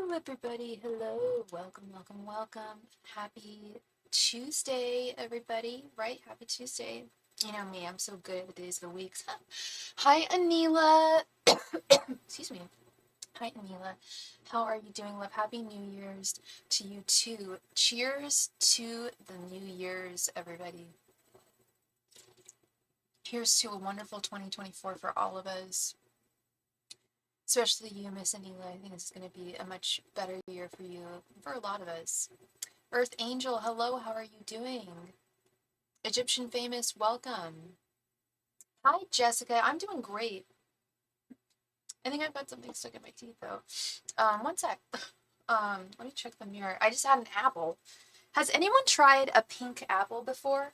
Hello, everybody. Hello. Welcome, welcome, welcome. Happy Tuesday, everybody. Right? Happy Tuesday. You know me, I'm so good with the days of the weeks. Hi, Anila. Excuse me. Hi, Anila. How are you doing, love? Happy New Year's to you, too. Cheers to the New Year's, everybody. Here's to a wonderful 2024 for all of us. Especially you, Miss Anila. I think this is going to be a much better year for you, for a lot of us. Earth Angel, hello, how are you doing? Egyptian Famous, welcome. Hi, Jessica, I'm doing great. I think I've got something stuck in my teeth, though. One sec. Let me check the mirror. I just had an apple. Has anyone tried a pink apple before?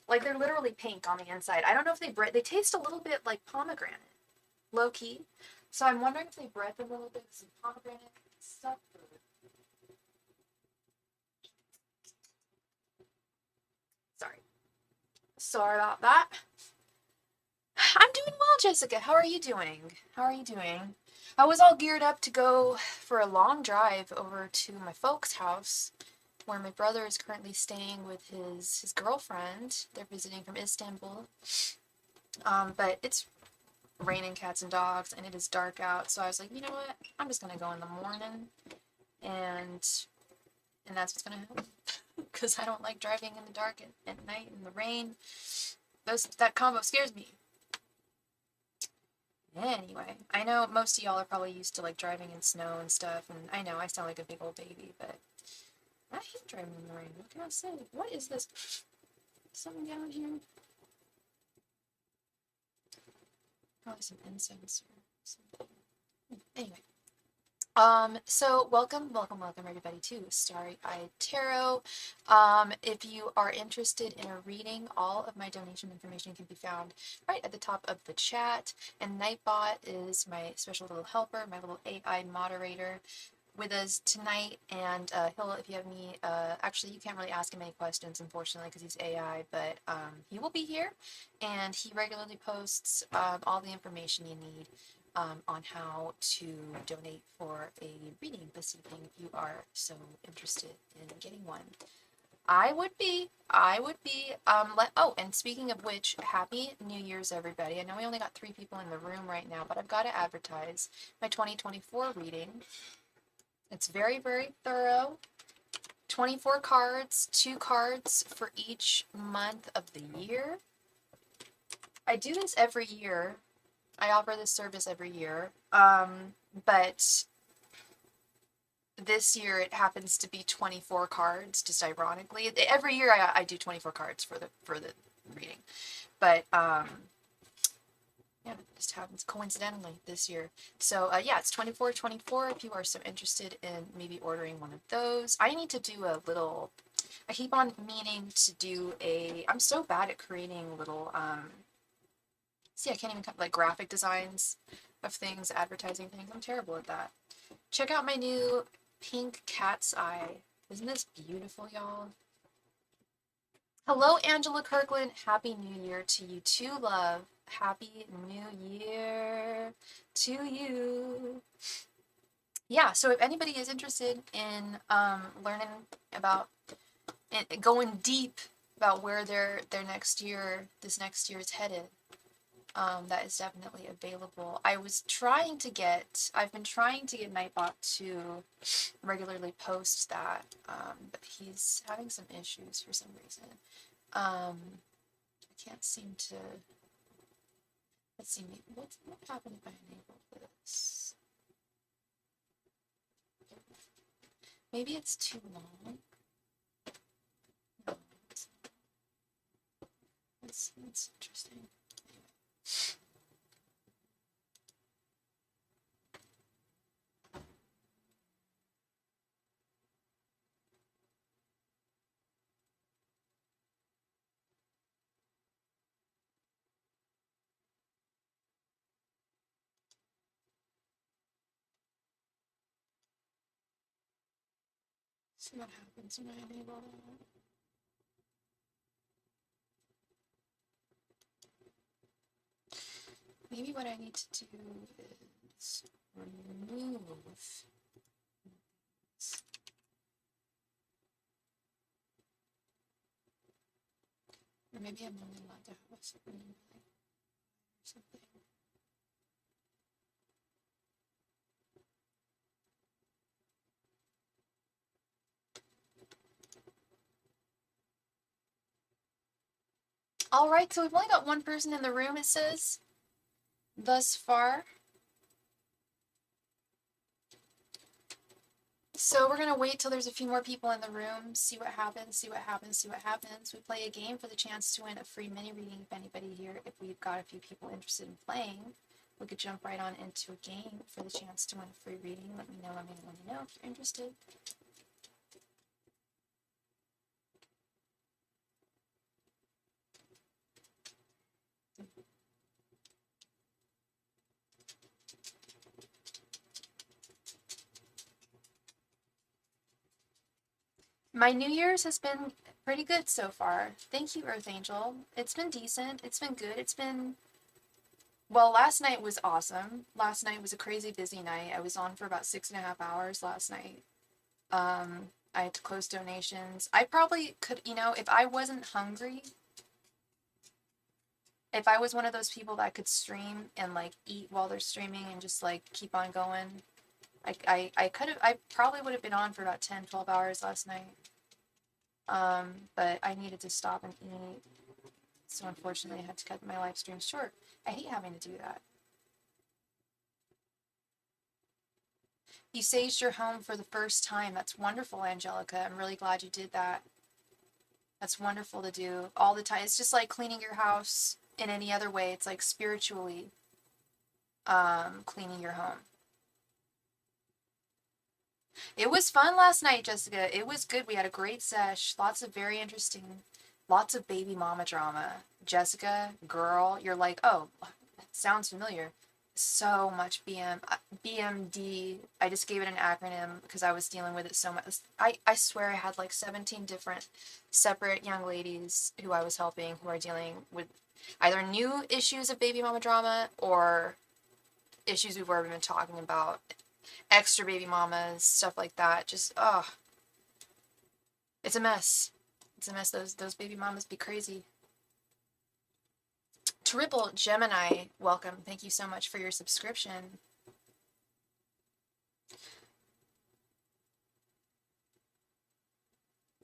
Like, they're literally pink on the inside. I don't know if they taste a little bit like pomegranate. Low-key. So I'm wondering if they bred them a little bit with some pomegranate stuff. Sorry about that. I'm doing well, Jessica. How are you doing? How are you doing? I was all geared up to go for a long drive over to my folks' house, where my brother is currently staying with his girlfriend. They're visiting from Istanbul. But it's raining cats and dogs, and it is dark out. So I was like, you know what? I'm just gonna go in the morning, and that's what's gonna happen. Because I don't like driving in the dark at night in the rain. That combo scares me. Anyway, I know most of y'all are probably used to like driving in snow and stuff, and I know I sound like a big old baby, but I hate driving in the rain. What can I say? What is this? Something down here? Probably some incense or something. Anyway. So welcome everybody to Starry Tarot. If you are interested in a reading, all of my donation information can be found right at the top of the chat. And Nightbot is my special little helper, my little AI moderator with us tonight. And he'll, if you have any, actually you can't really ask him any questions, unfortunately, because he's AI, but he will be here, and he regularly posts all the information you need on how to donate for a reading this evening if you are so interested in getting one. I would be. Oh, and speaking of which, Happy New Year's, everybody. I know we only got 3 people in the room right now, but I've got to advertise my 2024 reading. It's very, very thorough. 24 cards, 2 cards for each month of the year. I do this every year. I offer this service every year, but this year it happens to be 24 cards, just ironically. Every year I do 24 cards for the reading, but yeah, it just happens coincidentally this year. So yeah, it's 24 if you are so interested in maybe ordering one of those. I need to do a little, I keep on meaning to do I'm so bad at creating little see, I can't even like graphic designs of things, advertising things. I'm terrible at that. Check out my new pink cat's eye. Isn't this beautiful, y'all? Hello, Angela Kirkland. Happy New Year to you too, love. Happy New Year to you. Yeah, so if anybody is interested in learning about and going deep about where this next year is headed, that is definitely available. I've been trying to get Nightbot to regularly post that, but he's having some issues for some reason. I can't seem to, let's see, what happened if I enable this? Maybe it's too long. No, it's interesting. See what happens when I enable that. Maybe what I need to do is remove Or maybe I'm only allowed to have a certain or something. All right, so we've only got one person in the room, it says, thus far. So we're going to wait till there's a few more people in the room, see what happens, see what happens, see what happens. We play a game for the chance to win a free mini reading if anybody here, if we've got a few people interested in playing. We could jump right on into a game for the chance to win a free reading. Let me know if you're interested. My New Year's has been pretty good so far. Thank you, Earth Angel. It's been decent. It's been good. It's been... Well, last night was awesome. Last night was a crazy busy night. I was on for about 6.5 hours last night. I had to close donations. I probably could, if I wasn't hungry, if I was one of those people that could stream and like eat while they're streaming and just like keep on going, I probably would have been on for about 10, 12 hours last night. But I needed to stop and eat. So unfortunately I had to cut my live stream short. I hate having to do that. You saged your home for the first time. That's wonderful, Angelica. I'm really glad you did that. That's wonderful to do all the time. It's just like cleaning your house in any other way. It's like spiritually cleaning your home. It was fun last night, Jessica. It was good. We had a great sesh. Lots of very interesting, lots of baby mama drama. Jessica, girl, you're like, oh, sounds familiar. So much BMD. I just gave it an acronym because I was dealing with it so much. I swear I had like 17 different separate young ladies who I was helping who are dealing with either new issues of baby mama drama or issues we've already been talking about. Extra baby mamas, stuff like that. Just, it's a mess. It's a mess. Those baby mamas be crazy. Triple Gemini, welcome. Thank you so much for your subscription.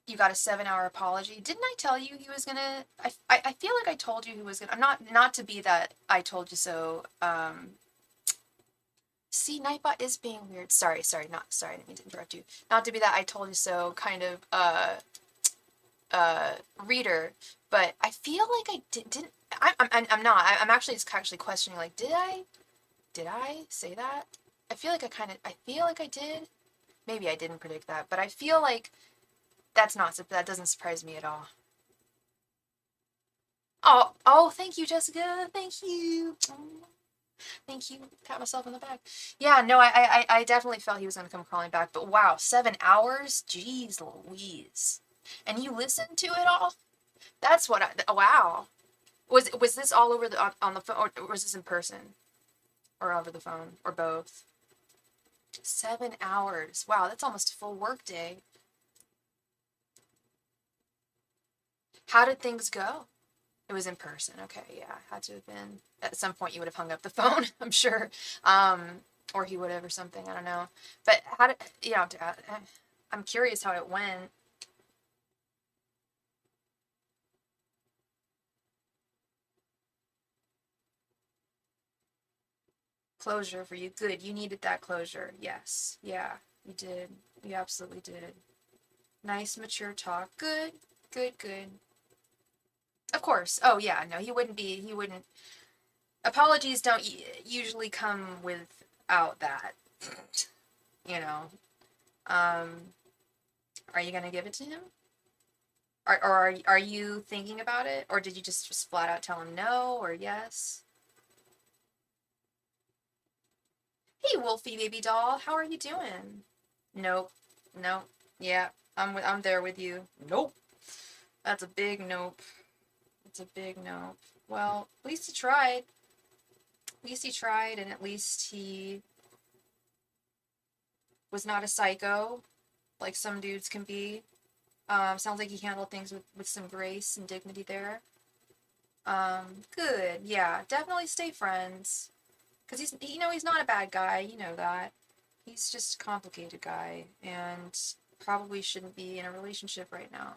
You got a 7-hour apology. Didn't I tell you he was gonna? I feel like I told you he was gonna. I'm not to be that I told you so. See, Nightbot is being weird. Sorry, not sorry. I didn't mean to interrupt you. Not to be that I told you so kind of reader, but I feel like I didn't. I'm not. I'm actually questioning. Like, did I say that? I feel like I feel like I did. Maybe I didn't predict that, but I feel like that doesn't surprise me at all. Oh, thank you, Jessica. Thank you. Thank you. Pat myself on the back. Yeah, no, I definitely felt he was gonna come crawling back, but wow, 7 hours? Jeez Louise. And you listened to it all? That's what wow. Was this all over on the phone, or was this in person? Or over the phone? Or both? 7 hours. Wow, that's almost a full work day. How did things go? It was in person. Okay, yeah, had to have been. At some point you would have hung up the phone, I'm sure. Or he would have or something, I don't know. But how did, I'm curious how it went. Closure for you. Good. You needed that closure. Yes. Yeah, you did. You absolutely did. Nice, mature talk. Good. Good. Of course. Oh, yeah. No, he wouldn't. Apologies don't usually come without that. You know. Are you gonna give it to him? Are you thinking about it? Or did you just flat out tell him no or yes? Hey, Wolfie baby doll, how are you doing? Nope. Yeah, I'm there with you. Nope. That's a big nope. It's a big nope. Well, at least he tried. At least he tried, and at least he was not a psycho, like some dudes can be. Sounds like he handled things with some grace and dignity there. Good. Yeah, definitely stay friends. Because he's not a bad guy. You know that. He's just a complicated guy and probably shouldn't be in a relationship right now.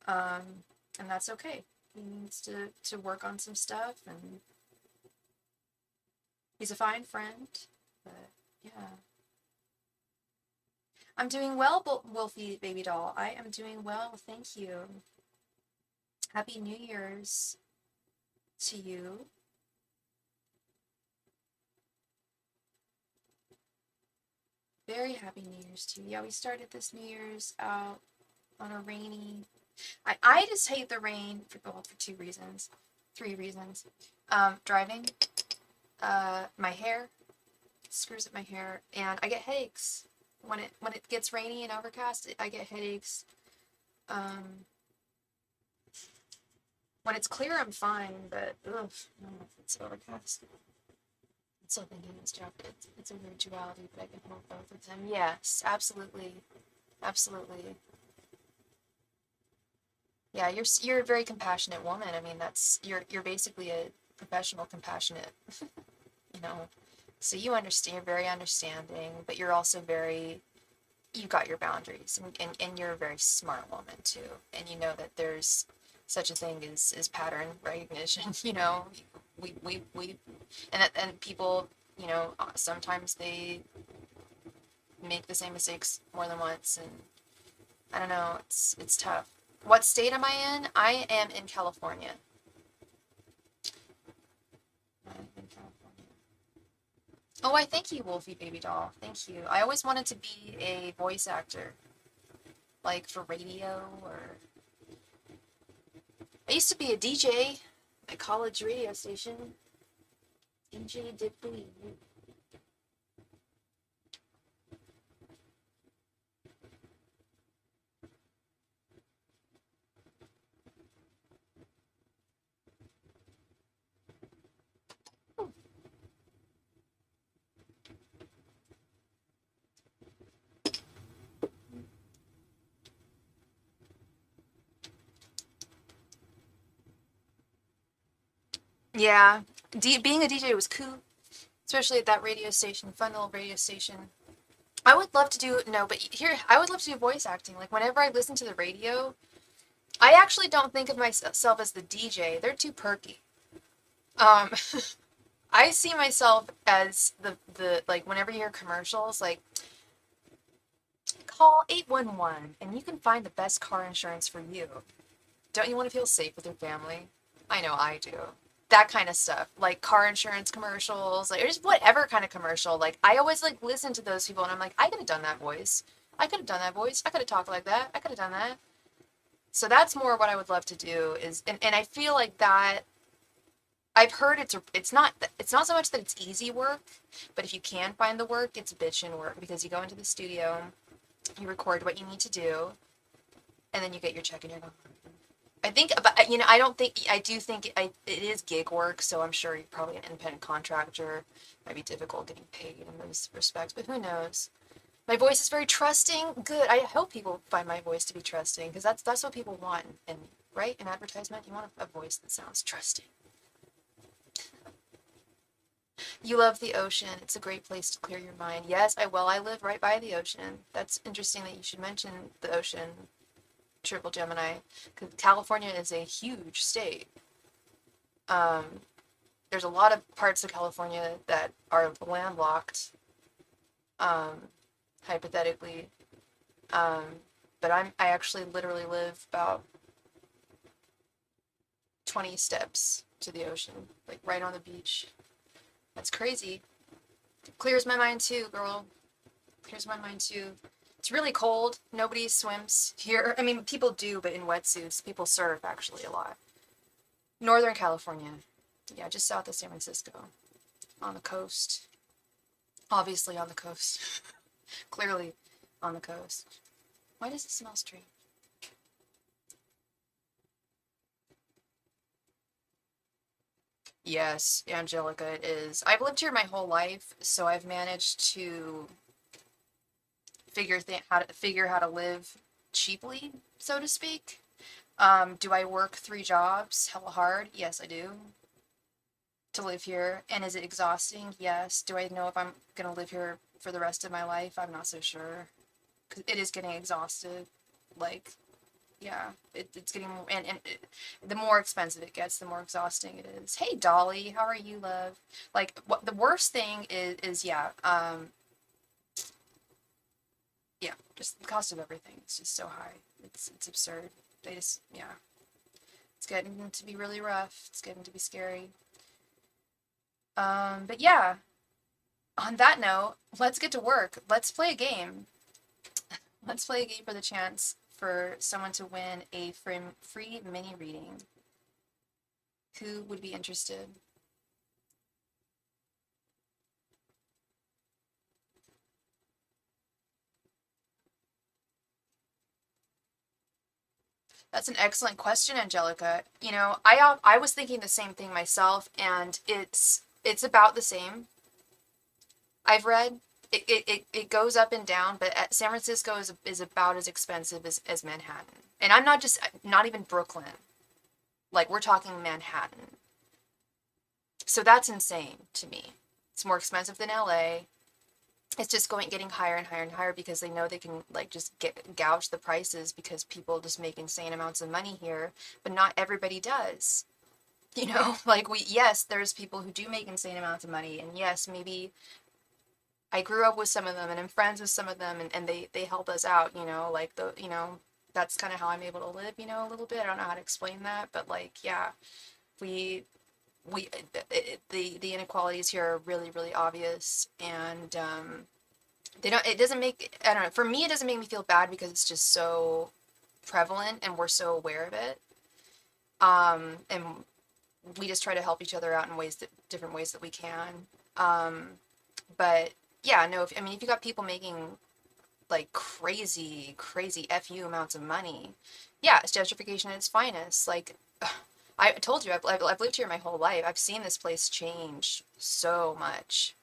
Um, and that's okay. He needs to work on some stuff, and he's a fine friend. But yeah, I'm doing well, Wolfie baby doll. I am doing well, thank you. Happy New Year's to you. Very happy New Year's to you. Yeah, we started this New Year's out on a rainy. I just hate the rain for two reasons, three reasons. Driving, my hair screws up my hair, and I get headaches when it gets rainy and overcast. I get headaches. Um, when it's clear, I'm fine, but ugh, I don't know if it's overcast. I'm still thinking it's a weird duality, but I can hold both of them. Yes, absolutely, absolutely. Yeah, you're a very compassionate woman. I mean, you're basically a professional compassionate, you know. So you understand, you're very understanding, but you're also you got your boundaries, and you're a very smart woman too. And you know that there's such a thing as pattern recognition, you know. We and people, you know, sometimes they make the same mistakes more than once, and I don't know, it's tough. What state am I in? I am in California. I'm in California. Oh, I thank you, Wolfie Baby Doll. Thank you. I always wanted to be a voice actor, like for radio or. I used to be a DJ at college radio station. DJ Dipley. Yeah, being a DJ was cool, especially at that radio station, fun little radio station. I would love to do no, but here I would love to do voice acting. Like whenever I listen to the radio, I actually don't think of myself as the DJ. They're too perky. Um, I see myself as the like whenever you hear commercials, like call 811 and you can find the best car insurance for you. Don't you want to feel safe with your family? I know I do. That kind of stuff, like car insurance commercials, like or just whatever kind of commercial. Like I always like listen to those people and I'm like, I could have done that voice. I could have done that voice. I could have talked like that. I could have done that. So that's more what I would love to do is and I feel like that I've heard it's not so much that it's easy work, but if you can find the work, it's bitchin' work because you go into the studio, you record what you need to do, and then you get your check and you're gone. I think, but you know, I do think it is gig work, so I'm sure you're probably an independent contractor. Might be difficult getting paid in those respects, but who knows? My voice is very trusting. Good. I hope people find my voice to be trusting because that's what people want. And right, in advertisement, you want a voice that sounds trusting. You love the ocean. It's a great place to clear your mind. Yes, I live right by the ocean. That's interesting that you should mention the ocean, Triple Gemini, because California is a huge state. Um, there's a lot of parts of California that are landlocked, um, hypothetically. Um, but I actually literally live about 20 steps to the ocean, like right on the beach. That's crazy. Clears my mind too, girl. Clears my mind too. It's really cold. Nobody swims here. I mean, people do, but in wetsuits. People surf actually a lot. Northern California. Yeah, just south of San Francisco. On the coast. Obviously on the coast. Clearly on the coast. Why does it smell strange? Yes, Angelica, it is. I've lived here my whole life, so I've managed to figure how to live cheaply, so to speak. Do I work 3 jobs hella hard? Yes, I do. To live here. And is it exhausting? Yes. Do I know if I'm gonna live here for the rest of my life? I'm not so sure. 'Cause it is getting exhausted. Like, yeah, it's getting, and the more expensive it gets, the more exhausting it is. Hey, Dolly, how are you, love? Like, what the worst thing is yeah, yeah, just the cost of everything. It's just so high. It's absurd. They just, yeah, it's getting to be really rough. It's getting to be scary. But yeah, on that note, let's get to work. Let's play a game. Let's play a game for the chance for someone to win a free mini reading. Who would be interested? That's an excellent question, Angelica. You know, I was thinking the same thing myself, and it's about the same. I've read it goes up and down, but San Francisco is about as expensive as Manhattan. And I'm not even Brooklyn. Like, we're talking Manhattan. So that's insane to me. It's more expensive than LA. It's just getting higher and higher and higher because they know they can, like, just gouge the prices because people just make insane amounts of money here, but not everybody does. You know, like, yes, there's people who do make insane amounts of money, and yes, maybe I grew up with some of them and I'm friends with some of them, and they help us out, you know, like, that's kind of how I'm able to live, you know, a little bit. I don't know how to explain that, but, like, yeah, we we the inequalities here are really, really obvious, and they don't it doesn't make I don't know, for me it doesn't make me feel bad because it's just so prevalent and we're so aware of it. And we just try to help each other out in different ways that we can. um but yeah, no, I mean, if you got people making, like, crazy fu amounts of money, yeah, it's gentrification at its finest. Like, I told you, I've lived here my whole life. I've seen this place change so much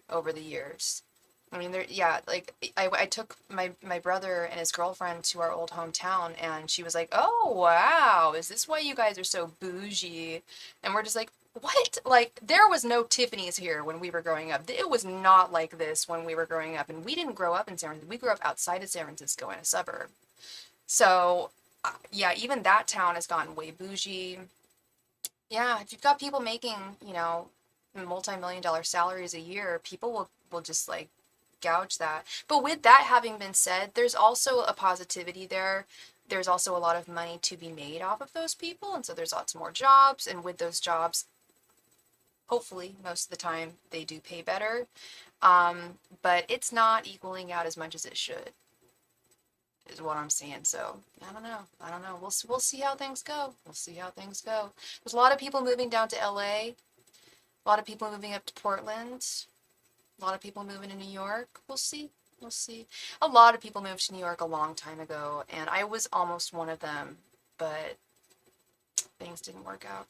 over the years. I mean, yeah, like, I took my brother and his girlfriend to our old hometown, and she was like, "Oh, wow, is this why you guys are so bougie?" And we're just like, "What?" Like, there was no Tiffany's here when we were growing up. It was not like this when we were growing up, and we didn't grow up in San Francisco. We grew up outside of San Francisco in a suburb. So, yeah, even that town has gotten way bougie. Yeah, if you've got people making, you know, multi-million dollar salaries a year, people will just, like, gouge that. But with that having been said, there's also a positivity there. There's also a lot of money to be made off of those people, and so there's lots more jobs, and with those jobs, hopefully, most of the time, they do pay better. But it's not equaling out as much as it should, is what I'm seeing. So I don't know. I don't know. We'll see how things go. We'll see how things go. There's a lot of people moving down to LA. A lot of people moving up to Portland. A lot of people moving to New York. We'll see. We'll see. A lot of people moved to New York a long time ago, and I was almost one of them, but things didn't work out.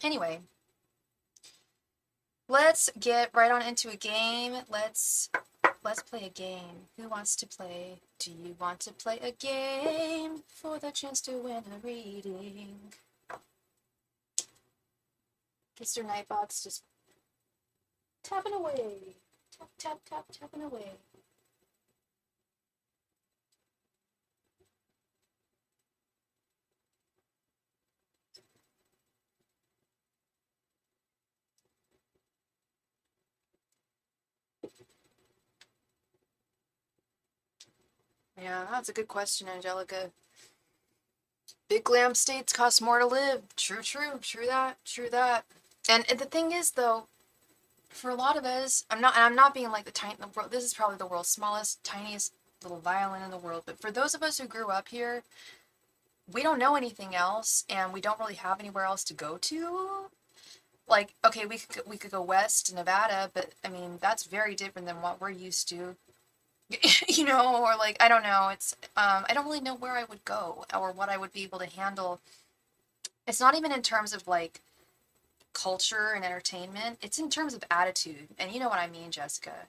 Anyway, let's get right on into a game. Let's play a game. Who wants to play? Do you want to play a game for the chance to win a reading? Mr. Nightbot's just tapping away. Tap, tap, tap, tapping away. Yeah, that's a good question, Angelica. Big glam states cost more to live. True, true, true that, true that. And the thing is, though, for a lot of us, I'm not being like the world. This is probably the world's smallest, tiniest little violin in the world. But for those of us who grew up here, we don't know anything else, and we don't really have anywhere else to go to. Like, okay, we could go west to Nevada, but I mean, that's very different than what we're used to. You know, or, like, I don't know. It's I don't really know where I would go or what I would be able to handle. It's not even in terms of, like, culture and entertainment. It's in terms of attitude, and you know what I mean, Jessica.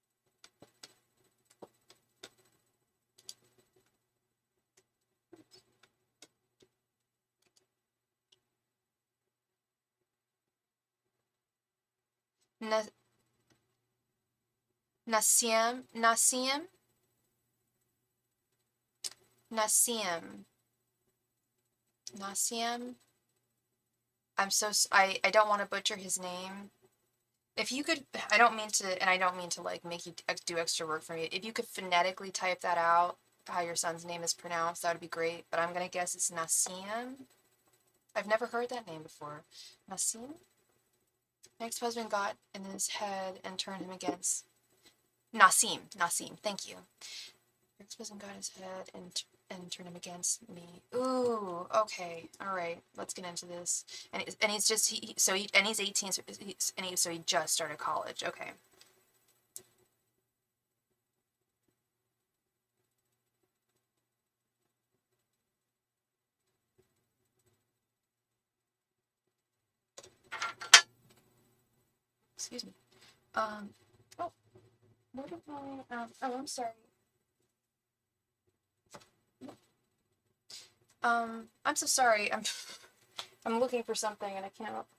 Na, Nasim, Nasim, Nasim, Nasim. I don't want to butcher his name. If you could, I don't mean to, and I don't mean to like make you do extra work for me. If you could phonetically type that out, how your son's name is pronounced, that would be great. But I'm gonna guess it's Nasim. I've never heard that name before. Nasim? My ex-husband got in his head and turned him against Nasim. Nasim. Thank you. My ex-husband got his head and turned him against me. Ooh. Okay. All right. Let's get into this. And he's just and he's 18. So he just started college. Okay. Excuse me. Oh, what did oh, I'm sorry. I'm so sorry. I'm looking for something and I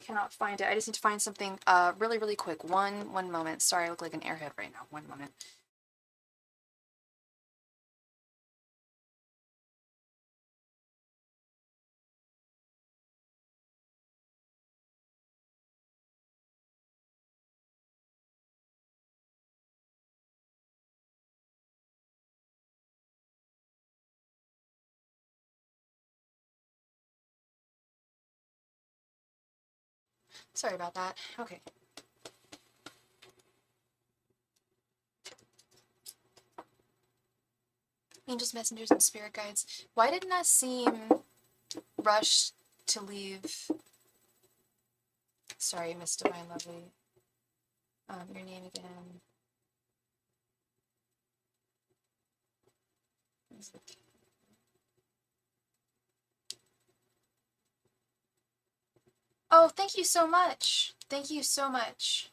cannot find it. I just need to find something really, really quick. One moment. Sorry, I look like an airhead right now. One moment. Sorry about that. Okay. Angels, messengers, and spirit guides. Why did Nassim rush to leave? Sorry, Miss Divine Lovely. Your name again. Oh, thank you so much. Thank you so much.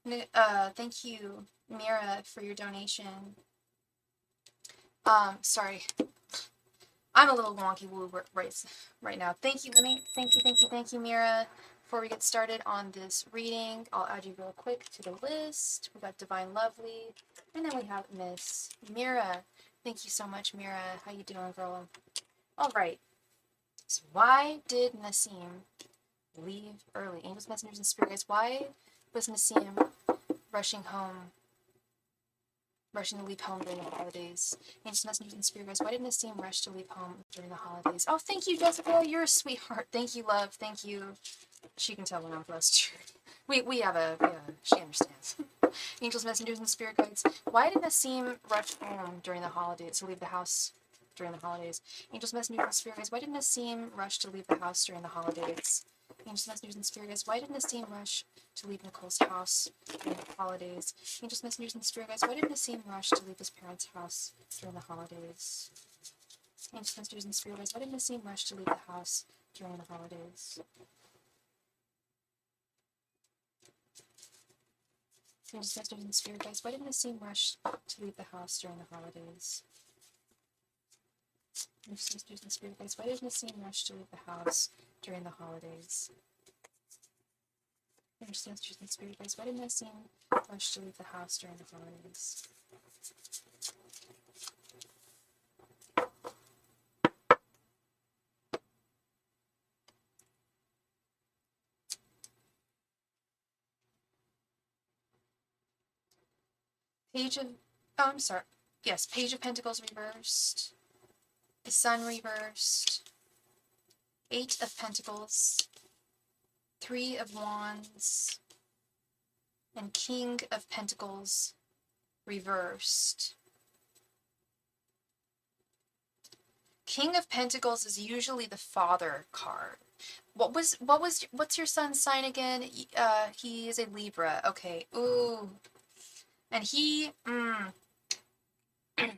Thank you, Mira, for your donation. Sorry. I'm a little wonky woo right now. Thank you, thank you, Mira. Before we get started on this reading, I'll add you real quick to the list. We got Divine Lovely, and then we have Miss Mira. Thank you so much, Mira. How you doing, girl? All right. So why did Nassim leave early? Angels, messengers, and spirit guides. Why was Nassim rushing to leave home during the holidays? Angels, messengers, and spirit guides. Why did Nassim rush to leave home during the holidays? Oh, thank you, Jessica. You're a sweetheart. Thank you, love. Thank you. She can tell when I'm flustered. She understands. Angels, messengers, and spirit guides. Why did Nassim rush home during the holidays to leave the house during the holidays? Angels, messengers, and spirit guides. Why did Nassim rush to leave the house during the holidays? Angels, messengers, and spirit guides. Why did Nassim rush to leave Nicole's house during the holidays? Angels, messengers, and spirit guides. Why did Nassim rush to leave his parents' house during the holidays? Angels, messengers, and spirit guides. Why did Nassim rush to leave the house during the holidays? Angels, messengers, and spirit guides. Why did Nassim rush to leave the house during the holidays? Angels, messengers, and spirit guides. Why did Nassim rush to leave the house during the holidays? Angels, messengers, and spirit guides. Why did Nassim rush to leave the house during the holidays? Page of, oh, I'm sorry. Yes, Page of Pentacles reversed. The Sun reversed. Eight of Pentacles. Three of Wands. And King of Pentacles reversed. King of Pentacles is usually the father card. What's your son's sign again? He is a Libra. Okay. Ooh. And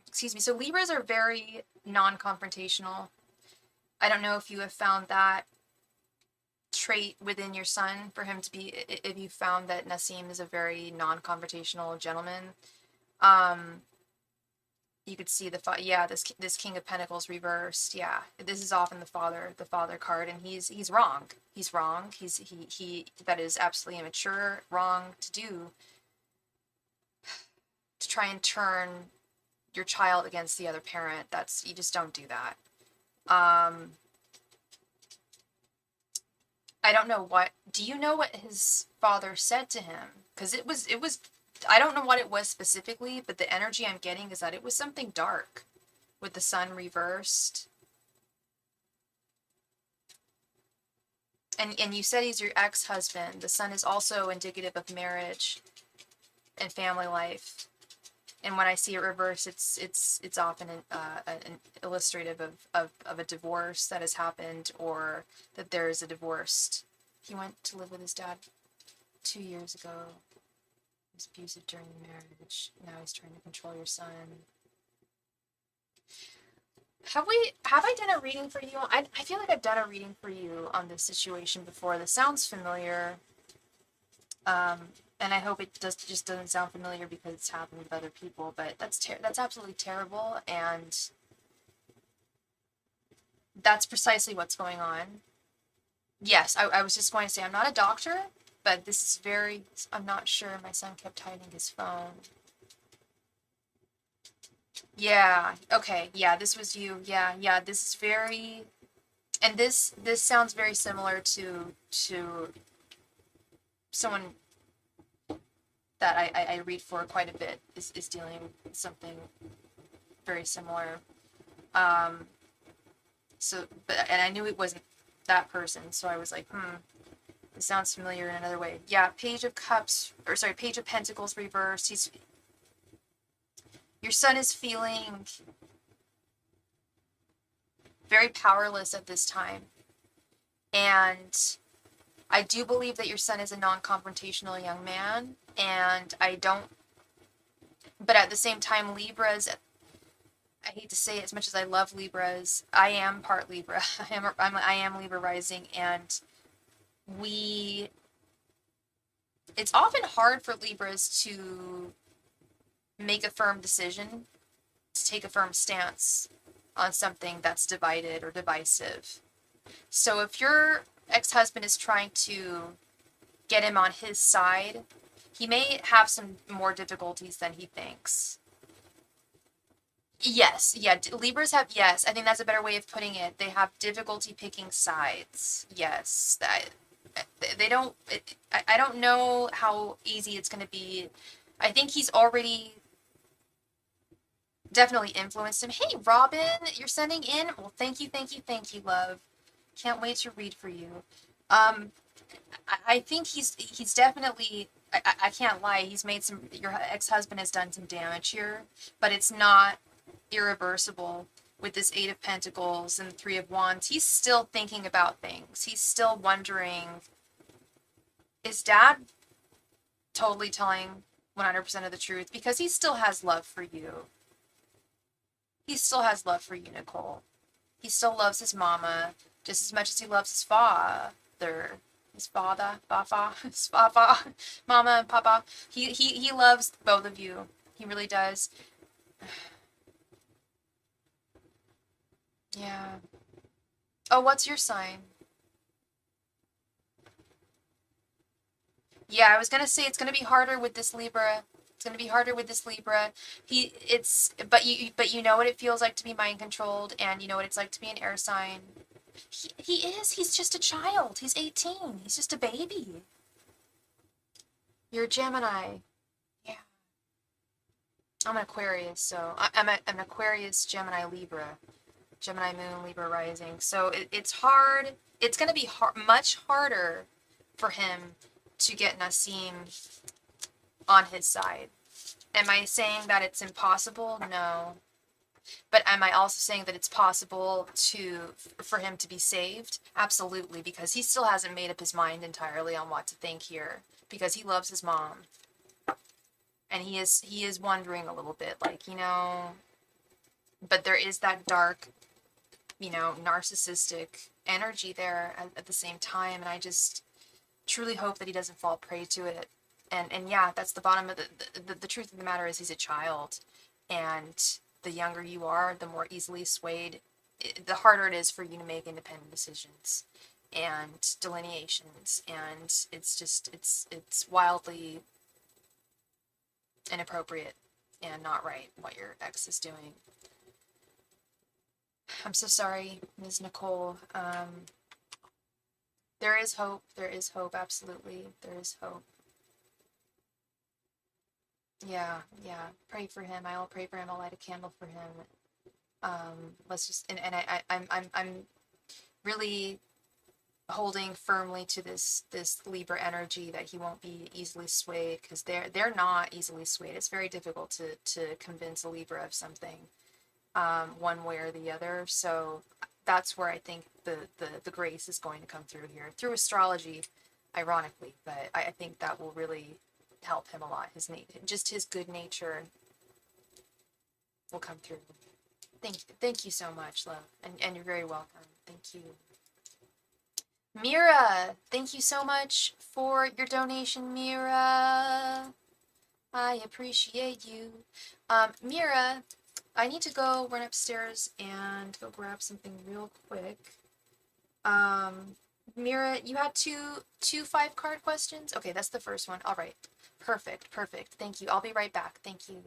excuse me. So Libras are very non-confrontational. I don't know if you have found that trait within your son for him to be, if you found that Nassim is a very non-confrontational gentleman. You could see this King of Pentacles reversed. Yeah, this is often the father card, and he's wrong. He's wrong. He that is absolutely immature, wrong to do, to try and turn your child against the other parent. You just don't do that. I don't know do you know what his father said to him? Because it was, I don't know what it was specifically, but the energy I'm getting is that it was something dark with the sun reversed. And you said he's your ex-husband. The sun is also indicative of marriage and family life. And when I see it reversed, it's often an illustrative of a divorce that has happened, or that there is a divorced. He went to live with his dad 2 years ago. He was abusive during the marriage. Now he's trying to control your son. Have I done a reading for you? I feel like I've done a reading for you on this situation before. This sounds familiar. And I hope it just doesn't sound familiar because it's happened with other people, but that's absolutely terrible, and that's precisely what's going on. Yes, I was just going to say, I'm not a doctor, but this is I'm not sure. My son kept hiding his phone. Yeah, okay, yeah, this was you. Yeah, this is and this sounds very similar to someone that I read for quite a bit is dealing with something very similar. And I knew it wasn't that person, so I was like, it sounds familiar in another way. Yeah, Page of Pentacles reversed. Your son is feeling very powerless at this time. And I do believe that your son is a non-confrontational young man, but at the same time, Libras, I hate to say it, as much as I love Libras, I am part Libra. I am Libra rising, and it's often hard for Libras to make a firm decision, to take a firm stance on something that's divided or divisive. So if your ex-husband is trying to get him on his side, he may have some more difficulties than he thinks. Yes, yeah, Libras have, yes, I think that's a better way of putting it. They have difficulty picking sides. Yes, they don't, I don't know how easy it's going to be. I think he's already definitely influenced him. Hey, Robin, you're sending in? Well, thank you, love. Can't wait to read for you. I think he's definitely, I can't lie, he's made your ex-husband has done some damage here, but it's not irreversible. With this Eight of Pentacles and Three of Wands, he's still thinking about things. He's still wondering, is Dad totally telling 100% of the truth? Because he still has love for you. He still has love for you, Nicole. He still loves his mama just as much as he loves his father. His father, his papa, mama and papa. He loves both of you. He really does. Yeah. Oh, what's your sign? Yeah, I was gonna say it's gonna be harder with this Libra. It's gonna be harder with this Libra. But you know what it feels like to be mind controlled, and you know what it's like to be an air sign. He's just a child. He's 18. He's just a baby. You're a Gemini. Yeah. I'm an Aquarius, so I'm an Aquarius, Gemini, Libra. Gemini moon, Libra rising. So it's hard. It's going to be much harder for him to get Nassim on his side. Am I saying that it's impossible? No. But am I also saying that it's possible for him to be saved? Absolutely, because he still hasn't made up his mind entirely on what to think here, because he loves his mom. And he is wondering a little bit, like, but there is that dark, narcissistic energy there at the same time, and I just truly hope that he doesn't fall prey to it. And yeah, that's the bottom of the truth of the matter is he's a child, and the younger you are, the more easily swayed, the harder it is for you to make independent decisions and delineations, and it's wildly inappropriate and not right what your ex is doing. I'm so sorry, Ms. Nicole. There is hope. There is hope. Absolutely. There is hope. Yeah, yeah. Pray for him. I will pray for him. I'll light a candle for him. Let's just, and I'm really holding firmly to this Libra energy that he won't be easily swayed, because they're not easily swayed. It's very difficult to convince a Libra of something, one way or the other. So that's where I think the grace is going to come through here, through astrology, ironically, but I think that will really help him a lot. Just his good nature will come through. Thank you so much, love, and you're very welcome. Thank you. Mira, thank you so much for your donation, Mira. I appreciate you. Mira, I need to go run upstairs and go grab something real quick. Mira, you had two 5-card questions? Okay, that's the first one. All right. Perfect. Thank you. I'll be right back. Thank you.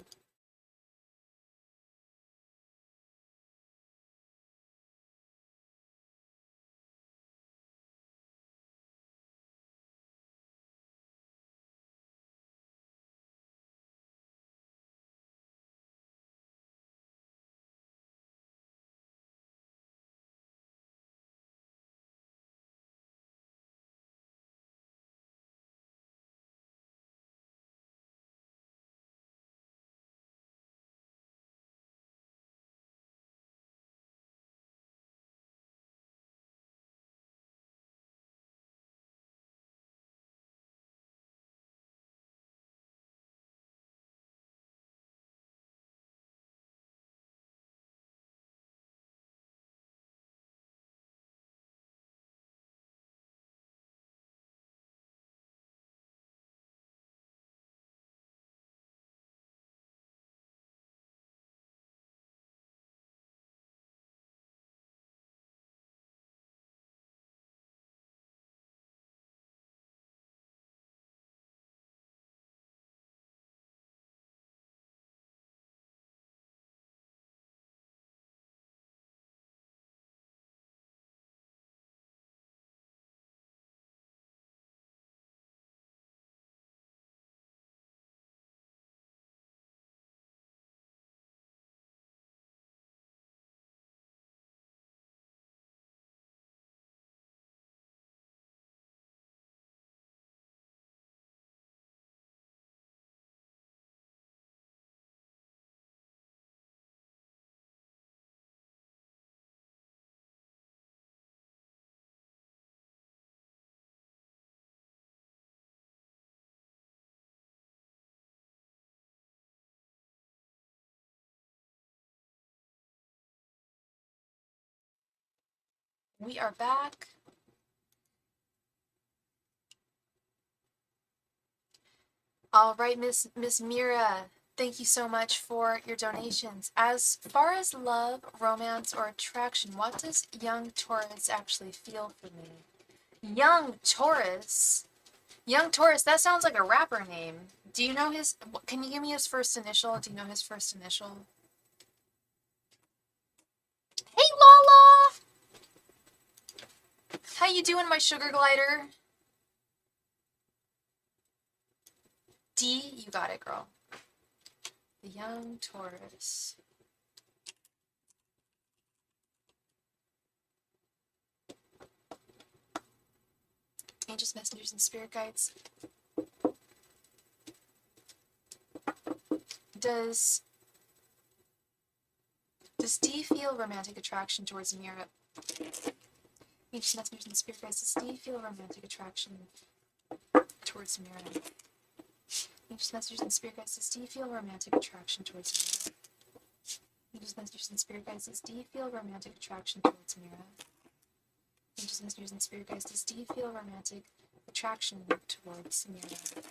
We are back. All right, Miss Mira, thank you so much for your donations. As far as love, romance, or attraction, what does young Taurus actually feel for me? Young Taurus? Young Taurus, that sounds like a rapper name. Do you know his, can you give me his first initial? Do you know his first initial? Hey, Lala! How you doing, my sugar glider? D, you got it, girl. The young Taurus. Angels, messengers, and spirit guides. Does D feel romantic attraction towards Mira? Angels, messengers, and spirit guides. Does D feel romantic attraction towards Mira? Angels, messengers, and spirit guides. Does D feel romantic attraction towards Mira? Angels, messengers, and spirit guides. Does D feel romantic attraction towards Mira? Angels, messengers, and spirit guides. Does D feel romantic attraction towards Mira?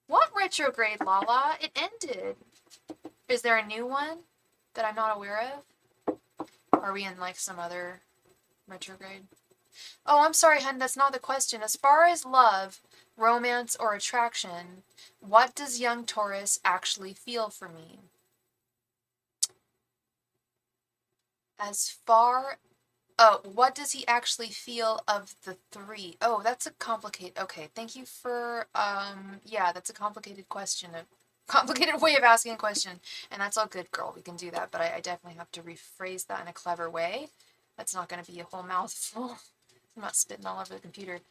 What retrograde, Lala? It ended. Is there a new one? that I'm not aware of? Are we in like some other retrograde? Oh, I'm sorry, hun, that's not the question. As far as love, romance, or attraction, what does young Taurus actually feel for me? As far... Oh, what does he actually feel of the three? Oh, that's a complicated... Okay, thank you for... Yeah, that's a complicated question. A complicated way of asking a question. And that's all good, girl. We can do that. But I definitely have to rephrase that in a clever way. That's not going to be a whole mouthful. I'm not spitting all over the computer.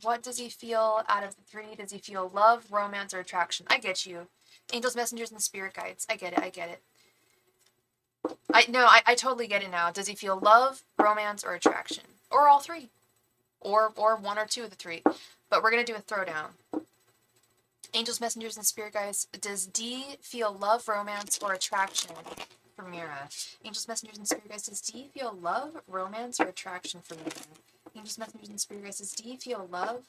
What does he feel out of the three? Does he feel love, romance, or attraction? I get you. Angels, messengers, and spirit guides. I get it. I get it. I totally get it now. Does he feel love, romance, or attraction? Or all three? Or one or two of the three. But we're going to do a throwdown. Angels, messengers, and spirit guides. Does D feel love, romance, or attraction for Mira? Angels, messengers, and spirit guides. Does D feel love, romance, or attraction for Mira? Angels, messengers, and spirit guides. Does D feel love,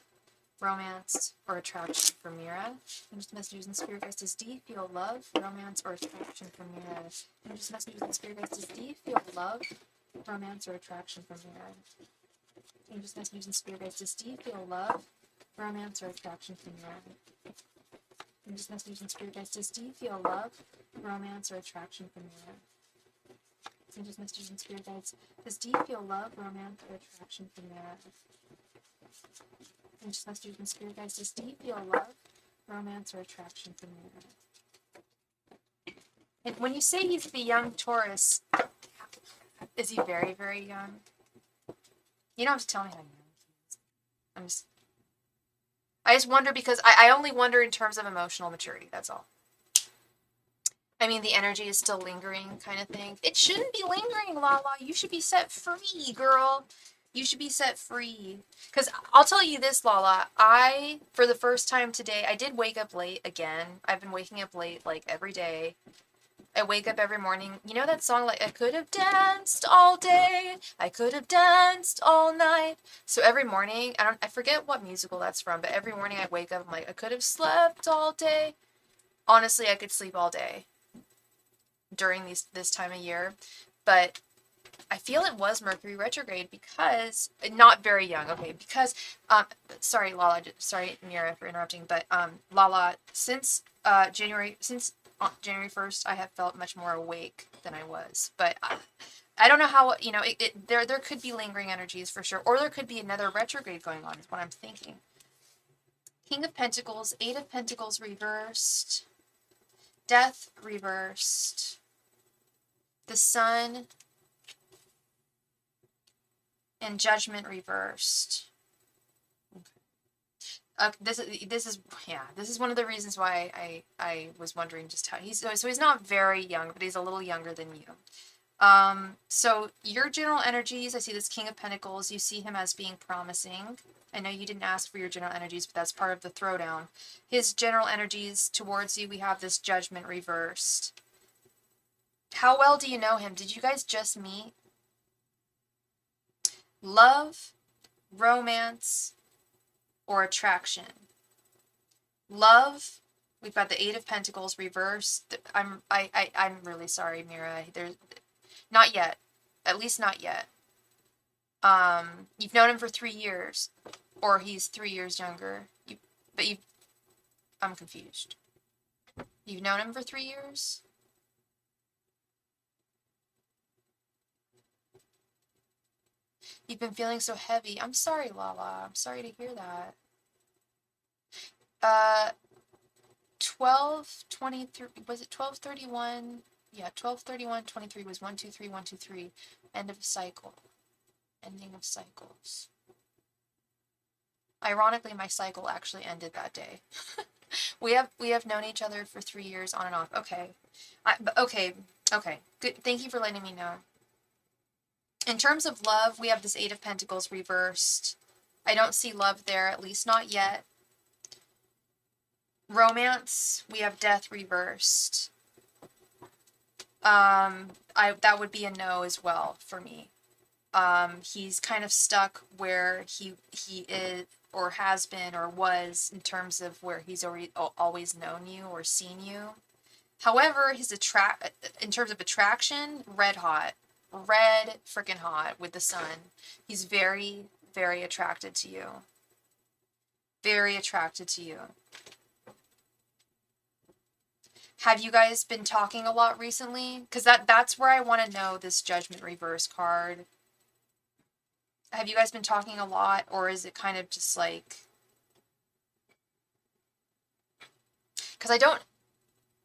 romance, or attraction for Mira? Angels, messengers, and spirit guides. Does D feel love, romance, or attraction for Mira? Angels, messengers, and spirit guides. Does D feel love, romance, or attraction for Mira? Angels, messengers, and spirit guides. Does D feel love, romance, or attraction for Mira? Angels, messengers, and spirit guides. Does D feel love, romance, or attraction for Mira? Angels, messengers, and spirit guides. Does D feel love, romance, or attraction for Mira? Angels, messengers, and spirit guides. Does D feel love, romance, or attraction for Mira? And when you say he's the young Taurus, is he very, very young? You don't have to tell me how young he is. I just wonder because I only wonder in terms of emotional maturity, that's all. I mean, the energy is still lingering kind of thing. It shouldn't be lingering, Lala. You should be set free, girl. You should be set free. Because I'll tell you this, Lala. For the first time today, I did wake up late again. I've been waking up late, like, every day. I wake up every morning. You know that song, like, I could have danced all day. I could have danced all night. So every morning, I forget what musical that's from, but every morning I wake up, I'm like, I could have slept all day. Honestly, I could sleep all day during this time of year. But I feel it was Mercury retrograde because, not very young, okay, because, sorry, Lala, sorry, Mira, for interrupting, but, Lala, since January 1st, I have felt much more awake than I was, but I don't know how, you know, there could be lingering energies for sure, or there could be another retrograde going on, is what I'm thinking. King of Pentacles, Eight of Pentacles reversed, Death reversed, the Sun, and Judgment reversed. This is one of the reasons why I was wondering just how so he's not very young, but he's a little younger than you. So your general energies, I see this King of Pentacles, you see him as being promising. I know you didn't ask for your general energies, but that's part of the throwdown. His general energies towards you, we have this Judgment reversed. How well do you know him? Did you guys just meet? Love, romance, or attraction? Love, we've got the Eight of Pentacles reversed. I'm really sorry, Mira. There's not yet. At least not yet. You've known him for 3 years, or he's 3 years younger. I'm confused. You've known him for 3 years? You've been feeling so heavy. I'm sorry, Lala. I'm sorry to hear that. 12/23, was it 12/31? Yeah, 12/31/23 was 123 123. End of cycle. Ending of cycles. Ironically, my cycle actually ended that day. We have known each other for 3 years on and off. Okay. Okay. Good. Thank you for letting me know. In terms of love, we have this Eight of Pentacles reversed. I don't see love there, at least not yet. Romance, we have Death reversed. That would be a no as well for me. He's kind of stuck where he is or has been or was in terms of where he's already always known you or seen you. However, in terms of attraction, red hot, red freaking hot with the sun. He's very, very attracted to you. Very attracted to you. Have you guys been talking a lot recently? Because that's where I want to know this Judgment Reverse card. Have you guys been talking a lot, or is it kind of just like... Because I don't...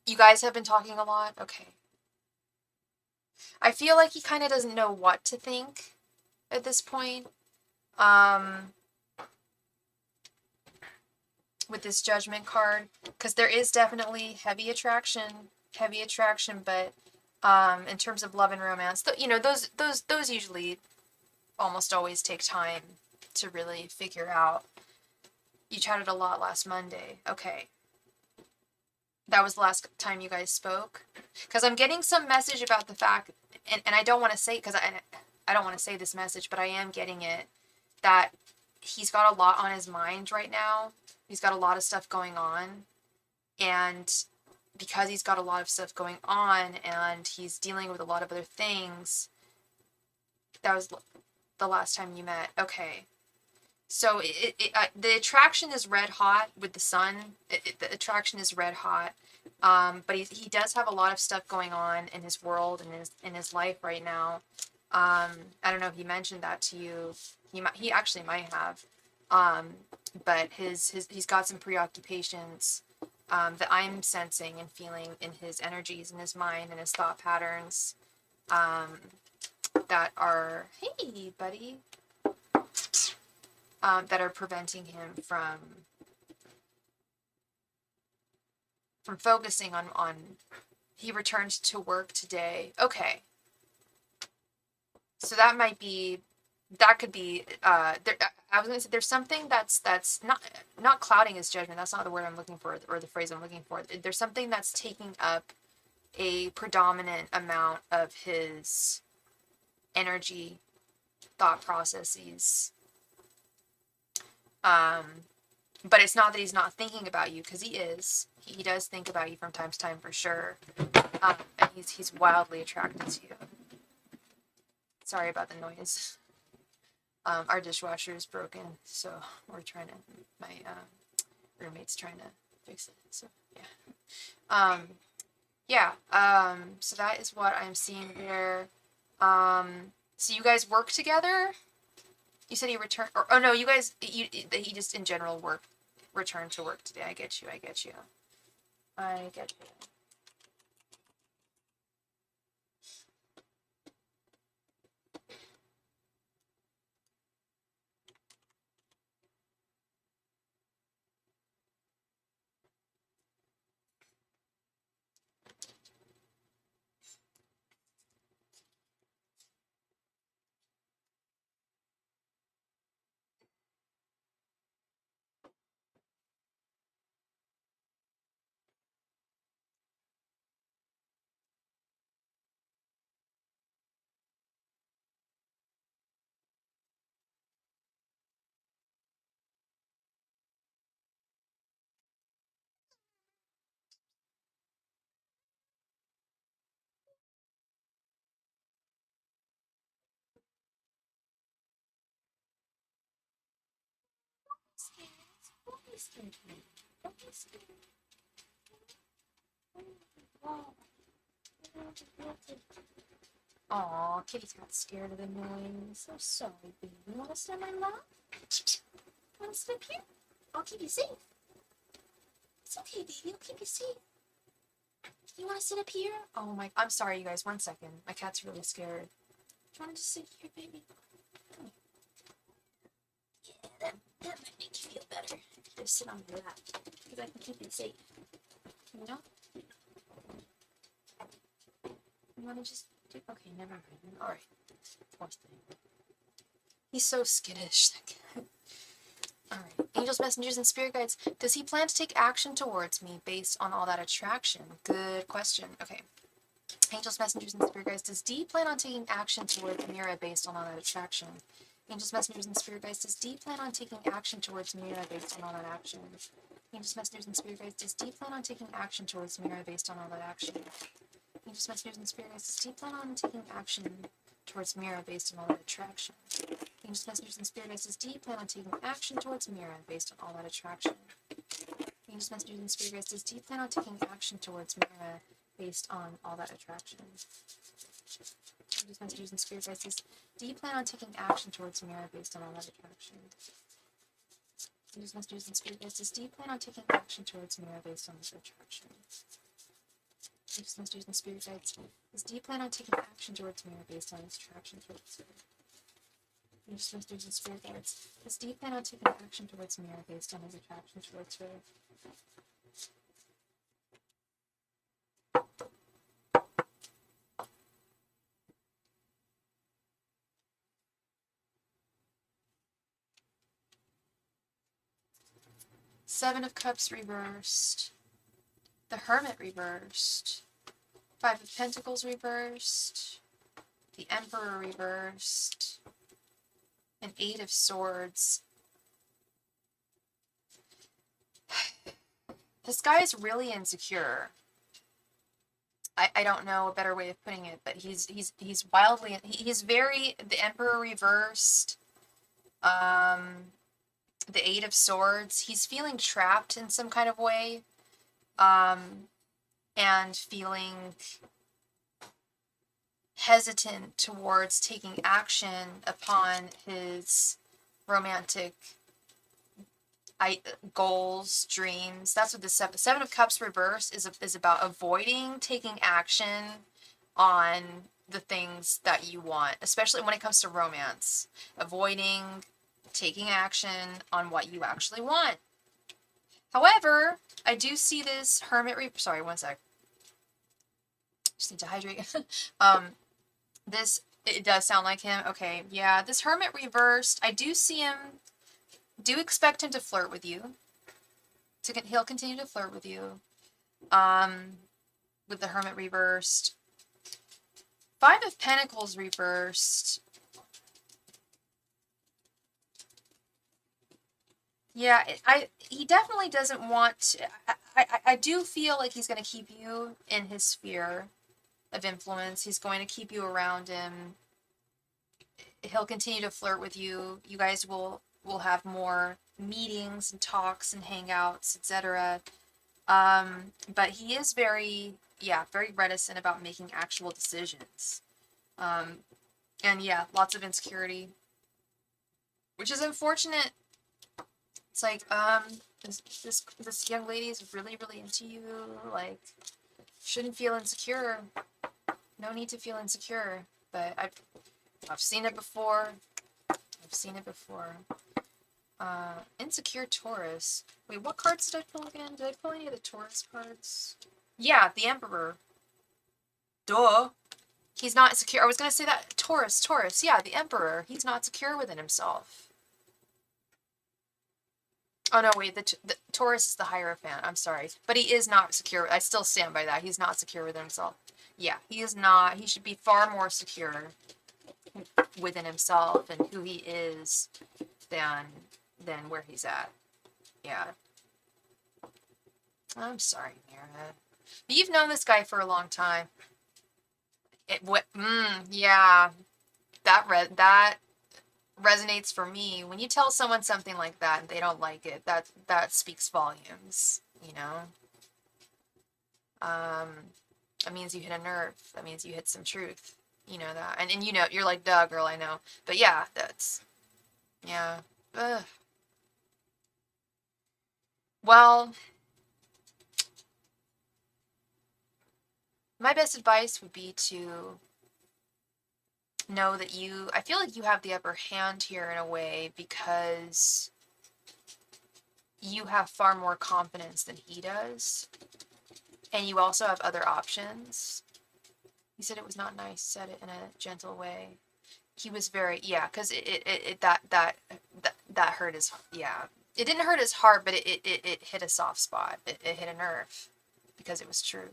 You guys have been talking a lot? Okay. I feel like he kind of doesn't know what to think at this point. With this Judgment card, because there is definitely heavy attraction, but in terms of love and romance, you know, those usually almost always take time to really figure out. You chatted a lot last Monday. Okay. That was the last time you guys spoke. Because I'm getting some message about the fact, and I don't want to say, because I don't want to say this message, but I am getting it, that he's got a lot on his mind right now. He's got a lot of stuff going on. And because he's got a lot of stuff going on and he's dealing with a lot of other things, that was the last time you met. Okay. So the attraction is red hot with the sun. The attraction is red hot. But he does have a lot of stuff going on in his world and in his life right now. I don't know if he mentioned that to you. He actually might have. But he's got some preoccupations that I'm sensing and feeling in his energies, in his mind, and his thought patterns that are, hey, buddy, that are preventing him from focusing on. He returned to work today. Okay. So that could be, there, I was going to say, there's something that's not clouding his judgment. That's not the word I'm looking for, or the phrase I'm looking for. There's something that's taking up a predominant amount of his energy, thought processes. But it's not that he's not thinking about you, because he is. He does think about you from time to time, for sure. And he's wildly attracted to you. Sorry about the noise. Our dishwasher is broken, so we're trying to, my roommate's trying to fix it, so yeah. So that is what I'm seeing there. So you guys work together? You said he returned, or, oh no, you guys, he just in general returned to work today. I get you. Aw, Kitty's got scared of the noise. So sorry, baby. You want to sit on my lap? Want to sit up here? I'll keep you safe. It's okay, baby. I'll keep you safe. You want to sit up here? Oh my... I'm sorry, you guys. 1 second. My cat's really scared. Do you want to just sit here, baby? Yeah, that might make you feel better. Just sit on my lap. Because I can keep you safe. You know? You want to just... Okay, never mind. Alright. Poor thing. He's so skittish. Alright. Angels, messengers, and spirit guides. Does he plan to take action towards me based on all that attraction? Good question. Okay. Angels, messengers, and spirit guides, does D plan on taking action towards Mira based on all that attraction? Angels, messengers, and spirit guides, does D plan on taking action towards Mira based on all that action? Angels, messengers, and spirit guides, does D plan on taking action towards Mira based on all that action? Angels, messengers, and spirit guides, does D plan on taking action towards Mira based on all that attraction? Angels, messengers, and spirit guides, does D plan on taking action towards Mira based on all that attraction? Angels, messengers, and spirit guides, does D plan on taking action towards Mira based on all that attraction? Angels, messengers, and spirit guides, does D plan on taking action towards Mira based on all that attraction? Angels, messengers, and spirit guides, does D plan on taking action towards Mira based on this attraction? Angels, messengers, and spirit guides, does D plan on taking action towards Mira based on this attraction towards her? Angels, messengers, and spirit guides, does D plan on taking action towards Mira based on his attraction towards her? Seven of Cups reversed. The Hermit reversed. Five of Pentacles reversed. The Emperor reversed. An Eight of Swords. This guy is really insecure. I don't know a better way of putting it, but he's wildly, he's very, the Emperor reversed, the Eight of Swords, he's feeling trapped in some kind of way, and feeling hesitant towards taking action upon his romantic goals, dreams. That's what the Seven of Cups reverse is about, avoiding taking action on the things that you want, especially when it comes to romance. Avoiding taking action on what you actually want. However, I do see this Hermit sorry, one sec. Just need to hydrate. It does sound like him. Okay, yeah, this Hermit reversed, I do see him. Do expect him to flirt with you. He'll continue to flirt with you. With the Hermit reversed. Five of Pentacles reversed. Yeah, he definitely doesn't want to, I do feel like he's going to keep you in his sphere of influence. He's going to keep you around him. He'll continue to flirt with you. You guys will have more meetings and talks and hangouts, etc. But he is very reticent about making actual decisions. And yeah, lots of insecurity, which is unfortunate. It's like, this young lady is really, really into you. Like, shouldn't feel insecure. No need to feel insecure. But I've seen it before. I've seen it before. Insecure Taurus. Wait, what cards did I pull again? Did I pull any of the Taurus cards? Yeah, the Emperor. Duh. He's not secure. I was gonna say that. Taurus. Yeah, the Emperor. He's not secure within himself. Oh, no, wait. The Taurus is the Hierophant. I'm sorry. But he is not secure. I still stand by that. He's not secure within himself. Yeah, he is not. He should be far more secure within himself and who he is than where he's at. Yeah. I'm sorry, Mira. But you've known this guy for a long time. Yeah. That resonates for me. When you tell someone something like that and they don't like it, that speaks volumes, you know? That means you hit a nerve. That means you hit some truth. You know that. And you know, you're like, duh, girl, I know. But yeah, yeah. Ugh. Well, my best advice would be to know that I feel like you have the upper hand here in a way because you have far more confidence than he does. And you also have other options. He said it was not nice, said it in a gentle way. He was very, yeah, because that hurt his, yeah. It didn't hurt his heart, but it hit a soft spot. It hit a nerve because it was true.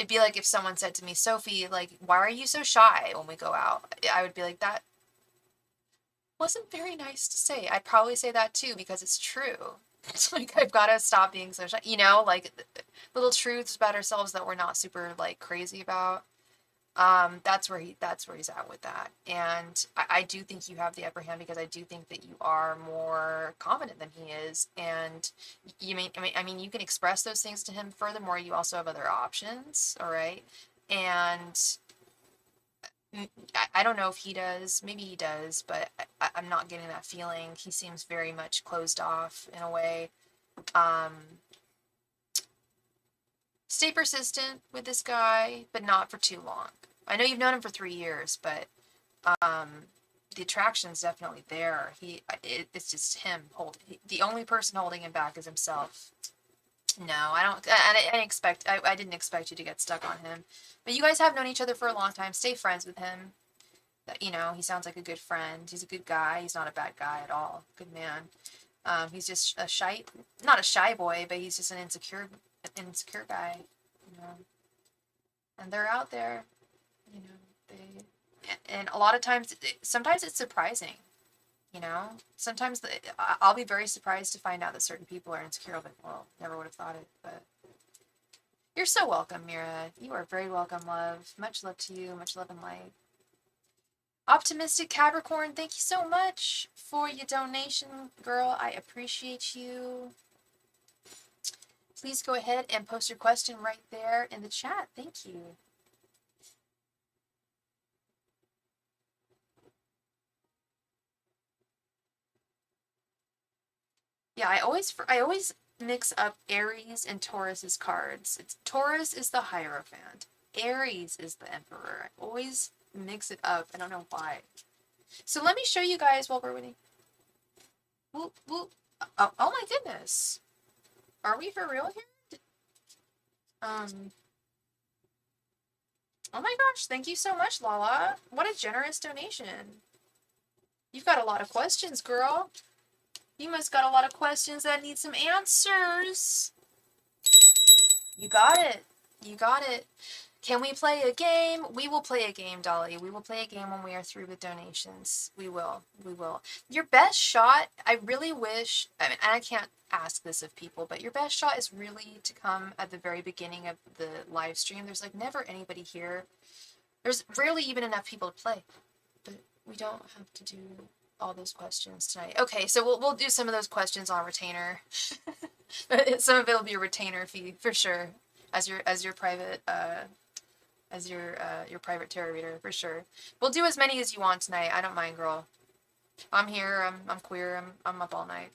It'd be like if someone said to me, Sophie, like, why are you so shy when we go out? I would be like, that wasn't very nice to say. I'd probably say that too because it's true. It's like, I've got to stop being so shy, like little truths about ourselves that we're not super like crazy about. That's where he's at with that. And I do think you have the upper hand because I do think that you are more confident than he is. And you can express those things to him. Furthermore, you also have other options. All right. And I don't know if he does. Maybe he does, but I'm not getting that feeling. He seems very much closed off in a way. Stay persistent with this guy, but not for too long. I know you've known him for 3 years, but the attraction's definitely there. It's just him the only person holding him back is himself. No, I don't. I didn't expect you to get stuck on him, but you guys have known each other for a long time. Stay friends with him. He sounds like a good friend. He's a good guy. He's not a bad guy at all. Good man. He's just not a shy boy, but he's just an insecure guy. And they're out there. And a lot of times, sometimes it's surprising. Sometimes I'll be very surprised to find out that certain people are insecure. But well, never would have thought it. But you're so welcome, Mira. You are very welcome, love. Much love to you. Much love and light. Optimistic Capricorn, thank you so much for your donation, girl. I appreciate you. Please go ahead and post your question right there in the chat. Thank you. Yeah, I always mix up Aries and Taurus's cards. Taurus is the Hierophant. Aries is the Emperor. I always mix it up. I don't know why. So let me show you guys while we're waiting. Whoop, whoop. Oh my goodness. Are we for real here? Oh my gosh, thank you so much, Lala. What a generous donation. You've got a lot of questions, girl. You must got a lot of questions that need some answers. You got it. You got it. Can we play a game? We will play a game, Dolly. We will play a game when we are through with donations. We will. We will. Your best shot, I really wish, and I can't ask this of people, but your best shot is really to come at the very beginning of the live stream. There's like never anybody here. There's rarely even enough people to play. But we don't have to do all those questions tonight. Okay, so we'll do some of those questions on retainer. Some of it'll be a retainer fee for sure, as your private your private tarot reader for sure. We'll do as many as you want tonight. I don't mind, girl. I'm here. I'm queer. I'm up all night.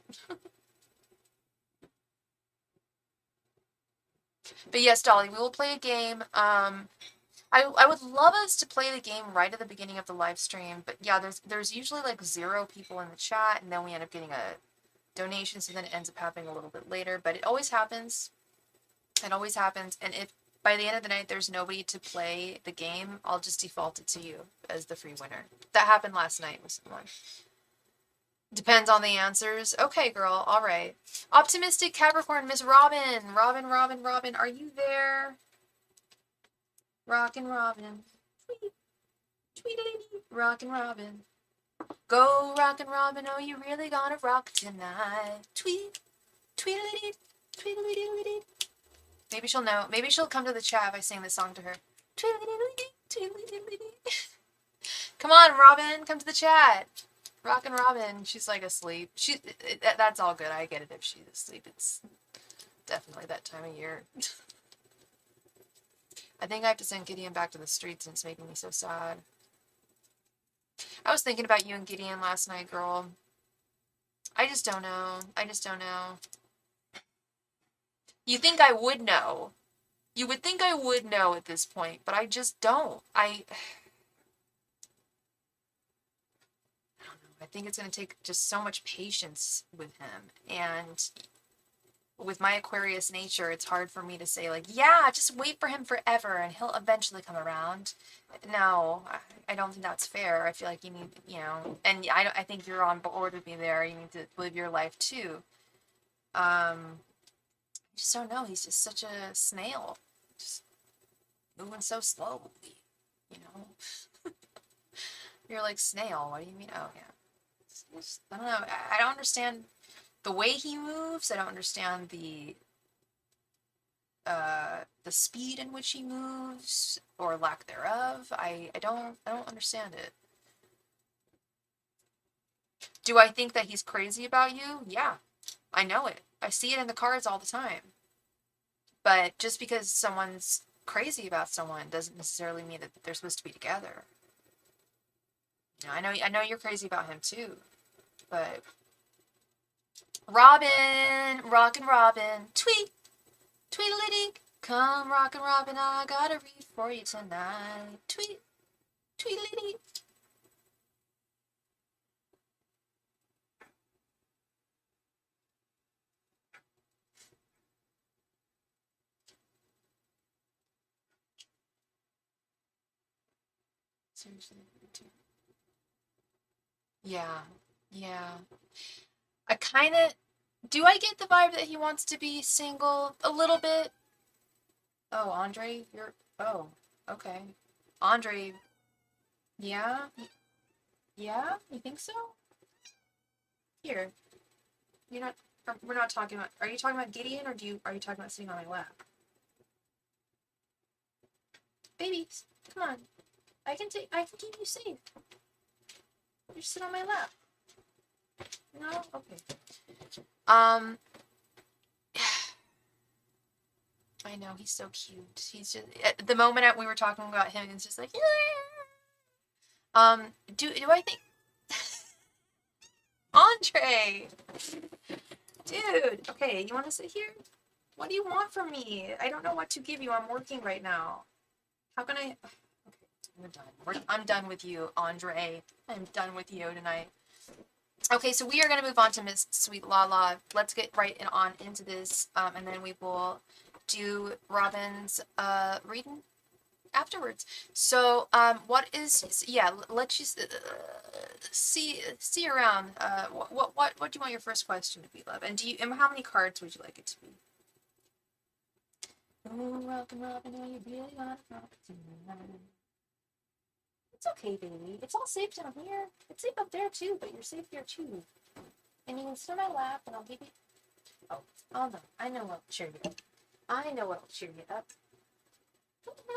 But yes, Dolly, we will play a game. I would love us to play the game right at the beginning of the live stream, but yeah, there's usually like 0 people in the chat, and then we end up getting a donation, so then it ends up happening a little bit later, but it always happens. It always happens, and if by the end of the night there's nobody to play the game, I'll just default it to you as the free winner. That happened last night with someone. Depends on the answers. Okay, girl, alright. Optimistic Capricorn, Miss Robin. Robin, are you there? Rockin' Robin. Tweet lady. Rockin' Robin. Go Rockin' Robin, oh you really gonna rock tonight. Tweet lady. Tweet lady. Maybe she'll know. Maybe she'll come to the chat if I sing this song to her. Tweet lady. Come on, Robin, come to the chat. Rockin' Robin, she's like asleep. That's all good. I get it if she's asleep. It's definitely that time of year. I think I have to send Gideon back to the streets, and it's making me so sad. I was thinking about you and Gideon last night, girl. I just don't know. You think I would know. You would think I would know at this point, but I just don't. I don't know. I think it's going to take just so much patience with him, and with my Aquarius nature, it's hard for me to say, like, yeah, just wait for him forever and he'll eventually come around. No, I don't think that's fair. I feel like you need, and I think you're on board with me there. You need to live your life too. I just don't know. He's just such a snail. moving so slowly, you know? You're like snail. What do you mean? Oh, yeah. I don't know. I don't understand the way he moves. I don't understand the speed in which he moves or lack thereof. I don't understand it. Do I think that he's crazy about you? Yeah, I know it. I see it in the cards all the time. But just because someone's crazy about someone doesn't necessarily mean that they're supposed to be together. You know, I know you're crazy about him too. But Robin, rockin' Robin, tweet, tweedledee, come rockin' Robin, I got a read for you tonight. Tweet, tweedledee. Seriously. Yeah, yeah. I kind of do. I get the vibe that he wants to be single a little bit. Oh, Andre, you're. Oh, okay. Andre, yeah, yeah. You think so? Here, you're not. We're not talking about. Are you talking about Gideon, or are you talking about sitting on my lap? Babies, come on. I can keep you safe. You sit on my lap. No, okay. Um, I know he's so cute. He's just at the moment we were talking about him, it's just like, yeah. Do I think Andre, dude? Okay, you want to sit here? What do you want from me? I don't know what to give you. I'm working right now. How can I? Okay, we're done. I'm done with you, Andre. I'm done with you tonight. Okay, so we are going to move on to Miss Sweet Lala. Let's get right on into this, and then we will do Robin's reading afterwards. So, yeah, let's just see around. What do you want your first question to be, love? And how many cards would you like it to be? Ooh, rockin' Robin, are you really gonna rock tonight? It's okay, baby. It's all safe down here. It's safe up there too, but you're safe here too. And you can sit on my lap, and I'll give you. Oh, oh no, I know what'll cheer you up. I know what'll cheer you up. No,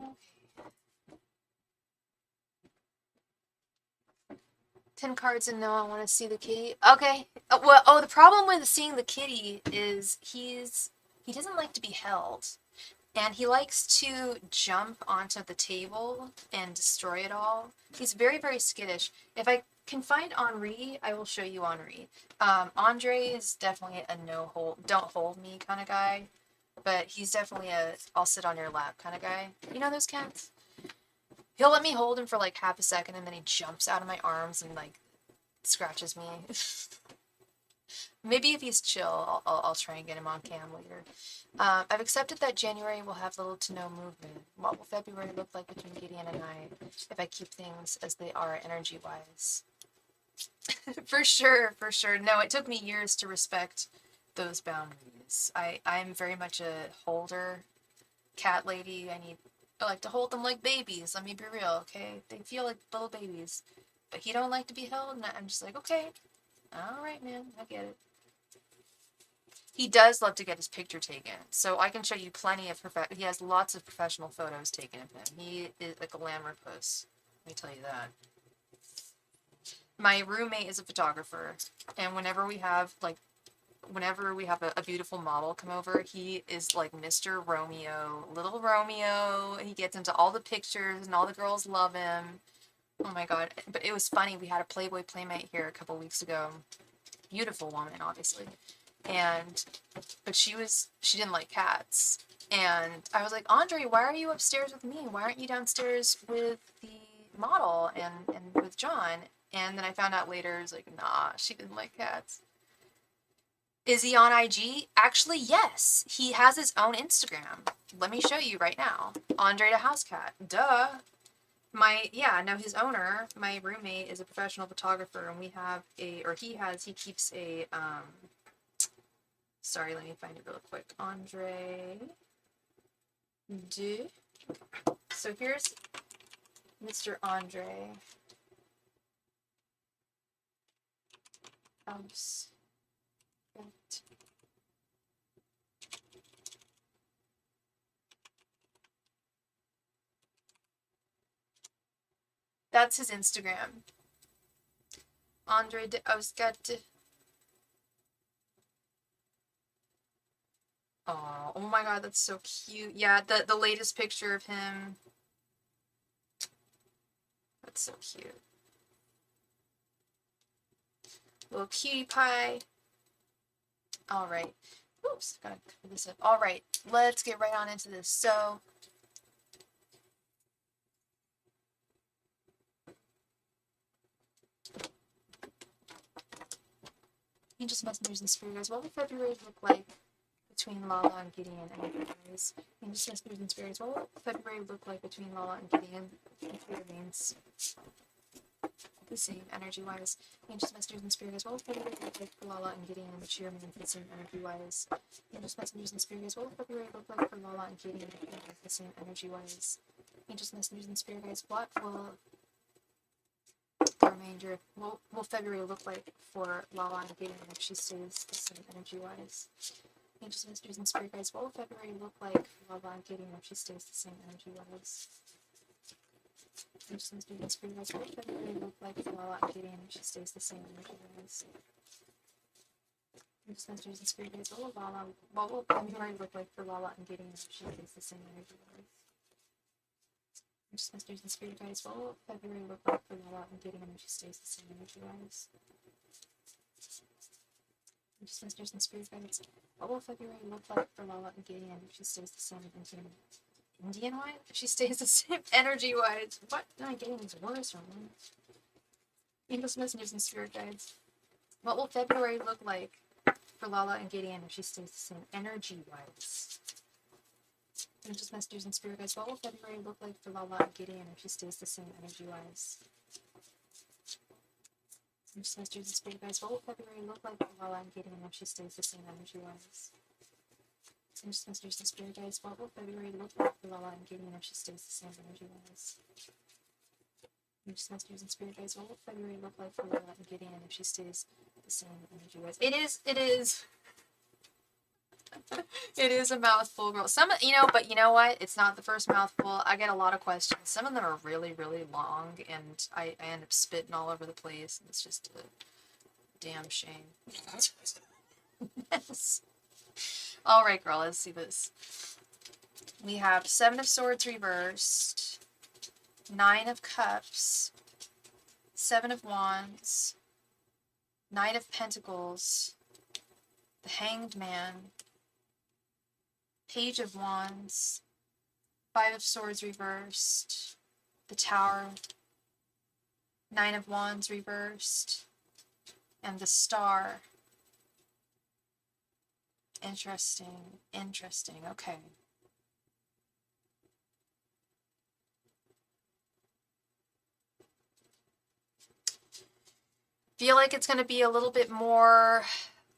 Okay. 10 cards and no, I want to see the kitty. Okay. The problem with seeing the kitty is he doesn't like to be held. And he likes to jump onto the table and destroy it all. He's very, very skittish. If I can find Henri, I will show you Henri. Andre is definitely a no hold, don't hold me kind of guy. But he's definitely a I'll sit on your lap kind of guy. You know those cats? He'll let me hold him for like half a second and then he jumps out of my arms and like scratches me. Maybe if he's chill, I'll try and get him on cam later. I've accepted that January will have little to no movement. What will February look like between Gideon and I if I keep things as they are energy-wise? For sure, for sure. No, it took me years to respect those boundaries. I'm very much a holder cat lady. I like to hold them like babies. Let me be real, okay? They feel like little babies. But he don't like to be held, and I'm just like, okay. Alright, man, I get it. He does love to get his picture taken, so I can show you plenty of he has lots of professional photos taken of him. He is a glamour puss. Let me tell you that. My roommate is a photographer, and whenever we have a beautiful model come over, he is like Mr. Romeo, little Romeo. He gets into all the pictures, and all the girls love him. Oh my god. But it was funny, we had a Playboy Playmate here a couple weeks ago. Beautiful woman, obviously. But she didn't like cats. And I was like, Andre, why are you upstairs with me? Why aren't you downstairs with the model and with John? And then I found out later, it was like, nah, she didn't like cats. Is he on IG? Actually, yes. He has his own Instagram. Let me show you right now. Andre the House Cat. Duh. His owner, my roommate, is a professional photographer, and he keeps a, sorry, let me find it real quick. Andre de. So here's Mr. Andre. House. That's his Instagram. Andre de Ausgat. Oh my god, that's so cute. Yeah, the latest picture of him. That's so cute. Little cutie pie. Alright. Oops, gotta cover this up. Alright, let's get right on into this. So, Angels, Messengers, and Spirit Guides. What will February look like between Lala and Gideon and Aries? Angels, Messengers, and Spirits. What will February look like between Lala and Gideon and Feelings? The same energy-wise. Angels, Messengers, and Spirit Guides. What will February look like for Lala and Gideon and Cheerman the same energy-wise? Angels, Messengers, and Spirit Guides. What will February look like for Lala and Gideon and the same energy-wise? Angels, Messengers, and Spirit Guides. What will the remainder, what will February look like for Lala and Gideon if she stays the same energy-wise? Angels, Messengers, and Spirit Guides. What will February look like for Lala and Gideon if she stays the same energy-wise? Angels, Messengers, and Spirit Guides. What will February look like for Lala and Gideon if she stays the same energy-wise? Angels, Messengers, and Spirit Guides. What will February look like for Lala and Gideon if she stays the same energy-wise? Angels, Messengers, and Spirit Guides. What will February look like for Lala and Gideon if she stays the same energy-wise? Angels, Messengers, and Spirit Guides. What will February look like for Lala and Gideon if she stays the same Indian-wise? If she stays the same energy-wise. What? No, I'm getting these words from them. Angels, Messengers, and Spirit Guides. What will February look like for Lala and Gideon if she stays the same energy-wise? Angels, Messengers, and Spirit Guides. What will February look like for Lala and Gideon if she stays the same energy-wise? Angels, Messengers, and Spirit Guides. What will February look like for Lala and Gideon if she stays the same energy-wise? Angels, Messengers, and Spirit Guides. What will February look like for Lala and Gideon if she stays the same energy-wise? Angels, Messengers, and Spirit Guides. What will February look like for Lala and Gideon if she stays the same energy-wise? It is a mouthful, girl. But you know what? It's not the first mouthful. I get a lot of questions. Some of them are really, really long, and I end up spitting all over the place, and it's just a damn shame. Yes. Alright, girl, let's see this. We have 7 of Swords reversed, 9 of Cups, 7 of Wands, Knight of Pentacles, the Hanged Man, Page of Wands, 5 of Swords reversed, the Tower, 9 of Wands reversed, and the Star. Interesting, okay. Feel like it's going to be a little bit more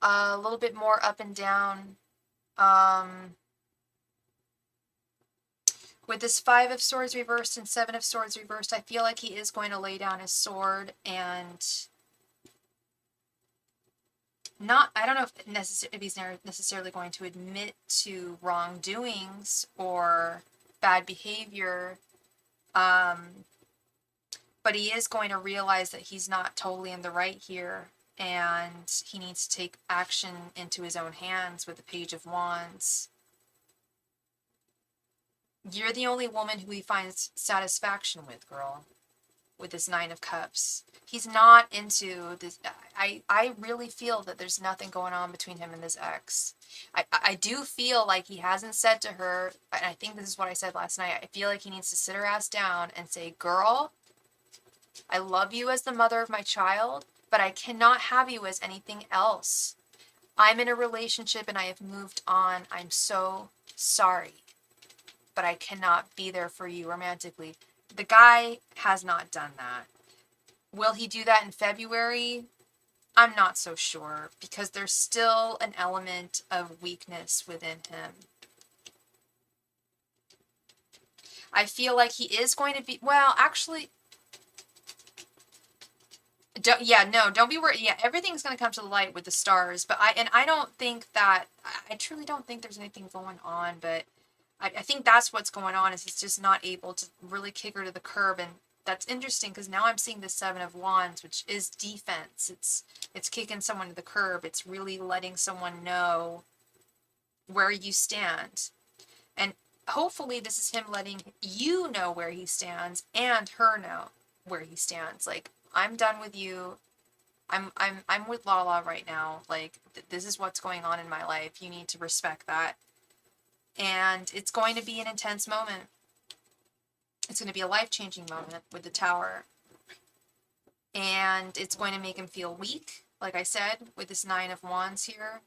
up and down. With this 5 of Swords reversed and 7 of Swords reversed, I feel like he is going to lay down his sword and I don't know if he's necessarily going to admit to wrongdoings or bad behavior, but he is going to realize that he's not totally in the right here, and he needs to take action into his own hands with the Page of Wands. You're the only woman who he finds satisfaction with, girl, with this 9 of Cups. He's not into this. I really feel that there's nothing going on between him and this ex. I do feel like he hasn't said to her, and I think this is what I said last night, I feel like he needs to sit her ass down and say, girl, I love you as the mother of my child, but I cannot have you as anything else. I'm in a relationship and I have moved on. I'm so sorry, but I cannot be there for you romantically. The guy has not done that. Will he do that in February? I'm not so sure, because there's still an element of weakness within him. I feel like he is going to be, well, actually, don't be worried. Yeah, everything's going to come to the light with the stars, but I don't think that, I truly don't think there's anything going on, but I think that's what's going on, is he's just not able to really kick her to the curb. And that's interesting, because now I'm seeing the Seven of Wands, which is defense. It's kicking someone to the curb. It's really letting someone know where you stand. And hopefully this is him letting you know where he stands and her know where he stands. Like, I'm done with you. I'm with Lala right now. Like, this is what's going on in my life. You need to respect that. And it's going to be an intense moment. It's going to be a life-changing moment with the Tower. And it's going to make him feel weak, like I said, with this Nine of Wands here.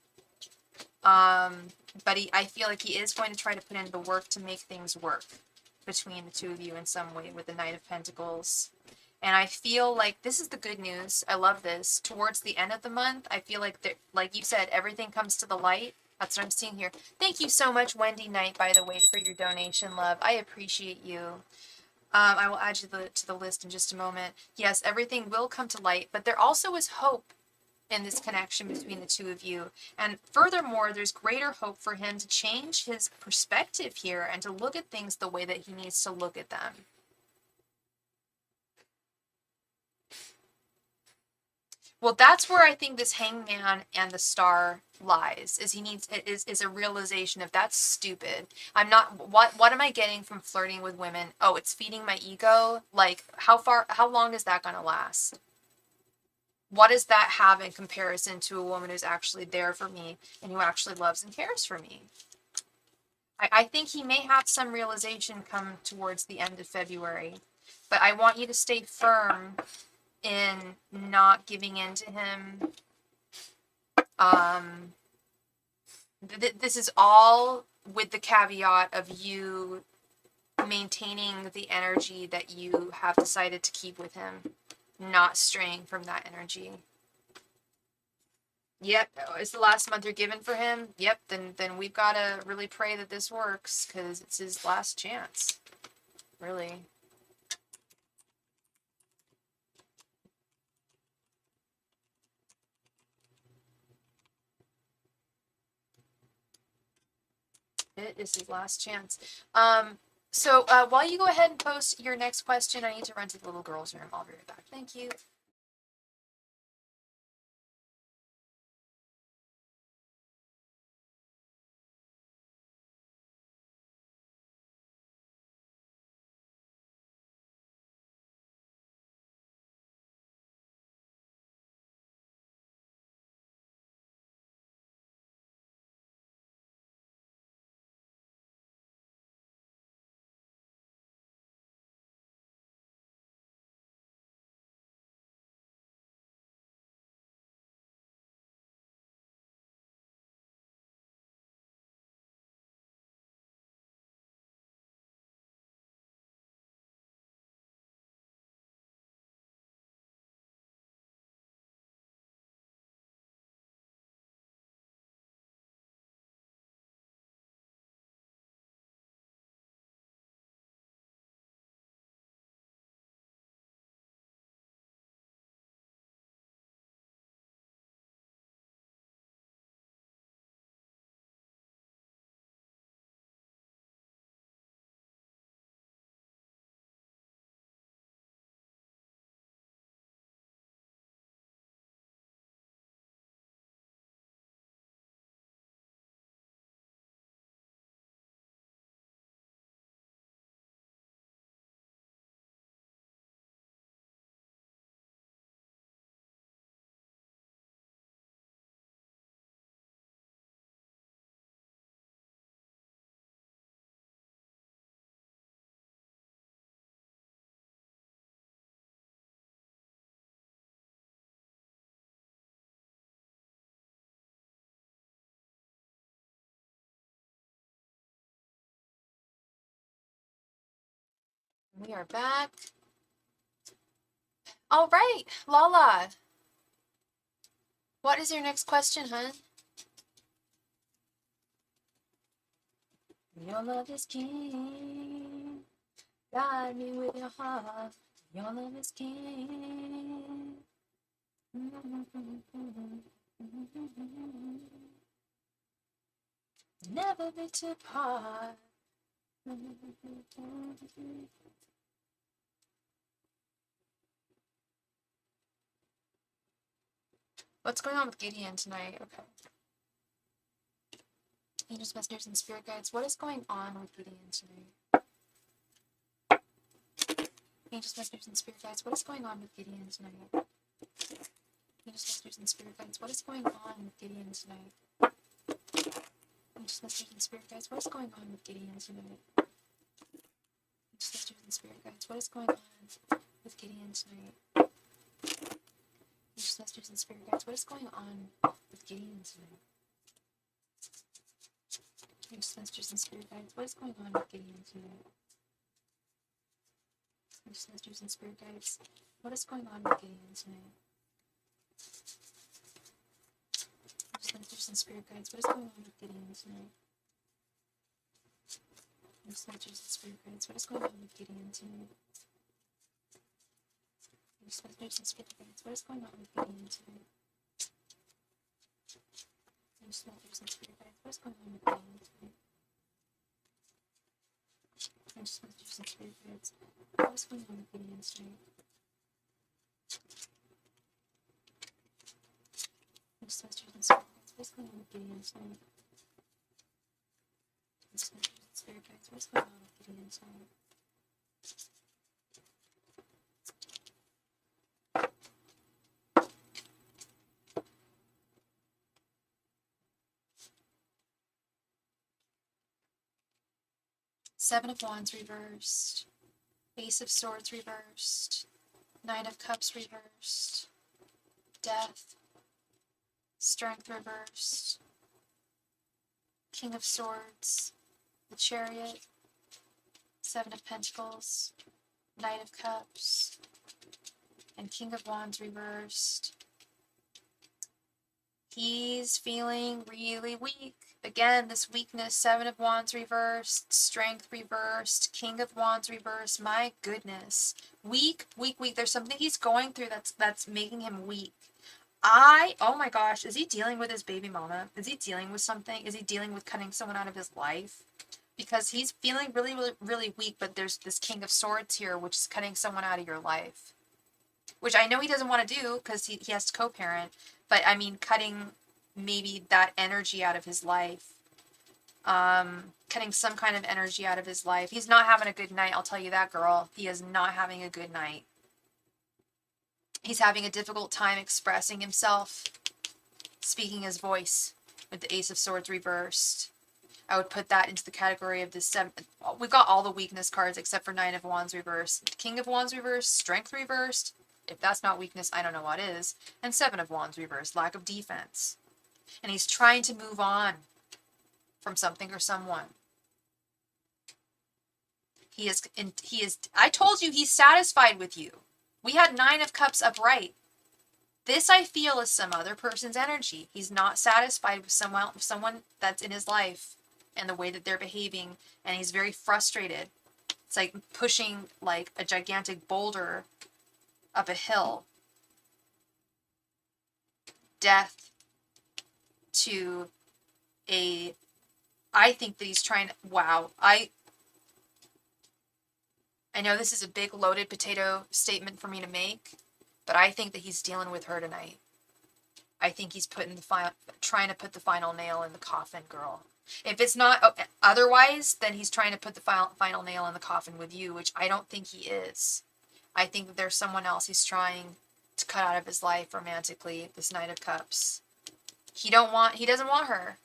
But I feel like he is going to try to put in the work to make things work between the two of you in some way with the Knight of Pentacles. And I feel like this is the good news. I love this. Towards the end of the month, I feel like, like you said, everything comes to the light. That's what I'm seeing here. Thank you so much, Wendy Knight, by the way, for your donation, love. I appreciate you. I will add you to the list in just a moment. Yes, everything will come to light, but there also is hope in this connection between the two of you. And furthermore, there's greater hope for him to change his perspective here and to look at things the way that he needs to look at them. Well, that's where I think this Hangman and the Star lies, is he needs, is a realization of, that's stupid. I'm not, what am I getting from flirting with women? Oh, it's feeding my ego? Like, how long is that gonna last? What does that have in comparison to a woman who's actually there for me and who actually loves and cares for me? I think he may have some realization come towards the end of February, but I want you to stay firm in not giving in to him. This is all with the caveat of you maintaining the energy that you have decided to keep with him, not straying from that energy. Yep, it's the last month you're given for him. Yep, then we've got to really pray that this works, because it's his last chance. Really. It is his last chance. So while you go ahead and post your next question, I need to run to the little girl's room. I'll be right back. Thank you. We are back. All right, Lala. What is your next question, hun? Your love is king. Guide me with your heart. Your love is king. Never be too part. What's going on with Gideon tonight? Okay. Angels, messengers, and spirit guides. What is going on with Gideon tonight? Angels, messengers, and spirit guides. What is going on with Gideon tonight? Angels, messengers, and spirit guides. What is going on with Gideon tonight? Angels, messengers, and spirit guides. What is going on with Gideon tonight? Angels, messengers, and spirit guides. What is going on with Gideon tonight? Angels, messengers, and spirit guides. What is going on with Gideon tonight? Angels, messengers, and spirit guides. What is going on with Gideon tonight? Angels, messengers, and spirit guides. What is going on with Gideon tonight? Angels, messengers, and spirit guides. What is going on with Gideon tonight? Angels, messengers, and spirit guides. What is going on with Gideon tonight? Angels, messengers, and spirit guides. What is going on with Gideon tonight? Angels, messengers, and spirit guides. What is going on with Gideon tonight? Angels, messengers, and spirit guides. What is going on with Gideon tonight? Angels, messengers, and spirit guides. What is going on with Gideon tonight? Angels, messengers, and spirit guides. What is going on with Gideon tonight? 7 of Wands reversed, Ace of Swords reversed, 9 of Cups reversed, Death, Strength reversed, King of Swords, the Chariot, 7 of Pentacles, Knight of Cups, and King of Wands reversed. He's feeling really weak. Again, this weakness, 7 of Wands reversed, Strength reversed, King of Wands reversed. My goodness. Weak, weak, weak. There's something he's going through that's making him weak. Oh my gosh, is he dealing with his baby mama? Is he dealing with something? Is he dealing with cutting someone out of his life? Because he's feeling really, really, really weak, but there's this King of Swords here, which is cutting someone out of your life. Which I know he doesn't want to do because he has to co-parent. But, I mean, cutting maybe that energy out of his life. Cutting some kind of energy out of his life. He's not having a good night, I'll tell you that, girl. He is not having a good night. He's having a difficult time expressing himself, speaking his voice with the Ace of Swords reversed. I would put that into the category of the 7. We got all the weakness cards except for 9 of Wands reversed. King of Wands reversed, Strength reversed. If that's not weakness, I don't know what is. And 7 of Wands reversed, lack of defense. And he's trying to move on from something or someone. He is, I told you he's satisfied with you. We had 9 of Cups upright. This, I feel, is some other person's energy. He's not satisfied with someone that's in his life and the way that they're behaving, and he's very frustrated. It's like pushing like a gigantic boulder up a hill. Death to I think that he's trying to, wow, I know this is a big loaded potato statement for me to make, but I think that he's dealing with her tonight. I think he's trying to put the final nail in the coffin, girl. If it's not otherwise, then he's trying to put the final nail in the coffin with you, which I don't think he is. I think that there's someone else he's trying to cut out of his life romantically, this Knight of Cups. He doesn't want her.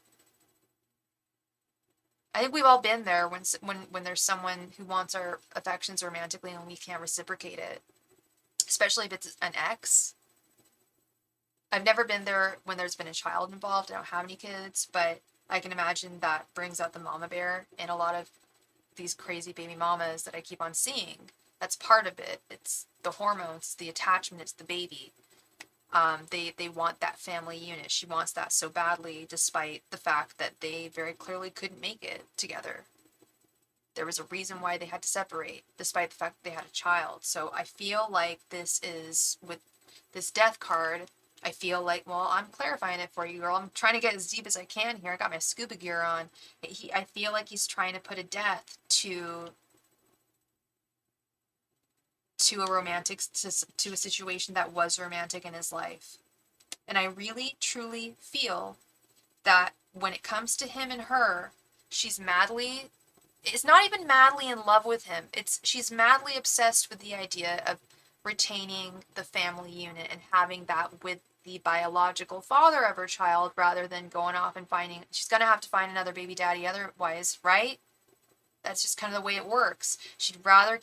I think we've all been there when there's someone who wants our affections romantically and we can't reciprocate it. Especially if it's an ex. I've never been there when there's been a child involved. I don't have any kids, but I can imagine that brings out the mama bear in a lot of these crazy baby mamas that I keep on seeing. That's part of it. It's the hormones, it's the attachment, it's the baby. They want that family unit. She wants that so badly, despite the fact that they very clearly couldn't make it together. There was a reason why they had to separate, despite the fact that they had a child. So I feel like this is, with this death card, I feel like, well, I'm clarifying it for you, girl. I'm trying to get as deep as I can here. I got my scuba gear on. I feel like he's trying to put a death to a romantic, to a situation that was romantic in his life. And I really, truly feel that when it comes to him and her, she's madly, it's not even madly in love with him. She's madly obsessed with the idea of retaining the family unit and having that with the biological father of her child, rather than going off and finding, she's going to have to find another baby daddy otherwise, right? That's just kind of the way it works. She'd rather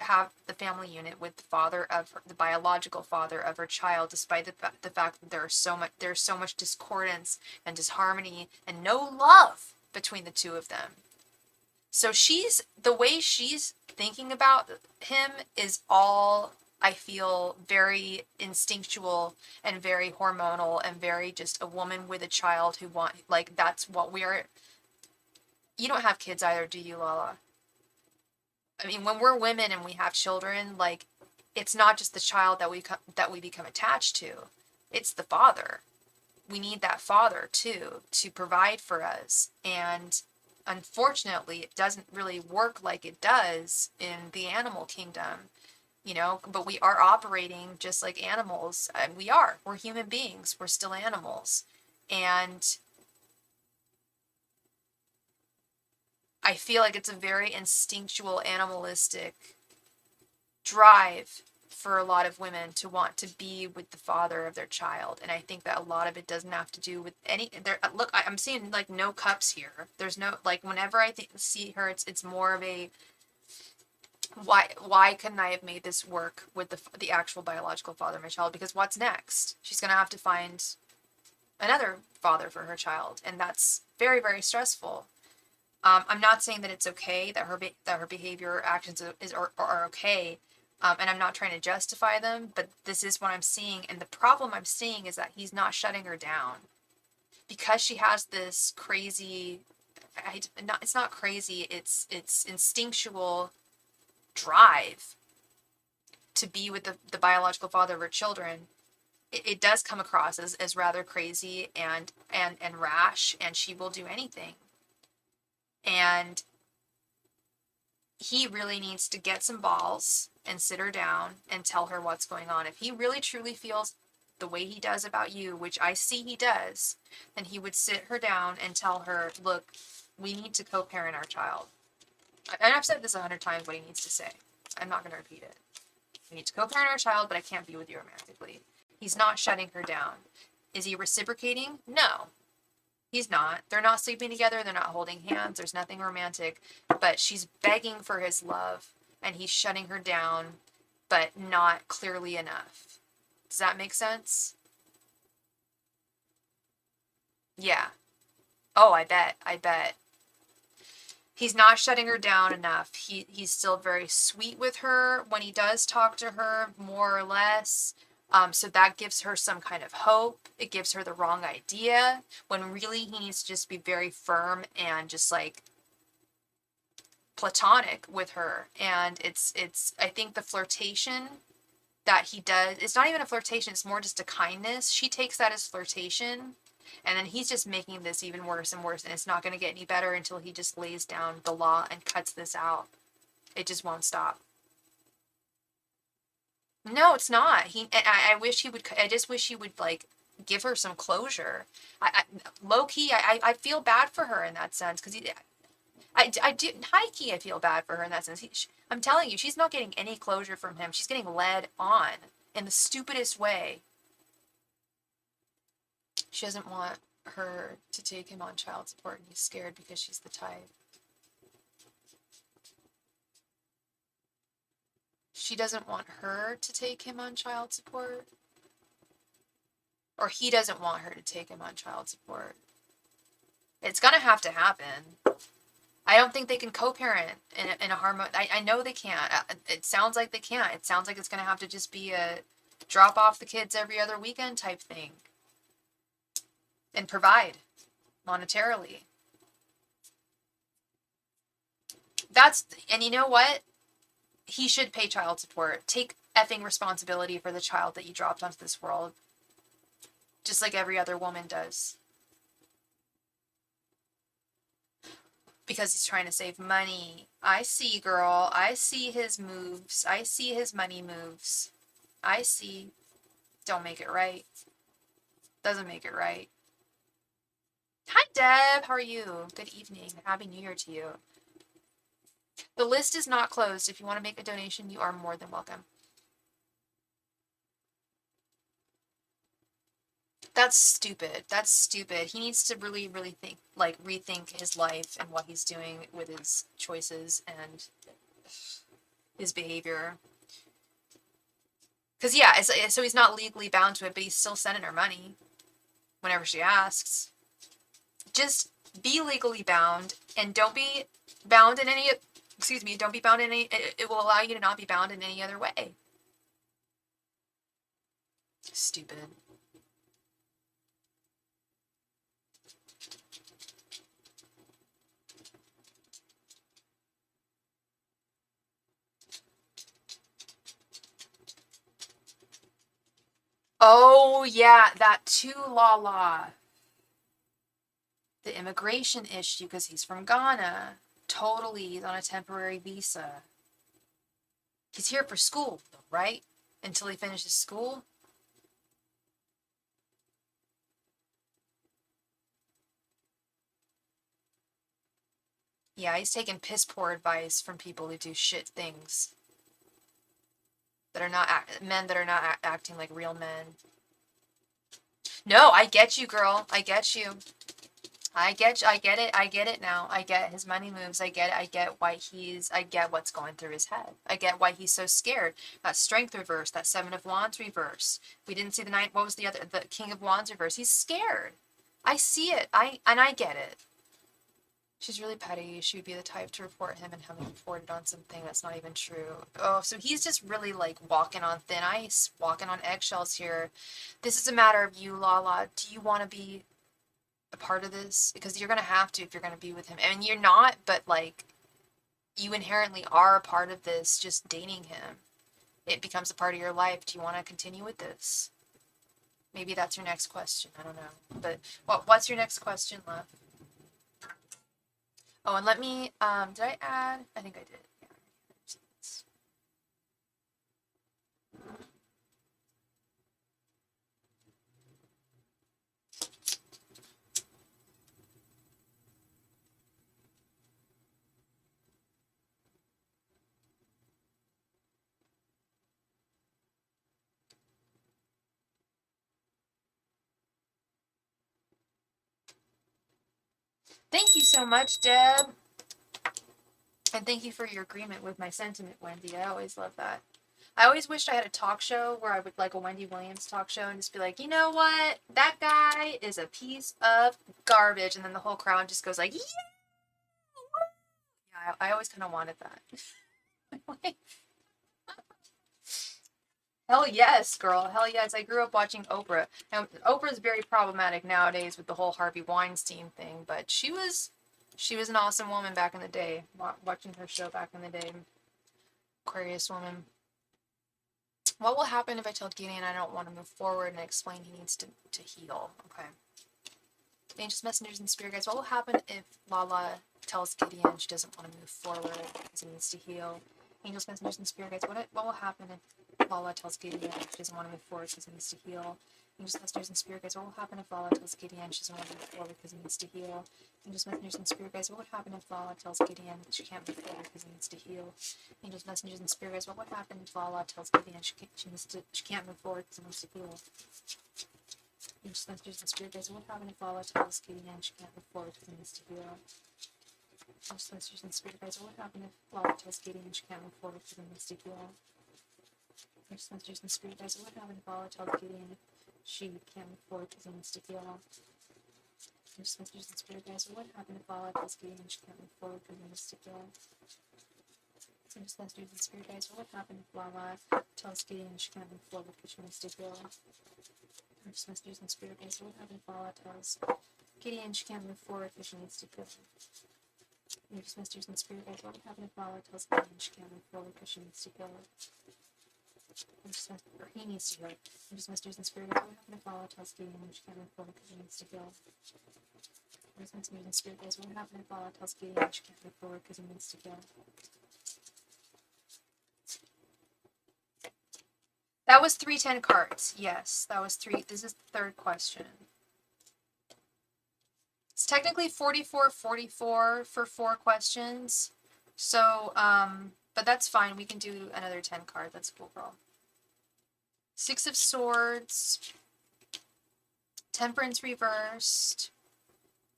have the family unit with the biological father of her child, despite the fact that there's so much discordance and disharmony and no love between the two of them. So the way she's thinking about him is all, I feel, very instinctual and very hormonal and very just a woman with a child who that's what you don't have kids either, do you, Lala? I mean, when we're women and we have children, like, it's not just the child that we become attached to. It's the father. We need that father too to provide for us. And unfortunately, it doesn't really work like it does in the animal kingdom, but we are operating just like animals. We're human beings. We're still animals. And I feel like it's a very instinctual, animalistic drive for a lot of women to want to be with the father of their child. And I think that a lot of it doesn't have to do with look, I'm seeing like no cups here. There's no, like, whenever I see her, it's more of a, why couldn't I have made this work with the actual biological father of my child? Because what's next? She's going to have to find another father for her child. And that's very, very stressful. I'm not saying that it's okay, that her behavior or actions are okay, and I'm not trying to justify them, but this is what I'm seeing, and the problem I'm seeing is that he's not shutting her down, because she has this crazy, it's not crazy, it's instinctual drive to be with the biological father of her children. It does come across as rather crazy and rash, and she will do anything. And he really needs to get some balls and sit her down and tell her what's going on. If he really truly feels the way he does about you, which I see he does, then he would sit her down and tell her, look, we need to co-parent our child. And I've said this 100 times, what he needs to say. I'm not going to repeat it. We need to co-parent our child, but I can't be with you romantically. He's not shutting her down. Is he reciprocating? No. He's not. They're not sleeping together. They're not holding hands. There's nothing romantic. But she's begging for his love, and he's shutting her down, but not clearly enough. Does that make sense? Yeah. Oh, I bet. He's not shutting her down enough. He's still very sweet with her when he does talk to her, more or less. So that gives her some kind of hope. It gives her the wrong idea, when really he needs to just be very firm and just like platonic with her. And it's I think the flirtation that he does, it's not even a flirtation, it's more just a kindness. She takes that as flirtation, and then he's just making this even worse and worse, and it's not going to get any better until he just lays down the law and cuts this out. It just won't stop. No, it's not. I wish he would. I just wish he would, like, give her some closure. Low key, I feel bad for her in that sense, because I do, high key, I feel bad for her in that sense. I'm telling you, she's not getting any closure from him. She's getting led on in the stupidest way. She doesn't want her to take him on child support, and he's scared because she's the type. She doesn't want her to take him on child support. Or he doesn't want her to take him on child support. It's gonna have to happen. I don't think they can co-parent in a harmony. I know they can't. It sounds like they can't. It sounds like it's going to have to just be a drop off the kids every other weekend type thing. And provide monetarily. And you know what? He should pay child support. Take effing responsibility for the child that you dropped onto this world. Just like every other woman does. Because he's trying to save money. I see, girl. I see his moves. I see his money moves. I see. Don't make it right. Doesn't make it right. Hi, Deb. How are you? Good evening. Happy New Year to you. The list is not closed. If you want to make a donation, you are more than welcome. That's stupid. That's stupid. He needs to really, really think, like, rethink his life and what he's doing with his choices and his behavior. Because, yeah, so he's not legally bound to it, but he's still sending her money whenever she asks. Just be legally bound and don't be bound in any, don't be bound in any, it will allow you to not be bound in any other way. Stupid. Oh, yeah, that too, Lala. The immigration issue, because he's from Ghana. Totally, he's on a temporary visa. He's here for school, right? Until he finishes school? Yeah, he's taking piss poor advice from people who do shit things. That are not, men that are not acting like real men. No, I get you, girl. I get you. I get it. I get it now. I get his money moves. I get it. I get what's going through his head. I get why he's so scared. That strength reverse, that 7 of Wands reverse. We didn't see the 9, what was the King of Wands reverse. He's scared. I see it. I get it. She's really petty. She would be the type to report him and have him reported on something that's not even true. Oh, so he's just really like walking on thin ice, walking on eggshells here. This is a matter of you, Lala. Do you want to be a part of this? Because you're going to have to if you're going to be with him. I mean, you're not, but like, you inherently are a part of this, just dating him. It becomes a part of your life. Do you want to continue with this? Maybe that's your next question. I don't know. But what's your next question, love? Oh, and let me, did I add? I think I did. Yeah. Thank you so much, Deb. And thank you for your agreement with my sentiment, Wendy. I always love that. I always wished I had a talk show where I would like a Wendy Williams talk show and just be like, you know what? That guy is a piece of garbage. And then the whole crowd just goes like, yeah! Yeah, I always kind of wanted that. Hell yes, girl. Hell yes. I grew up watching Oprah. Now, Oprah's very problematic nowadays with the whole Harvey Weinstein thing, but she was an awesome woman back in the day. Watching her show back in the day. Aquarius woman. What will happen if I tell Gideon I don't want to move forward and explain he needs to heal? Okay. Angels, messengers, and spirit guides. What will happen if Lala tells Gideon she doesn't want to move forward because he needs to heal? Angels, messengers, and spirit guides. What will happen if Lala tells Gideon she doesn't want to move forward because he needs to heal? Angels, messengers, and spirit guides. What will happen if Lala tells Gideon she doesn't want to move forward because he needs to heal? Angels, messengers, and spirit guides. What would happen if Lala tells Gideon she can't move forward because he needs to heal? Angels, messengers, and spirit guides. What would happen if Lala tells Gideon she can't move forward because he needs to heal? Angels, messengers, and spirit guides. What would happen if Lala tells Gideon she can't move forward because he needs to heal? Angels, messengers, and spirit guides. What would happen if Lala tells Gideon she can't move forward because he needs to heal? Angels, messengers, and spirit guides. What would happen if Lala tells Gideon she can't move forward because he needs to heal? Just messages and spirit guides. What happened if Lala is getting and she can't move forward because of Mystic Hill? So just messages and spirit guides. What happened if Lala tells Gideon she can't move forward because she Mystic Hill? Just messages and spirit guides. What happened if Lala tells Gideon she can't move forward because she needs to kill? Just messages and spirit guides. What happened if Lala tells Gideon she can't move forward because she needs to kill? Or he needs to heal. Just messages and spirit guides. What happened if Lala tells Gideon she can't move forward because she needs to kill? Just messages and spirit guides. What happened if Lala tells Gideon she can't move forward because he needs to kill? That was 310 cards. Yes, that was 3. This is the third question. It's technically 44-44 for 4 questions. So, but that's fine. We can do another 10 card. That's cool, girl. 6 of Swords. Temperance reversed.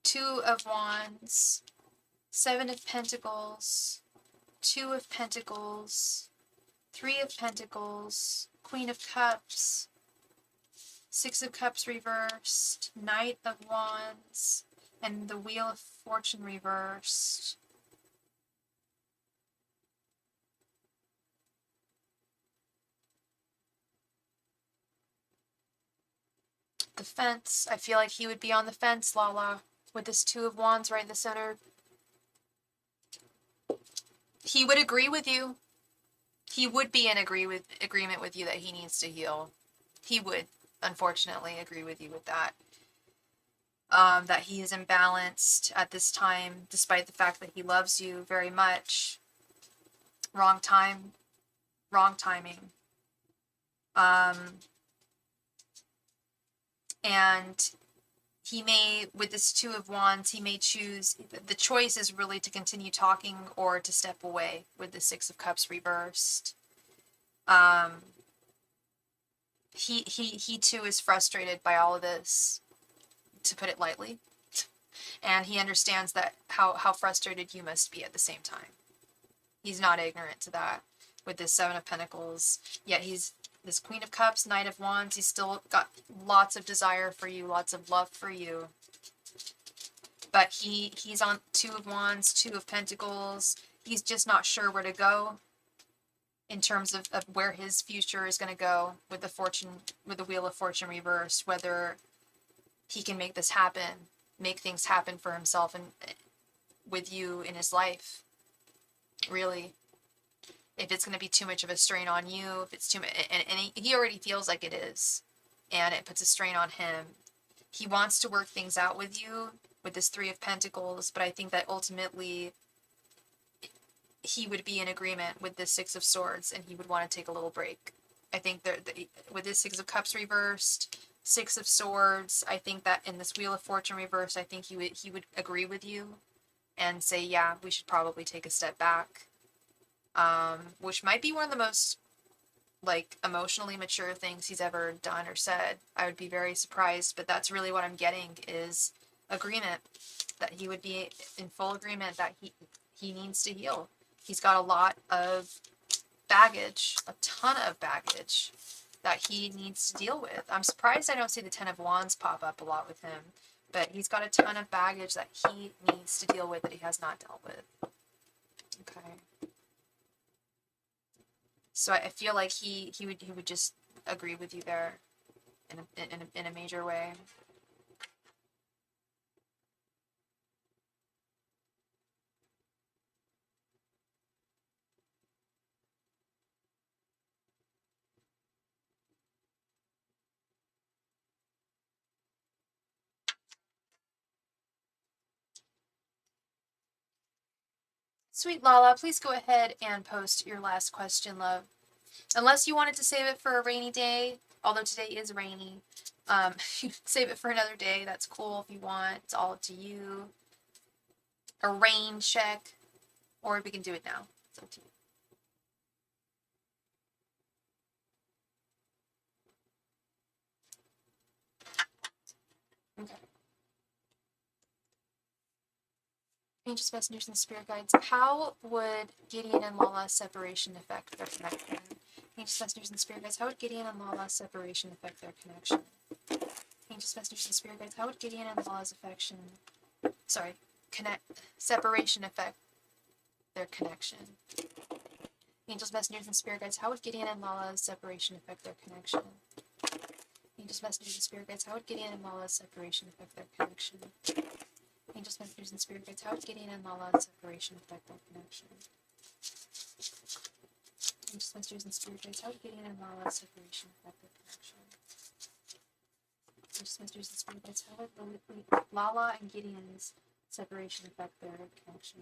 2 of Wands. 7 of Pentacles. 2 of Pentacles. 3 of Pentacles. Queen of Cups. 6 of Cups reversed. Knight of Wands. And the Wheel of Fortune reversed. The fence. I feel like he would be on the fence, Lala, with this 2 of Wands right in the center. He would agree with you. He would be in agreement with you that he needs to heal. He would, unfortunately, agree with you with that. That he is imbalanced at this time, despite the fact that he loves you very much. Wrong time, wrong timing. And he may, with this 2 of Wands, he may choose, the choice is really to continue talking or to step away with the 6 of Cups reversed. He too is frustrated by all of this, to put it lightly. And he understands that how frustrated you must be at the same time. He's not ignorant to that with this 7 of Pentacles. Yet he's this Queen of Cups, Knight of Wands. He's still got lots of desire for you, lots of love for you. But he's on 2 of Wands, 2 of Pentacles. He's just not sure where to go in terms of where his future is going to go with the Wheel of Fortune reversed, whether he can make this happen, make things happen for himself and with you in his life. Really, if it's going to be too much of a strain on you, if it's too much, and he already feels like it is, and it puts a strain on him. He wants to work things out with you with this 3 of Pentacles, but I think that ultimately he would be in agreement with this 6 of Swords, and he would want to take a little break. I think that with this 6 of Cups reversed, 6 of Swords, I think that in this Wheel of Fortune reversed, I think he would agree with you and say, yeah, we should probably take a step back. Which might be one of the most, like, emotionally mature things he's ever done or said. I would be very surprised, but that's really what I'm getting, is agreement. That he would be in full agreement that he needs to heal. He's got a lot of baggage, a ton of baggage, that he needs to deal with. I'm surprised I don't see the 10 of Wands pop up a lot with him, but he's got a ton of baggage that he needs to deal with that he has not dealt with. Okay. So I feel like he would just agree with you there in a major way. Sweet Lala, please go ahead and post your last question, love. Unless you wanted to save it for a rainy day, although today is rainy. Save it for another day. That's cool if you want. It's all up to you. A rain check. Or we can do it now. It's up to you. Okay. Angels, messengers, and spirit guides. How would Gideon and Lala's separation affect their connection? Angels, messengers, and spirit guides. How would Gideon and Lala's separation affect their connection? Angels, Angels, messengers, and spirit guides, how would Gideon and Lala's affection, separation affect their connection? Angels, messengers, and spirit guides, how would Gideon and Lala's separation affect their connection? Angels, messengers, and spirit guides, how would Gideon and Lala's separation affect their connection? Angels, messengers, and spirit guides, how would Gideon and Lala's separation affect their connection? Angels, messengers, and spirit guides, how would Gideon and Lala's separation affect their connection? Angels, messengers, and spirit guides, how would Lala and Gideon's separation affect their connection?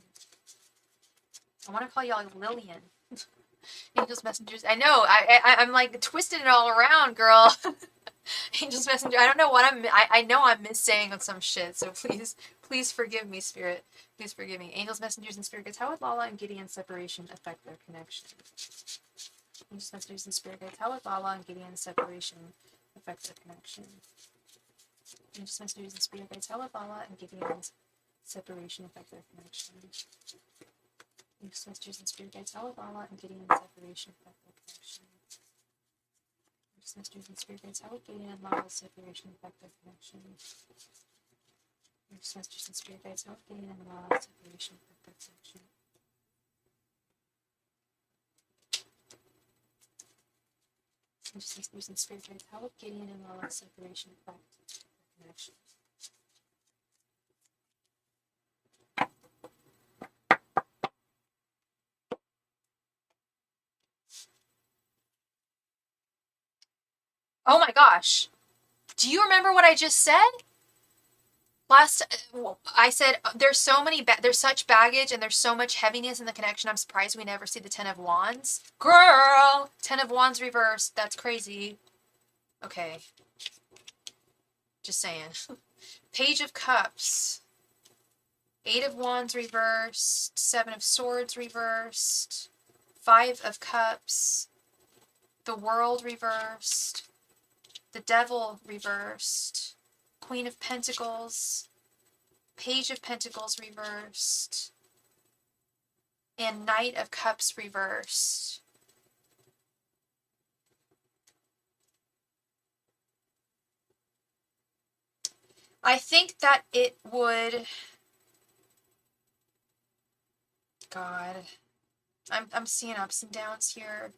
I want to call y'all Lillian. Angels, messengers. I know. I'm like twisting it all around, girl. Angels, messenger. I don't know what I know I'm missaying on some shit. So please forgive me, spirit. Please forgive me. Angels, messengers, and spirit guides. How would Lala and Gideon's separation affect their connection? Angels, messengers, and spirit guides. How would Lala and Gideon's separation affect their connection? Angels, messengers, and spirit guides. How would Lala and Gideon's separation affect their connection? Angels, messengers, and spirit guides, how would Lala and Gideon's separation affect their connection? Angels, messengers, and spirit guides, how would Gideon and Lala's separation affect their connection? Angels, messengers, and spirit guides, how would Gideon and Lala's separation affect their connection? Angels, messengers, and spirit guides, how would Gideon and Lala's separation affect their connection? Oh my gosh. Do you remember what I just said? I said there's so many, there's such baggage and there's so much heaviness in the connection. I'm surprised we never see the Ten of Wands. Girl! 10 of Wands reversed. That's crazy. Okay. Just saying. Page of Cups. 8 of Wands reversed. 7 of Swords reversed. 5 of Cups. The World reversed. The Devil reversed. Queen of Pentacles. Page of Pentacles reversed. And Knight of Cups reversed. I think that it would... God. I'm seeing ups and downs here.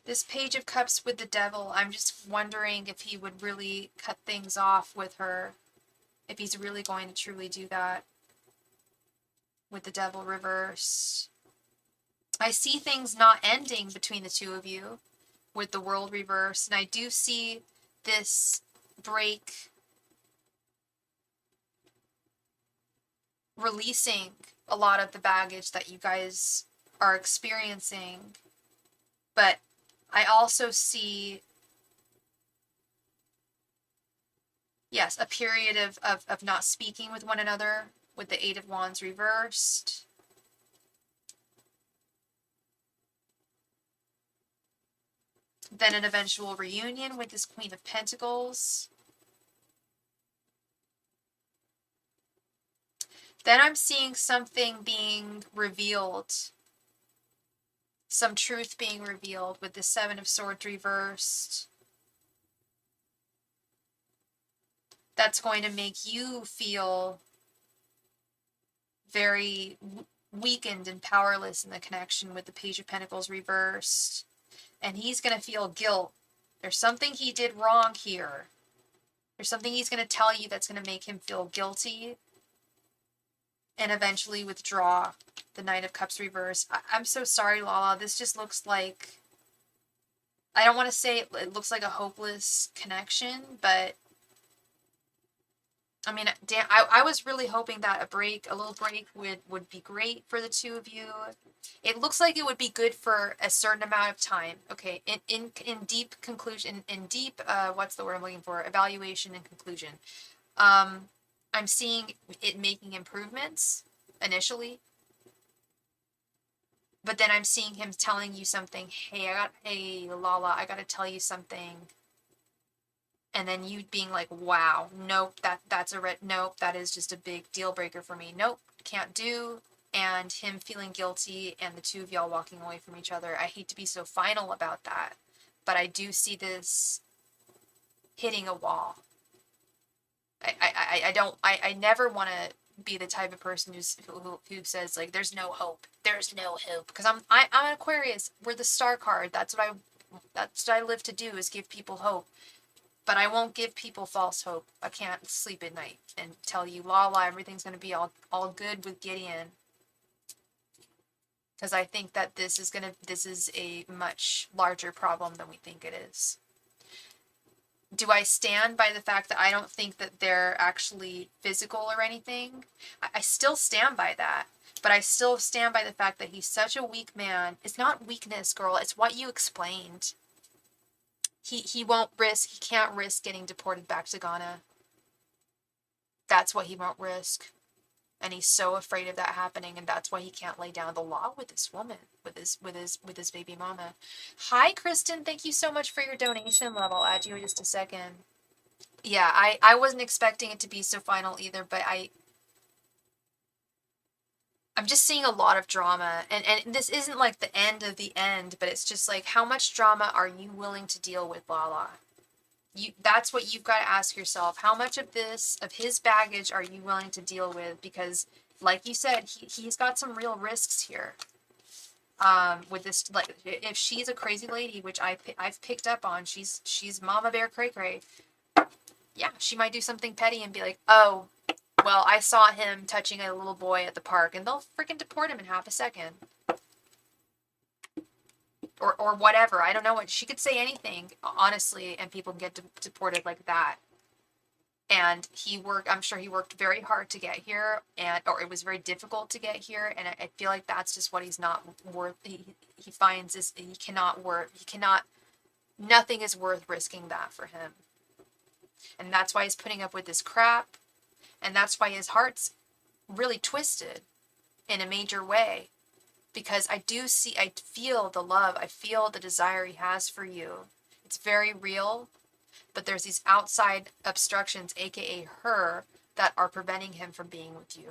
This Page of Cups with the Devil, I'm just wondering if he would really cut things off with her. If he's really going to truly do that. With the Devil reversed. I see things not ending between the two of you. With the World reversed. And I do see this break releasing a lot of the baggage that you guys are experiencing. But I also see, yes, a period of not speaking with one another with the 8 of Wands reversed. Then an eventual reunion with this Queen of Pentacles. Then I'm seeing something being revealed. Some truth being revealed with the 7 of Swords reversed. That's going to make you feel very weakened and powerless in the connection with the Page of Pentacles reversed. And he's going to feel guilt. There's something he did wrong here. There's something he's going to tell you that's going to make him feel guilty. And eventually withdraw the Knight of Cups reverse. I'm so sorry, Lala. This just looks like... I don't want to say it looks like a hopeless connection, but... I mean, damn, I was really hoping that a little break would be great for the two of you. It looks like it would be good for a certain amount of time. Okay, in deep conclusion, what's the word I'm looking for? Evaluation and conclusion. I'm seeing it making improvements initially. But then I'm seeing him telling you something. Hey, Lala, I gotta tell you something. and then you being like, wow, nope, that's a nope, that is just a big deal breaker for me. Nope, can't do. And him feeling guilty and the two of y'all walking away from each other. I hate to be so final about that, but I do see this hitting a wall. I never want to be the type of person who says like there's no hope, because I'm an Aquarius. We're the star card. That's what I live to do, is give people hope. But I won't give people false hope. I can't sleep at night and tell you, everything's going to be all good with Gideon. Because I think that this is a much larger problem than we think it is. Do I stand by the fact that I don't think that they're actually physical or anything? I still stand by that. But I still stand by the fact that he's such a weak man. It's not weakness, girl. It's what you explained. He can't risk getting deported back to Ghana. That's what he won't risk. And he's so afraid of that happening, and that's why he can't lay down the law with this woman, with his baby mama. Hi, Kristen. Thank you so much for your donation, love. I'll add you in just a second. Yeah, I wasn't expecting it to be so final either, but I'm just seeing a lot of drama, and this isn't like the end of the end, but it's just like, how much drama are you willing to deal with, Lala? That's what you've got to ask yourself. How much of his baggage are you willing to deal with? Because like you said, he's got some real risks here. With this, like, if she's a crazy lady, which I've picked up on, she's Mama Bear Cray Cray. Yeah, she might do something petty and be like, oh, well, I saw him touching a little boy at the park, and they'll freaking deport him in half a second. Or whatever. I don't know what. She could say anything, honestly, and people get deported like that. And I'm sure he worked very hard to get here, or it was very difficult to get here, and I feel like that's just what he's not worth. He finds is nothing is worth risking that for him. And that's why he's putting up with this crap, and that's why his heart's really twisted in a major way. Because I feel the love, I feel the desire he has for you. It's very real, but there's these outside obstructions, aka her, that are preventing him from being with you.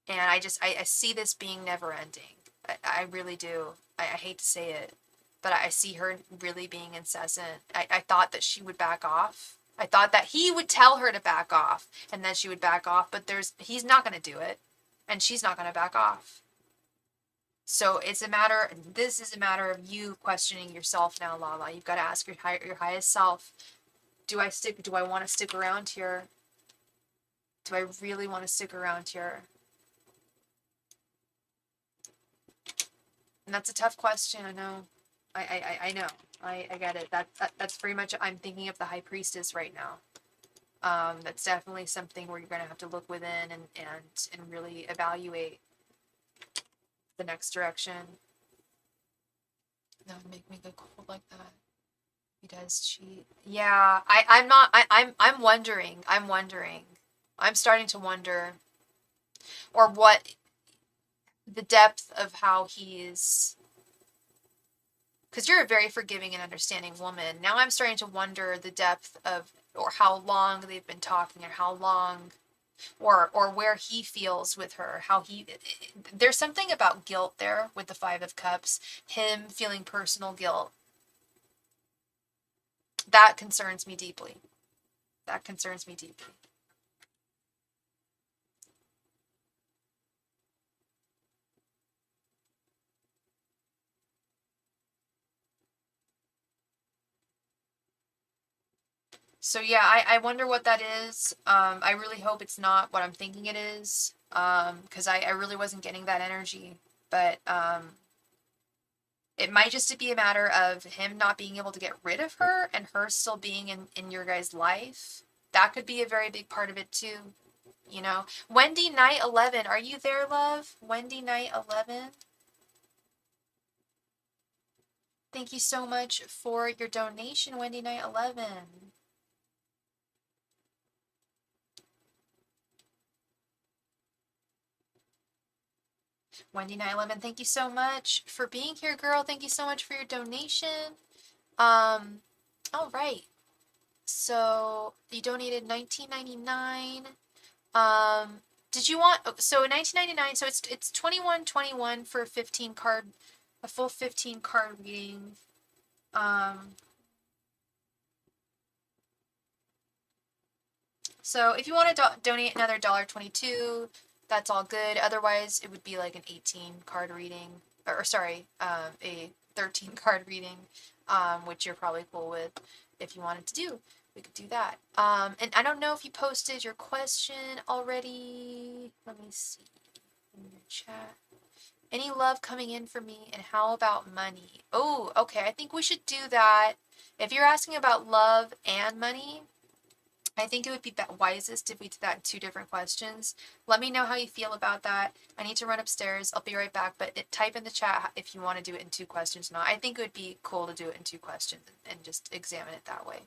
And I see this being never ending. I really do. I hate to say it, but I see her really being incessant. I thought that she would back off. I thought that he would tell her to back off, and then she would back off, but he's not going to do it. And she's not going to back off. So this is a matter of you questioning yourself now, Lala. You've got to ask your highest self, do I want to stick around here? Do I really want to stick around here? And that's a tough question, I know. I know. I get it. That's very much, I'm thinking of the High Priestess right now. That's definitely something where you're going to have to look within and really evaluate the next direction. That would make me go cold like that. He does cheat. Yeah, I'm wondering. I'm starting to wonder, or what the depth of how he's, because you're a very forgiving and understanding woman. Now I'm starting to wonder the depth of, or how long they've been talking, or how long, or where he feels with her, there's something about guilt there with the Five of Cups, him feeling personal guilt. That concerns me deeply. So yeah, I wonder what that is. I really hope it's not what I'm thinking it is. Because I really wasn't getting that energy. But it might just be a matter of him not being able to get rid of her and her still being in your guys' life. That could be a very big part of it too. You know, Wendy Knight 11, are you there, love? Wendy Knight 11. Thank you so much for your donation, Wendy Knight 11. Wendy Knight 11, thank you so much for being here, girl. Thank you so much for your donation. All right. So you donated $19.99. Did you want, so $19.99, so it's $21.21 for a full 15 card reading. So if you want to donate another $1.22, that's all good. Otherwise, it would be like an 18 card reading, or sorry, a 13 card reading, which you're probably cool with. If you wanted to do, we could do that. And I don't know if you posted your question already. Let me see in your chat. Any love coming in for me, and how about money? Oh, okay. I think we should do that. If you're asking about love and money, I think it would be wisest if we did that in 2 different questions. Let me know how you feel about that. I need to run upstairs. I'll be right back, but type in the chat if you want to do it in 2 questions or not. I think it would be cool to do it in 2 questions and just examine it that way.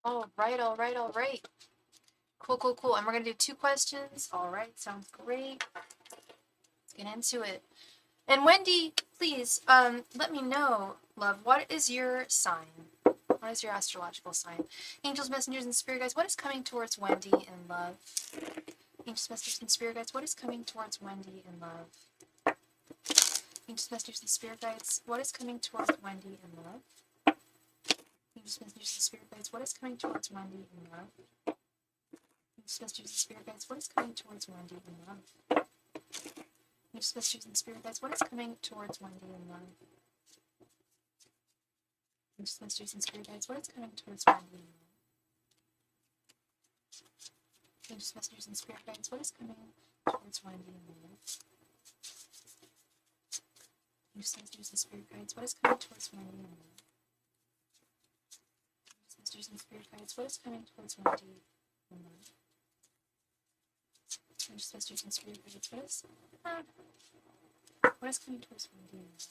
All right, all right, all right. Cool, cool, cool. And we're going to do 2 questions. All right, sounds great. Let's get into it. And Wendy, please, let me know, love, what is your sign? What is your astrological sign? Angels, messengers, and spirit guides, what is coming towards Wendy in love? Angels, messengers, and spirit guides, what is coming towards Wendy in love? Angels, messengers, and spirit guides, what is coming towards Wendy in love? Angels, messengers, and spirit guides, what is coming towards Wendy in love? Angels, messengers, and spirit guides, what is coming towards Wendy in love? Angels, messengers, and spirit guides, what is coming towards Wendy in love? Angels, messengers, and spirit guides, what is coming towards Wendy in love? Strangest messages and spirit guides. What is coming towards Wendy and Lily? Strangest messages and spirit guides. What is coming towards Wendy and Lily? Strangest messages and spirit guides. What is coming towards Wendy and Lily? Strangest messages and spirit guides. What is coming towards Wendy and Lily?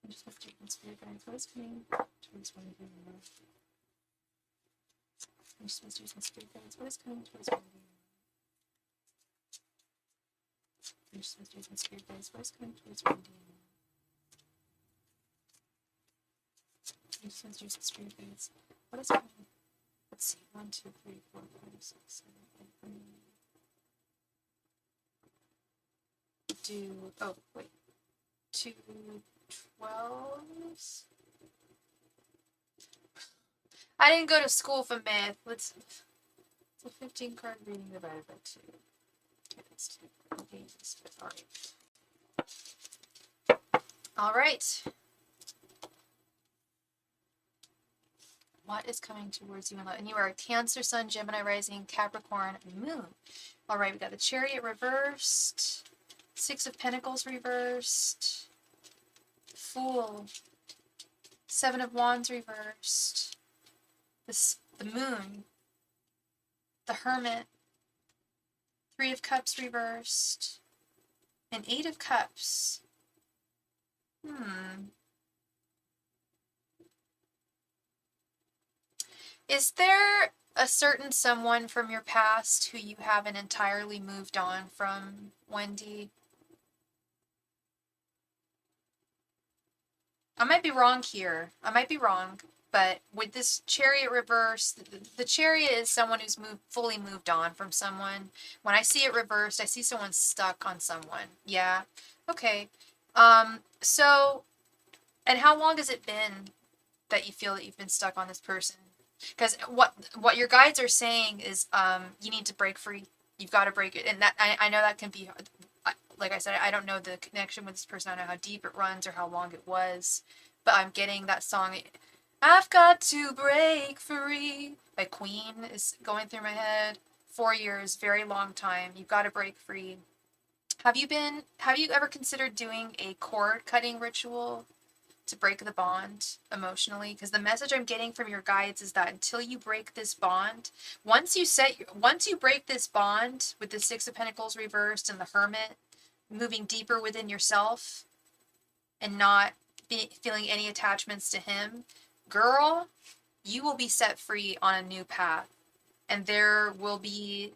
Strangest messages and spirit guides. What is coming towards Wendy and Lily? Strangest messages and spirit guides. What is coming towards Wendy and Lily? Strangest messages and spirit guides. What is coming towards Wendy and Lily? Strangest messages and spirit guides. What is coming? Let's see. 1, 2, 3, 4, 5, 6, 7, 8, 9. Oh, wait. 2 12s? I didn't go to school for math. It's a 15 card reading divided by 2. Okay, that's 2. Okay, Alright. What is coming towards you in love? And you are a Cancer, Sun, Gemini, Rising, Capricorn, Moon. Alright, we got the Chariot reversed. 6 of Pentacles reversed. Fool. 7 of Wands reversed. The Moon. The Hermit. 3 of Cups reversed. And 8 of Cups. Is there a certain someone from your past who you haven't entirely moved on from, Wendy? I might be wrong here. I might be wrong. But with this Chariot reverse, the Chariot is someone who's fully moved on from someone. When I see it reversed, I see someone stuck on someone. Yeah. Okay. So, and how long has it been that you feel that you've been stuck on this person? Because what your guides are saying is, you need to break free. You've got to break it. And that, I know that can be, like I said, I don't know the connection with this person. I don't know how deep it runs or how long it was. But I'm getting that song, I've got to break free, by Queen, is going through my head. 4 years, very long time. You've got to break free. Have you ever considered doing a cord cutting ritual to break the bond emotionally? Because the message I'm getting from your guides is that until you break this bond, once you break this bond with the 6 of Pentacles reversed and the Hermit, moving deeper within yourself and not feeling any attachments to him, girl, you will be set free on a new path. And there will be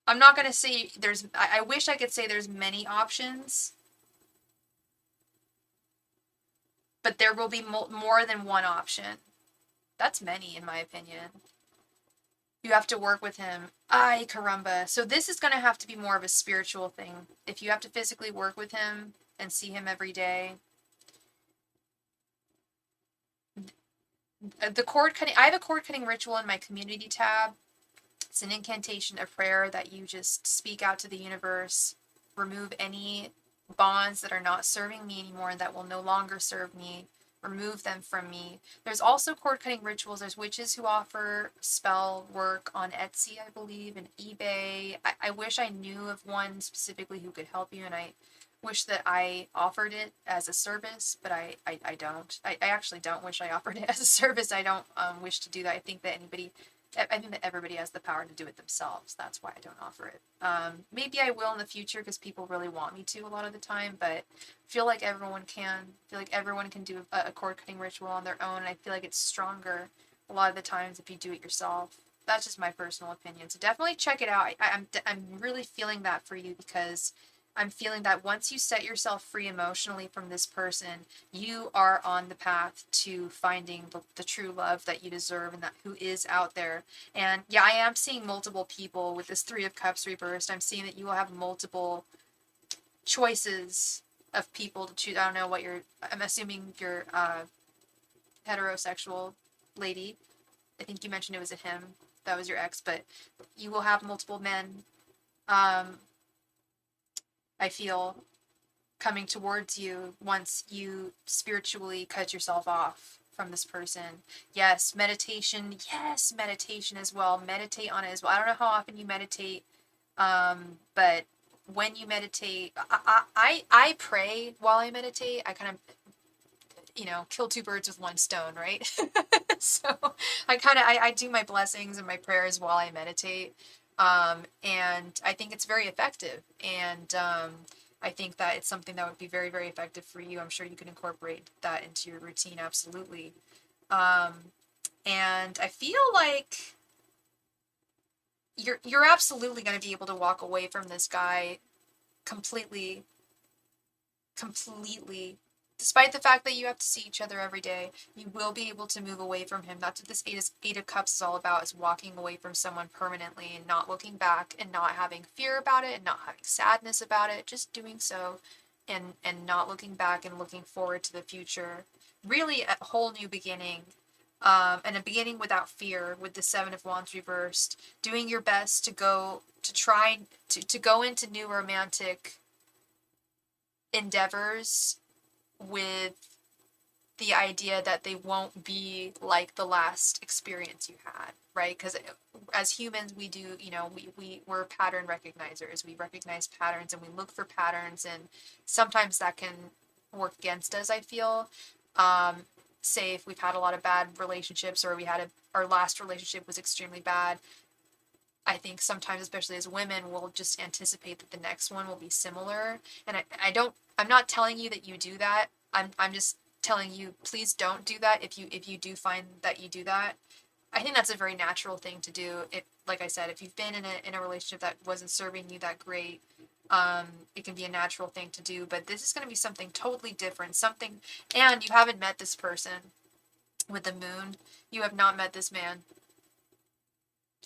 I'm not going to say I wish I could say there's many options, but there will be more than one option. That's many, in my opinion. You have to work with him. Ay, caramba. So this is going to have to be more of a spiritual thing. If you have to physically work with him and see him every day. The cord cutting, I have a cord cutting ritual in my community tab. It's an incantation, a prayer that you just speak out to the universe, remove any bonds that are not serving me anymore and that will no longer serve me, remove them from me. There's also cord cutting rituals. There's witches who offer spell work on Etsy, I believe, and eBay. I wish I knew of one specifically who could help you, and I wish that I offered it as a service, but I don't. I actually don't wish I offered it as a service. I don't wish to do that. I think that everybody has the power to do it themselves. That's why I don't offer it. Maybe I will in the future because people really want me to a lot of the time, but I feel like everyone can. I feel like everyone can do a cord cutting ritual on their own, and I feel like it's stronger a lot of the times if you do it yourself. That's just my personal opinion. So definitely check it out. I'm really feeling that for you because I'm feeling that once you set yourself free emotionally from this person, you are on the path to finding the true love that you deserve and that who is out there. And yeah, I am seeing multiple people with this 3 of Cups reversed. I'm seeing that you will have multiple choices of people to choose. I don't know I'm assuming you're heterosexual lady. I think you mentioned it was a him. That was your ex, but you will have multiple men. I feel coming towards you once you spiritually cut yourself off from this person. Yes, meditation. Yes, meditation as well. Meditate on it as well. I don't know how often you meditate, but when you meditate, I pray while I meditate. I kind of, kill two birds with one stone, right? So I do my blessings and my prayers while I meditate. And I think it's very effective. And I think that it's something that would be very, very effective for you. I'm sure you can incorporate that into your routine. Absolutely. Um, and I feel like you're absolutely going to be able to walk away from this guy completely, completely. Despite the fact that you have to see each other every day, you will be able to move away from him. That's what this Eight of Cups is all about, is walking away from someone permanently and not looking back and not having fear about it and not having sadness about it, just doing so and not looking back and looking forward to the future. Really a whole new beginning. And a beginning without fear, with the Seven of Wands reversed, doing your best to try to go into new romantic endeavors with the idea that they won't be like the last experience you had, right? Because as humans, we do, we're pattern recognizers. We recognize patterns and we look for patterns, and sometimes that can work against us, I feel. Say if we've had a lot of bad relationships, or our last relationship was extremely bad, I think sometimes, especially as women, we'll just anticipate that the next one will be similar. And I'm not telling you that you do that. I'm just telling you, please don't do that if you do find that you do that. I think that's a very natural thing to do. Like I said, if you've been in a relationship that wasn't serving you that great, it can be a natural thing to do. But this is going to be something totally different. And you haven't met this person with the moon. You have not met this man.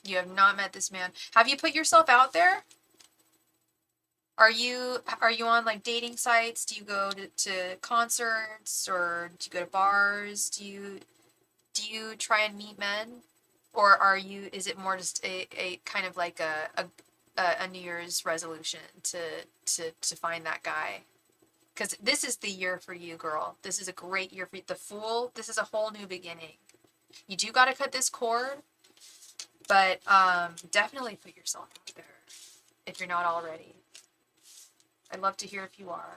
You have not met this man. Have you put yourself out there? Are you on like dating sites? Do you go to concerts, or do you go to bars? Do you try and meet men? Or is it more just a kind of like a New Year's resolution to find that guy? Because this is the year for you, girl. This is a great year for you. The Fool, this is a whole new beginning. You do got to cut this cord. But definitely put yourself out there if you're not already. I'd love to hear if you are.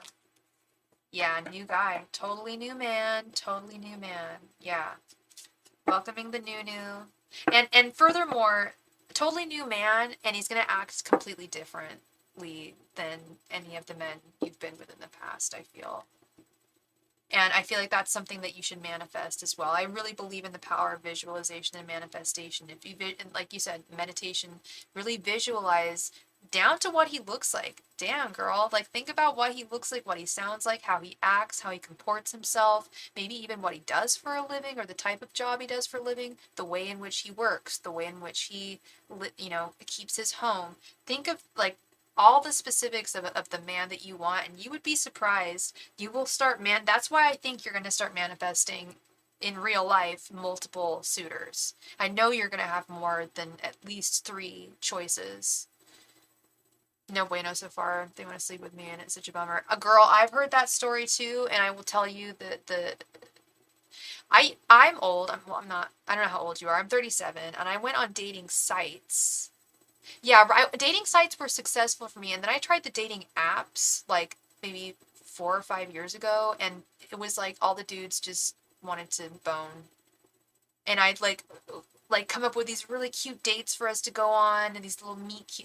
Yeah, new guy. Totally new man. Totally new man. Yeah. Welcoming the new. And furthermore, totally new man, and he's going to act completely differently than any of the men you've been with in the past, I feel. And I feel like that's something that you should manifest as well. I really believe in the power of visualization and manifestation. If you, like you said, meditation, really visualize down to what he looks like. Damn, girl. Like, think about what he looks like, what he sounds like, how he acts, how he comports himself, maybe even what he does for a living, or the type of job he does for a living, the way in which he works, the way in which he, keeps his home. Think of, like, all the specifics of the man that you want, and you would be surprised. You will start, that's why I think you're going to start manifesting in real life multiple suitors. I know you're going to have more than at least 3 choices. No bueno so far. They want to sleep with me, and it's such a bummer. A girl, I've heard that story too, and I will tell you that I'm old. I'm not. I don't know how old you are. I'm 37, and I went on dating sites. Yeah, dating sites were successful for me, and then I tried the dating apps like maybe 4 or 5 years ago, and it was like all the dudes just wanted to bone, and I'd like come up with these really cute dates for us to go on, and these little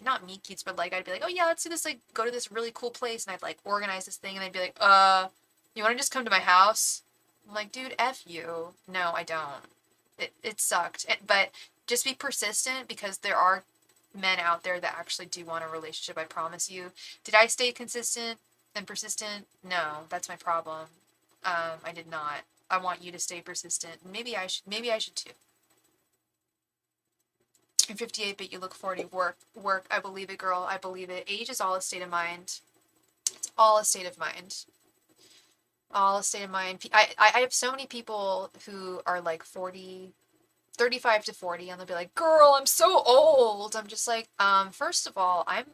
not meet cutes, but like I'd be like, oh yeah, let's do this, like go to this really cool place, and I'd like organize this thing, and they'd be like, you want to just come to my house? I'm like, dude, F you. No, I don't. It sucked, but just be persistent, because there are men out there that actually do want a relationship, I promise you. Did I stay consistent and persistent? No, that's my problem. I did not. I want you to stay persistent. Maybe I should too. You're 58, but you look 40. Work. I believe it, girl. I believe it. Age is all a state of mind. It's all a state of mind. All a state of mind. I have so many people who are like 40, 35 to 40, and they'll be like, girl, I'm so old. I'm just like, first of all, I'm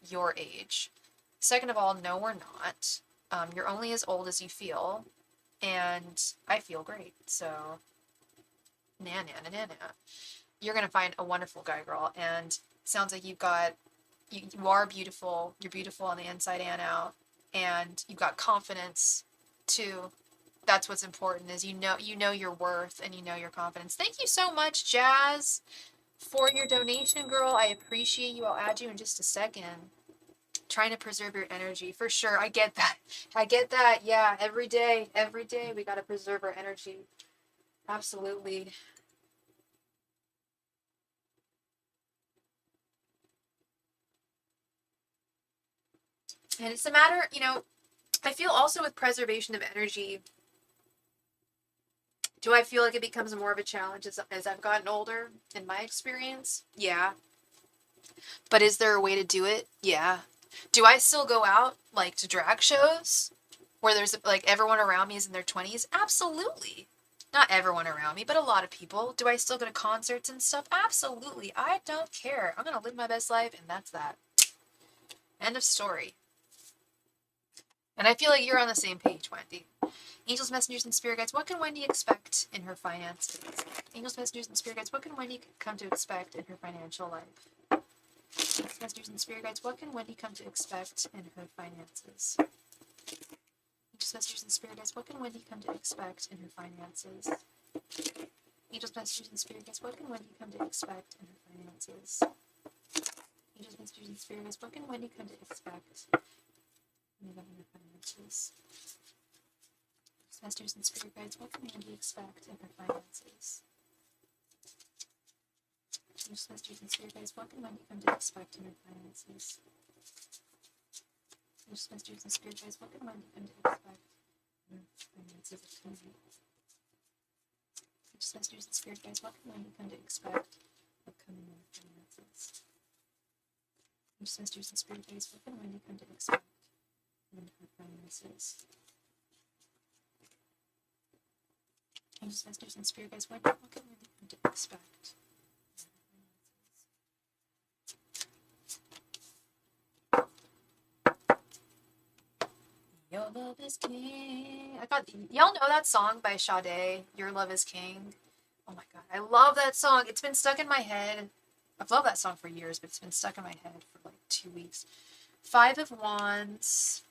your age. Second of all, no, we're not. You're only as old as you feel, and I feel great. So, na na na na na. You're gonna find a wonderful guy, girl, and sounds like you are beautiful. You're beautiful on the inside and out, and you've got confidence too. That's what's important, is you know your worth, and you know your confidence. Thank you so much, Jazz, for your donation, girl. I appreciate you. I'll add you in just a second. Trying to preserve your energy, for sure. I get that. I get that. Yeah, every day we got to preserve our energy. Absolutely. And it's a matter, I feel also with preservation of energy, do I feel like it becomes more of a challenge as I've gotten older, in my experience? Yeah. But is there a way to do it? Yeah. Do I still go out, like, to drag shows where there's, like, everyone around me is in their 20s? Absolutely. Not everyone around me, but a lot of people. Do I still go to concerts and stuff? Absolutely. I don't care. I'm gonna live my best life, and that's that. End of story. And I feel like you're on the same page, Wendy. Angels, messengers, and spirit guides, what can Wendy expect in her finances? Angels, messengers, and spirit guides, what can Wendy come to expect in her financial life? Angels, messengers, and spirit guides, what can Wendy come to expect in her finances? Angels, messengers, and spirit guides, what can Wendy come to expect in her finances? Angels, messengers, and spirit guides, what can Wendy come to expect in her finances? Angels, messengers, and spirit guides, what can Wendy come to expect in her finances? Masters and spirit guides, what can Wendy expect in her finances? Masters and spirit guides, what can Wendy come to expect in her finances? Masters and spirit guides, what can Wendy come to expect in her finances? Masters and spirit guides, what can Wendy come to expect upcoming in her finances? Masters and spirit guides, what can Wendy come to expect in her finances? Masters and spirit guides, what can Wendy come to expect? Your love is king. Y'all know that song by Sade, Your Love is King? Oh my god, I love that song. It's been stuck in my head. I've loved that song for years, but it's been stuck in my head for like 2 weeks. 5 of Wands,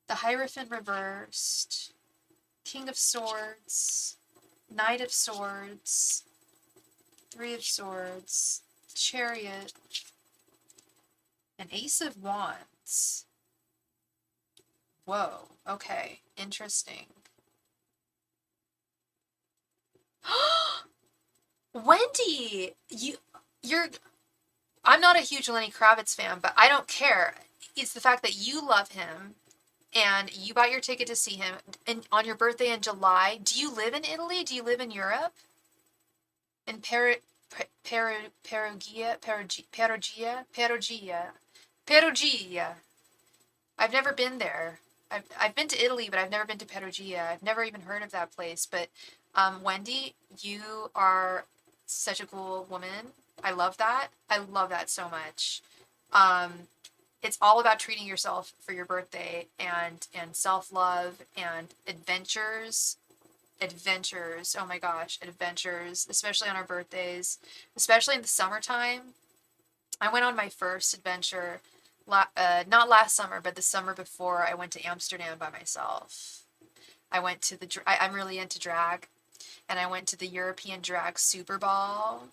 the Hierophant reversed, King of Swords, Knight of Swords, 3 of Swords, Chariot, and Ace of Wands. Whoa, okay, interesting. Wendy, I'm not a huge Lenny Kravitz fan, but I don't care. It's the fact that you love him and you bought your ticket to see him on your birthday in July. Do you live in Italy? Do you live in Europe? In Perugia? I've never been there. I've been to Italy, but I've never been to Perugia. I've never even heard of that place. But Wendy, you are such a cool woman. I love that. I love that so much. It's all about treating yourself for your birthday and self-love and adventures. Adventures. Oh my gosh, adventures, especially on our birthdays, especially in the summertime. I went on my first adventure, not last summer, but the summer before. I went to Amsterdam by myself. I went to I'm really into drag, and I went to the European Drag Super Ball,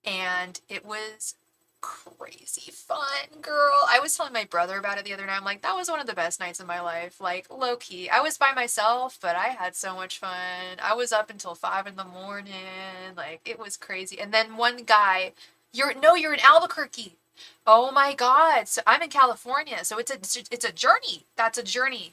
and it was crazy fun, girl. I was telling my brother about it the other night. I'm like, that was one of the best nights of my life. Like, low key. I was by myself, but I had so much fun. I was up until 5 in the morning. Like, it was crazy. And then one guy, you're in Albuquerque. Oh my God. So I'm in California. So it's a journey. That's a journey.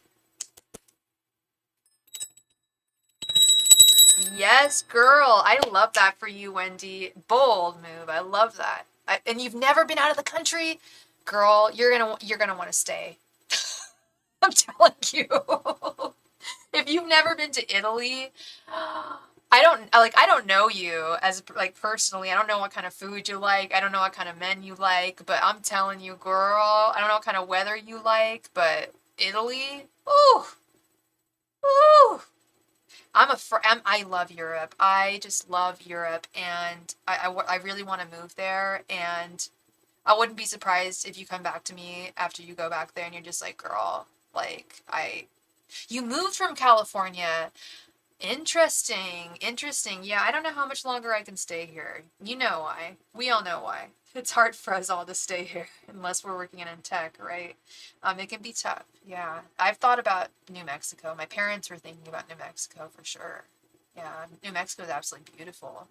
Yes, girl. I love that for you, Wendy. Bold move. I love that. And you've never been out of the country, girl. You're gonna want to stay. I'm telling you. If you've never been to Italy, I don't know you as like personally. I don't know what kind of food you like. I don't know what kind of men you like, but I'm telling you, girl, I don't know what kind of weather you like, but Italy, ooh, ooh. I love Europe. I just love Europe, and I really want to move there, and I wouldn't be surprised if you come back to me after you go back there and you're just like, girl, like you moved from California. Interesting, interesting. Yeah, I don't know how much longer I can stay here. You know why. We all know why. It's hard for us all to stay here unless we're working in tech, right? It can be tough. Yeah. I've thought about New Mexico. My parents were thinking about New Mexico for sure. Yeah, New Mexico is absolutely beautiful.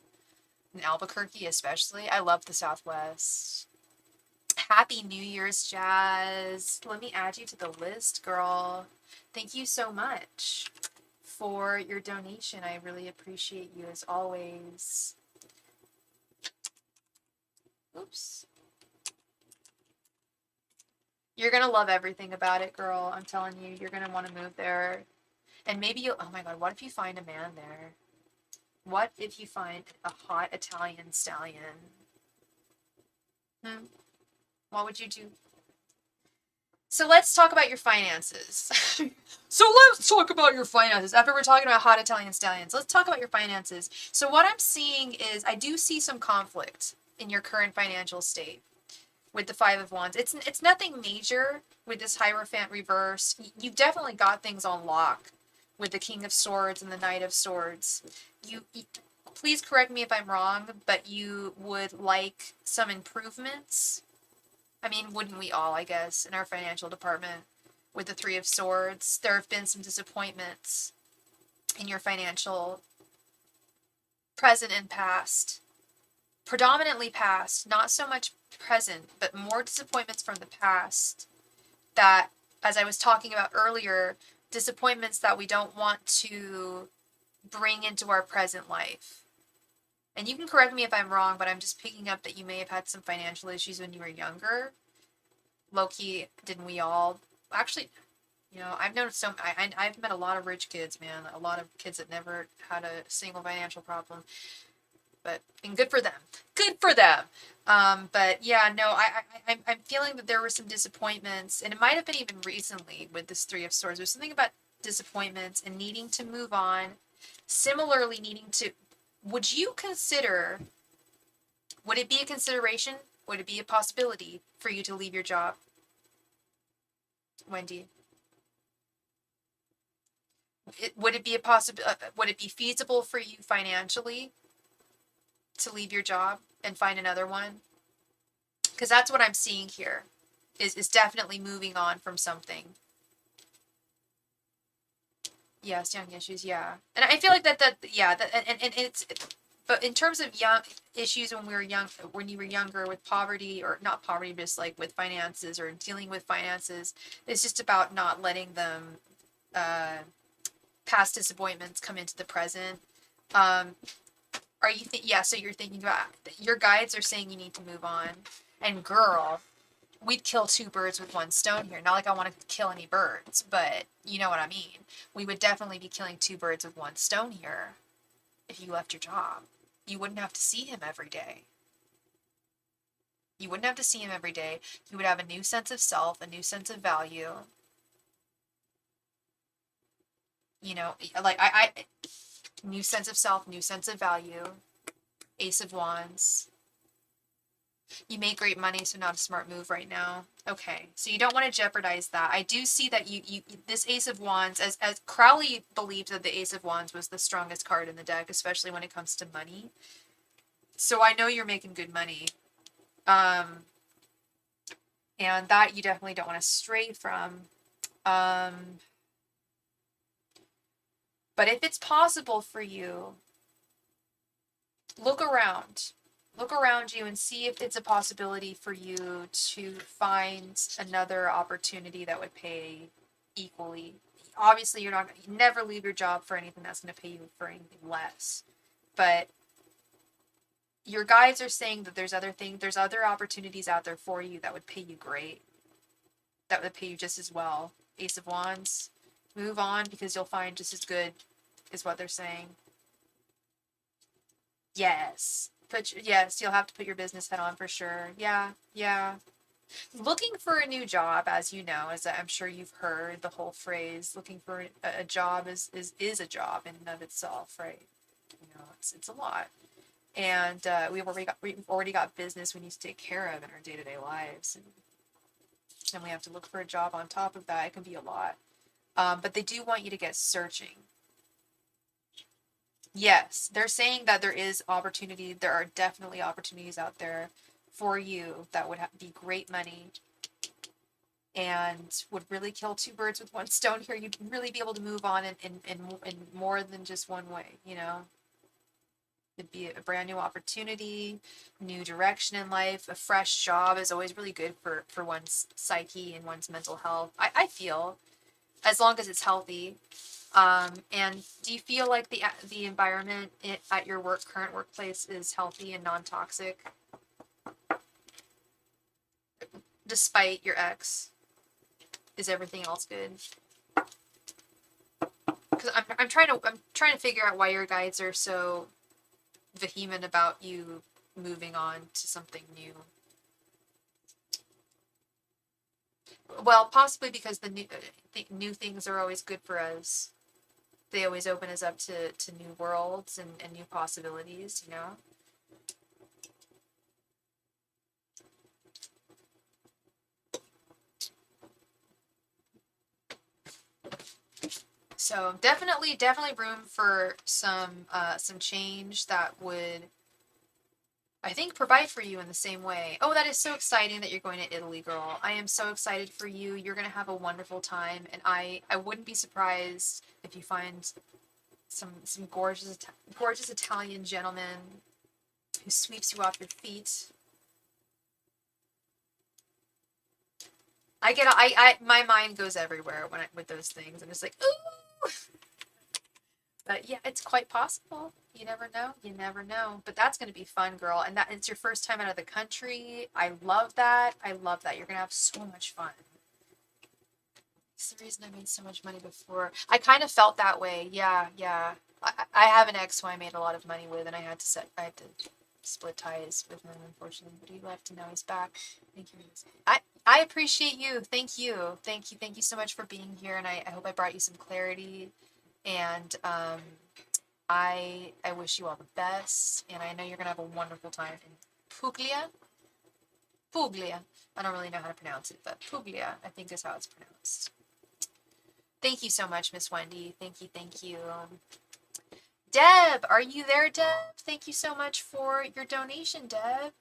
And Albuquerque especially. I love the Southwest. Happy New Year's, Jazz. Let me add you to the list, girl. Thank you so much for your donation. I really appreciate you as always. Oops. You're gonna love everything about it, girl. I'm telling you, you're gonna want to move there. And maybe you, oh my God, what if you find a man there? What if you find a hot Italian stallion? What would you do? So let's talk about your finances. So let's talk about your finances. After we're talking about hot Italian stallions, let's talk about your finances. So what I'm seeing is I do see some conflict in your current financial state with the Five of Wands. It's nothing major with this Hierophant reverse. You've definitely got things on lock with the King of Swords and the Knight of Swords. You please correct me if I'm wrong, but you would like some improvements. I mean, wouldn't we all, I guess, in our financial department with the Three of Swords? There have been some disappointments in your financial present and past. Predominantly past, not so much present, but more disappointments from the past that, as I was talking about earlier, disappointments that we don't want to bring into our present life. And you can correct me if I'm wrong, but I'm just picking up that you may have had some financial issues when you were younger. Low-key, didn't we all? Actually, you know, I've known I've met a lot of rich kids, man. A lot of kids that never had a single financial problem. And good for them. Good for them. But yeah, no, I'm feeling that there were some disappointments, and it might have been even recently with this Three of Swords. There's something about disappointments and needing to move on. Similarly, would you consider, would it be a consideration? Would it be a possibility for you to leave your job, Wendy? Would it be would it be feasible for you financially to leave your job and find another one? Because that's what I'm seeing here, is definitely moving on from something. Yes, young issues, yeah. And I feel like and it's, but in terms of young issues when we were young, when you were younger with poverty, or not poverty, just like with finances or dealing with finances, it's just about not letting them, past disappointments come into the present. Are you yeah, so you're thinking about, your guides are saying you need to move on. And girl, we'd kill two birds with one stone here. Not like I want to kill any birds, but you know what I mean. We would definitely be killing two birds with one stone here if you left your job. You wouldn't have to see him every day. You wouldn't have to see him every day. You would have a new sense of self, a new sense of value. You know, like new sense of self, new sense of value. Ace of Wands. You make great money, so not a smart move right now. Okay, so you don't want to jeopardize that. I do see that you this Ace of Wands, as Crowley believed that the Ace of Wands was the strongest card in the deck, especially when it comes to money. So I know you're making good money. And that you definitely don't want to stray from. But if it's possible for you, look around. Look around you and see if it's a possibility for you to find another opportunity that would pay equally. Obviously, you never leave your job for anything that's going to pay you for anything less. But your guides are saying that there's other opportunities out there for you that would pay you great. That would pay you just as well. Ace of Wands. Move on because you'll find just as good, is what they're saying. Yes. Yes, you'll have to put your business hat on for sure. Yeah, yeah. Looking for a new job, as you know, as I'm sure you've heard the whole phrase, looking for a job is a job in and of itself, right? You know, it's a lot. And we've already got business we need to take care of in our day-to-day lives, and we have to look for a job on top of that. It can be a lot. But they do want you to get searching. Yes, they're saying that there is opportunity. There are definitely opportunities out there for you that would be great money and would really kill two birds with one stone here. You'd really be able to move on in more than just one way, you know? It'd be a brand new opportunity, new direction in life. A fresh job is always really good for one's psyche and one's mental health. I feel, as long as it's healthy. And do you feel like the environment at your current workplace is healthy and non-toxic, despite your ex? Is everything else good? Because I'm trying to figure out why your guides are so vehement about you moving on to something new. Well, possibly because the new things are always good for us. They always open us up to new worlds and new possibilities, you know? So definitely room for some change that would, I think, provide for you in the same way. Oh, that is so exciting that you're going to Italy, girl. I am so excited for you. You're going to have a wonderful time, and I wouldn't be surprised if you find some gorgeous Italian gentleman who sweeps you off your feet. My mind goes everywhere with those things. I'm just like, ooh. But yeah, it's quite possible. You never know. You never know. But that's going to be fun, girl. And that it's your first time out of the country. I love that. I love that. You're going to have so much fun. It's the reason I made so much money before. I kind of felt that way. Yeah, yeah. I have an ex who I made a lot of money with, and I had to split ties with him, unfortunately. But he left, and now he's back. Thank you. I appreciate you. Thank you. Thank you. Thank you so much for being here, and I hope I brought you some clarity. And I wish you all the best, and I know you're gonna have a wonderful time in Puglia. Puglia. I don't really know how to pronounce it, but Puglia, I think, is how it's pronounced. Thank you so much, Miss Wendy. Thank you, thank you. Deb, are you there, Deb? Thank you so much for your donation, Deb.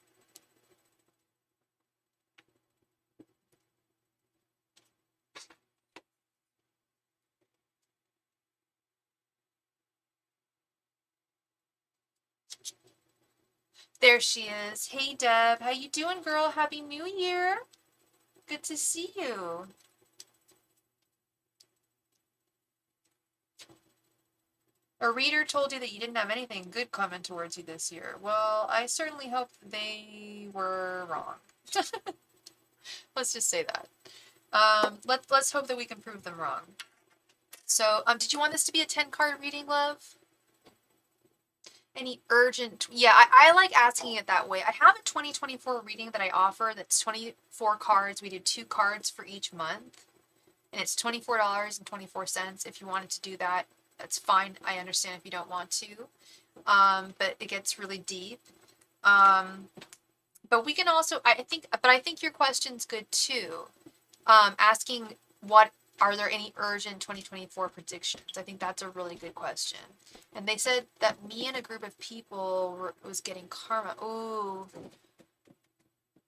There she is. Hey, Deb. How you doing, girl? Happy New Year. Good to see you. A reader told you that you didn't have anything good coming towards you this year. Well, I certainly hope they were wrong. Let's just say that. Let's hope that we can prove them wrong. So, did you want this to be a 10-card reading, love? Any urgent? Yeah, I like asking it that way. I have a 2024 reading that I offer that's 24 cards. We do 2 cards for each month, and it's $24.24. If you wanted to do that, that's fine. I understand if you don't want to, but it gets really deep. But we can also, I think your question's good too. Asking are there any urgent 2024 predictions? I think that's a really good question. And they said that me and a group of people was getting karma. Ooh.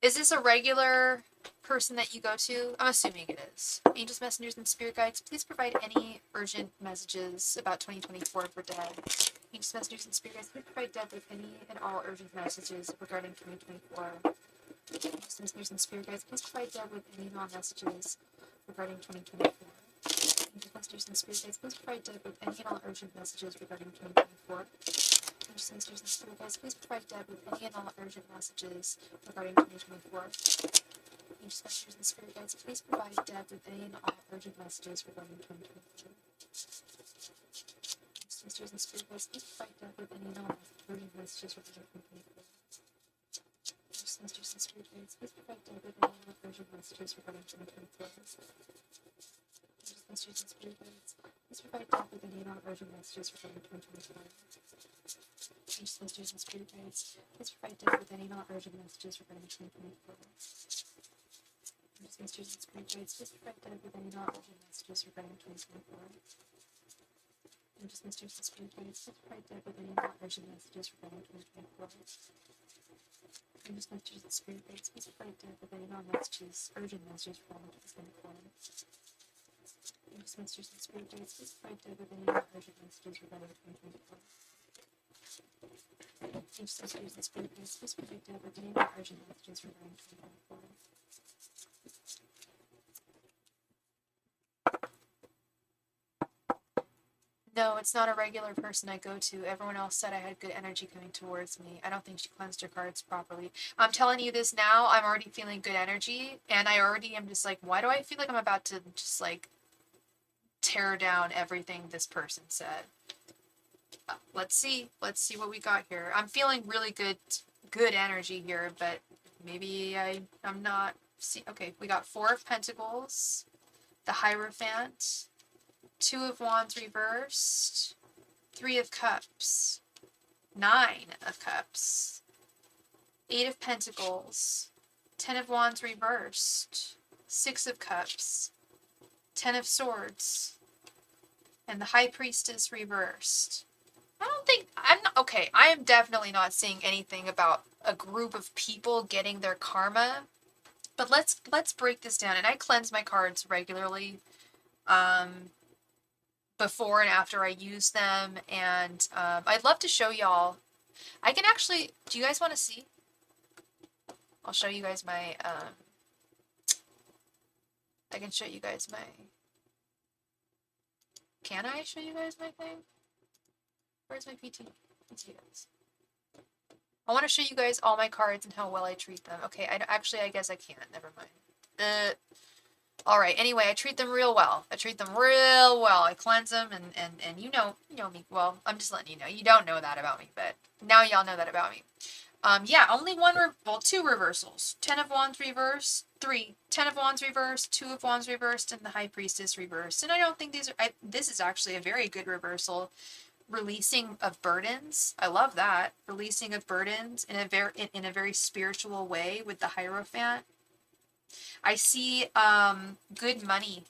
Is this a regular person that you go to? I'm assuming it is. Angels, messengers, and spirit guides, please provide any urgent messages about 2024 for Deb. Angels, messengers, and spirit guides, please provide Deb with any and all urgent messages regarding 2024. Angels, messengers, and spirit guides, please provide Deb with any and all messages regarding 2024. Angels, messengers, and spirit guides, please provide Deb with any and all urgent messages regarding 2024. Angels, messengers, and spirit guides, please provide Deb with any and all urgent messages regarding 2024. Angels, messengers, and spirit guides, please provide Deb with any and all urgent messages regarding 2024. Angels, messages and spirit guides, please provide death with any non-urgent messages regarding 2024. Just messages and spirit guides, please provide death with any non-urgent messages regarding 2024. Just messages and spirit guides, please provide death with any non-urgent messages regarding 2024. Just messages and spirit guides, please provide death with any non-urgent messages regarding 2024. Just messages and spirit guides, please provide death with any non-urgent messages regarding 2024. Just messages and spirit guides, please provide death with any non-urgent messages regarding 2024. Just messages and spirit guides, please provide death with any non-messages, urgent messages regarding 2024. Just messages and spirit guides, please provide death with any non-urgent messages regarding 2024. Just messages and spirit guides, please provide death with any non-urgent messages regarding 2024. No, it's not a regular person I go to. Everyone else said I had good energy coming towards me. I don't think she cleansed her cards properly. I'm telling you this now. I'm already feeling good energy, and I already am just like, why do I feel like I'm about to just like tear down everything this person said? Let's see what we got here. I'm feeling really good energy here, but maybe I'm not. See, okay, we got 4 of Pentacles, the Hierophant, 2 of Wands reversed, 3 of Cups, 9 of Cups, 8 of Pentacles, 10 of Wands reversed, 6 of Cups, 10 of Swords, and the High Priestess reversed. I am definitely not seeing anything about a group of people getting their karma, but let's break this down. And I cleanse my cards regularly, before and after I use them, and I'd love to show y'all. I can actually, do you guys want to see? I'll show you guys my, I can show you guys my, can I show you guys my thing? Where's my PT? guys. I want to show you guys all my cards and how well I treat them. Okay, I guess I can't. Never mind. Alright, anyway, I treat them real well. I cleanse them, and you know me. Well, I'm just letting you know. You don't know that about me, but now y'all know that about me. Yeah, only two reversals. 10 of Wands reversed, 3. 10 of Wands reversed, 2 of Wands reversed, and the High Priestess reversed. And I don't think this is actually a very good reversal. Releasing of burdens. I love that. Releasing of burdens in a very spiritual way with the Hierophant. I see good money.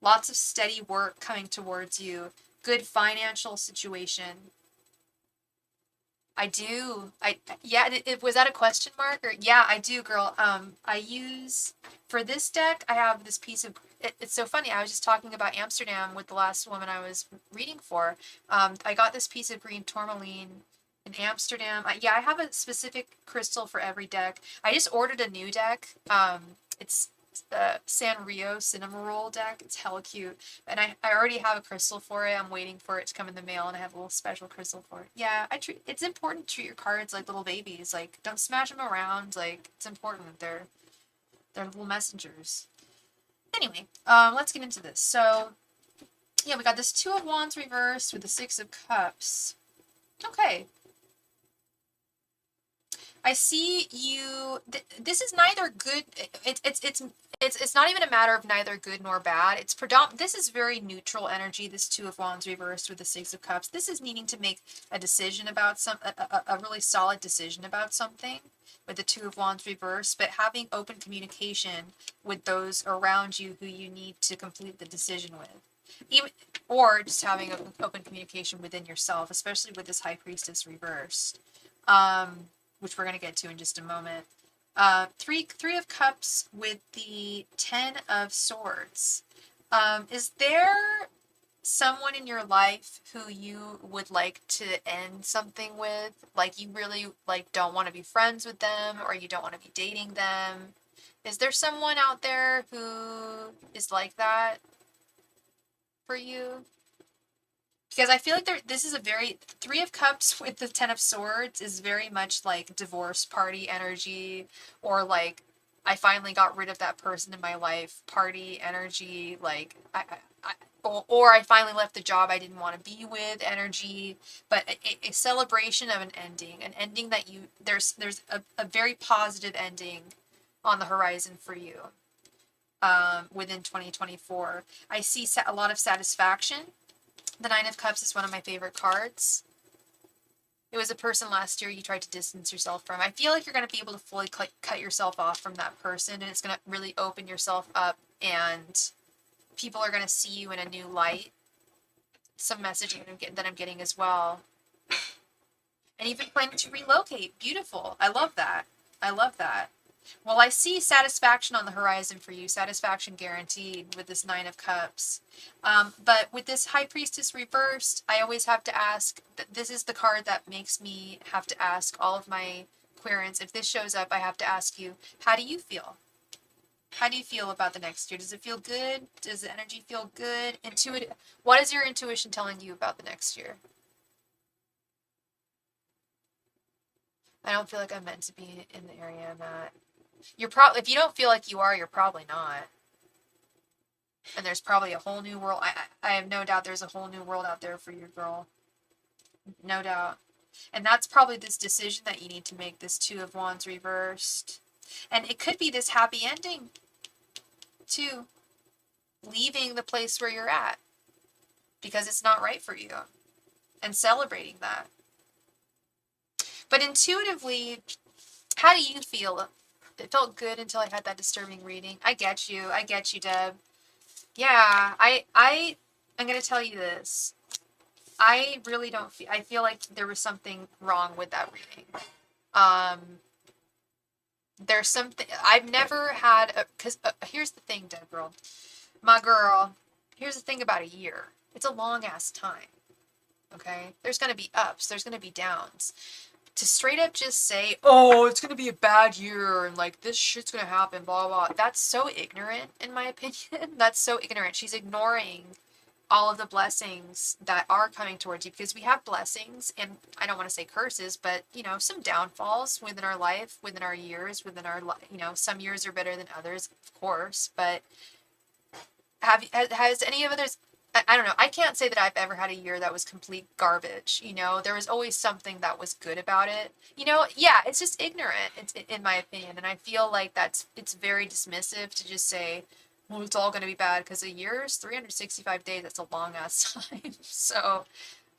Lots of steady work coming towards you. Good financial situation. I do. Was that a question mark? Or yeah, I do, girl. I use, for this deck, I have this piece of, it's so funny. I was just talking about Amsterdam with the last woman I was reading for. I got this piece of green tourmaline in Amsterdam. I have a specific crystal for every deck. I just ordered a new deck. It's the Sanrio Cinnamoroll deck. It's hella cute. And I already have a crystal for it. I'm waiting for it to come in the mail, and I have a little special crystal for it. Yeah, it's important to treat your cards like little babies. Like, don't smash them around. Like, it's important. They're little messengers. Anyway, let's get into this. So, yeah, we got this 2 of Wands reversed with the 6 of Cups. Okay. I see you. This is neither good. It's not even a matter of neither good nor bad. It's This is very neutral energy. This 2 of Wands reversed with the 6 of Cups. This is needing to make a decision about a really solid decision about something with the 2 of Wands reversed, but having open communication with those around you who you need to complete the decision with, or just having open communication within yourself, especially with this High Priestess reversed. Which we're going to get to in just a moment. 3 of Cups with the 10 of Swords. Is there someone in your life who you would like to end something with? Like, you really don't want to be friends with them, or you don't want to be dating them? Is there someone out there who is like that for you? Because I feel like this is a very, 3 of Cups with the 10 of Swords is very much like divorce party energy, or like I finally got rid of that person in my life, party energy, like or I finally left the job I didn't want to be with energy, but a celebration of an ending that there's a very positive ending on the horizon for you within 2024. I see a lot of satisfaction. The Nine of Cups is one of my favorite cards. It was a person last year you tried to distance yourself from. I feel like you're going to be able to fully cut yourself off from that person, and it's going to really open yourself up, and people are going to see you in a new light. Some messaging that I'm getting as well. And even planning to relocate. Beautiful. I love that. I love that. Well, I see satisfaction on the horizon for you. Satisfaction guaranteed with this Nine of Cups. But with this High Priestess reversed, I always have to ask, this is the card that makes me have to ask all of my querents. If this shows up, I have to ask you, how do you feel? How do you feel about the next year? Does it feel good? Does the energy feel good? What is your intuition telling you about the next year? I don't feel like I'm meant to be in the area I'm at. If you don't feel like you are, you're probably not. And there's probably a whole new world. I have no doubt there's a whole new world out there for your girl. No doubt. And that's probably this decision that you need to make, this Two of Wands reversed. And it could be this happy ending, too. Leaving the place where you're at because it's not right for you. And celebrating that. But intuitively, how do you feel? It felt good until I had that disturbing reading. I get you, Deb. Yeah, I'm gonna tell you this. I really don't feel. I feel like there was something wrong with that reading. There's something I've never had. Because here's the thing, Deb girl, my girl. Here's the thing about a year. It's a long ass time. Okay, there's gonna be ups. There's gonna be downs. To straight up just say, oh, it's gonna be a bad year and like this shit's gonna happen, blah blah. That's so ignorant, in my opinion. That's so ignorant. She's ignoring all of the blessings that are coming towards you because we have blessings and I don't want to say curses, but some downfalls within our life, within our years, within our some years are better than others, of course. But has any of others? I don't know. I can't say that I've ever had a year that was complete garbage. There was always something that was good about it. Yeah, it's just ignorant, in my opinion. And I feel like it's very dismissive to just say, well, it's all going to be bad because a year is 365 days. That's a long ass time. So,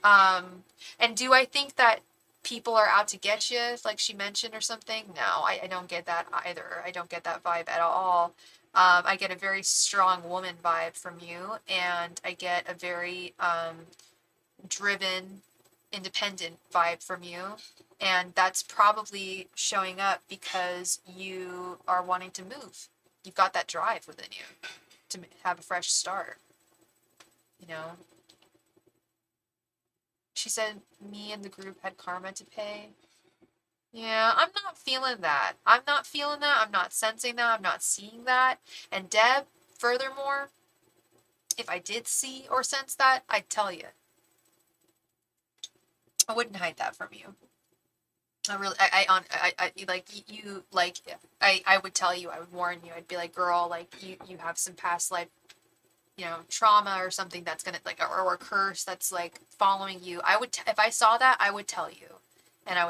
and do I think that people are out to get you, like she mentioned or something? No, I don't get that either. I don't get that vibe at all. I get a very strong woman vibe from you, and I get a very driven, independent vibe from you. And that's probably showing up because you are wanting to move. You've got that drive within you to have a fresh start. She said me and the group had karma to pay. Yeah, I'm not feeling that. I'm not feeling that. I'm not sensing that. I'm not seeing that. And Deb, furthermore, if I did see or sense that, I'd tell you. I wouldn't hide that from you. I really, I like you, like, I would tell you, I would warn you. I'd be like, girl, like, you have some past life, trauma or something that's gonna, like, or a curse that's, like, following you. If I saw that, I would tell you. And I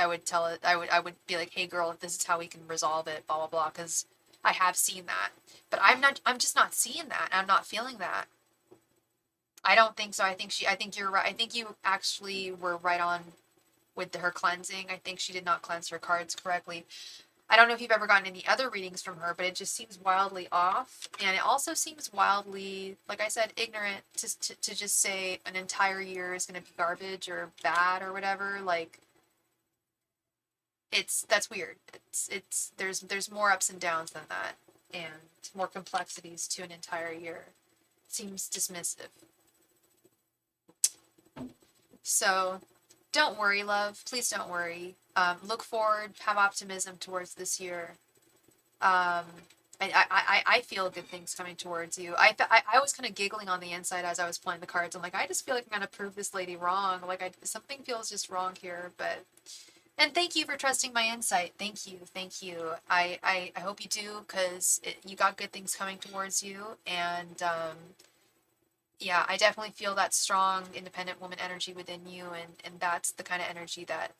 would tell it, I would be like, hey girl, if this is how we can resolve it, blah, blah, blah, because I have seen that. But I'm just not seeing that. I'm not feeling that. I don't think so. I think you're right. I think you actually were right on with her cleansing. I think she did not cleanse her cards correctly. I don't know if you've ever gotten any other readings from her, but it just seems wildly off. And it also seems wildly, like I said, ignorant to just say an entire year is going to be garbage or bad or whatever. Like, that's weird. There's more ups and downs than that, and more complexities to an entire year. It seems dismissive. So, don't worry, love. Please don't worry. Look forward. Have optimism towards this year. I feel good things coming towards you. I was kind of giggling on the inside as I was playing the cards. I'm like, I just feel like I'm gonna prove this lady wrong. Like, something feels just wrong here, but And thank you for trusting my insight. Thank you. Thank you. I hope you do, because you got good things coming towards you. And yeah, I definitely feel that strong, independent woman energy within you. And that's the kind of energy that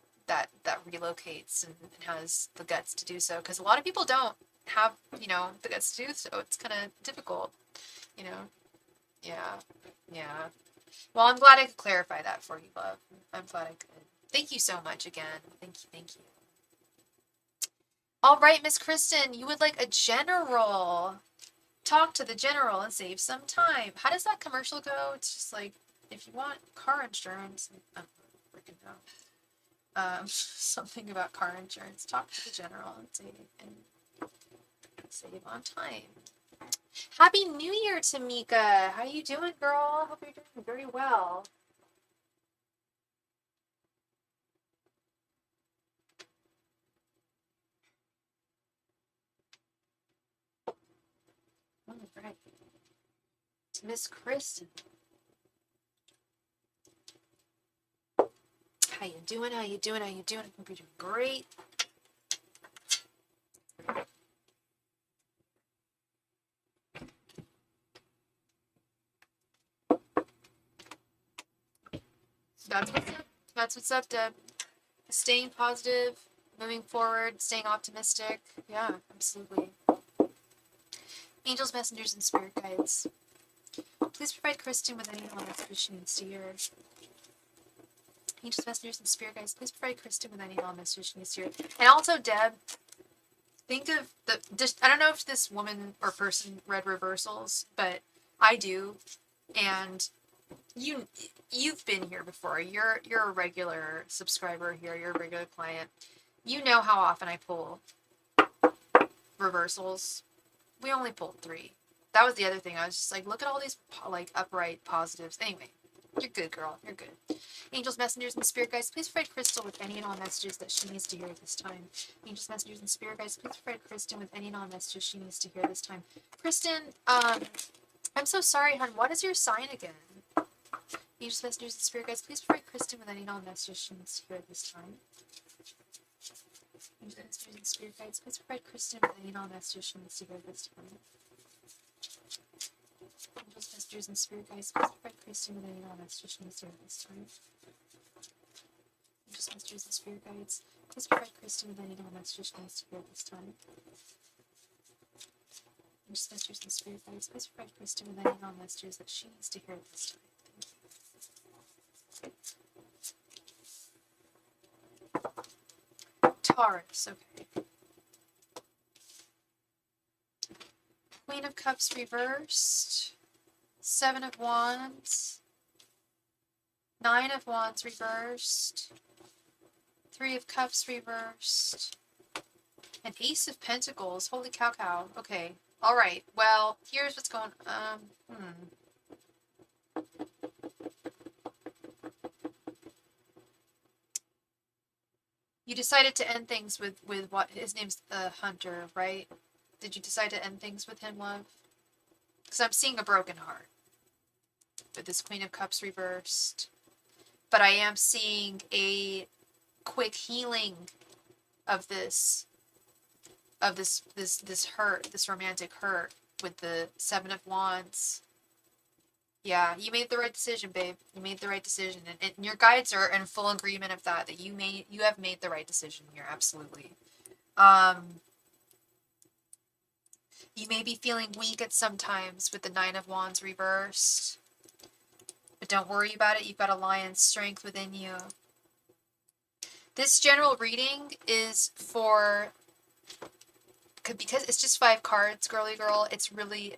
relocates and has the guts to do so. Because a lot of people don't have, the guts to do so. It's kind of difficult, you know? Yeah. Yeah. Well, I'm glad I could clarify that for you, love. I'm glad I could. Thank you so much again. Thank you. Thank you. All right, Miss Kristen, you would like a general. Talk to the general and save some time. How does that commercial go? It's just like, if you want car insurance, I don't freaking know. Something about car insurance. Talk to the general and save on time. Happy New Year, Tamika. How you doing, girl? Hope you're doing very well. All right. Miss Kristen. How you doing? How you doing? How you doing? I hope you're doing great. That's what's up. That's what's up, Deb. Staying positive, moving forward, staying optimistic. Yeah, absolutely. Angels, messengers, and spirit guides. Please provide Kristen with any knowledge that she needs to hear. Angels, messengers, and spirit guides. Please provide Kristen with any knowledge that she needs to hear. And also, Deb, think of I don't know if this woman or person read reversals, but I do, and you've been here before. You're a regular subscriber here. You're a regular client. You know how often I pull reversals. We only pulled 3. That was the other thing. I was just like, look at all these like upright positives. Anyway, you're good, girl. You're good. Angels, messengers, and spirit guides, please provide Crystal with any and all messages that she needs to hear at this time. Angels, messengers, and spirit guides, please provide Kristen with any and all messages she needs to hear this time. Kristen, I'm so sorry, hon. What is your sign again? Angels, messengers, and spirit guides, please provide Kristen with any and all messages she needs to hear at this time. Angels, messengers, and spirit guides, please provide Kristen with any and all messages she needs to hear at this time. Angels, messengers, and spirit guides, please provide Kristen with any and all messages she needs to hear at this time. Angels, messengers, and spirit guides, please provide Kristen with any and all messages she needs to hear at this time. Angels, messengers, and spirit guides, please provide Kristen with any and all messages that she needs to hear at this time. Taurus, okay. Queen of Cups reversed. 7 of Wands. 9 of Wands reversed. 3 of Cups reversed. An Ace of Pentacles. Holy cow cow. Okay. Alright. Well, here's what's going on. You decided to end things with what his name's Hunter, right? Did you decide to end things with him, love? Because I'm seeing a broken heart with this Queen of Cups reversed. But I am seeing a quick healing of this hurt, this romantic hurt with the 7 of Wands. Yeah, you made the right decision, babe. You made the right decision, and your guides are in full agreement of that you have made the right decision here, absolutely. You may be feeling weak at some times with the 9 of Wands reversed, but don't worry about it. You've got a lion's strength within you. This general reading is for, because it's just 5 cards, girly girl,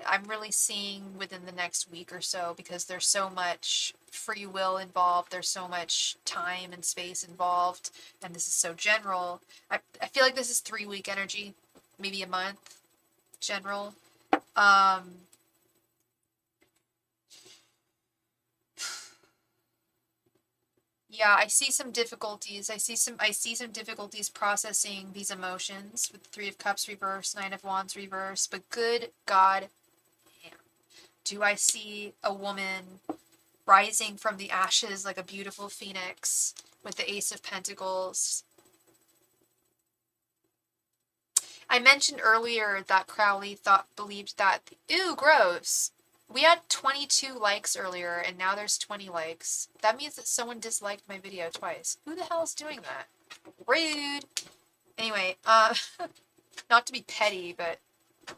I'm really seeing within the next week or so, because there's so much free will involved, there's so much time and space involved, and this is so general. I feel like this is 3-week energy, maybe a month, general. Yeah, I see some difficulties. I see some difficulties processing these emotions with 3 of Cups reversed, 9 of Wands reversed, but good God, do I see a woman rising from the ashes like a beautiful phoenix with the Ace of Pentacles. I mentioned earlier that Crowley believed that, ew, gross. We had 22 likes earlier, and now there's 20 likes. That means that someone disliked my video twice. Who the hell is doing that? Rude. Anyway, not to be petty, but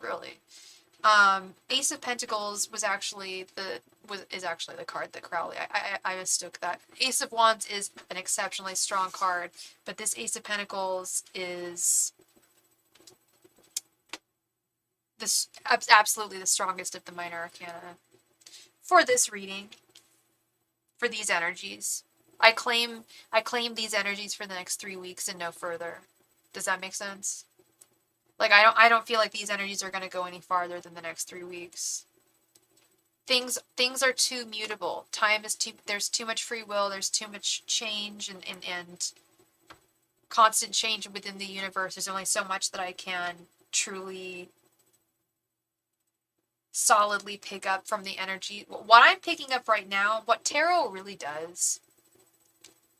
really. Ace of Pentacles is actually the card that Crowley. I mistook that. Ace of Wands is an exceptionally strong card, but this Ace of Pentacles is this absolutely the strongest of the minor arcana for this reading, for these energies. I claim these energies for the next 3 weeks and no further. Does that make sense? Like, I don't feel like these energies are going to go any farther than the next 3 weeks. Things are too mutable. There's too much free will, there's too much change and constant change within the universe. There's only so much that I can truly solidly pick up from the energy. What I'm picking up right now, what tarot really does,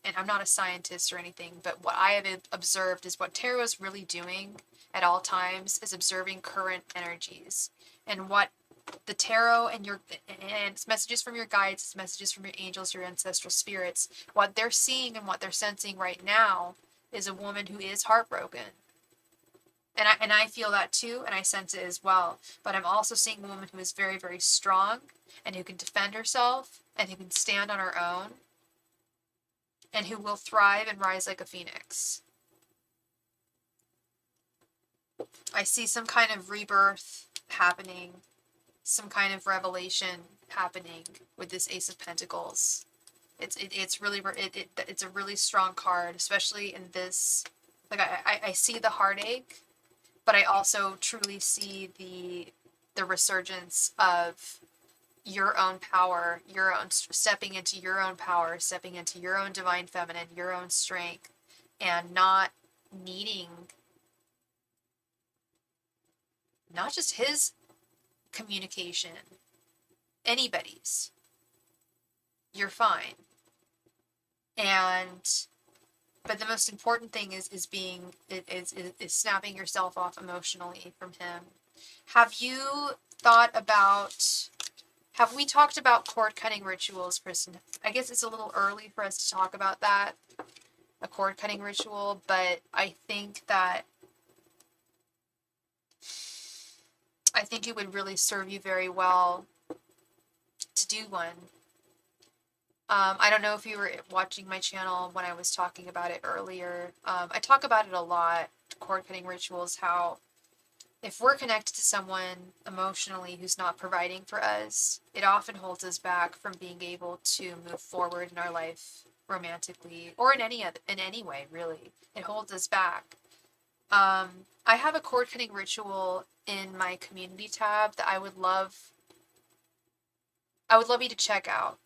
and I'm not a scientist or anything, but what I have observed is what tarot is really doing at all times is observing current energies. And what the tarot and it's messages from your guides, it's messages from your angels, your ancestral spirits, what they're seeing and what they're sensing right now is a woman who is heartbroken. And I feel that too, and I sense it as well. But I'm also seeing a woman who is very, very strong, and who can defend herself, and who can stand on her own, and who will thrive and rise like a phoenix. I see some kind of rebirth happening, some kind of revelation happening with this Ace of Pentacles. It's a really strong card, especially in this. Like, I see the heartache, but I also truly see the resurgence of your own power, your own stepping into your own power, stepping into your own divine feminine, your own strength, and not needing not just his communication, anybody's. You're fine. But the most important thing is snapping yourself off emotionally from him. Have we talked about cord cutting rituals, Kristen? I guess it's a little early for us to talk about that, a cord cutting ritual, but I think it would really serve you very well to do one. I don't know if you were watching my channel when I was talking about it earlier. I talk about it a lot, cord cutting rituals, how if we're connected to someone emotionally who's not providing for us, it often holds us back from being able to move forward in our life romantically, or in any way, really. It holds us back. I have a cord cutting ritual in my community tab that I would love you to check out.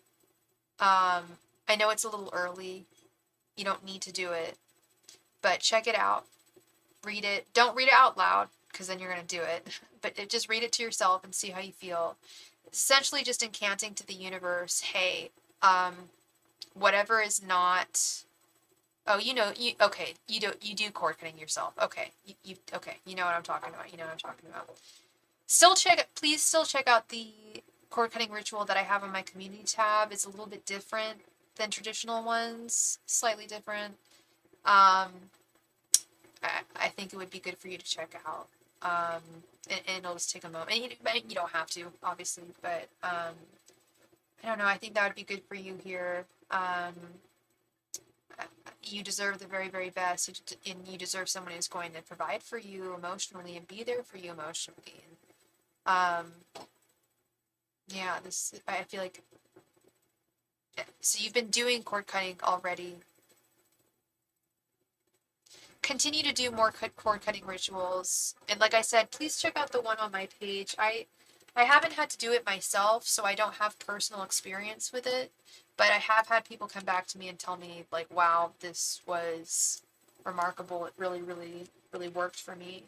I know it's a little early. You don't need to do it, but check it out. Read it. Don't read it out loud, because then you're going to do it. But just read it to yourself and see how you feel. It's essentially just incanting to the universe, hey, whatever is not... Oh, you do cord cutting yourself. Okay, okay, you know what I'm talking about. Please still check out the cord cutting ritual that I have on my community tab. It's a little bit different than traditional ones, slightly different. I think it would be good for you to check out. And it'll just take a moment. And you don't have to, obviously, but I don't know. I think that would be good for you here. You deserve the very, very best, and you deserve someone who's going to provide for you emotionally and be there for you emotionally. Yeah, I feel like, so you've been doing cord cutting already. Continue to do more cord cutting rituals. And like I said, please check out the one on my page. I haven't had to do it myself, so I don't have personal experience with it. But I have had people come back to me and tell me, like, wow, this was remarkable. It really, really, really worked for me.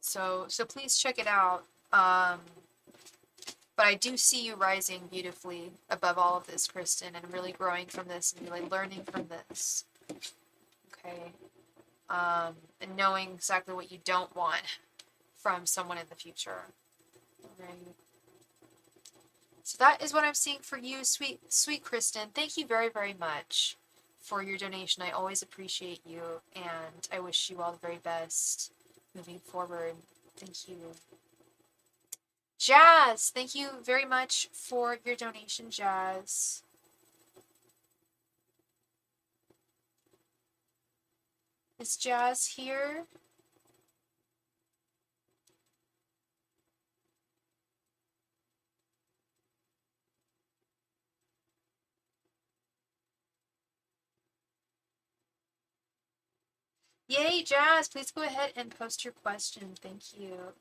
So please check it out. But I do see you rising beautifully above all of this, Kristen, and really growing from this and really learning from this. Okay. and knowing exactly what you don't want from someone in the future. Right. So that is what I'm seeing for you, sweet Kristen. Thank you very, very much for your donation. I always appreciate you, and I wish you all the very best moving forward. Thank you. Jazz, thank you very much for your donation, Jazz. Is Jazz here? Yay, Jazz! Please go ahead and post your question. Thank you.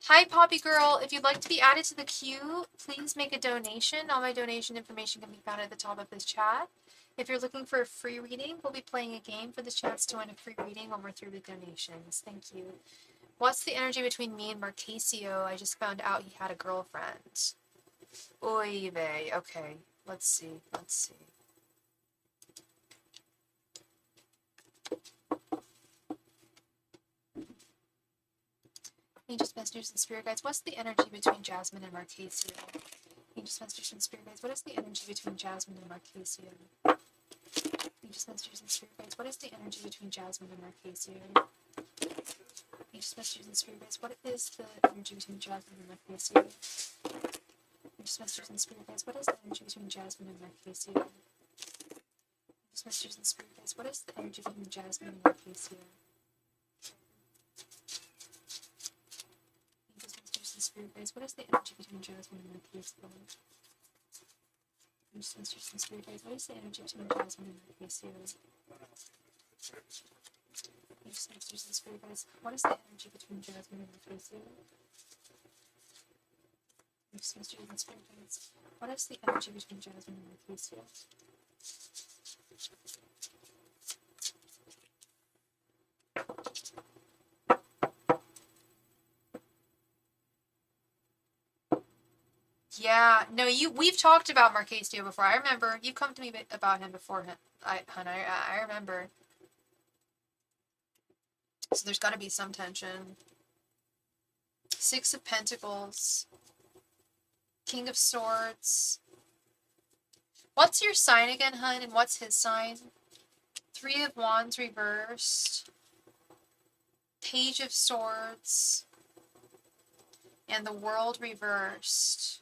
Hi, Poppy Girl. If you'd like to be added to the queue, please make a donation. All my donation information can be found at the top of this chat. If you're looking for a free reading, we'll be playing a game for the chance to win a free reading when we're through the donations. Thank you. What's the energy between me and Marcasio? I just found out he had a girlfriend. Oy vey. Okay. Let's see. Let's see. Angels, Messengers, and Spirit Guides. What's the energy between Jasmine and Marcasio? Angels, Messengers, and Spirit Guides. What is the energy between Jasmine and Marcasio? Angels, Messengers, and Spirit Guides. What is the energy between Jasmine and Marcasio? Angels, Messengers, and Spirit Guides. What is the energy between Jasmine and Marcasio? Angels, Messengers, and Spirit Guides. What is the energy between Jasmine and Marcasio? Angels, Messengers, and Spirit Guides. What is the energy between Jasmine and Marcasio? Angels, Messengers, and Spirit Guides. What is the energy between Jasmine and Marcasio? Angels, Messengers, and Spirit Guides. What is the energy between Jasmine and Marcasio? Angels, Messengers, and Spirit Guides. What is the energy between Jasmine and Marcasio? Angels, Messengers, and Spirit Guides. What is the energy between Jasmine and Marcasio? Yeah, no, we've talked about Marcasio before. I remember you've come to me about him before. I remember. So there's got to be some tension. Six of Pentacles, King of Swords. What's your sign again, hun? And what's his sign? Three of Wands reversed, Page of Swords, and the World reversed.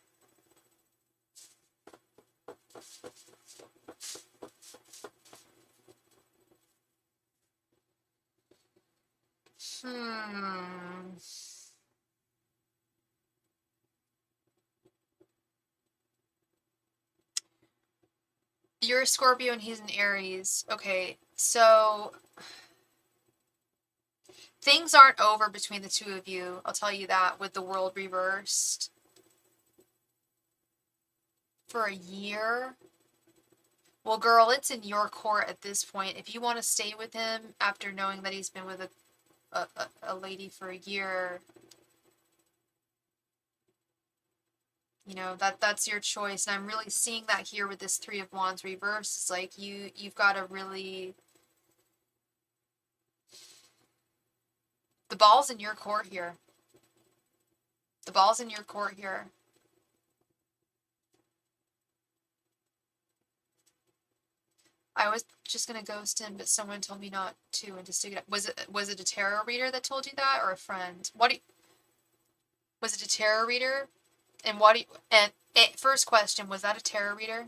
You're a Scorpio and he's an Aries. Okay, so things aren't over between the two of you. I'll tell you that, with the World reversed. For a year? Well, girl, it's in your court at this point. If you want to stay with him after knowing that he's been with a lady for a year, you know, that's your choice. And I'm really seeing that here with this Three of Wands reverse. It's like you've got to really... The ball's in your court here. The ball's in your court here. I was just gonna ghost him, but someone told me not to and to stick it up. Was it a tarot reader that told you that, or a friend? Was it a tarot reader? And first question, was that a tarot reader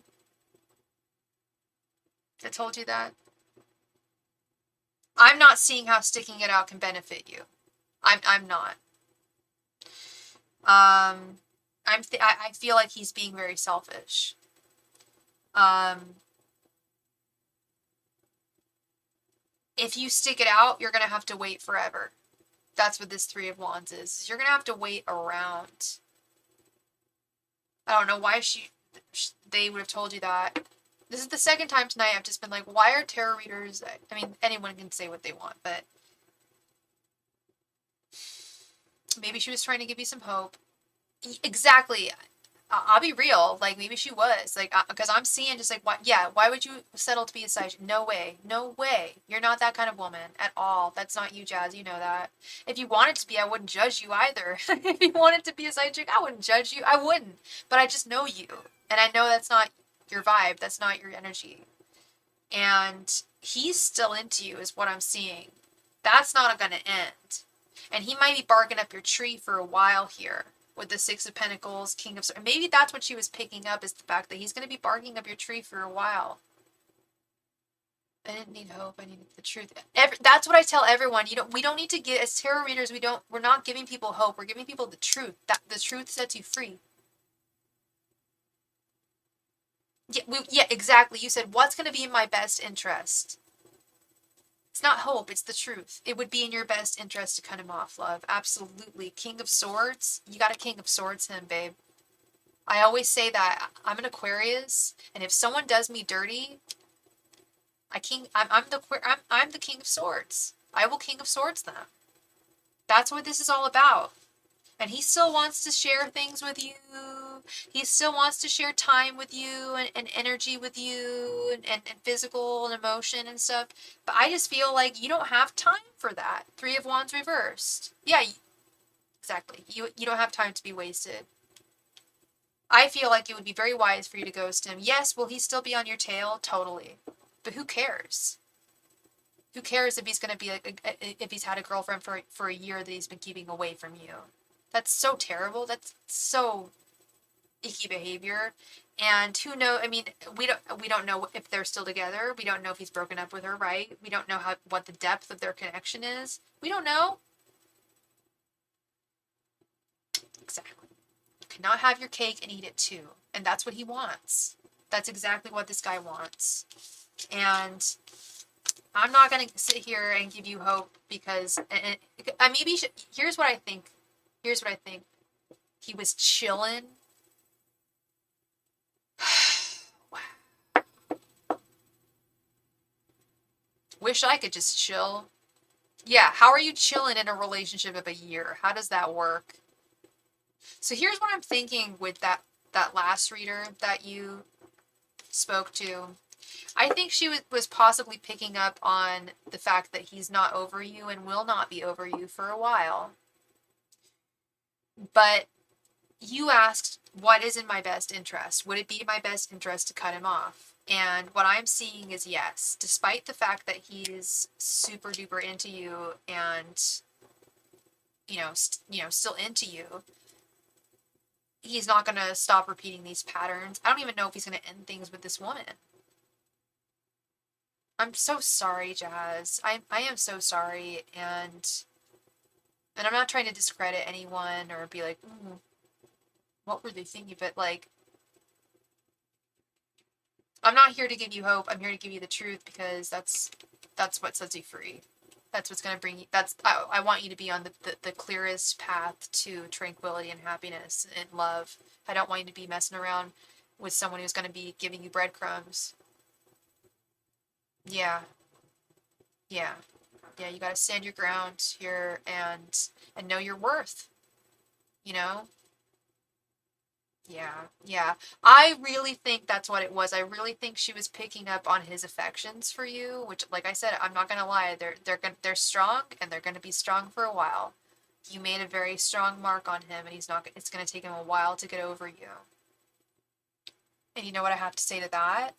that told you that? I'm not seeing how sticking it out can benefit you. I'm not. I feel like he's being very selfish. if you stick it out, you're going to have to wait forever. That's what this Three of Wands is. You're going to have to wait around. I don't know why they would have told you that. This is the second time tonight I've just been like, why are tarot readers, I mean, anyone can say what they want, but maybe she was trying to give you some hope. Exactly. I'll be real. Like, maybe she was. Like, because I'm seeing just like, why would you settle to be a side? No way. No way. You're not that kind of woman at all. That's not you, Jazz. You know that. If you wanted to be, I wouldn't judge you either. If you wanted to be a side chick, I wouldn't judge you. I wouldn't. But I just know you. And I know that's not your vibe. That's not your energy. And he's still into you is what I'm seeing. That's not going to end. And he might be barking up your tree for a while here. With the Six of Pentacles, King of Swords. Maybe that's what she was picking up, is the fact that he's going to be barking up your tree for a while. I didn't need hope. I needed the truth. That's what I tell everyone. We don't need to get, as tarot readers, we're not giving people hope. We're giving people the truth. That the truth sets you free. Yeah, exactly. You said, what's going to be in my best interest? It's not hope, it's the truth. It would be in your best interest to cut him off, love. Absolutely. King of Swords. You got a King of Swords him, babe. I always say that I'm an Aquarius, and if someone does me dirty, I'm the King of Swords. I will King of Swords them. That's what this is all about. And he still wants to share things with you. He still wants to share time with you and energy with you and physical and emotion and stuff. But I just feel like you don't have time for that. Three of Wands reversed. Yeah, exactly. You don't have time to be wasted. I feel like it would be very wise for you to ghost him. Yes, will he still be on your tail? Totally. But who cares? Who cares if he's going to be if he's had a girlfriend for a year that he's been keeping away from you? That's so terrible. That's so icky behavior. And who knows? I mean, we don't know if they're still together. We don't know if he's broken up with her, right? We don't know what the depth of their connection is. We don't know. Exactly. You cannot have your cake and eat it too. And that's what he wants. That's exactly what this guy wants. And I'm not going to sit here and give you hope because here's what I think. Here's what I think. He was chilling. Wish I could just chill. Yeah, how are you chilling in a relationship of a year? How does that work? So here's what I'm thinking with that last reader that you spoke to. I think she was possibly picking up on the fact that he's not over you and will not be over you for a while. But you asked, what is in my best interest? Would it be in my best interest to cut him off? And what I'm seeing is yes, despite the fact that he's super duper into you and, still into you, he's not going to stop repeating these patterns. I don't even know if he's going to end things with this woman. I'm so sorry, Jazz. I am so sorry, and I'm not trying to discredit anyone or be like, what were they thinking? But like, I'm not here to give you hope. I'm here to give you the truth because that's what sets you free. That's what's going to bring you. I want you to be on the clearest path to tranquility and happiness and love. I don't want you to be messing around with someone who's going to be giving you breadcrumbs. Yeah. Yeah. Yeah, you got to stand your ground here and know your worth. Yeah. I really think that's what it was. I really think she was picking up on his affections for you, which, like I said, I'm not gonna lie, they're strong and they're gonna be strong for a while. You made a very strong mark on him, and it's gonna take him a while to get over you. And you know what I have to say to that?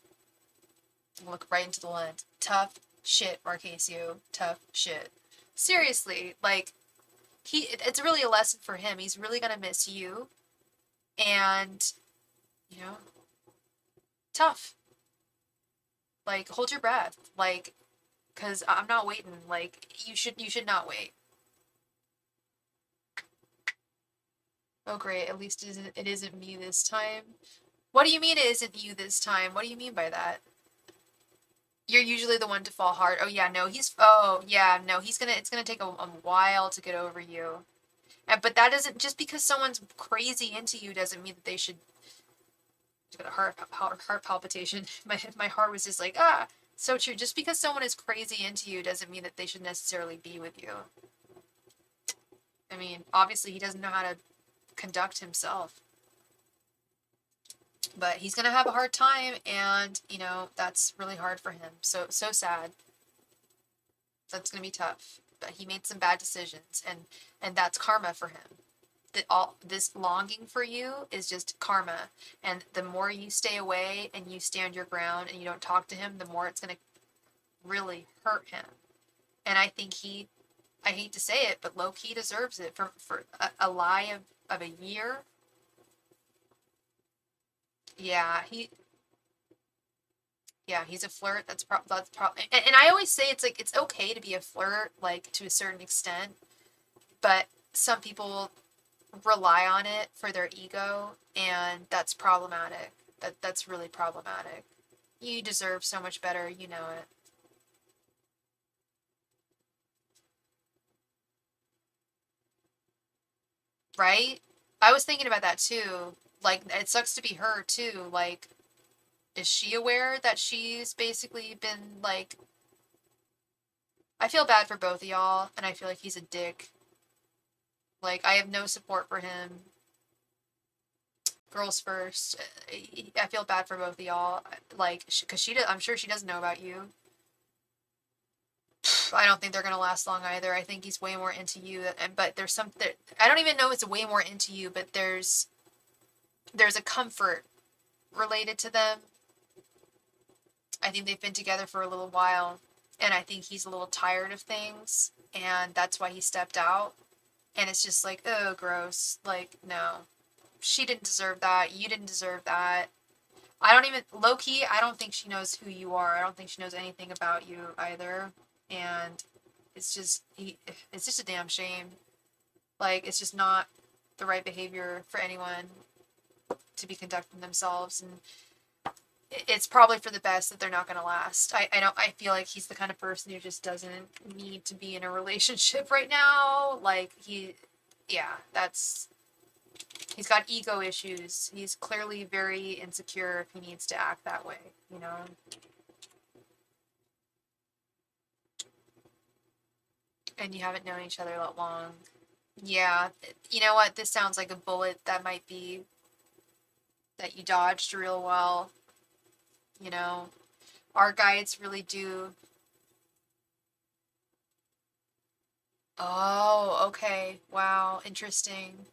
Look right into the lens. Tough shit, Marquesio. Tough shit. Seriously, like, it's really a lesson for him. He's really gonna miss you. And, tough. Like, hold your breath. Like, because I'm not waiting. Like, you should not wait. Oh, great. At least it isn't me this time. What do you mean it isn't you this time? What do you mean by that? You're usually the one to fall hard. Oh yeah, no, it's gonna take a while to get over you. But that doesn't, just because someone's crazy into you doesn't mean that they should. Got a heart palpitation. My heart was just like, ah, so true. Just because someone is crazy into you doesn't mean that they should necessarily be with you. I mean, obviously he doesn't know how to conduct himself. But he's gonna have a hard time, and that's really hard for him. So sad. That's gonna be tough. But he made some bad decisions, and that's karma for him. All this longing for you is just karma, and the more you stay away and you stand your ground and you don't talk to him, the more it's gonna really hurt him. And I think I hate to say it, but low key deserves it for a lie of a year. Yeah, he's a flirt. That's probably, and I always say it's like it's okay to be a flirt, like to a certain extent, but some people rely on it for their ego, and that's problematic. That's really problematic. You deserve so much better, you know it. Right? I was thinking about that too. Like, it sucks to be her too. Like, is she aware that she's basically been like, I feel bad for both of y'all, and I feel like he's a dick. Like, I have no support for him. Girls first. I feel bad for both of y'all. Like, because I'm sure she doesn't know about you. I don't think they're gonna last long either. I think he's way more into you, but there's something. I don't even know if it's way more into you, but there's a comfort related to them. I think they've been together for a little while, and I think he's a little tired of things, and that's why he stepped out. And it's just like, oh, gross. Like, no, she didn't deserve that. You didn't deserve that. I don't even, low key, I don't think she knows who you are. I don't think she knows anything about you either. And it's just a damn shame. Like, it's just not the right behavior for anyone to be conducting themselves, and it's probably for the best that they're not going to last. I feel like he's the kind of person who just doesn't need to be in a relationship right now. Like, he's got ego issues. He's clearly very insecure if he needs to act that way, you know? And you haven't known each other that long. Yeah, you know what? This sounds like a bullet that you dodged real well. You know, our guides really do. Oh, okay. Wow, interesting.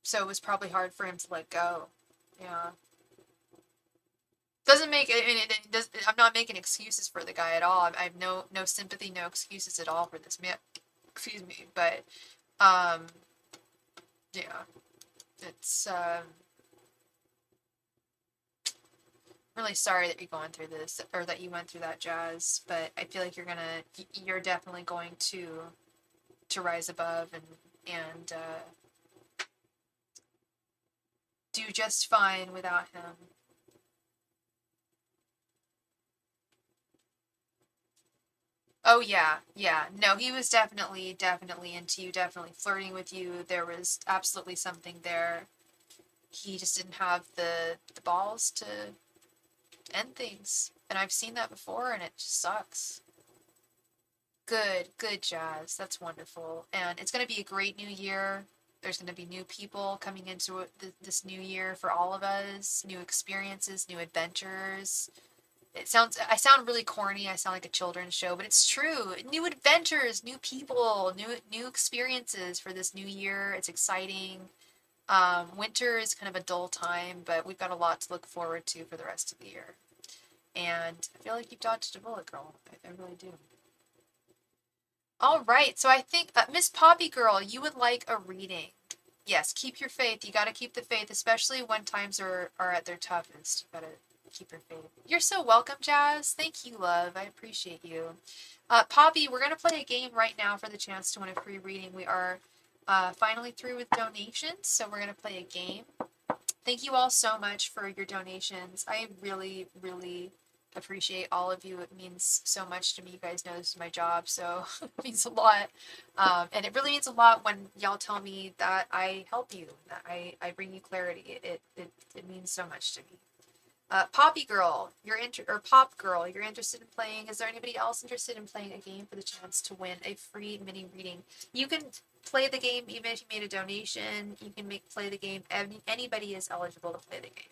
So it was probably hard for him to let go. Yeah. Doesn't make it, I mean, it does, I'm not making excuses for the guy at all. I have no sympathy, no excuses at all for this man. Excuse me, but um yeah, it's really sorry that you're going through this, or that you went through that, Jazz, but I feel like you're definitely going to rise above, and do just fine without him. Oh yeah, yeah. No, he was definitely into you, definitely flirting with you. There was absolutely something there. He just didn't have the balls to end things. And I've seen that before, and it just sucks. Good, Jazz. That's wonderful. And it's going to be a great new year. There's going to be new people coming into this new year for all of us, new experiences, new adventures. I sound really corny. I sound like a children's show, but it's true. New adventures, new people, new experiences for this new year. It's exciting. Winter is kind of a dull time, but we've got a lot to look forward to for the rest of the year. And I feel like you've dodged a bullet, girl. I really do. All right, so I think Miss Poppy Girl, you would like a reading. Yes, keep your faith. You got to keep the faith, especially when times are at their toughest. You got to keep your faith. You're so welcome, Jazz. Thank you, love. I appreciate you. Poppy, we're going to play a game right now for the chance to win a free reading. We are finally through with donations, so we're going to play a game. Thank you all so much for your donations. I really, really appreciate all of you. It means so much to me. You guys know this is my job, so it means a lot. And it really means a lot when y'all tell me that I help you, that I bring you clarity. It means so much to me. Poppy Girl, or Pop Girl, you're interested in playing. Is there anybody else interested in playing a game for the chance to win a free mini reading? You can play the game even if you made a donation. You can play the game. Anybody is eligible to play the game.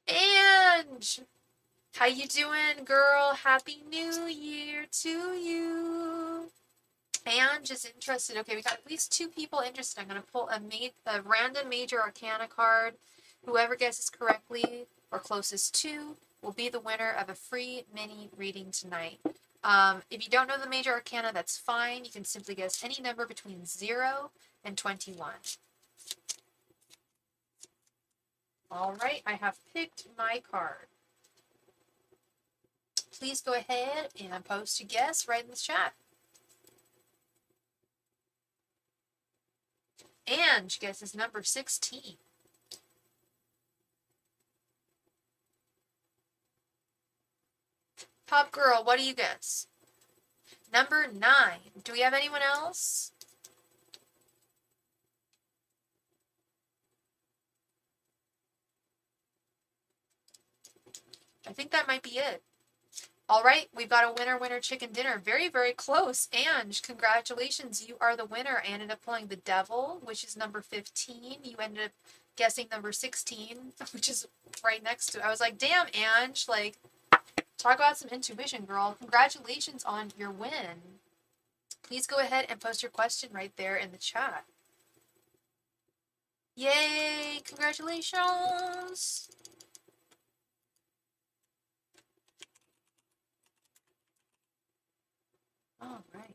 Ange! How you doing, girl? Happy New Year to you. Ange is interested. Okay, we got at least 2 people interested. I'm going to pull a random major arcana card. Whoever guesses correctly or closest to will be the winner of a free mini reading tonight. If you don't know the major arcana, that's fine. You can simply guess any number between 0 and 21. All right, I have picked my card. Please go ahead and post a guess right in the chat. Ange guesses number 16. Pop Girl, what do you guess? Number 9. Do we have anyone else? I think that might be it. All right, we've got a winner chicken dinner. Very, very close. Ange, congratulations. You are the winner. I ended up pulling the devil, which is number 15. You ended up guessing number 16, which is right next to it. I was like, damn, Ange, like, talk about some intuition, girl. Congratulations on your win. Please go ahead and post your question right there in the chat. Yay, congratulations. All right.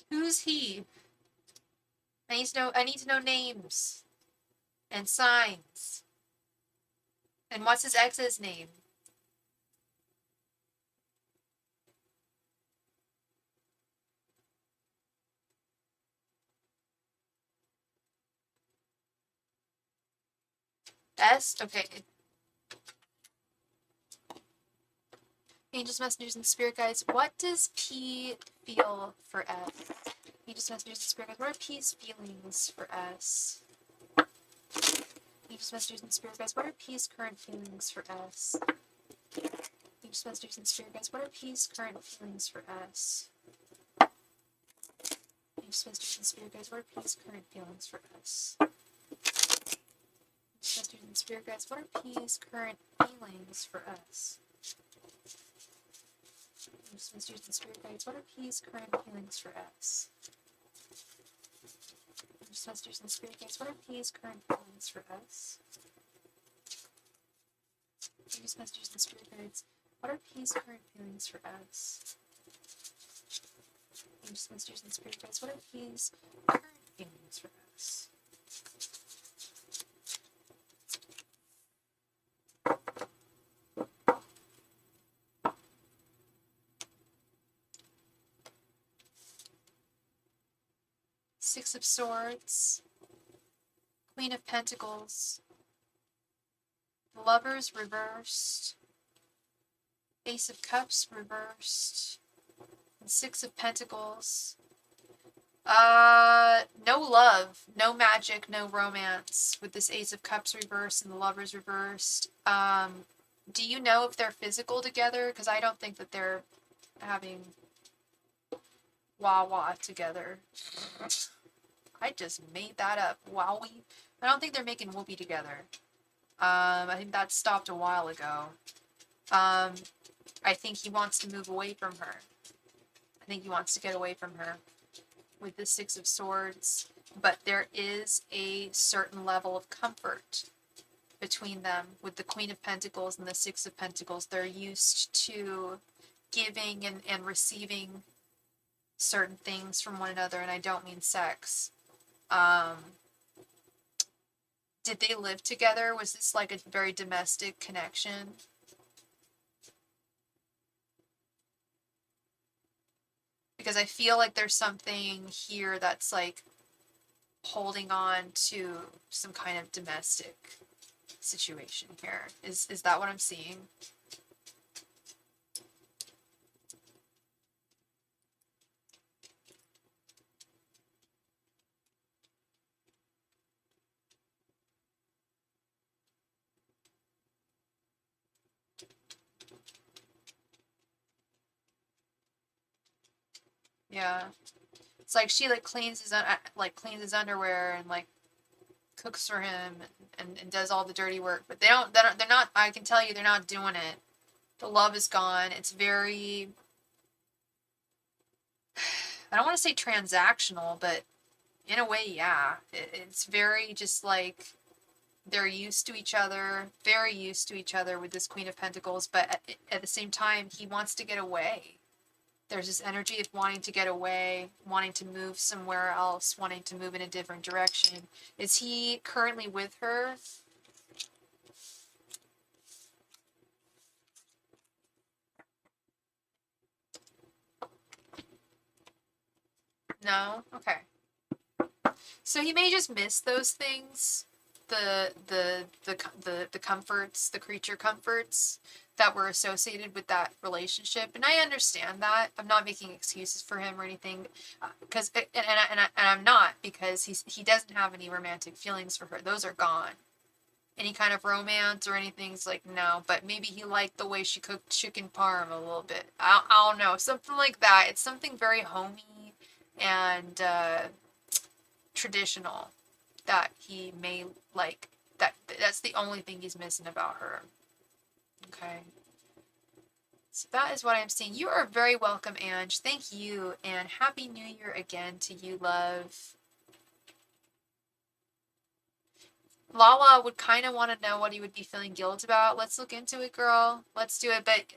Who's he? I need to know names and signs. And what's his ex's name? S? Okay. Angels, messengers, and spirit guides. What does P feel for S? Angels, messengers, and spirit guides. What are P's feelings for S? Angels, messengers, and spirit guides. What are P's current feelings for S? Angels, messengers, and spirit guides. What are P's current feelings for S? Angels, messengers, and spirit guides. What are P's current feelings for S? Angels, messengers, and spirit guides. What are P's current feelings for S? Angels, messengers, and spirit guides. What are P's current feelings for S? Angels, messengers, and spirit guides. What are P's current feelings for S? Angels, messengers, and spirit guides. What are P's current feelings for S? Angels, messengers, and spirit guides. What are P's current feelings for S? Six of Swords, Queen of Pentacles, Lovers reversed, Ace of Cups reversed, and Six of Pentacles. No love, no magic, no romance with this Ace of Cups reversed and the Lovers reversed. Do you know if they're physical together? Because I don't think that they're having wah-wah together. I just made that up. Wowie. I don't think they're making whoopee together. I think that stopped a while ago. I think he wants to move away from her. I think he wants to get away from her with the Six of Swords. But there is a certain level of comfort between them with the Queen of Pentacles and the Six of Pentacles. They're used to giving and receiving certain things from one another, and I don't mean sex. Did they live together? Was this like a very domestic connection? Because I feel like there's something here that's like holding on to some kind of domestic situation here. Is that what I'm seeing? Yeah. It's like she like cleans his underwear and like cooks for him and does all the dirty work, but they're not, I can tell you they're not doing it. The love is gone. It's very, I don't want to say transactional, but in a way, yeah. It's very just like they're used to each other, very used to each other with this Queen of Pentacles, but at the same time, he wants to get away. There's this energy of wanting to get away, wanting to move somewhere else, wanting to move in a different direction. Is he currently with her? No? Okay. So he may just miss those things, the comforts, the creature comforts that were associated with that relationship, and I understand that. I'm not making excuses for him or anything, because and I'm not, because he doesn't have any romantic feelings for her. Those are gone. Any kind of romance or anything's like no, but maybe he liked the way she cooked chicken parm a little bit. I don't know, something like that. It's something very homey and traditional that he may like. That's the only thing he's missing about her. Okay. So that is what I'm seeing. You are very welcome, Ange. Thank you, and Happy New Year again to you, love. Lala would kind of want to know what he would be feeling guilt about. Let's look into it, girl. Let's do it. But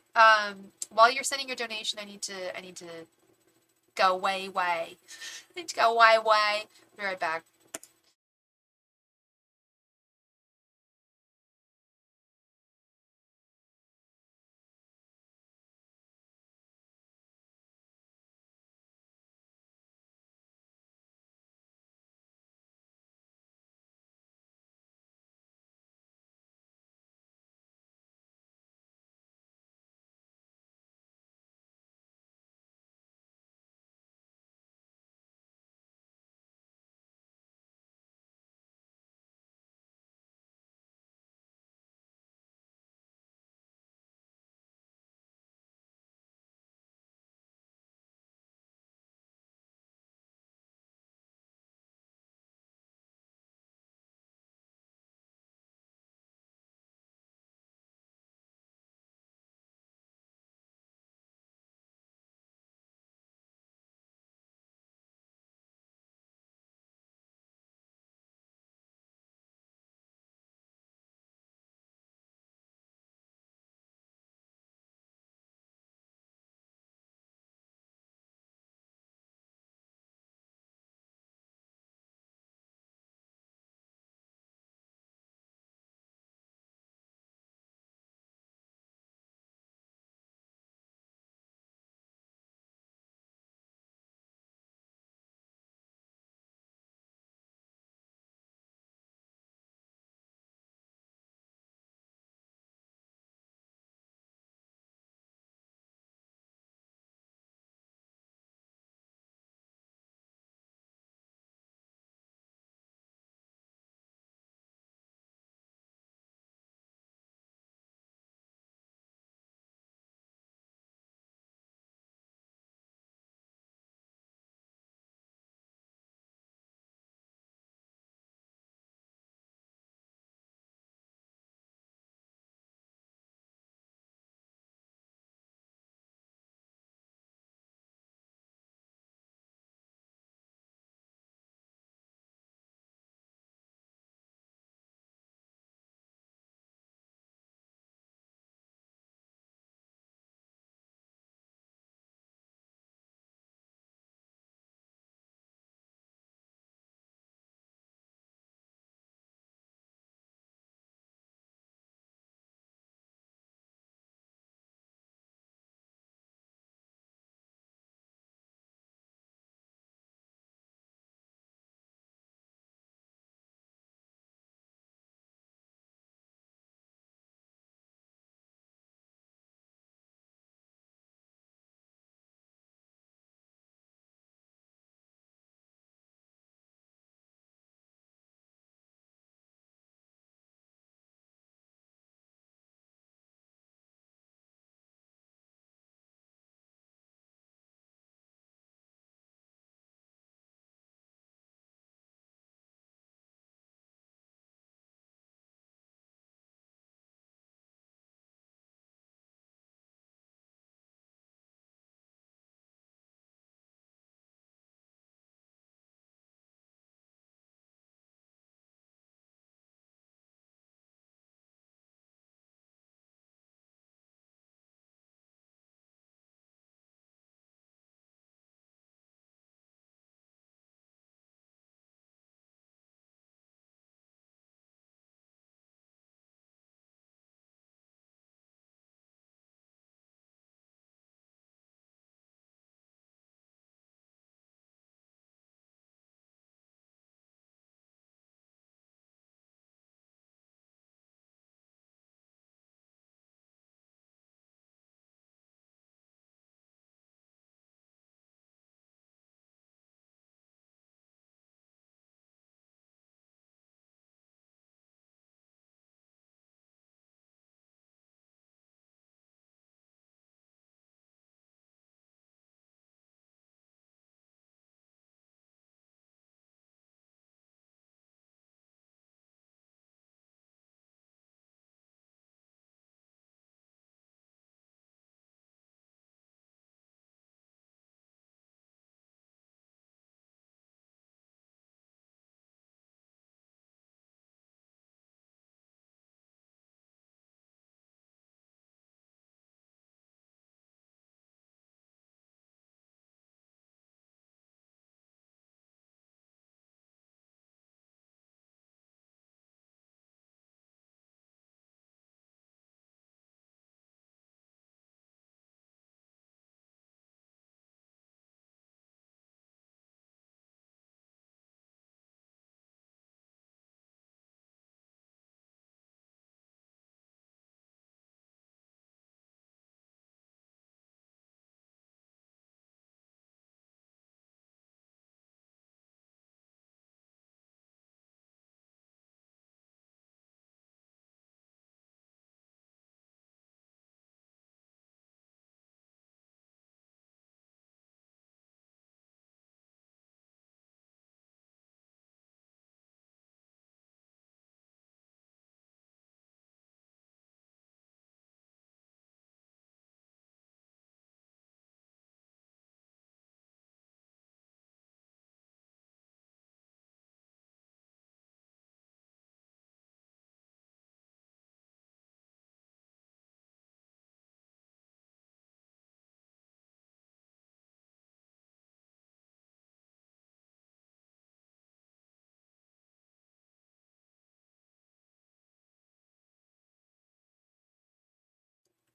while you're sending your donation, I need to go way. I need to go way. Be right back.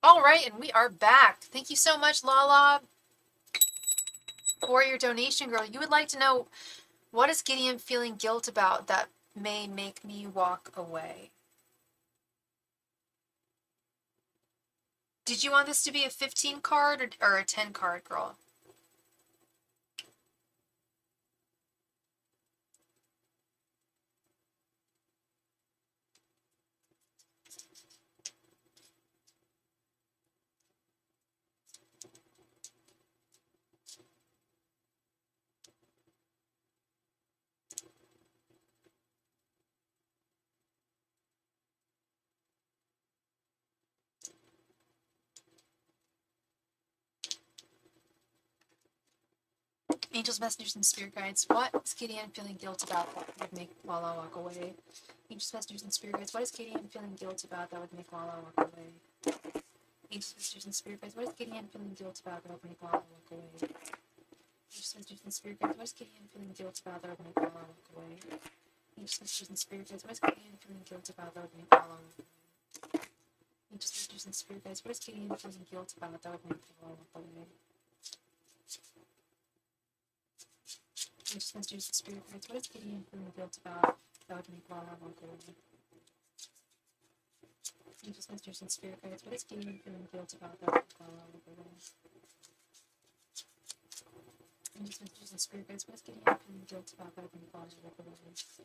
All right, and we are back. Thank you so much, Lala, for your donation, girl. You would like to know, what is Gideon feeling guilt about that may make me walk away? Did you want this to be a 15 card or a 10 card, girl? Angels, messengers, and spirit guides. What is Gideon feeling guilt about that would make Lala walk away? Angels, messengers, and spirit guides. What is Gideon feeling guilt about that would make Lala walk away? Angels, messengers, and spirit guides. What is Gideon feeling guilt about that would make Lala walk away? Angels, messengers, and spirit guides. What is Gideon feeling guilt about that would make Lala walk away? Angels, messengers, and spirit guides. What is Gideon feeling guilt about that would make Lala walk away? Angels, messengers, and spirit guides. What is Gideon feeling guilt about that would make Lala walk away? Angels, messengers, and spirit guides. What is Gideon feeling guilt about that would make Lala walk away? Angels, messengers, and spirit guides. What is Gideon feeling guilt about that would make Lala walk away? Angels, messengers, and spirit guides. What is Gideon feeling guilt about that would make Lala walk away?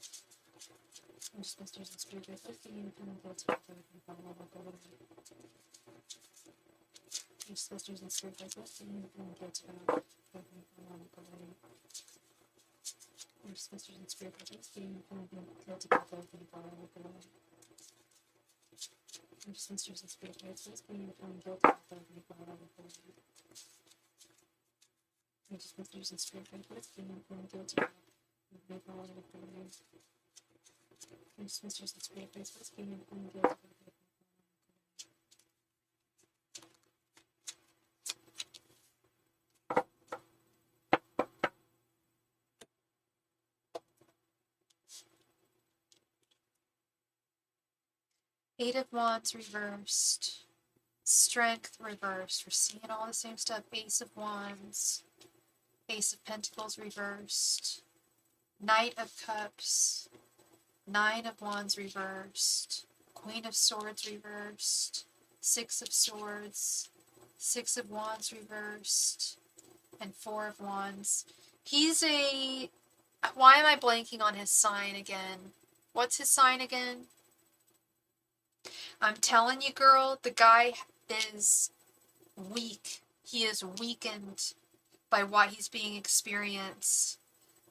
Angels, messengers, and spirit guides. What is Gideon feeling guilt about that would make Lala walk away? Angels, messengers, and spirit guides. What is Gideon feeling guilt about that would make Lala walk away? Angels, messengers, and spirit guides. What is Gideon feeling guilt about that would make Lala walk away? Angels, messengers, and spirit guides. What is Gideon feeling guilt about that would make Lala walk away? Angels, messengers, and spirit guides. What is Gideon feeling guilt about that would make Lala walk away? Angels, messengers, and spirit guides. What is Gideon feeling guilt about that would make Lala walk away? Eight of Wands reversed. Strength reversed. We're seeing all the same stuff. Ace of Wands. Ace of Pentacles reversed. Knight of Cups. Nine of Wands reversed. Queen of Swords reversed. Six of Swords. Six of Wands reversed. And Four of Wands. He's a... Why am I blanking on his sign again? What's his sign again? I'm telling you, girl, the guy is weak. He is weakened by what he's being experienced.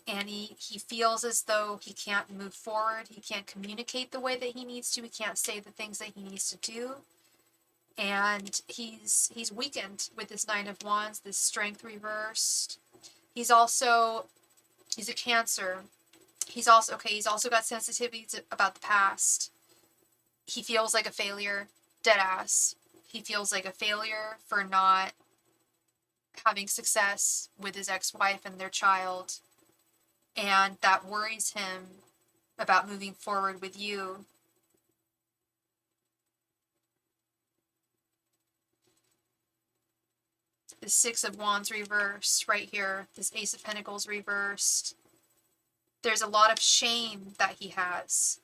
And he feels as though he can't move forward. He can't communicate the way that he needs to. He can't say the things that he needs to do. And he's weakened with this Nine of Wands, this strength reversed. He's a Cancer. He's also got sensitivities about the past. He feels like a failure, dead ass. He feels like a failure for not having success with his ex-wife and their child. And that worries him about moving forward with you. The Six of Wands reversed right here. This Ace of Pentacles reversed. There's a lot of shame that he has.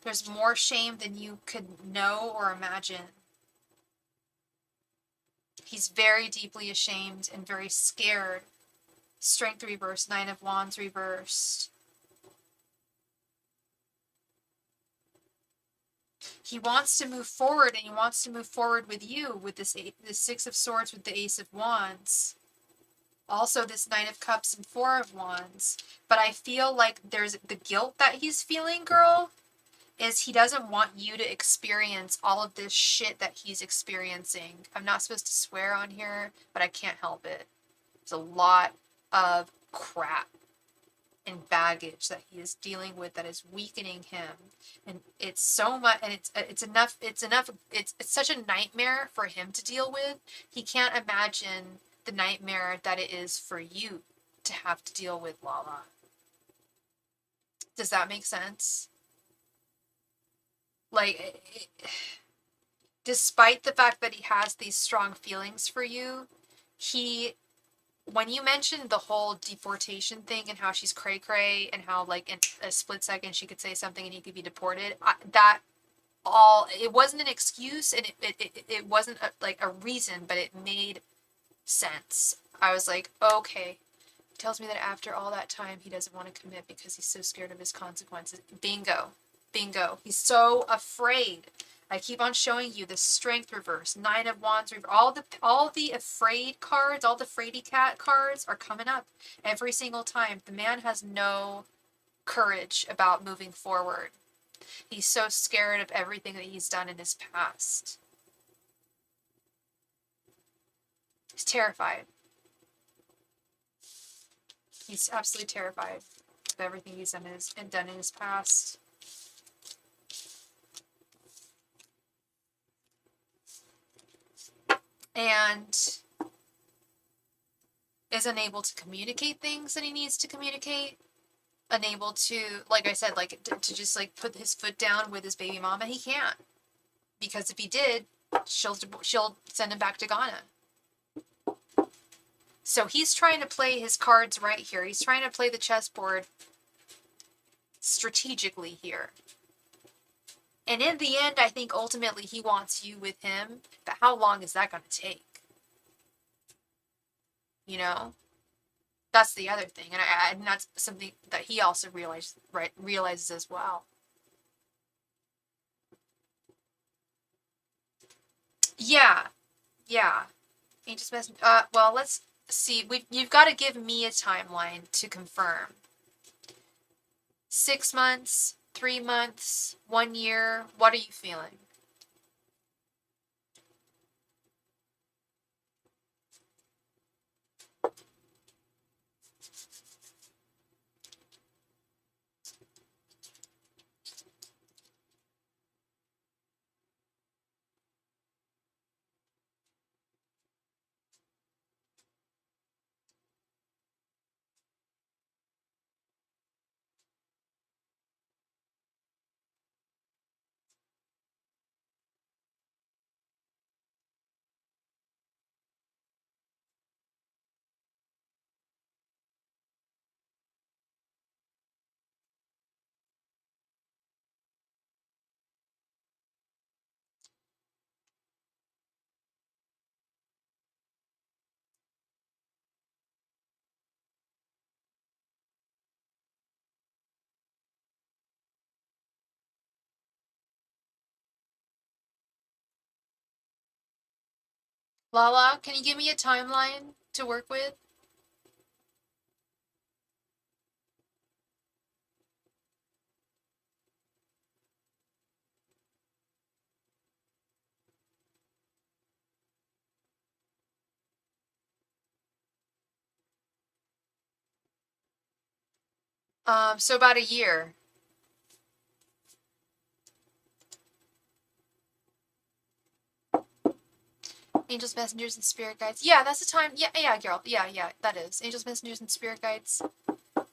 There's more shame than you could know or imagine. He's very deeply ashamed and very scared. Strength reversed. Nine of Wands reversed. He wants to move forward, and he wants to move forward with you with this Six of Swords with the Ace of Wands. Also this Nine of Cups and Four of Wands. But I feel like there's the guilt that he's feeling, girl, is he doesn't want you to experience all of this shit that he's experiencing. I'm not supposed to swear on here, but I can't help it. There's a lot of crap and baggage that he is dealing with that is weakening him. And it's so much, and it's such a nightmare for him to deal with. He can't imagine the nightmare that it is for you to have to deal with, Lala. Does that make sense? Like, despite the fact that he has these strong feelings for you, when you mentioned the whole deportation thing and how she's cray-cray and how, like, in a split second she could say something and he could be deported, it wasn't an excuse, and it wasn't like a reason, but it made sense. I was like, okay. He tells me that after all that time, he doesn't want to commit because he's so scared of his consequences. Bingo. Bingo. He's so afraid. I keep on showing you the strength reverse, 9 of Wands reverse. All the afraid cards, all the fraidy cat cards are coming up every single time. The man has no courage about moving forward. He's so scared of everything that he's done in his past. He's terrified. He's absolutely terrified of everything he's done in his past. And is unable to communicate things that he needs to communicate. Unable to, like I said, like to just like put his foot down with his baby mama. He can't, because if he did, she'll send him back to Ghana. So he's trying to play his cards right here. He's trying to play the chessboard strategically here. And in the end, I think ultimately he wants you with him. But how long is that going to take? You know? That's the other thing. And that's something that he also realizes as well. Yeah. Yeah. He just messed, well, let's see. You've got to give me a timeline to confirm. 6 months, 3 months, 1 year. What are you feeling? Lala, can you give me a timeline to work with? So about a year. Angels, messengers, and spirit guides. Yeah, that's the time. Yeah, girl. Yeah, that is. Angels, messengers, and spirit guides.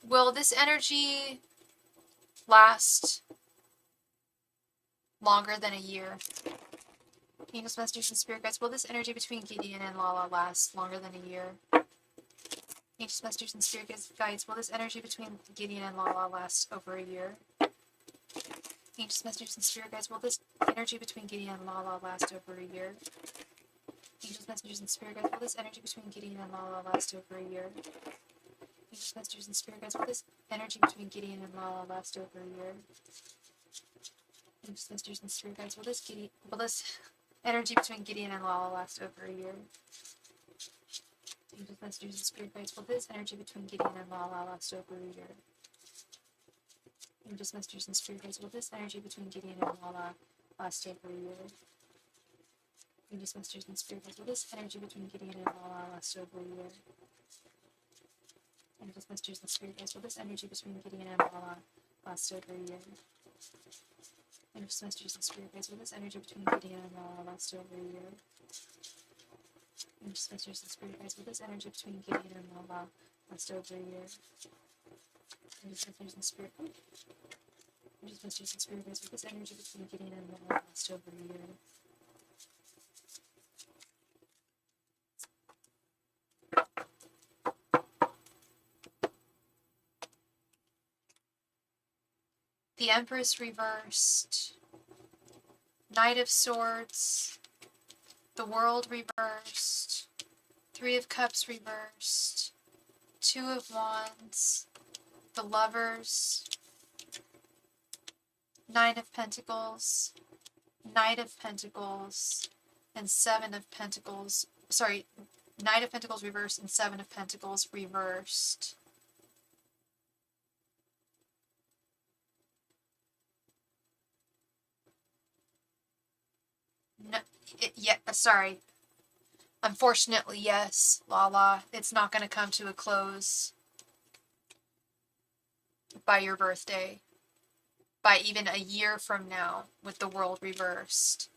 Will this energy last longer than a year? Angels, messengers, and spirit guides. Will this energy between Gideon and Lala last longer than a year? Angels, messengers, and spirit guides. Will this energy between Gideon and Lala last over a year? Angels, messengers, and spirit guides. Will this energy between Gideon and Lala last over a year? Angels, messengers, and spirit guides. Will this energy between Gideon and Lala last over a year? Angels, messengers, and spirit guides. Will this energy between Gideon and Lala last over a year? Angels, messengers, and spirit guides. Will this energy between Gideon and Lala last over a year? Angels, messengers, and spirit guides. Will this energy between Gideon and Lala last over a year? Angels, messengers, and spirit guides. Will this energy between Gideon and Lala last over a year? Angels, messengers, and spirit guides. Will this energy between Gideon and Lala last over a year? Angels, messengers, and spirit guides. Will this energy between Gideon and Lala last over a year? Angels, messengers, and spirit guides. Will this energy between Gideon and Lala last over a year? Angels, messengers, and spirit guides. Will this energy between Gideon and Lala last over a year? Angels, messengers, and spirit guides. Angels, messengers, and spirit guides. Will this energy between Gideon and Lala last over a year? the Empress reversed, Knight of Swords, the World reversed, Three of Cups reversed, Two of Wands, the Lovers, Nine of Pentacles, Knight of Pentacles, and Seven of Pentacles. Sorry, Knight of Pentacles reversed and Seven of Pentacles reversed. No, sorry. Unfortunately, yes, Lala. It's not going to come to a close by your birthday. By even a year from now, with the World reversed.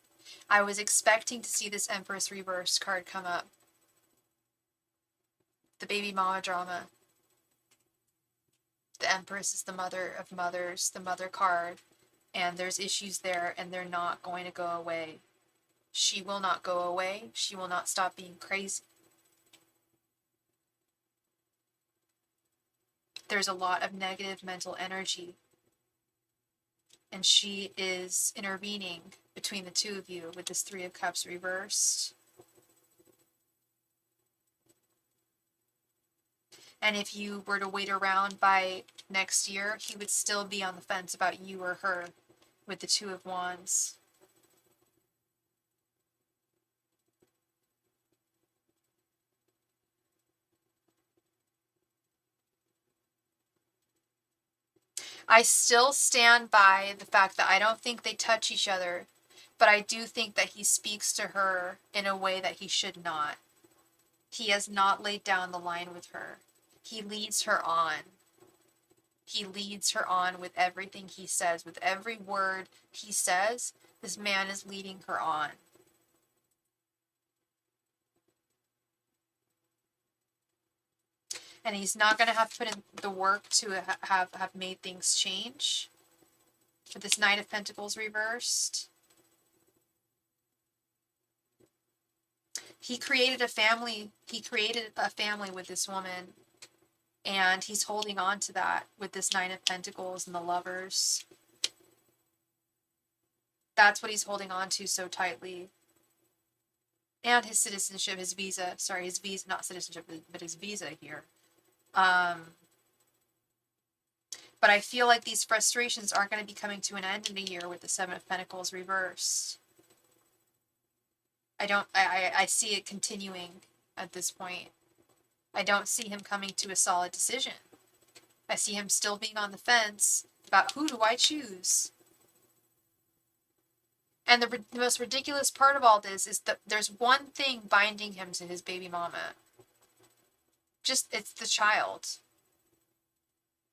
I was expecting to see this Empress reversed card come up. The baby mama drama. The Empress is the mother of mothers, the mother card. And there's issues there, and they're not going to go away. She will not go away. She will not stop being crazy. There's a lot of negative mental energy. And she is intervening between the two of you with this Three of Cups reversed. And if you were to wait around by next year, he would still be on the fence about you or her with the Two of Wands. I still stand by the fact that I don't think they touch each other, but I do think that he speaks to her in a way that he should not. He has not laid down the line with her. He leads her on. He leads her on with everything he says. With every word he says, this man is leading her on. And he's not going to have to put in the work to have made things change. With this Knight of Pentacles reversed. He created a family. He created a family with this woman. And he's holding on to that with this Nine of Pentacles and the Lovers. That's what he's holding on to so tightly. And his citizenship, his visa. Sorry, his visa, not citizenship, but his visa here. But I feel like these frustrations aren't going to be coming to an end in a year with the Seven of Pentacles reversed. I see it continuing at this point. I don't see him coming to a solid decision. I see him still being on the fence about who do I choose. And the most ridiculous part of all this is that there's one thing binding him to his baby mama. It's the child.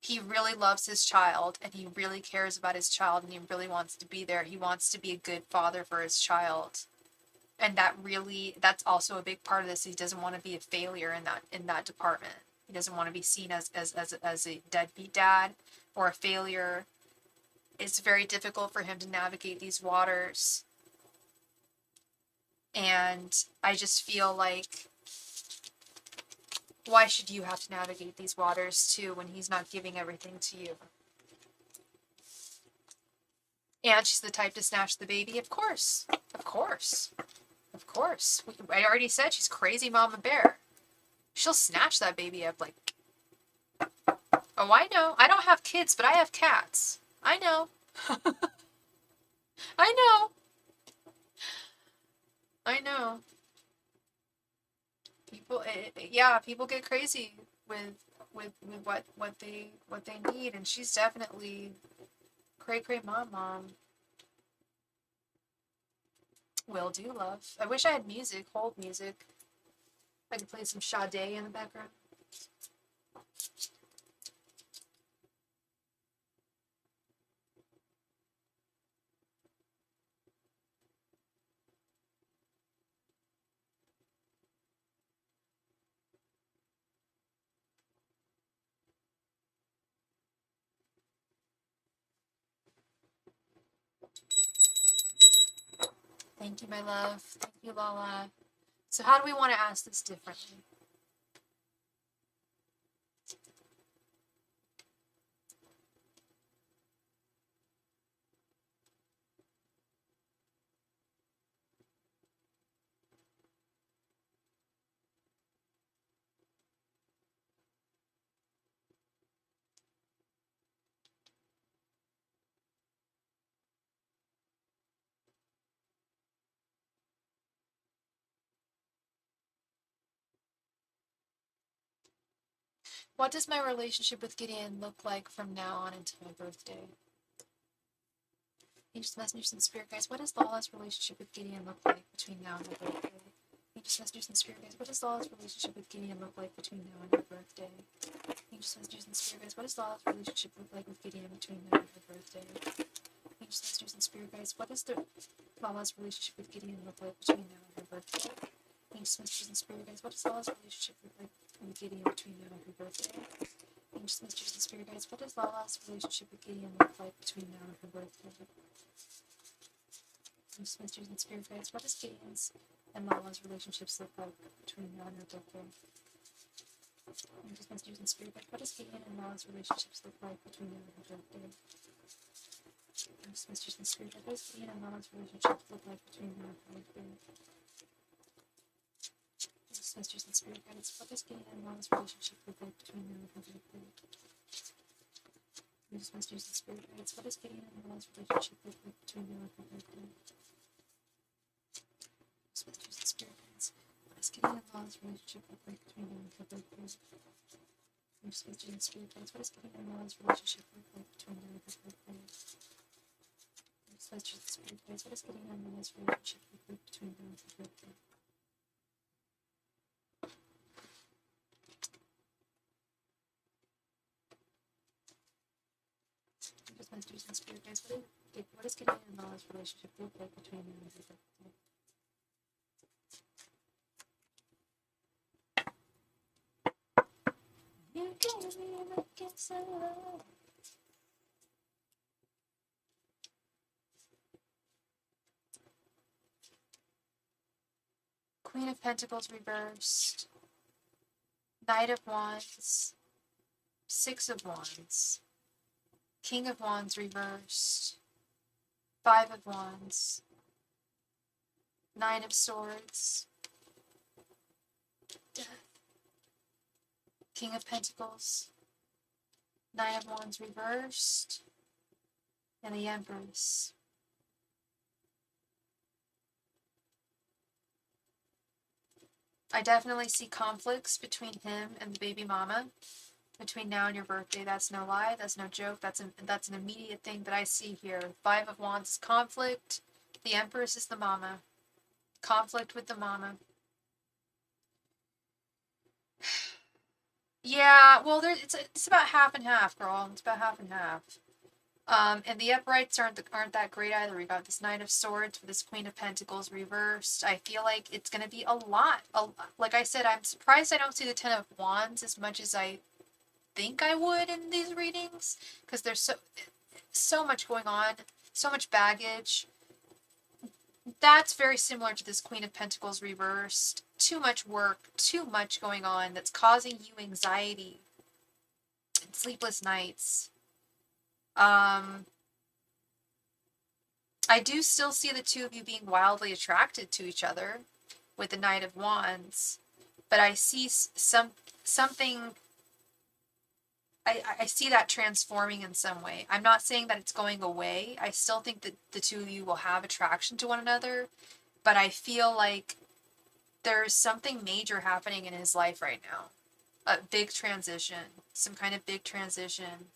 He really loves his child, and he really cares about his child, and he really wants to be there. He wants to be a good father for his child. And that's also a big part of this. He doesn't want to be a failure in that department. He doesn't want to be seen as a deadbeat dad or a failure. It's very difficult for him to navigate these waters. And I just feel like, why should you have to navigate these waters too when he's not giving everything to you? And she's the type to snatch the baby? Of course. Of course. Of course. I already said she's crazy mama bear. She'll snatch that baby up like... Oh, I know. I don't have kids, but I have cats. I know. I know. I know. People get crazy with what they need, and she's definitely cray mom. Will do, love. I wish I had music, hold music. I could play some Sade in the background. Thank you, my love. Thank you, Lala. So how do we want to ask this differently? What does my relationship with Gideon look like from now on until my birthday? Angels, messengers, and spirit guides. What does Lala's relationship with Gideon look like between now and her birthday? Angels, messengers, and spirit guides. What does Lala's relationship with Gideon look like between now and her birthday? Angels, messengers, and spirit guides. What does Lala's relationship look like with Gideon between now and her birthday? Angels, messengers, and spirit guides. What does Lala's relationship with Gideon look like between now and her birthday? Angels, messengers, and spirit guides. What does Lala's relationship look like with Gideon between now and her birthday? Angels, messengers, and spirit guides. What does Lala's relationship with Gideon look like between now and her birthday? Angels, messengers, and spirit guides. What does Gideon's and Lala's relationships look like between now and her birthday? Angels, messengers, and spirit guides. What does Gideon and Lala's relationships look like between now and her birthday? Angels, messengers, and spirit guides. What does Gideon and Lala's relationships look like between now and her birthday? Angels, messengers, and spirit guides. What does Gideon and Lala's relationship look like between now and her birthday? Angels, messengers, and spirit guides. What does Gideon and Lala's relationship look like between now and her birthday? Messengers and spirit guides. What does Gideon and Lala's relationship look like between now and her birthday? Messengers and spirit guides. What does Gideon and Lala's relationship look like between now and her birthday? Messengers and spirit guides. What does Gideon and Lala's relationship look like between now and her birthday? Messengers and spirit guides. What does Gideon and Lala's relationship look like between now and her birthday? You gave me a kiss of love. Queen of Pentacles reversed. Knight of Wands. Six of Wands. King of Wands reversed. Five of Wands. Nine of Swords. Death. King of Pentacles. Nine of Wands reversed. And the Empress. I definitely see conflicts between him and the baby mama. Between now and your birthday, that's no lie, that's no joke, that's an immediate thing that I see here. Five of Wands is conflict, the Empress is the mama. Conflict with the mama. Yeah, well, it's about half and half, girl. It's about half and half. And the uprights aren't that great either. We got this Knight of Swords with this Queen of Pentacles reversed. I feel like it's gonna be a lot. Like I said, I'm surprised I don't see the Ten of Wands as much as I think I would in these readings, because there's so much going on, so much baggage. That's very similar to this Queen of Pentacles reversed. Too much work, too much going on that's causing you anxiety and sleepless nights. I do still see the two of you being wildly attracted to each other with the Knight of Wands, but I see something. I see that transforming in some way. I'm not saying that it's going away. I still think that the two of you will have attraction to one another, but I feel like there's something major happening in his life right now. A big transition, some kind of big transition.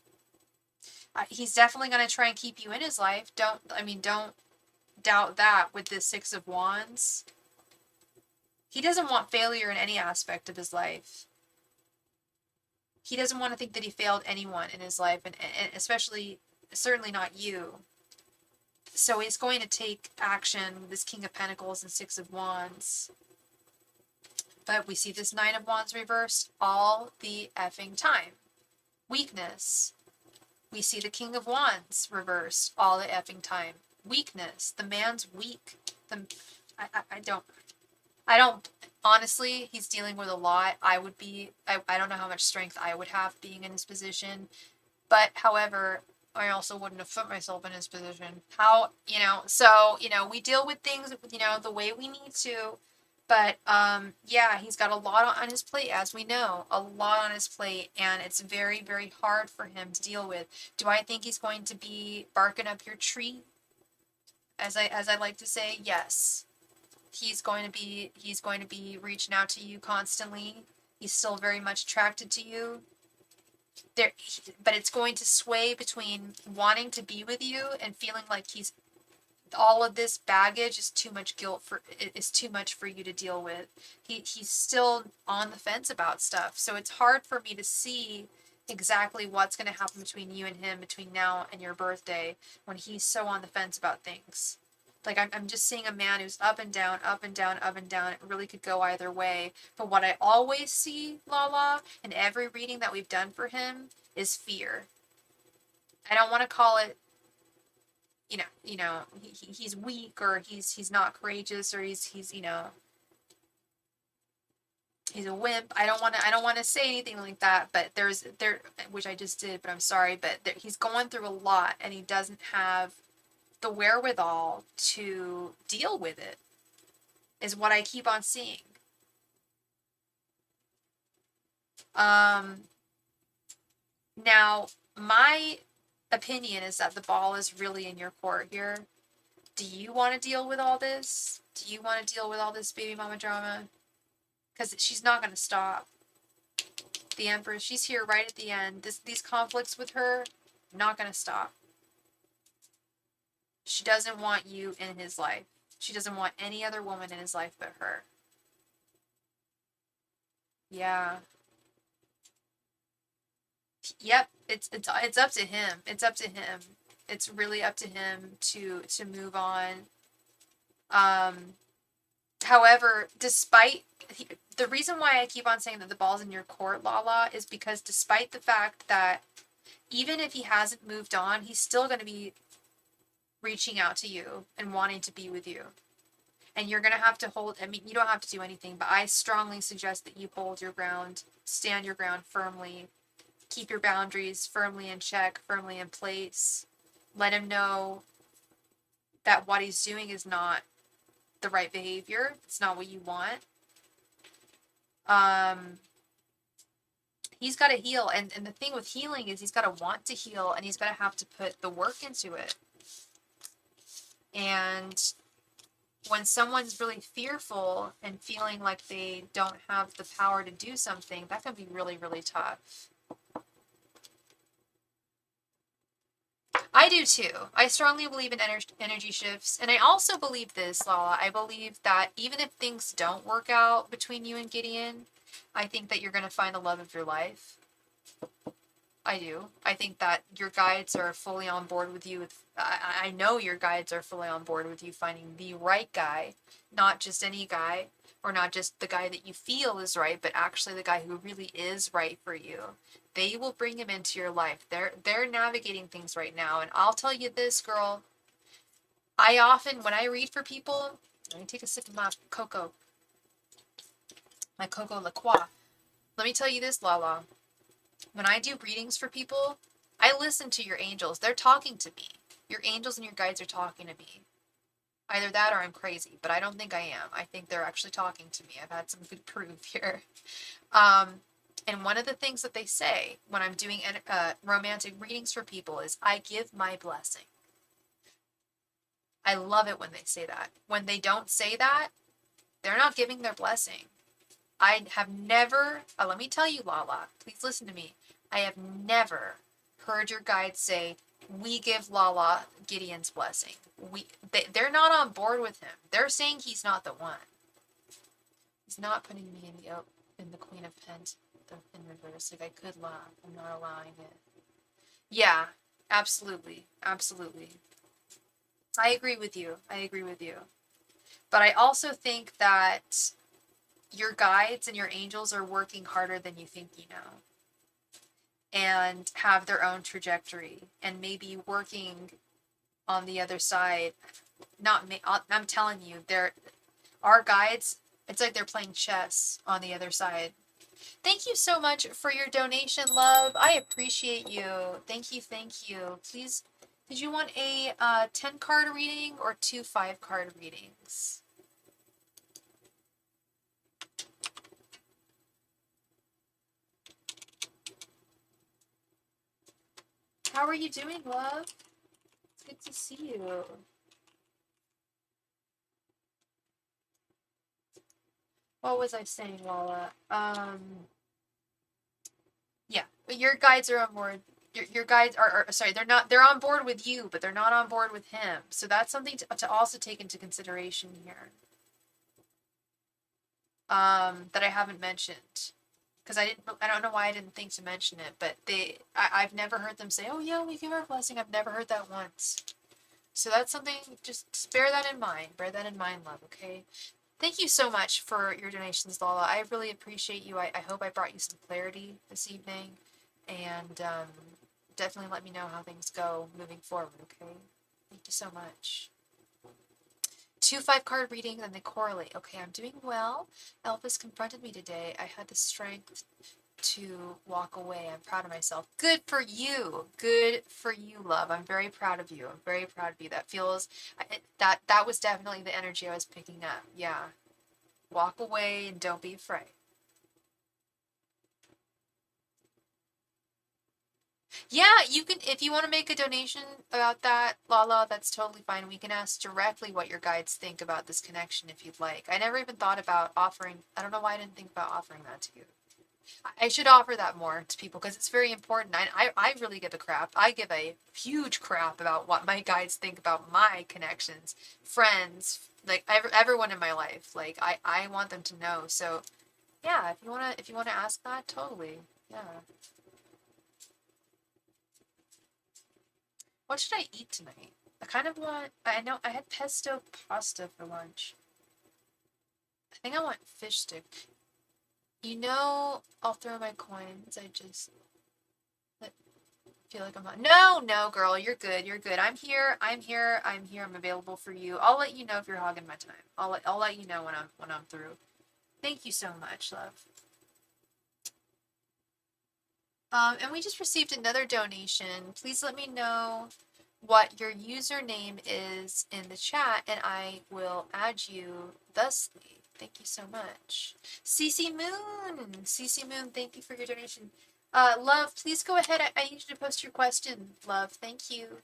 He's definitely going to try and keep you in his life. Don't doubt that with this Six of Wands. He doesn't want failure in any aspect of his life. He doesn't want to think that he failed anyone in his life, and especially, certainly not you. So he's going to take action with this King of Pentacles and Six of Wands. But we see this Nine of Wands reversed all the effing time. Weakness. We see the King of Wands reversed all the effing time. Weakness. The man's weak. I don't, honestly, he's dealing with a lot. I don't know how much strength I would have being in his position. But, however, I also wouldn't have put myself in his position. We deal with things, the way we need to. But, yeah, he's got a lot on his plate, as we know. A lot on his plate, and it's very, very hard for him to deal with. Do I think he's going to be barking up your tree? As I like to say, yes. He's going to be reaching out to you constantly. He's still very much attracted to you. but it's going to sway between wanting to be with you and feeling like all of this baggage is too much is too much for you to deal with. He's still on the fence about stuff. So it's hard for me to see exactly what's going to happen between you and him between now and your birthday when he's so on the fence about things. Like I'm just seeing a man who's up and down, up and down, up and down. It really could go either way. But what I always see, Lala, in every reading that we've done for him is fear. I don't want to call it, he's weak, or he's not courageous, or he's he's a wimp. I don't want to say anything like that, but which I just did, but I'm sorry, but he's going through a lot and he doesn't have the wherewithal to deal with it, is what I keep on seeing. Now my opinion is that the ball is really in your court here. Do you want to deal with all this? Do you want to deal with all this baby mama drama? Because she's not going to stop. The Empress, she's here right at the end. These conflicts with her, not going to stop. She doesn't want you in his life. She doesn't want any other woman in his life but her. Yeah. Yep, it's up to him. It's up to him. It's really up to him to move on. However, the reason why I keep on saying that the ball's in your court, Lala, is because despite the fact that even if he hasn't moved on, he's still going to be reaching out to you and wanting to be with you. And you're going to have to you don't have to do anything, but I strongly suggest that you hold your ground, stand your ground firmly, keep your boundaries firmly in check, firmly in place. Let him know that what he's doing is not the right behavior. It's not what you want. He's got to heal. And the thing with healing is he's got to want to heal, and he's got to have to put the work into it. And when someone's really fearful and feeling like they don't have the power to do something, that can be really, really tough. I do too. I strongly believe in energy shifts. And I also believe this, Lala. I believe that even if things don't work out between you and Gideon, I think that you're going to find the love of your life. I do. I think that your guides are fully on board with you. I know your guides are fully on board with you finding the right guy, not just any guy, or not just the guy that you feel is right, but actually the guy who really is right for you. They will bring him into your life. They're navigating things right now. And I'll tell you this, girl. I often, when I read for people, let me take a sip of my cocoa La Croix. Let me tell you this, Lala. When I do readings for people, I listen to your angels. They're talking to me. Your angels and your guides are talking to me. Either that or I'm crazy, but I don't think I am. I think they're actually talking to me. I've had some good proof here. And one of the things that they say when I'm doing romantic readings for people is, I give my blessing. I love it when they say that. When they don't say that, they're not giving their blessing. I have never, let me tell you, Lala, please listen to me. I have never heard your guides say, we give Lala Gideon's blessing. They're not on board with him. They're saying he's not the one. He's not putting me in the Queen of Pent in reverse. Like, I could lie. I'm not allowing it. Yeah, absolutely. Absolutely. I agree with you. But I also think that your guides and your angels are working harder than you think you know. And have their own trajectory. And maybe working on the other side. Not me. I'm telling you, our guides, it's like they're playing chess on the other side. Thank you so much for your donation, love. I appreciate you. Thank you. Please, did you want a 10-card reading or 2 5-card readings? How are you doing, love? It's good to see you. What was I saying, Lala? Yeah. Your guides are on board. Your guides are sorry, they're on board with you, but they're not on board with him. So that's something to also take into consideration here. That I haven't mentioned. Because I don't know why I didn't think to mention it, but I've never heard them say, oh yeah, we give our blessing. I've never heard that once. So that's something, just bear that in mind. Bear that in mind, love, okay? Thank you so much for your donations, Lala. I really appreciate you. I hope I brought you some clarity this evening. And definitely let me know how things go moving forward, okay? Thank you so much. 2 5-card readings and they correlate. Okay, I'm doing well. Elvis confronted me today. I had the strength to walk away. I'm proud of myself. Good for you. Good for you, love. I'm very proud of you. I'm very proud of you. That feels that was definitely the energy I was picking up. Yeah. Walk away and don't be afraid. Yeah, you can, if you want to make a donation about that, Lala, that's totally fine. We can ask directly what your guides think about this connection if you'd like. I never even thought about offering, I don't know why I didn't think about offering that to you. I should offer that more to people because it's very important. I really give a crap. I give a huge crap about what my guides think about my connections, friends, like everyone in my life. Like I want them to know. So yeah, if you wanna ask that, totally. Yeah. What should I eat tonight? I know I had pesto pasta for lunch. I think I want fish stick. I'll throw my coins. I feel like I'm not. No, no, girl, you're good. You're good. I'm here. I'm here. I'm here. I'm available for you. I'll let you know if you're hogging my time. I'll let you know when I'm through. Thank you so much, love. And we just received another donation. Please let me know what your username is in the chat, and I will add you thusly. Thank you so much. CC Moon! CC Moon, thank you for your donation. Love, please go ahead. I need you to post your question, love. Thank you.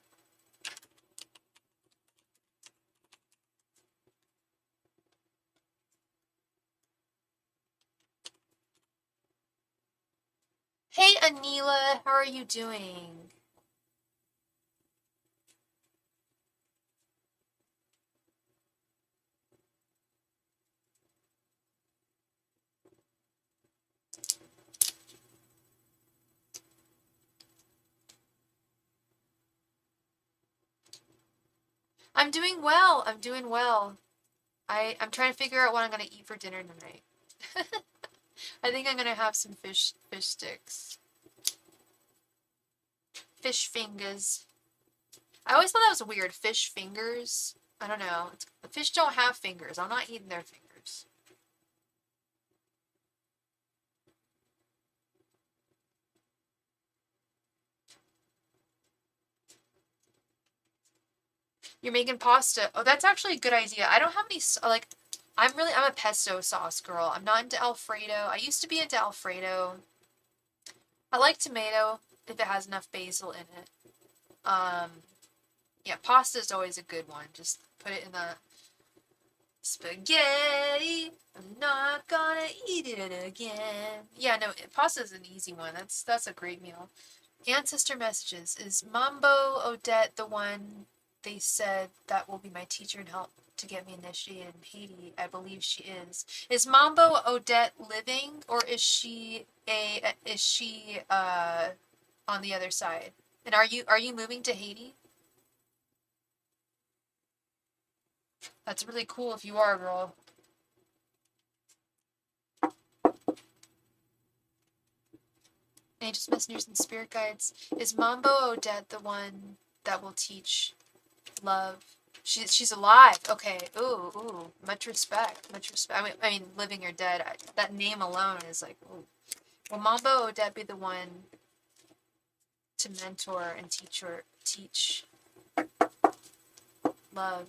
Hey, Anila, how are you doing? I'm doing well. I'm doing well. I'm trying to figure out what I'm gonna eat for dinner tonight. I think I'm gonna have some fish sticks. Fish fingers. I always thought that was weird. Fish fingers. I don't know. Fish don't have fingers. I'm not eating their fingers. You're making pasta. Oh, that's actually a good idea. I don't have any, like, I'm a pesto sauce girl. I'm not into Alfredo. I used to be into Alfredo. I like tomato if it has enough basil in it. Um, yeah, pasta is always a good one. Just put it in the spaghetti. I'm not gonna eat it again. Yeah, no, pasta is an easy one. That's a great meal. Ancestor messages. Is Mambo Odette the one they said that will be my teacher and help to get me initiated in Haiti? I believe she is. Is Mambo Odette living or is she on the other side? And are you moving to Haiti? That's really cool if you are, girl. Angels, messengers, and spirit guides. Is Mambo Odette the one that will teach love? She's alive. Okay. Ooh, ooh. Much respect. Much respect. I mean, living or dead. That name alone is like, ooh. Will Mambo Odette be the one to mentor and teach love?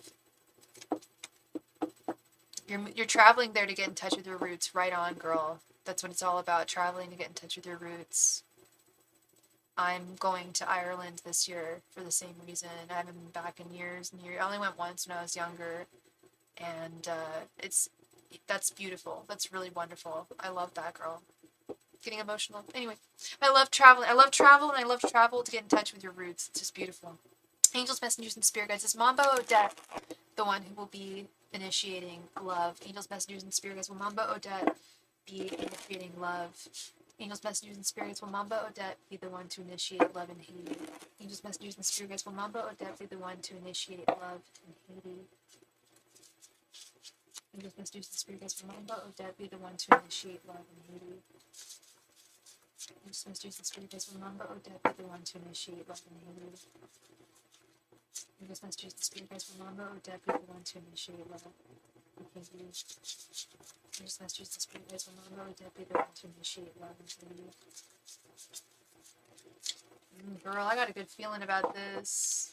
You're traveling there to get in touch with your roots. Right on, girl. That's what it's all about. Traveling to get in touch with your roots. I'm going to Ireland this year for the same reason. I haven't been back in years and years. I only went once when I was younger, and that's beautiful. That's really wonderful. I love that, girl. getting emotional. Anyway, I love traveling. I love travel, and I love travel to get in touch with your roots. It's just beautiful. Angels, messengers, and spirit guides. Is Mambo Odette the one who will be initiating love? Angels, messengers, and spirit guides. Will Mambo Odette be initiating love? Angels, messengers, and spirit guides. Will Mambo Odette be the one to initiate love in Haiti? Angels, messengers, and spirit guides. Will Mambo Odette be the one to initiate love in Haiti? Angels, messengers, and spirit guides. Will Mambo Odette be the one to initiate love in Haiti? Angels, messengers, and spirit guides. Will Mambo Odette be the one to initiate love in Haiti? Angels, messengers, and spirit guides. Will Mambo Odette be the one to initiate love in Haiti? Angels, messengers, and spirit guides. Will Mambo Odette be the one to initiate love in Haiti? Girl, I got a good feeling about this.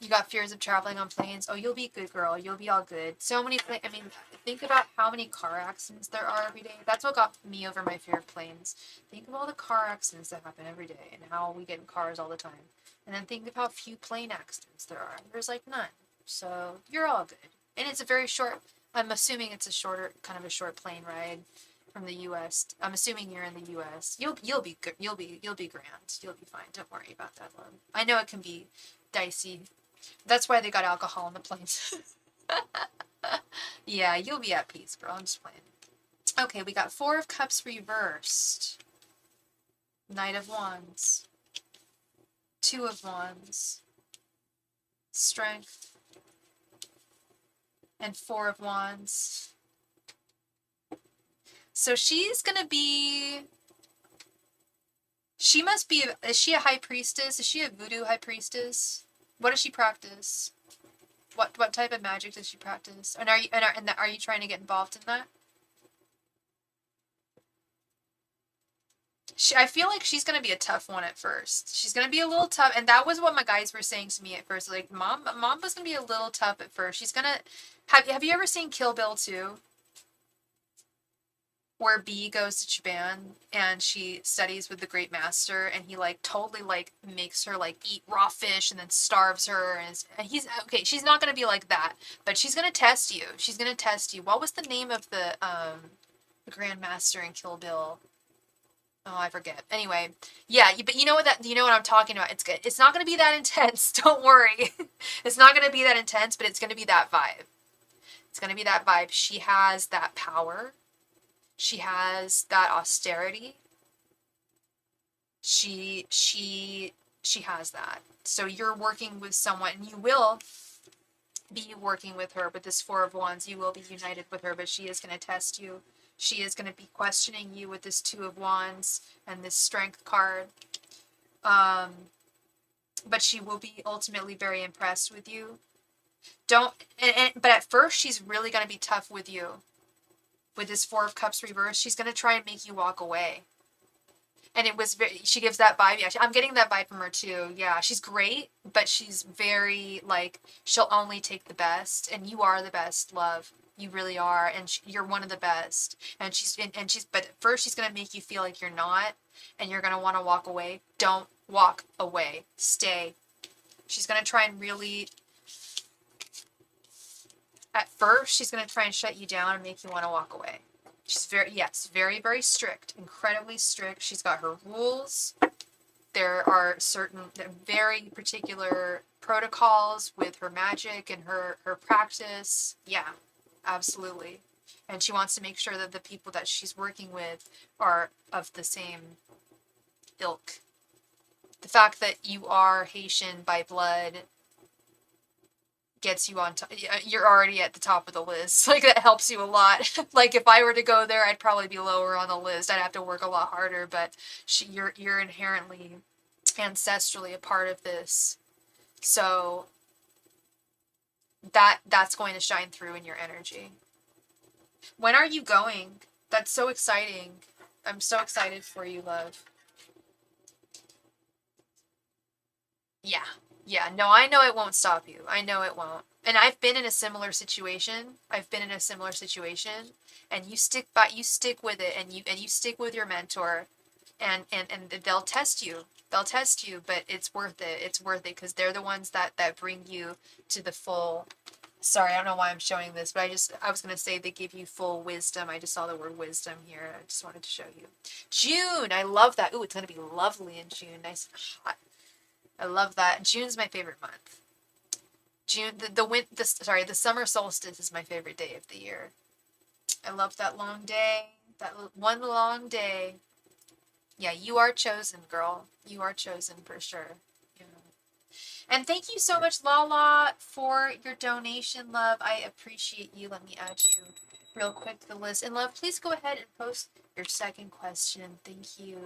You got fears of traveling on planes. Oh, you'll be good, girl. You'll be all good. So many, I mean, think about how many car accidents there are every day. That's what got me over my fear of planes. Think of all the car accidents that happen every day and how we get in cars all the time. And then think of how few plane accidents there are. There's like none. So you're all good. And it's a very short, I'm assuming it's a shorter, kind of a short plane ride from the U.S. I'm assuming you're in the U.S. You'll be good. You'll be grand. You'll be fine. Don't worry about that, love. I know it can be dicey. That's why they got alcohol on the planes. Yeah, you'll be at peace, girl. I'm just playing. Okay, we got Four of Cups reversed. Knight of Wands. Two of Wands. Strength. And Four of Wands. So she's gonna be... She must be... Is she a high priestess? Is she a voodoo high priestess? What does she practice? What type of magic does she practice? And are you trying to get involved in that? I feel like she's gonna be a tough one at first. She's gonna be a little tough, and that was what my guys were saying to me at first. Like, Mom was gonna be a little tough at first. She's gonna have you ever seen Kill Bill 2? Where B goes to Japan and she studies with the great master, and he like totally like makes her like eat raw fish and then starves her, and he's okay. She's not gonna be like that, but she's gonna test you. She's gonna test you. What was the name of the Grand Master in Kill Bill? Oh, I forget. Anyway, yeah, but you know what I'm talking about. It's good. It's not gonna be that intense. Don't worry. It's not gonna be that intense, but it's gonna be that vibe. It's gonna be that vibe. She has that power. She has that austerity. She has that. So you're working with someone, and you will be working with her with this Four of Wands. You will be united with her, but she is going to test you. She is going to be questioning you with this Two of Wands and this Strength card. But she will be ultimately very impressed with you. But at first she's really going to be tough with you. With this Four of Cups reversed, she's going to try and make you walk away. And she gives that vibe. Yeah, I'm getting that vibe from her too. Yeah, she's great, but she's very, like, she'll only take the best. And you are the best, love. You really are. And you're one of the best. But at first she's going to make you feel like you're not. And you're going to want to walk away. Don't walk away. Stay. She's going to try and really... At first, she's going to try and shut you down and make you want to walk away. She's very, very strict. Incredibly strict. She's got her rules. There are certain, very particular protocols with her magic and her practice. Yeah, absolutely. And she wants to make sure that the people that she's working with are of the same ilk. The fact that you are Haitian by blood gets you on top. You're already at the top of the list. Like, that helps you a lot. Like, if I were to go there, I'd probably be lower on the list. I'd have to work a lot harder, but you're inherently ancestrally a part of this. So that's going to shine through in your energy. When are you going? That's so exciting. I'm so excited for you, love. Yeah, no, I know it won't stop you. I know it won't. And I've been in a similar situation. And you stick with it, and you stick with your mentor, and they'll test you. But it's worth it. It's worth it because they're the ones that bring you to the full Sorry, I don't know why I'm showing this, but I was going to say they give you full wisdom. I just saw the word wisdom here. I just wanted to show you. June, I love that. Ooh, it's going to be lovely in June. Nice and hot. I love that. June's my favorite month. June, the summer solstice is my favorite day of the year. I love that long day. That one long day. Yeah, you are chosen, girl. You are chosen for sure. Yeah. And thank you so much, Lala, for your donation, love. I appreciate you. Let me add you real quick to the list. And love, please go ahead and post your second question. Thank you.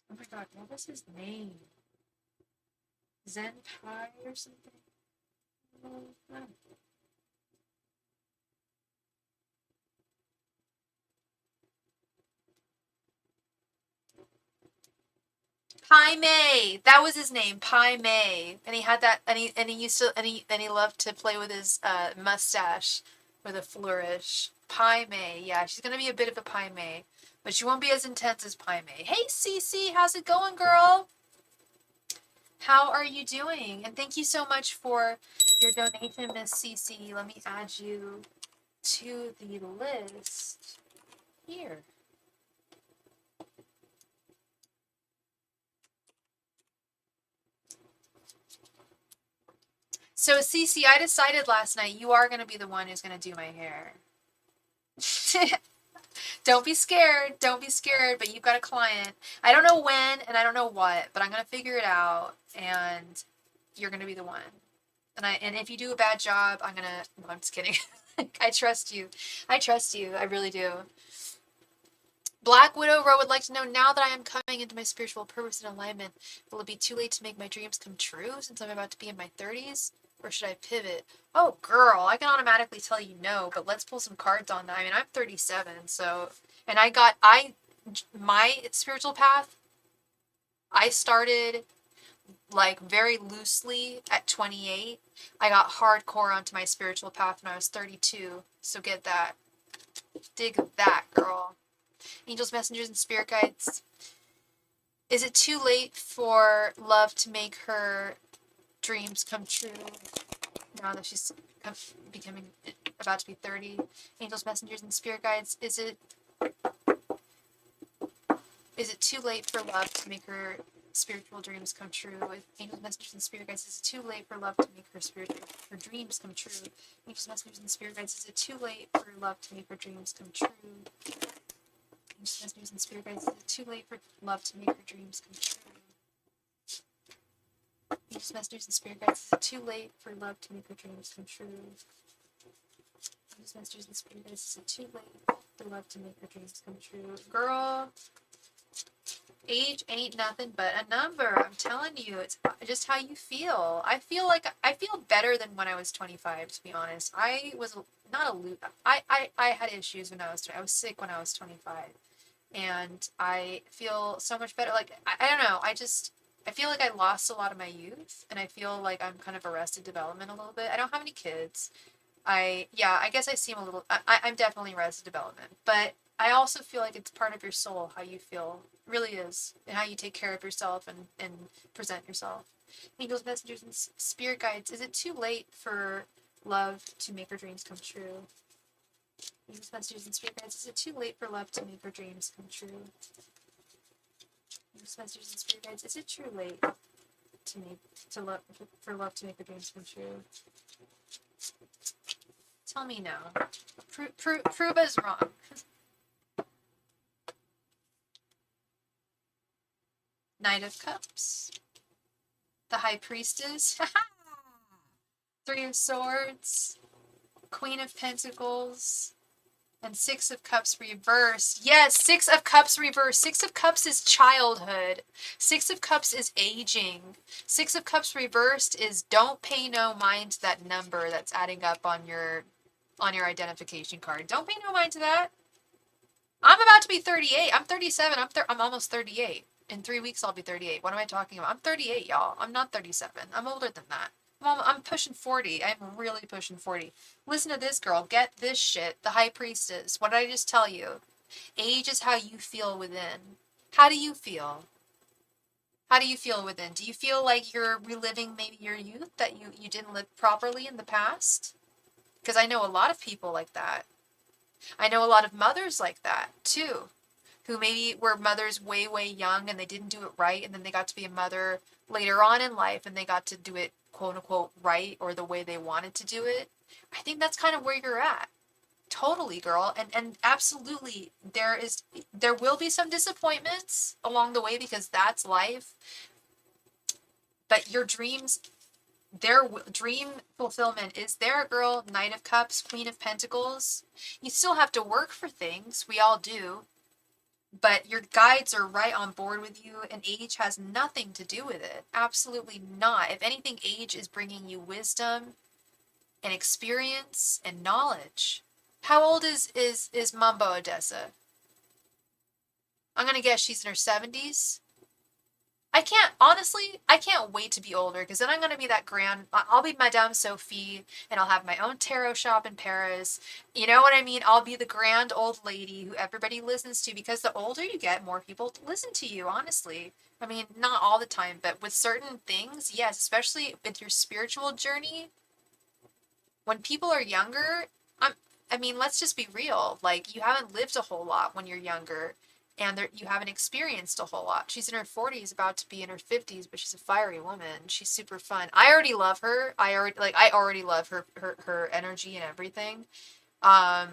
Oh my god, what was his name? Zen Pai or something? Oh. Pai Mei. That was his name, Pai Mei. And he had that, and he loved to play with his mustache with a flourish. Pai Mei. Yeah, she's gonna be a bit of a Pai Mei, but she won't be as intense as Pai Mei. Hey, Cece, how's it going, girl? How are you doing? And thank you so much for your donation, Miss Cece. Let me add you to the list here. So, Cece, I decided last night you are going to be the one who's going to do my hair. Don't be scared. Don't be scared, but you've got a client. I don't know when and I don't know what, but I'm going to figure it out and you're going to be the one. And if you do a bad job, I'm going to, no, I'm just kidding. I trust you. I trust you. I really do. Black Widow Row would like to know, now that I am coming into my spiritual purpose and alignment, will it be too late to make my dreams come true since I'm about to be in my 30s? Or should I pivot? Oh, girl, I can automatically tell you no, but let's pull some cards on that. I mean, I'm 37, so, and my spiritual path, I started like very loosely at 28. I got hardcore onto my spiritual path when I was 32, so get that. Dig that, girl. Angels, messengers, and spirit guides. Is it too late for love to make her dreams come true now that she's becoming about to be 30? Angels, messengers, and spirit guides. Is it too late for love to make her spiritual dreams come true? With angels, messengers, and spirit guides, is it too late for love to make her dreams come true? Angels, messengers, and spirit guides, is it too late for love to make her dreams come true? Angels, messengers, and spirit guides, is it too late for love to make her dreams come true? Angels, messengers, and spirit guides, is it too late for love to make her dreams come true? Angels, messengers, and spirit guides, is it too late for love to make her dreams come true? Girl, age ain't nothing but a number. I'm telling you, it's just how you feel. I feel better than when I was 25, to be honest. I was not a I had issues when I was sick when I was 25. And I feel so much better. Like, I don't know. I feel like I lost a lot of my youth, and I feel like I'm kind of arrested development a little bit. I don't have any kids. I guess I seem a little, I'm definitely arrested development, but I also feel like it's part of your soul, how you feel. It really is. And how you take care of yourself and present yourself. Angels, messengers, and spirit guides. Is it too late for love to make her dreams come true? Angels, messengers, and spirit guides. Is it too late for love to make her dreams come true? Angels, messengers, and spirit guides. Is it too late for love to make her dreams come true? Tell me no. Prove us wrong. Knight of Cups. The High Priestess. Three of Swords. Queen of Pentacles. And Six of Cups reversed. Yes, Six of Cups reversed. Six of Cups is childhood. Six of Cups is aging. Six of Cups reversed is don't pay no mind to that number that's adding up on your on your identification card. Don't pay no mind to that. I'm about to be 38. I'm 37. I'm almost 38. In 3 weeks, I'll be 38. What am I talking about? I'm 38, y'all. I'm not 37. I'm older than that. I'm pushing 40. I'm really pushing 40. Listen to this, girl. Get this shit. The High Priestess. What did I just tell you? Age is how you feel within. How do you feel? How do you feel within? Do you feel like you're reliving maybe your youth that you didn't live properly in the past? Because I know a lot of people like that. I know a lot of mothers like that too, who maybe were mothers way, way young and they didn't do it right, and then they got to be a mother later on in life and they got to do it quote unquote right or the way they wanted to do it. I think that's kind of where you're at. Totally, girl. And absolutely there will be some disappointments along the way because that's life. But your dreams, their dream fulfillment is there, girl. Knight of Cups, Queen of Pentacles. You still have to work for things. We all do. But your guides are right on board with you, and age has nothing to do with it. Absolutely not. If anything, age is bringing you wisdom and experience and knowledge. How old is Mambo Odessa? I'm gonna guess she's in her 70s. I can't wait to be older because then I'm going to be I'll be Madame Sophie and I'll have my own tarot shop in Paris. You know what I mean? I'll be the grand old lady who everybody listens to because the older you get, more people listen to you, honestly. I mean, not all the time, but with certain things, yes, especially with your spiritual journey. When people are younger, I mean, let's just be real. Like, you haven't lived a whole lot when you're younger and you haven't experienced a whole lot. She's in her 40s, about to be in her 50s, but she's a fiery woman. She's super fun. I already love her. I already love her energy and everything. Um,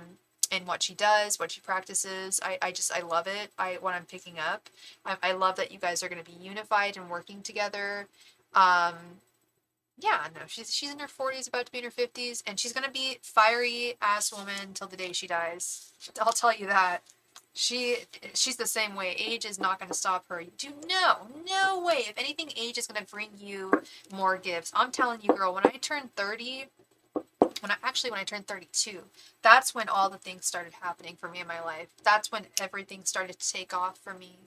and what she does, what she practices. I love it. What I'm picking up. I love that you guys are going to be unified and working together. Um, yeah, no, she's in her 40s, about to be in her 50s, and she's gonna be fiery ass woman till the day she dies. I'll tell you that. She's the same way. Age is not gonna stop her. No way. If anything, age is gonna bring you more gifts. I'm telling you, girl. When I turned 30, when I turned 32, that's when all the things started happening for me in my life. That's when everything started to take off for me.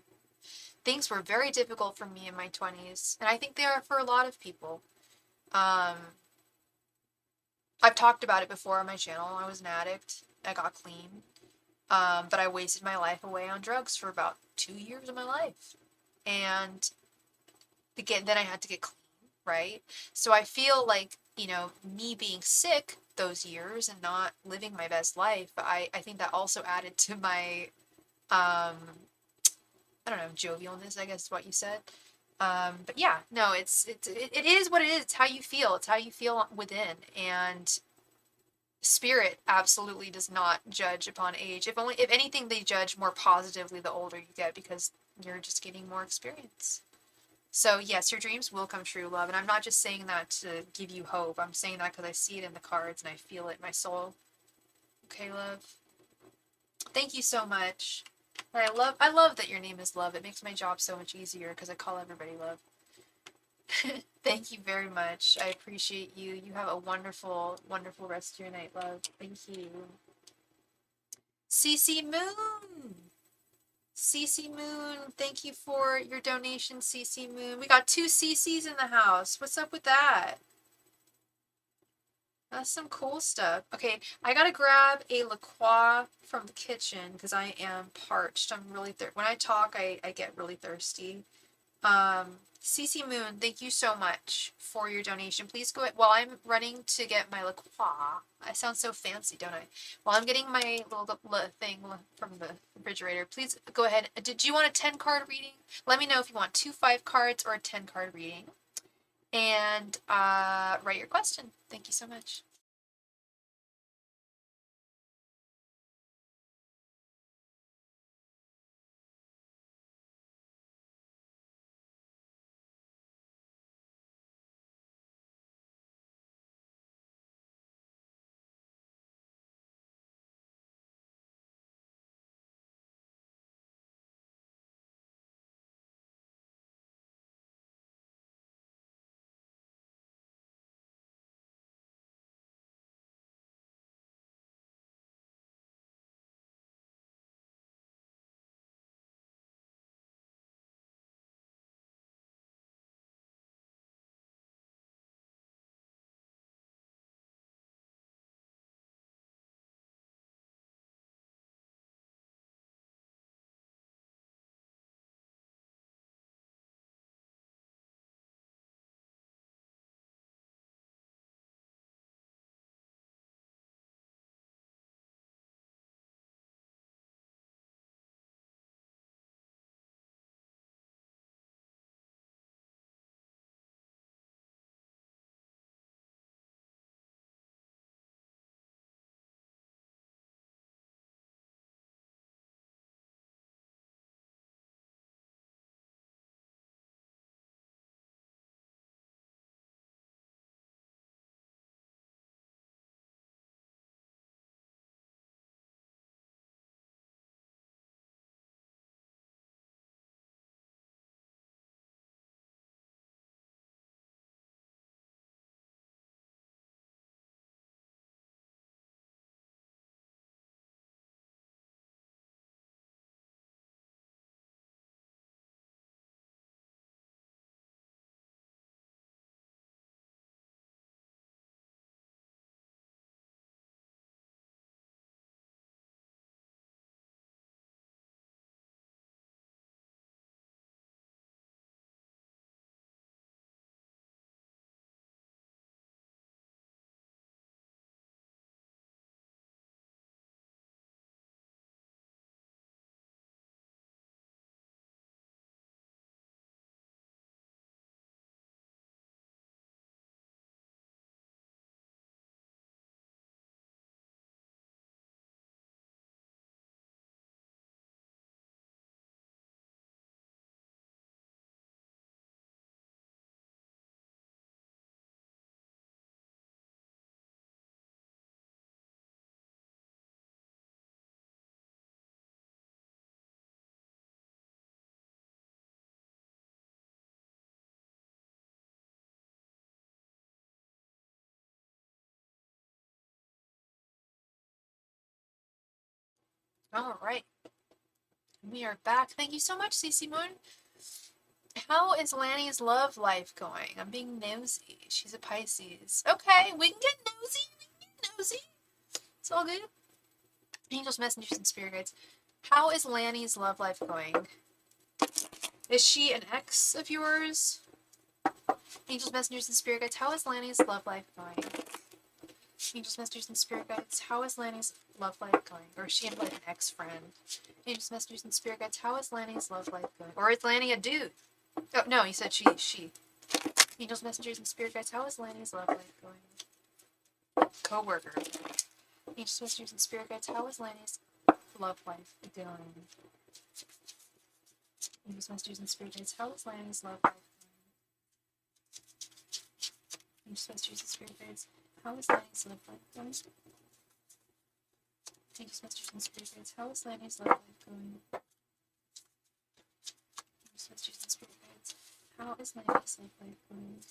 Things were very difficult for me in my 20s, and I think they are for a lot of people. Um, I've talked about it before on my channel. I was an addict. I got clean. But I wasted my life away on drugs for about 2 years of my life. And again, then I had to get clean, right? So I feel like, me being sick those years and not living my best life, I think that also added to my, I don't know, jovialness, I guess is what you said. But yeah, no, it is what it is. It's how you feel. It's how you feel within. And spirit absolutely does not judge upon age. If anything, they judge more positively the older you get because you're just getting more experience. So yes, your dreams will come true, love. And I'm not just saying that to give you hope. I'm saying that because I see it in the cards and I feel it in my soul. Okay, love. Thank you so much. And I love that your name is Love. It makes my job so much easier because I call everybody Love. Thank you very much. I appreciate you. You have a wonderful, wonderful rest of your night, love. Thank you. CC Moon. CC Moon, thank you for your donation, CC Moon. We got 2 CCs in the house. What's up with that? That's some cool stuff. Okay, I gotta grab a La Croix from the kitchen because I am parched. I'm really when I talk, I get really thirsty. CC Moon, thank you so much for your donation. Please go ahead. While I'm running to get my La Croix, I sound so fancy, don't I? While I'm getting my little thing from the refrigerator, please go ahead. Did you want a 10 card reading? Let me know if you want 2 5 cards or a 10 card reading. And write your question. Thank you so much. All right. We are back. Thank you so much, CC Moon. How is Lanny's love life going? I'm being nosy. She's a Pisces. Okay, we can get nosy. It's all good. Angels, messengers, and spirit guides. How is Lanny's love life going? Is she an ex of yours? Angels, messengers, and spirit guides. How is Lanny's love life going? Angels, messengers, and spirit guides. How is Lanny's love life going? Or is she like an ex-friend? Angels, messengers, and spirit guides. How is Lanny's love life going? Or is Lanny a dude? Oh, no, you said she. Angels, messengers, and spirit guides. How is Lanny's love life going? Co-worker. Angels, messengers, and spirit guides. How is Lanny's love life going? Angels, messengers, and spirit guides. How is Lanny's love life going? Angels, messengers, and spirit guides. How is Lanny's love life going? Angels, messengers, and spirit guides. How is Lanny's love life going? Angels, messengers, and spirit guides. How is Lanny's love life going?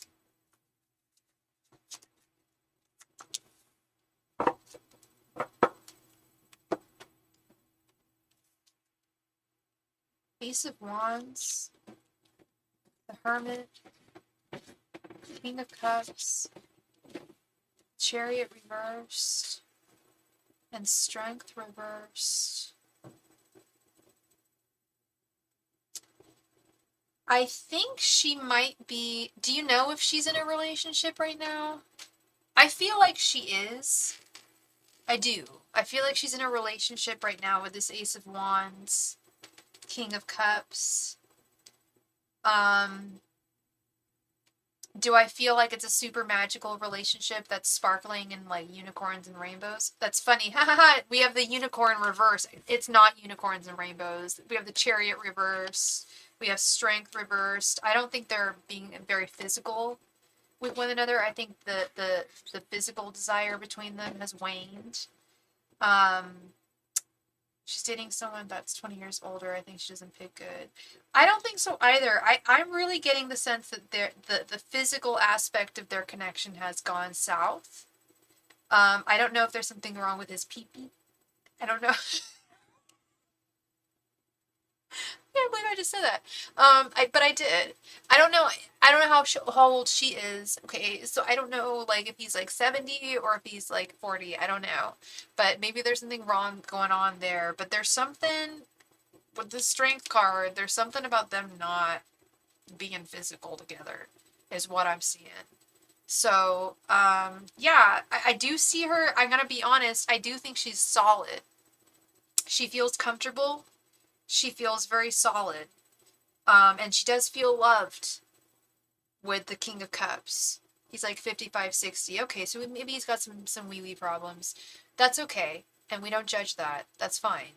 Ace of Wands, the Hermit, King of Cups, Chariot reversed, and Strength reversed. I think she might be... Do you know if she's in a relationship right now? I feel like she is. I do. I feel like she's in a relationship right now with this Ace of Wands, King of Cups. Do I feel like it's a super magical relationship that's sparkling in like unicorns and rainbows? That's funny. We have the unicorn reverse. It's not unicorns and rainbows. We have the Chariot reversed. We have Strength reversed. I don't think they're being very physical with one another. I think the physical desire between them has waned. She's dating someone that's 20 years older. I think she doesn't pick good. I don't think so either. I'm really getting the sense that the physical aspect of their connection has gone south. I don't know if there's something wrong with his pee-pee. I don't know. I can't believe I just said that. But I did. I don't know how old she is. Okay, so I don't know like if he's like 70 or if he's like 40. I don't know. But maybe there's something wrong going on there. But there's something with the Strength card. There's something about them not being physical together is what I'm seeing. So, yeah, I do see her. I'm gonna be honest. I do think she's solid. She feels comfortable. She feels very solid. And she does feel loved with the King of Cups. He's like 55, 60. Okay, so maybe he's got some wee-wee problems. That's okay. And we don't judge that. That's fine.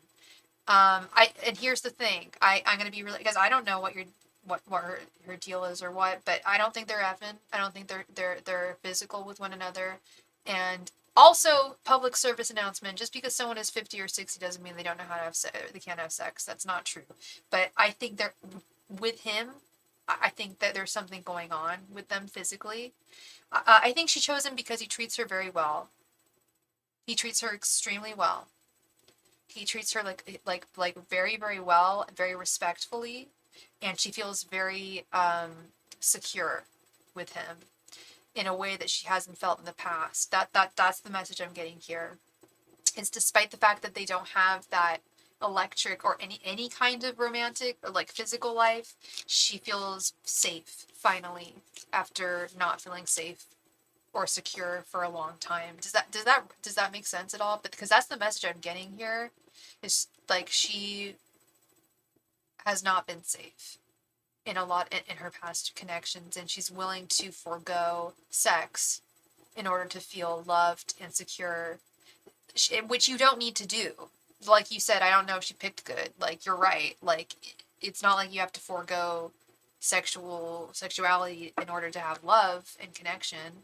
And here's the thing. I'm gonna be really, because I don't know what her deal is or what, but I don't think they're effing. I don't think they're physical with one another. And also, public service announcement, just because someone is 50 or 60 doesn't mean they don't know how to have sex, they can't have sex. That's not true. But I think they're, with him, I think that there's something going on with them physically. I think she chose him because he treats her very well. He treats her extremely well. He treats her like very, very well, very respectfully, and she feels very secure with him in a way that she hasn't felt in the past. That's the message I'm getting here. Is despite the fact that they don't have that electric or any kind of romantic or like physical life, she feels safe finally after not feeling safe or secure for a long time. Does that make sense at all? But because that's the message I'm getting here, is like she has not been safe in a lot in her past connections, and she's willing to forego sex in order to feel loved and secure, which you don't need to do. Like you said, I don't know if she picked good. Like, you're right. Like, it's not like you have to forego sexuality in order to have love and connection.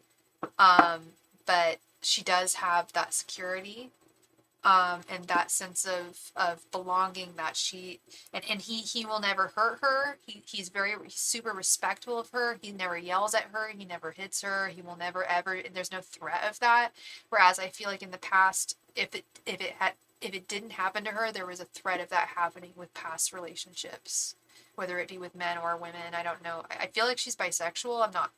But she does have that security, and that sense of belonging that she, and he will never hurt her. He's super respectful of her. He never yells at her. He never hits her. He will never ever, there's no threat of that. Whereas I feel like in the past, if if it didn't happen to her, there was a threat of that happening with past relationships, whether it be with men or women. I don't know. I feel like she's bisexual. I'm not,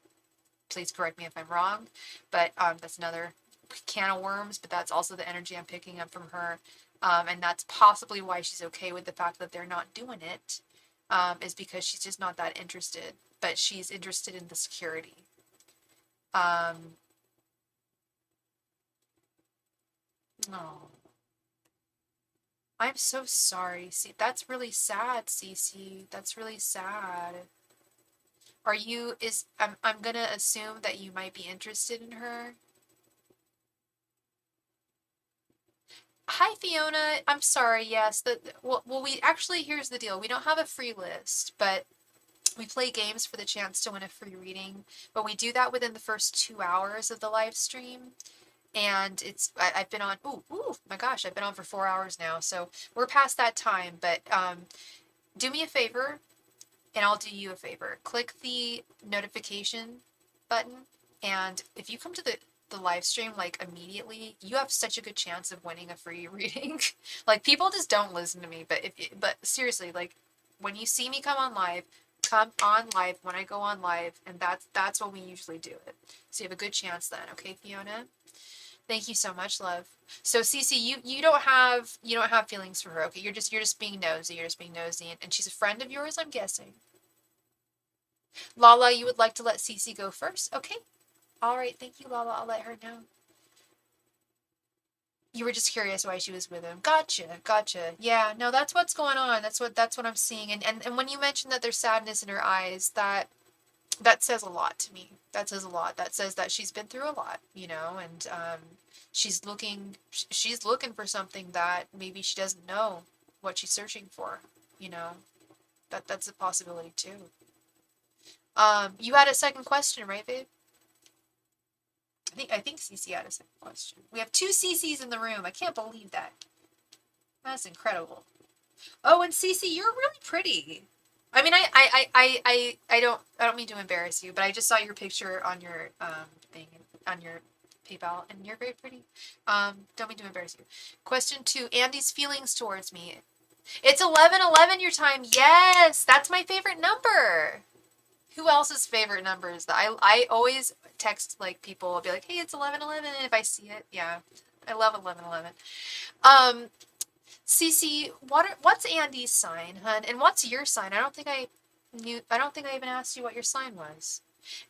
please correct me if I'm wrong, but that's another can of worms, but that's also the energy I'm picking up from her. And that's possibly why she's okay with the fact that they're not doing it, is because she's just not that interested, but she's interested in the security. Oh, I'm so sorry. See, that's really sad, Cece. That's really sad. Are you, I'm gonna assume that you might be interested in her. Hi, Fiona. I'm sorry. Yes, well, we actually, here's the deal. We don't have a free list, but we play games for the chance to win a free reading. But we do that within the first 2 hours of the live stream. And I've been on, ooh, my gosh, I've been on for 4 hours now. So we're past that time. But do me a favor, and I'll do you a favor. Click the notification button, and if you come to the live stream like immediately, you have such a good chance of winning a free reading. Like, people just don't listen to me, but seriously, like, when you see me come on live when I go on live, and that's when we usually do it. So you have a good chance then, okay, Fiona? Thank you so much, love. So Cece, you don't have feelings for her, okay? You're just being nosy. You're just being nosy, and she's a friend of yours, I'm guessing. Lala, you would like to let Cece go first? Okay. All right, thank you, Lala. I'll let her know. You were just curious why she was with him. Gotcha. Yeah, no, that's what's going on. That's what I'm seeing. And when you mentioned that there's sadness in her eyes, that says a lot to me. That says a lot. That says that she's been through a lot, and she's looking for something that maybe she doesn't know what she's searching for, you know. That's a possibility too. You had a second question, right, babe? I think Cece had a second question. We have 2 Cece's in the room. I can't believe that. That's incredible. Oh, and Cece, you're really pretty. I mean, I don't mean to embarrass you, but I just saw your picture on your thing, on your PayPal, and you're very pretty. Don't mean to embarrass you. Question 2, Andy's feelings towards me. It's 11:11 your time. Yes, that's my favorite number. Who else's favorite number is that? I always text like people. I'll be like, hey, it's 11:11 if I see it. Yeah, I love 11:11. Cece, what's Andy's sign, hun? And what's your sign? I don't think I even asked you what your sign was.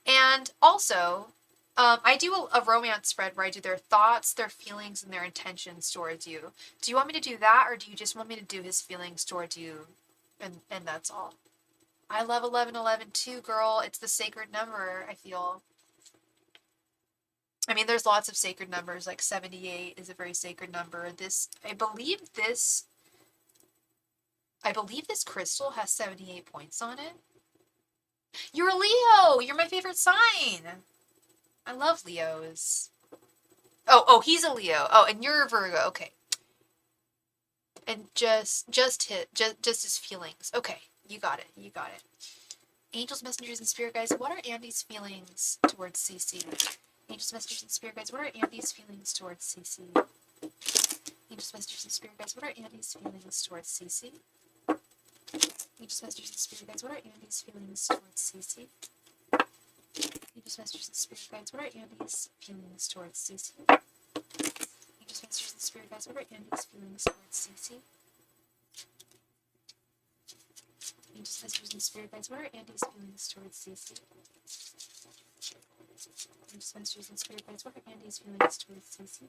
And also, I do a romance spread where I do their thoughts, their feelings, and their intentions towards you. Do you want me to do that, or do you just want me to do his feelings towards you, and that's all? I love 11:11 too, girl. It's the sacred number, I feel. I mean, there's lots of sacred numbers, like 78 is a very sacred number. I believe this crystal has 78 points on it. You're a Leo! You're my favorite sign! I love Leos. Oh, he's a Leo. Oh, and you're a Virgo. Okay. And just his feelings. Okay, you got it. Angels, messengers, and spirit guides, what are Andy's feelings towards CC? Angels, messengers, and spirit guides, what are Andy's feelings towards CC? Angels, messengers, and spirit guides, what are Andy's feelings towards CC? Angels, messengers, and spirit guides, what are Andy's feelings towards CC? Angels, messengers, and spirit guides, what are Andy's feelings towards CC? Angels, messengers, and spirit guides, what are Andy's feelings towards CC? Angels, messengers, and spirit guides, what are Andy's feelings towards CC? Angels, messengers, and spirit guides, what are Andy's feelings towards CC?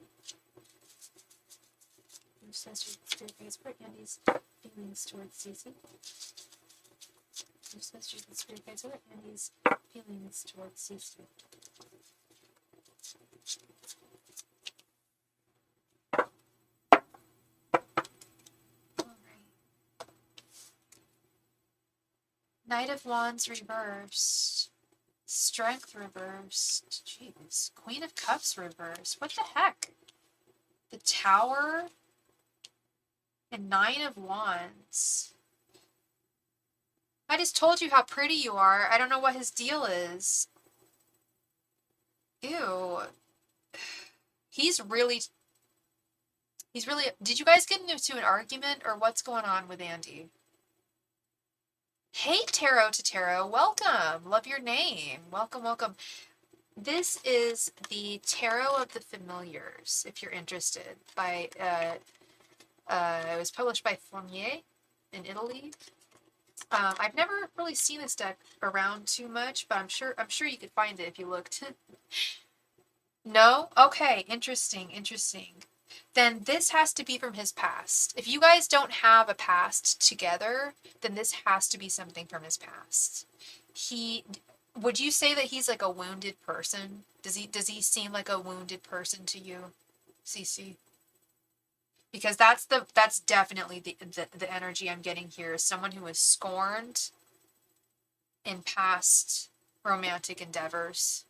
Angels, messengers, and spirit guides, what are Andy's feelings towards CC? Angels, messengers, and spirit guides, what are Andy's feelings towards CC? Knight of Wands reversed. Strength reversed. Jeez. Queen of Cups reversed. What the heck? The Tower and 9 of Wands. I just told you how pretty you are. I don't know what his deal is. Ew. He's really He's really, did you guys get into an argument or what's going on with Andy? Hey, Tarot to Tarot, welcome. Love your name. Welcome, welcome. This is the Tarot of the Familiars, if you're interested. By it was published by Fournier in Italy. I've never really seen this deck around too much, but I'm sure you could find it if you looked. No? Okay, interesting, interesting. Then this has to be from his past. If you guys don't have a past together, then this has to be something from his past. Would you say that he's like a wounded person? Does he seem like a wounded person to you, CC? Because that's definitely the energy I'm getting here. Is someone who is scorned in past romantic endeavors.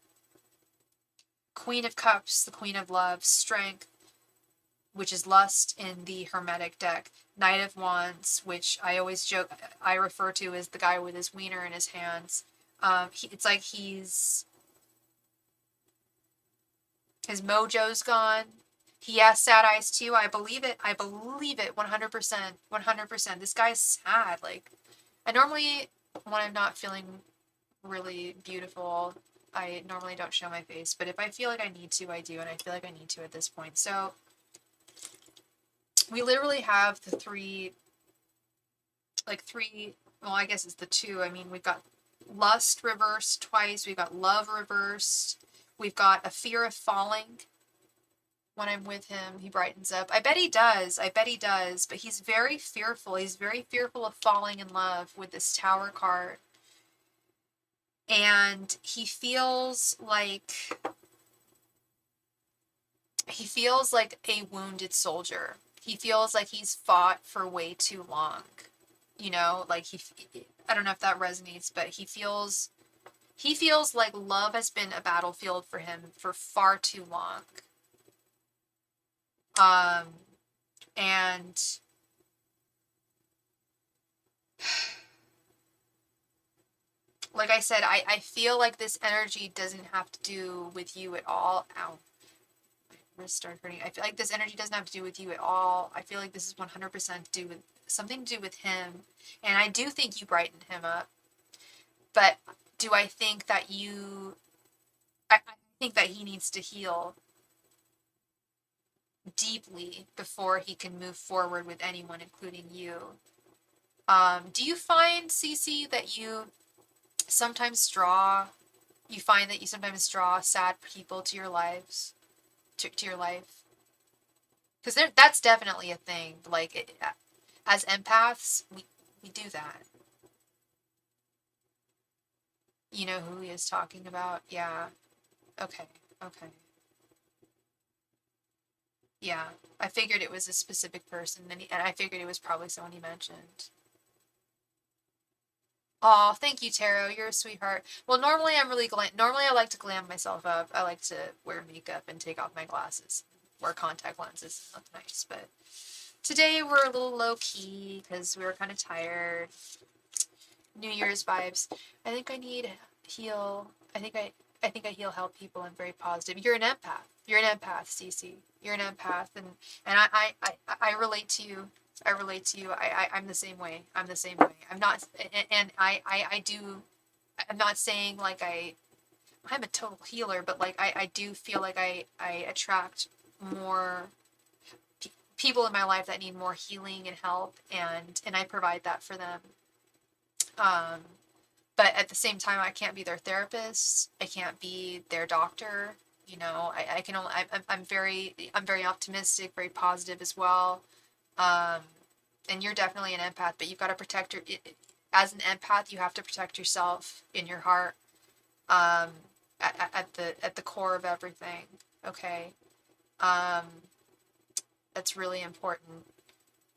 Queen of Cups, the Queen of Love, Strength, which is lust in the Hermetic deck. Knight of Wands, which I always joke, I refer to as the guy with his wiener in his hands. It's like his mojo's gone. He has sad eyes too. I believe it. 100%. 100%. This guy's sad. Like, I normally, when I'm not feeling really beautiful, I normally don't show my face. But if I feel like I need to, I do. And I feel like I need to at this point. So, we literally have the three, well, I guess it's the two. I mean, we've got lust reversed twice. We've got love reversed. We've got a fear of falling. When I'm with him, he brightens up. I bet he does. But he's very fearful. He's very fearful of falling in love with this Tower card. And he feels like a wounded soldier. He feels like he's fought for way too long. You know, like I don't know if that resonates, but he feels like love has been a battlefield for him for far too long. And like I said, I feel like this energy doesn't have to do with you at all. Ow. My wrist started hurting. I feel like this energy doesn't have to do with you at all. I feel like this is 100% something to do with him. And I do think you brightened him up. But do I think that I think that he needs to heal deeply before he can move forward with anyone, including you. Do you find, Cece, that you sometimes draw sad people to your lives, to your life? Because that's definitely a thing. Like, as empaths, we do that. You know who he is talking about? Yeah. Okay. Yeah, I figured it was a specific person, and I figured it was probably someone he mentioned. Aw, thank you, Taro. You're a sweetheart. Well, normally normally I like to glam myself up. I like to wear makeup and take off my glasses, wear contact lenses, and look nice. But today we're a little low key because we were kind of tired. New Year's vibes. I think I need heal. I think I heal help people. I'm very positive. You're an empath. Cece. You're an empath, and I relate to you. I'm the same way. I'm not, and I do. I'm not saying like I'm a total healer, but like I do feel like I attract more people in my life that need more healing and help, and I provide that for them. But at the same time, I can't be their therapist. I can't be their doctor. You know, I can only, I'm very optimistic, very positive as well. And you're definitely an empath, but you've got to protect as an empath, you have to protect yourself in your heart, at the core of everything. Okay. That's really important.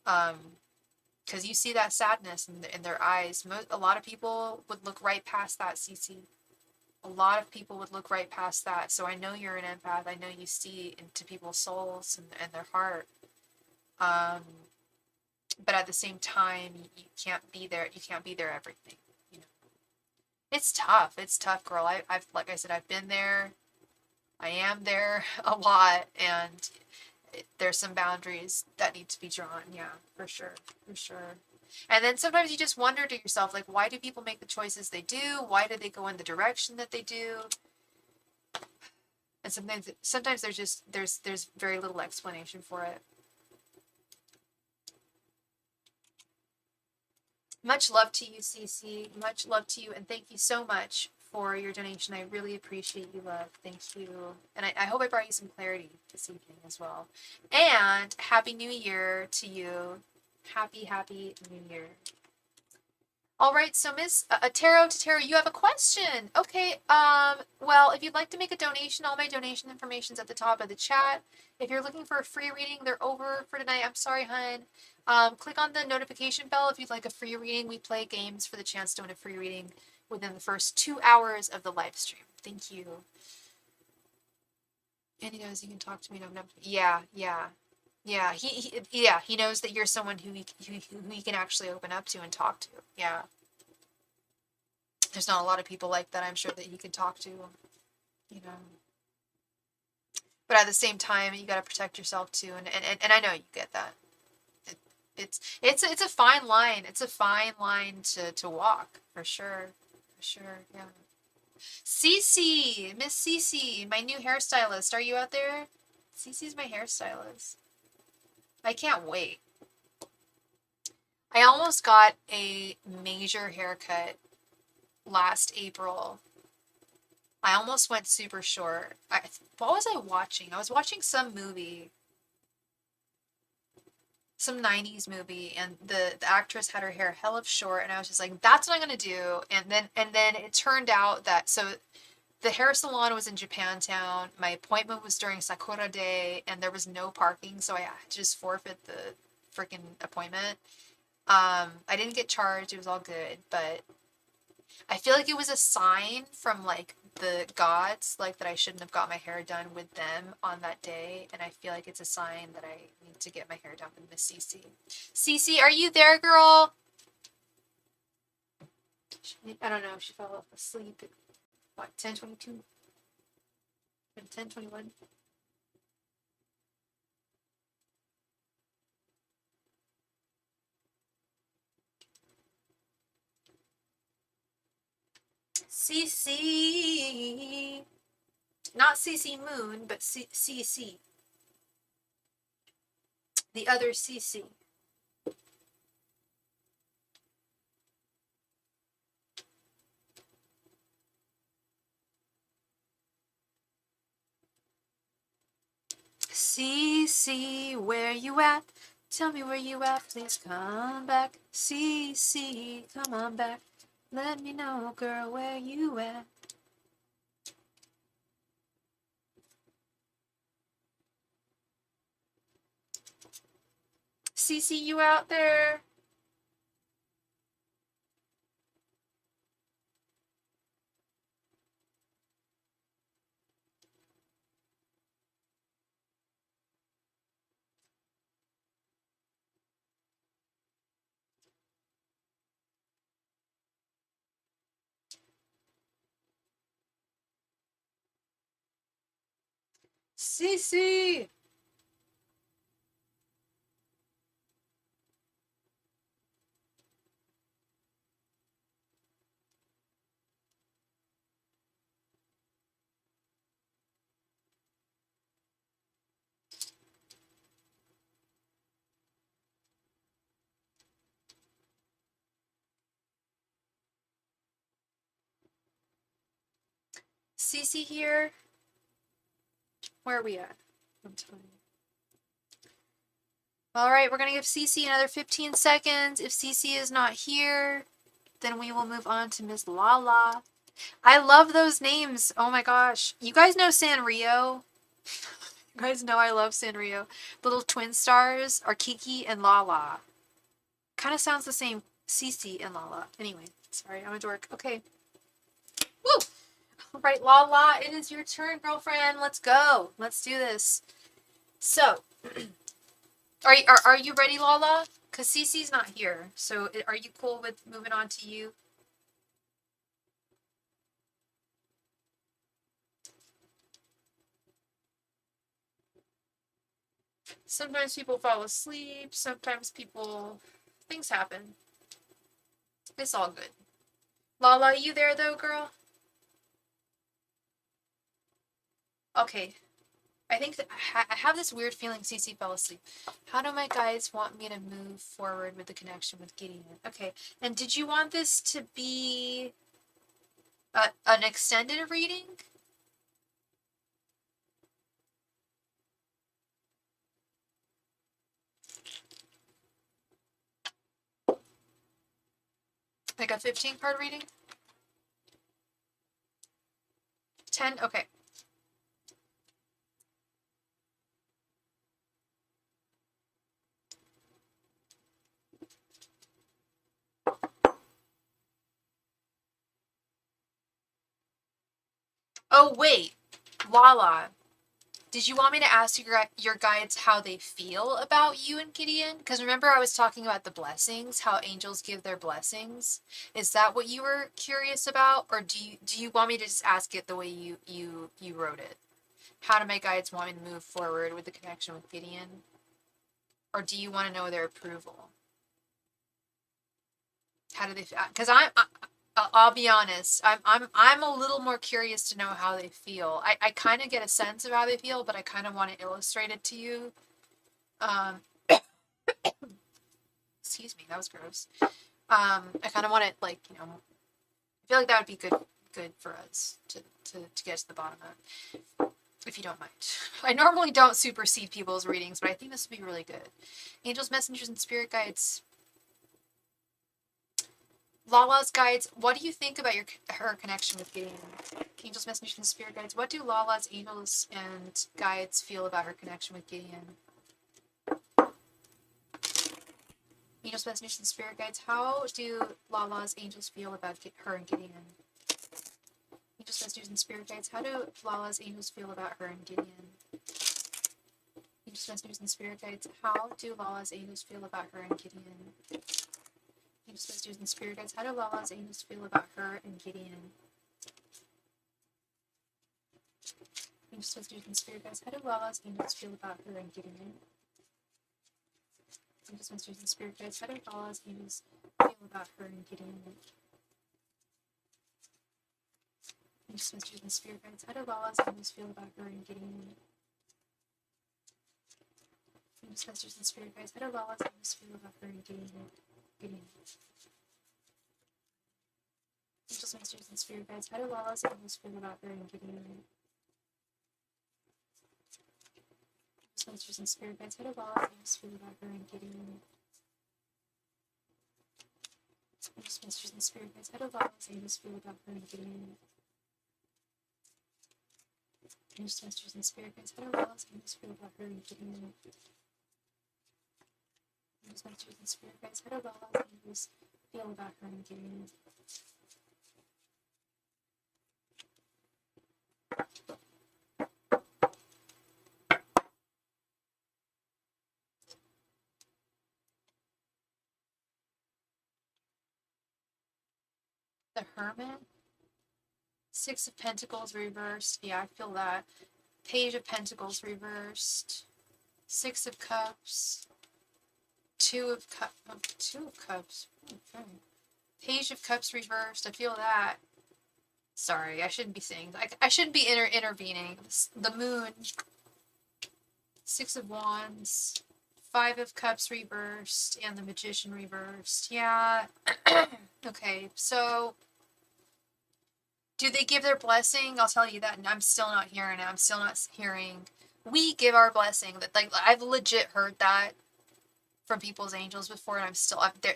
Because you see that sadness in their eyes. A lot of people would look right past that, Cece. A lot of people would look right past that. So I know you're an empath. I know you see into people's souls and their heart. But at the same time, you can't be there. You can't be there everything. You know, it's tough. It's tough, girl. I've like I said, I've been there. I am there a lot, and there's some boundaries that need to be drawn. Yeah, for sure, for sure. And then sometimes you just wonder to yourself, like, why do people make the choices they do? Why do they go in the direction that they do? And sometimes there's very little explanation for it. Much love to you, Cece. Much love to you, and thank you so much for your donation. I really appreciate you, love. Thank you. And I hope I brought you some clarity this evening as well. And Happy New Year to you. Happy New Year. All right, so Miss Tarot to Tarot, you have a question. Okay, well, if you'd like to make a donation, all my donation information's at the top of the chat. If you're looking for a free reading, they're over for tonight. I'm sorry, hun. Click on the notification bell if you'd like a free reading. We play games for the chance to win a free reading within the first 2 hours of the live stream. Thank you. And he knows you can talk to me. No. Yeah. Yeah, he knows that you're someone who he can actually open up to and talk to. Yeah. There's not a lot of people like that, I'm sure, that he can talk to, you know. But at the same time, you got to protect yourself too, and I know you get that. It's a fine line. It's a fine line to walk, for sure. For sure, yeah. Cece, Miss Cece, my new hairstylist. Are you out there? Cece's my hairstylist. I can't wait. I almost got a major haircut last April. I almost went super short. What was I watching? I was watching some movie. Some 90s movie, and the actress had her hair hell of short, and I was just like, that's what I'm gonna do. And then it turned out that, so the hair salon was in Japantown. My appointment was during Sakura Day, and there was no parking, so I had to just forfeit the freaking appointment. I didn't get charged. It was all good, but I feel like it was a sign from, like, the gods, like, that I shouldn't have got my hair done with them on that day, and I feel like it's a sign that I need to get my hair done with Miss Cece. Cece, are you there, girl? I don't know, she fell asleep at, what, 10:22? 10:21? Cece. Not Cece Moon, but Cece. The other Cece. Cece, where you at? Tell me where you at, please come back. Cece, come on back. Let me know, girl, where you at? Cece, you out there? Cece! Cece here? Where are we at? Alright, we're gonna give Cece another 15 seconds. If Cece is not here, then we will move on to Miss Lala. I love those names. Oh my gosh. You guys know Sanrio? You guys know I love Sanrio. The little twin stars are Kiki and Lala. Kind of sounds the same. Cece and Lala. Anyway, sorry, I'm a dork. Okay. Woo! All right, Lala, it is your turn, girlfriend. Let's go. Let's do this. So, are you ready, Lala? Because Cece's not here. So, are you cool with moving on to you? Sometimes people fall asleep. Sometimes things happen. It's all good. Lala, you there though, girl? Okay. I think I have this weird feeling Cece fell asleep. How do my guides want me to move forward with the connection with Gideon? Okay. And did you want this to be an extended reading? Like a 15-card reading? 10? Okay. Oh, wait. Lala. Did you want me to ask your guides how they feel about you and Gideon? Because remember I was talking about the blessings, how angels give their blessings. Is that what you were curious about, or do you want me to just ask it the way you wrote it? How do my guides want me to move forward with the connection with Gideon, or do you want to know their approval? How do they feel? Because I'll be honest. I'm a little more curious to know how they feel. I kind of get a sense of how they feel, but I kind of want to illustrate it to you. Excuse me, that was gross. I kind of want to, like, I feel like that would be good for us to get to the bottom of, if you don't mind. I normally don't supersede people's readings, but I think this would be really good. Angels, messengers, and spirit guides. Lala's guides, what do you think about her connection with Gideon? Angels, messengers, and spirit guides. What do Lala's angels and guides feel about her connection with Gideon? Angels, messengers, and spirit guides. How do Lala's angels feel about her and Gideon? Angels, messengers, and spirit guides. How do Lala's angels feel about her and Gideon? Angels, messengers, and spirit guides. How do Lala's angels feel about her and Gideon? Angels, messengers, and spirit guides. How do Lala's angels feel about her and Gideon? Angels, messengers, and spirit guides. How do Lala's angels feel about her and Gideon? Angels, messengers, and spirit guides. How do Lala's angels feel about her and Gideon? Angels, messengers, and spirit guides. How do Lala's angels feel about her and Gideon? Angels, messengers, and spirit guides. How do Lala's angels feel about her and Gideon? Angels, messengers, and spirit guides. How do Lala's angels feel about her and Gideon? Angels, messengers, and spirit guides. How do Lala's angels feel about her and Gideon? Angels, messengers, and spirit guides. How do Lala's angels feel about her and Gideon? Angels, messengers, and spirit guides. How do Lala's angels feel about her and Gideon? Angels, messengers, and spirit guides. How do Lala's angels feel about her and Gideon? The Hermit. Six of Pentacles reversed. Yeah, I feel that. Page of Pentacles reversed. Six of Cups. Two of Cups. Okay. Page of Cups reversed. I feel that. Sorry, I shouldn't be saying that. I shouldn't be intervening. The Moon. Six of Wands. Five of Cups reversed. And the Magician reversed. Yeah. Okay, so do they give their blessing? I'll tell you that, and I'm still not hearing it. I'm still not hearing. We give our blessing. That, like, I've legit heard that from people's angels before, and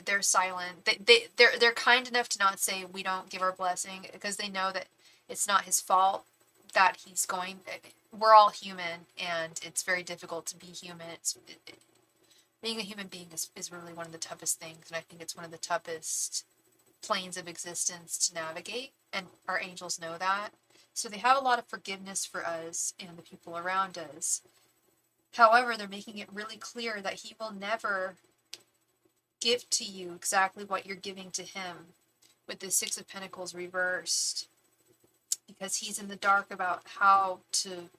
they're silent. They're kind enough to not say we don't give our blessing, because they know that it's not his fault that he's going. We're all human, and it's very difficult to be human. Being a human being is really one of the toughest things, and I think it's one of the toughest planes of existence to navigate, and our angels know that. So they have a lot of forgiveness for us and the people around us. However, they're making it really clear that he will never give to you exactly what you're giving to him with the Six of Pentacles reversed, because he's in the dark about how to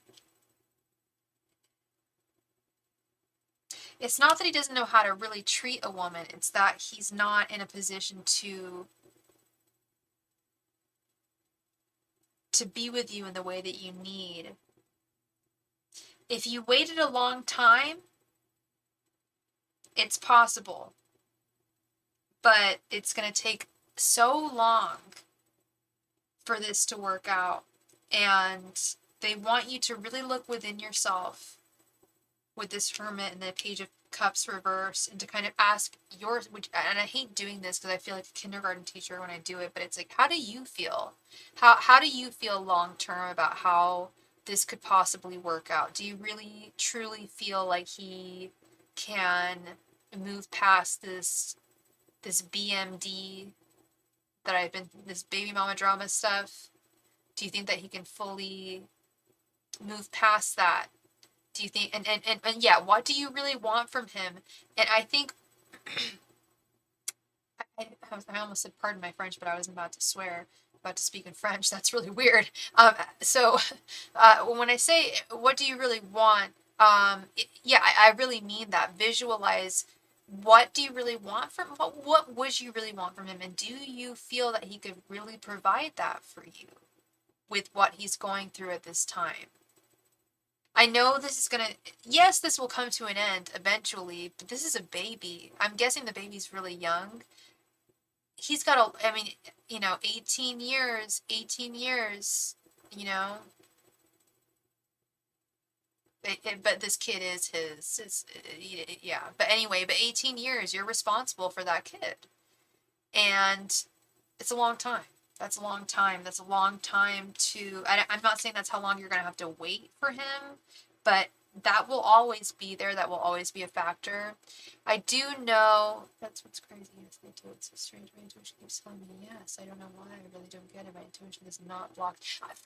It's not that he doesn't know how to really treat a woman. It's that he's not in a position to be with you in the way that you need. If you waited a long time, it's possible. But it's going to take so long for this to work out. And they want you to really look within yourself with this Hermit and the Page of Cups reverse, and to kind of ask and I hate doing this because I feel like a kindergarten teacher when I do it, but it's like, how do you feel? How do you feel long term about how this could possibly work out? Do you really truly feel like he can move past this BMD this baby mama drama stuff? Do you think that he can fully move past that? Do you think, and yeah, what do you really want from him? And I think, I almost said pardon my French, but I was about to swear, about to speak in French. That's really weird. So when I say, what do you really want? Yeah, I really mean that. Visualize, what do you really want from, what would you really want from him? And do you feel that he could really provide that for you with what he's going through at this time? I know this is gonna, yes, this will come to an end eventually, but this is a baby. I'm guessing the baby's really young. He's got I mean, 18 years, you know, but this kid is yeah. But anyway, but 18 years, you're responsible for that kid. And it's a long time. That's a long time. That's a long time I'm not saying that's how long you're going to have to wait for him, but that will always be there. That will always be a factor. I do know, that's what's crazy. Yes, they do. It's so strange. My intuition keeps telling me yes. I don't know why. I really don't get it. My intuition is not blocked.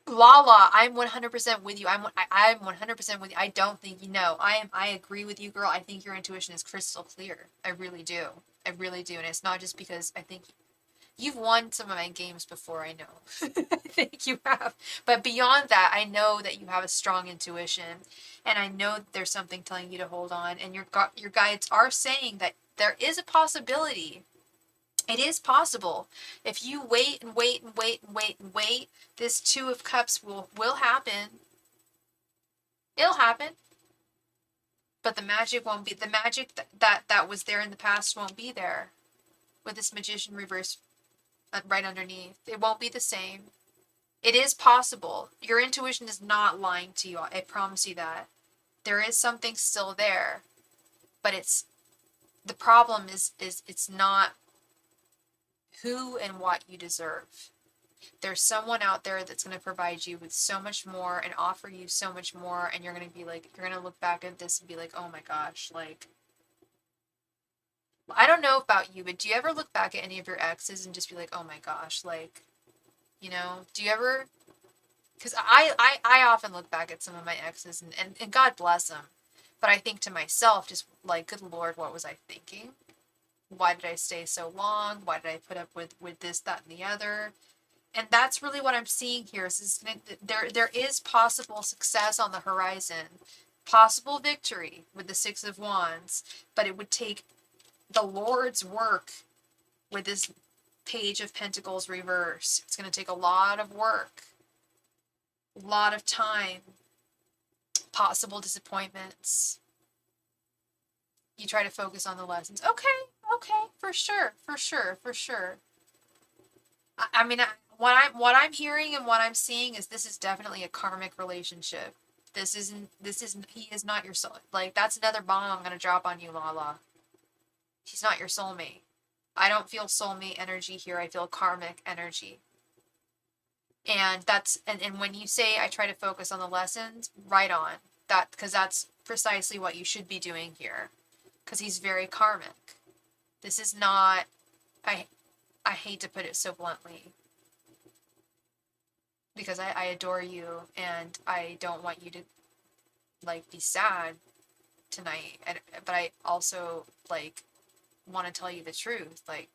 Lala, I'm 100% with you. I'm 100% with you. I don't think you know. I agree with you, girl. I think your intuition is crystal clear. I really do. I really do. And it's not just because I think you've won some of my games before, I know. I think you have. But beyond that, I know that you have a strong intuition. And I know that there's something telling you to hold on. And your guides are saying that there is a possibility. It is possible. If you wait and wait and wait and wait and wait, this Two of Cups will happen. It'll happen. But the magic won't be. The magic that was there in the past won't be there. With this Magician reverse right underneath. It won't be the same. It is possible. Your intuition is not lying to you. I promise you that. There is something still there. But the problem is it's not who and what you deserve. There's someone out there that's going to provide you with so much more and offer you so much more, and you're going to be like, you're going to look back at this and be like, oh my gosh, like, I don't know about you, but do you ever look back at any of your exes and just be like, oh my gosh, like, do you ever, because I often look back at some of my exes and God bless them, but I think to myself, just like, good Lord, what was I thinking? Why did I stay so long? Why did I put up with this, that, and the other? And that's really what I'm seeing here. There is possible success on the horizon, possible victory with the Six of Wands, but it would take the Lord's work with this Page of Pentacles reverse. It's going to take a lot of work, a lot of time, possible disappointments. You try to focus on the lessons. Okay, for sure. I mean, what I'm hearing and what I'm seeing is this is definitely a karmic relationship. He is not your soul. Like, that's another bomb I'm going to drop on you, Lala. He's not your soulmate. I don't feel soulmate energy here. I feel karmic energy. And and when you say I try to focus on the lessons, right on. Because that's precisely what you should be doing here. Because he's very karmic. This is not, I hate to put it so bluntly, because I adore you and I don't want you to, like, be sad tonight. But I also, like, want to tell you the truth. Like,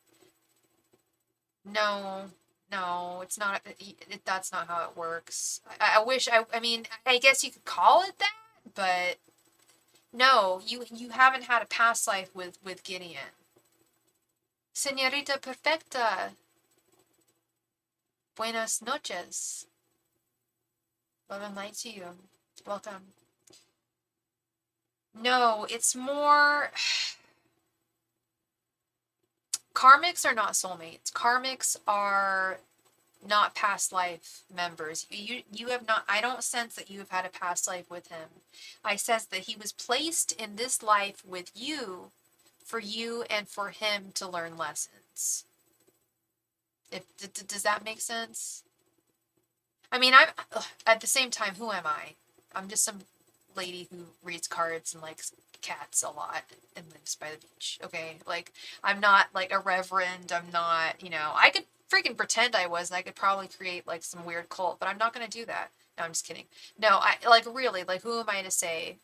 no, it's not, that's not how it works. I wish, I mean, I guess you could call it that, but No, you haven't had a past life with Gideon. Señorita Perfecta. Buenas noches. Love and light to you. Welcome. No, it's more... Karmics are not soulmates. Karmics are not past life members. You have not, I don't sense that you have had a past life with him. I sense that he was placed in this life with you, for you and for him to learn lessons. Does that make sense? I mean, at the same time, who am I? I'm just some lady who reads cards and likes cats a lot and lives by the beach. Okay, like I'm not like a reverend. I'm not, I could freaking pretend I was, and I could probably create like some weird cult, but I'm not gonna do that. No, I'm just kidding. No, I like really like who am I to say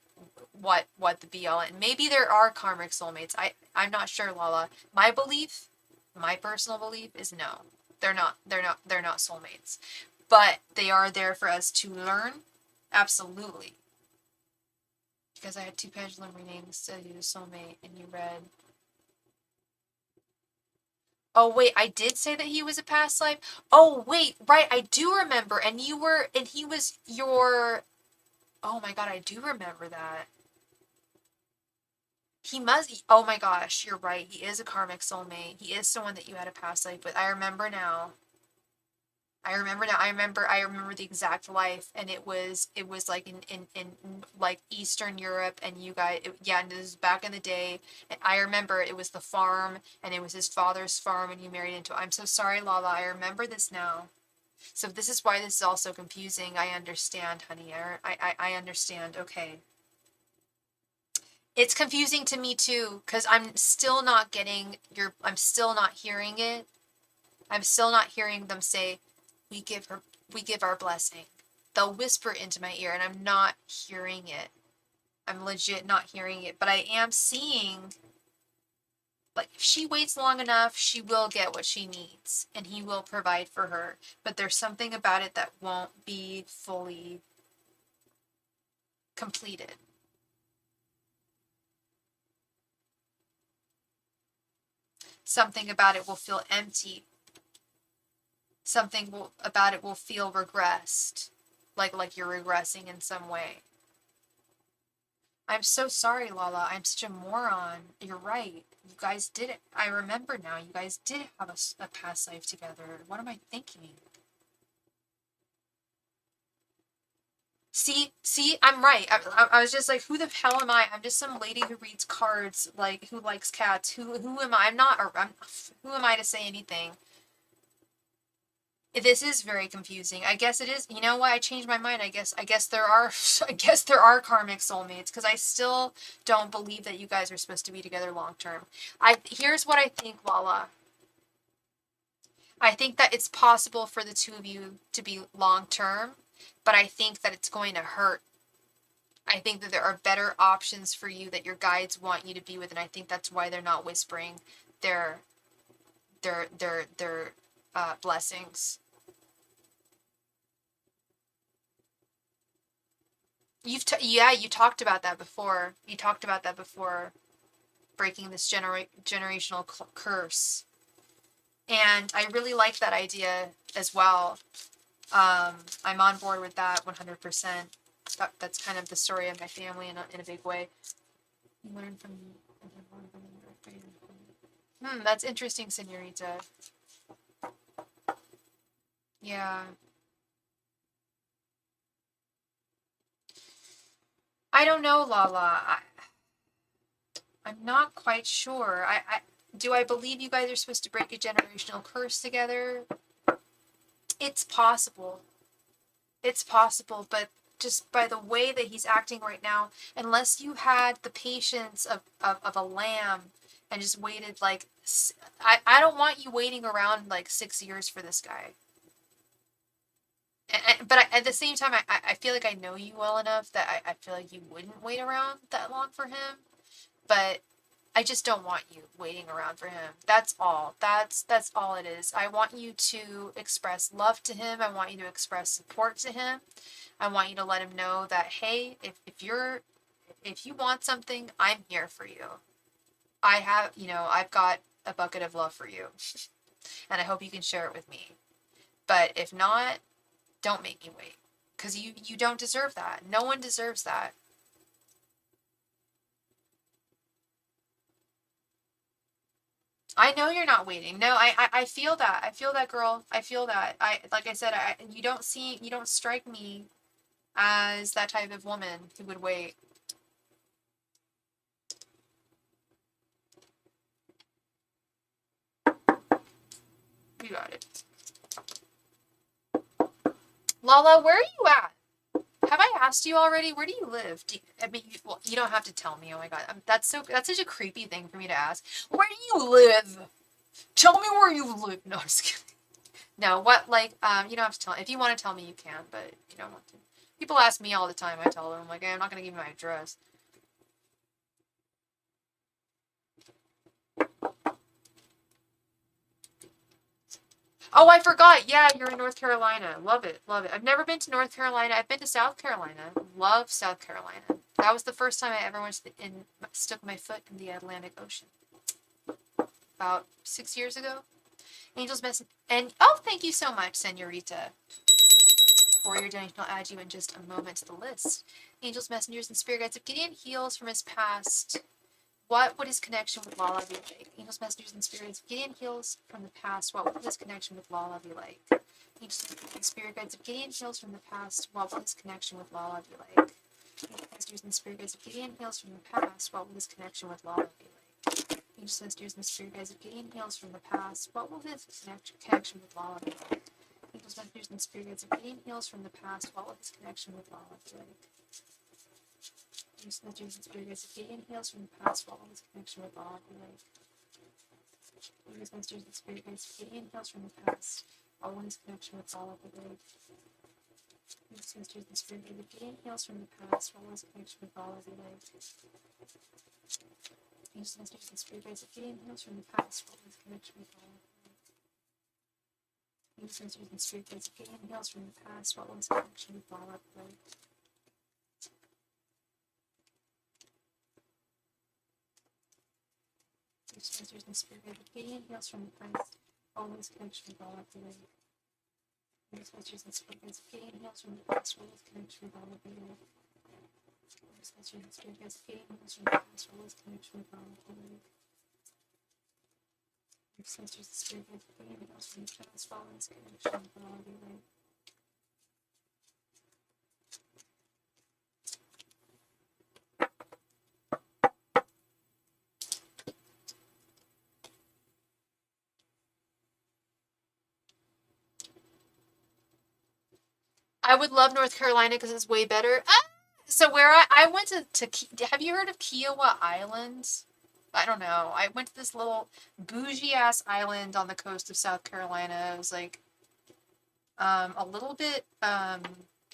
what the be all? And maybe there are karmic soulmates. I'm not sure, Lala. My belief, my personal belief is no. They're not soulmates. But they are there for us to learn. Absolutely. Because I had 2 pendulum readings, so you the soulmate, and you read. Oh wait, I did say that he was a past life. Oh wait, right, I do remember, and he was your. Oh my god, I do remember that. He must. Oh my gosh, you're right. He is a karmic soulmate. He is someone that you had a past life with. I remember now. I remember now. I remember the exact life, and it was like in like Eastern Europe, and you guys, yeah, and this was back in the day. And I remember it was the farm, and it was his father's farm, and you married into. I'm so sorry, Lala. I remember this now. So this is why this is also confusing. I understand, honey. I understand. Okay. It's confusing to me too, because I'm still not getting I'm still not hearing it. I'm still not hearing them say, we give our blessing. They'll whisper into my ear, and I'm not hearing it. I'm legit not hearing it, but I am seeing, like, if she waits long enough, she will get what she needs, and he will provide for her. But there's something about it that won't be fully completed. Something about it will feel empty. About it will feel regressed, like you're regressing in some way. I'm so sorry, Lala. I'm such a moron. You're right. You guys did it. I remember now. You guys did have a past life together. What am I thinking? See, I'm right. I was just like, who the hell am I? I'm just some lady who reads cards, like, who likes cats. Who am I? Who am I to say anything? This is very confusing. I guess it is. You know what? I changed my mind. I guess there are I guess there are karmic soulmates, because I still don't believe that you guys are supposed to be together long term. Here's what I think, Lala. I think that it's possible for the two of you to be long term, but I think that it's going to hurt. I think that there are better options for you that your guides want you to be with, and I think that's why they're not whispering their blessings. You talked about that before. You talked about that before, breaking this generational curse. And I really like that idea as well. I'm on board with that 100%. That's kind of the story of my family in a big way. You learn from. That's interesting, Senorita. Yeah. I don't know, Lala. I'm not quite sure. Do I believe you guys are supposed to break a generational curse together? It's possible. It's possible, but just by the way that he's acting right now, unless you had the patience of a lamb and just waited like, I don't want you waiting around like 6 years for this guy. But at the same time, I feel like I know you well enough that I feel like you wouldn't wait around that long for him. But I just don't want you waiting around for him. That's all. That's all it is. I want you to express love to him. I want you to express support to him. I want you to let him know that, hey, if you're if you want something, I'm here for you. I have, I've got a bucket of love for you, and I hope you can share it with me. But if not, don't make me wait, because you don't deserve that. No one deserves that. I know you're not waiting. No, I feel that. I feel that, girl. I feel that. Like I said, you don't strike me as that type of woman who would wait. You got it. Lala, where are you at? Have I asked you already? Where do you live? You don't have to tell me. Oh my god, that's such a creepy thing for me to ask. Where do you live? Tell me where you live. No, I'm just kidding. No, what, like, you don't have to tell. If you want to tell me, you can, but you don't want to. People ask me all the time. I tell them, like, hey, I'm not gonna give you my address. Oh, I forgot. Yeah, you're in North Carolina. Love it. Love it. I've never been to North Carolina. I've been to South Carolina. Love South Carolina. That was the first time I ever went stuck my foot in the Atlantic Ocean. About 6 years ago. Angels Mess. And, oh, thank you so much, Senorita, for your donation. I'll add you in just a moment to the list. Angels, messengers, and spirit guides. If Gideon heals from his past, what would his connection with Lala be like? Angels, messengers, and spirits. If Gideon heals from the past, what would his connection with Lala be like? Angels, and spirit guides. If Gideon heals from the past, what would his connection with Lala be like? Angels, messengers, and spirit guides. If Gideon heals from the past, what would his connection with Lala be like? Angels, messengers, and spirit guides. If Gideon heals from the past, what will his connection with Lala be like? Angels, messengers, and spirit guides. If Gideon heals from the past, what will his connection with Lala be like? Angels, messengers, and spirit guides. If Gideon heals from the past, what will his connection with Lala be like? Angels, messengers, and spirit guides. If Gideon heals from the past, what will his connection with Lala be like? Angels, messengers, and spirit guides. If Gideon heals from the past, what will his connection with Lala be like? Angels, messengers, and spirit guides. If Gideon heals from the past, what will his connection with Lala be like? Angels, messengers, and spirit guides. If Gideon heals from the past, what will his connection with Lala be like? Angels, messengers, and spirit guides. If Gideon heals from the past, what will his connection with Lala be like? Angels, messengers, and spirit guides. If Gideon heals from the past, what will his connection with Lala be like? Angels, messengers, and spirit guides. If Gideon heals from the past, what will his connection with Lala be like? Angels, messengers, and spirit guides. If Gideon heals from the past, what will his connection with Lala be like? I would love North Carolina because it's way better. So where I went to have you heard of Kiowa Island? I don't know. I went to this little bougie ass island on the coast of South Carolina. It was like a little bit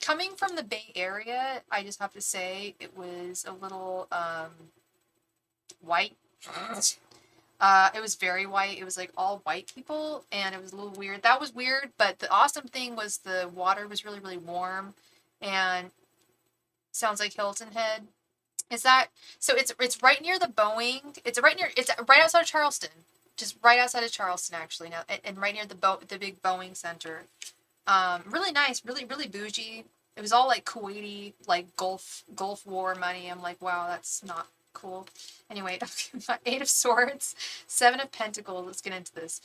coming from the Bay Area, I just have to say it was a little white. It was very white. It was like all white people, and it was a little weird. That was weird, but the awesome thing was the water was really, really warm, and sounds like Hilton Head. Is that so? It's right near the Boeing. It's right outside of Charleston, just right outside of Charleston actually now, and right near the big Boeing Center. Really nice, really, really bougie. It was all like Kuwaiti, like Gulf War money. I'm like, wow, that's not cool. Anyway, Eight of Swords, Seven of Pentacles. Let's get into this.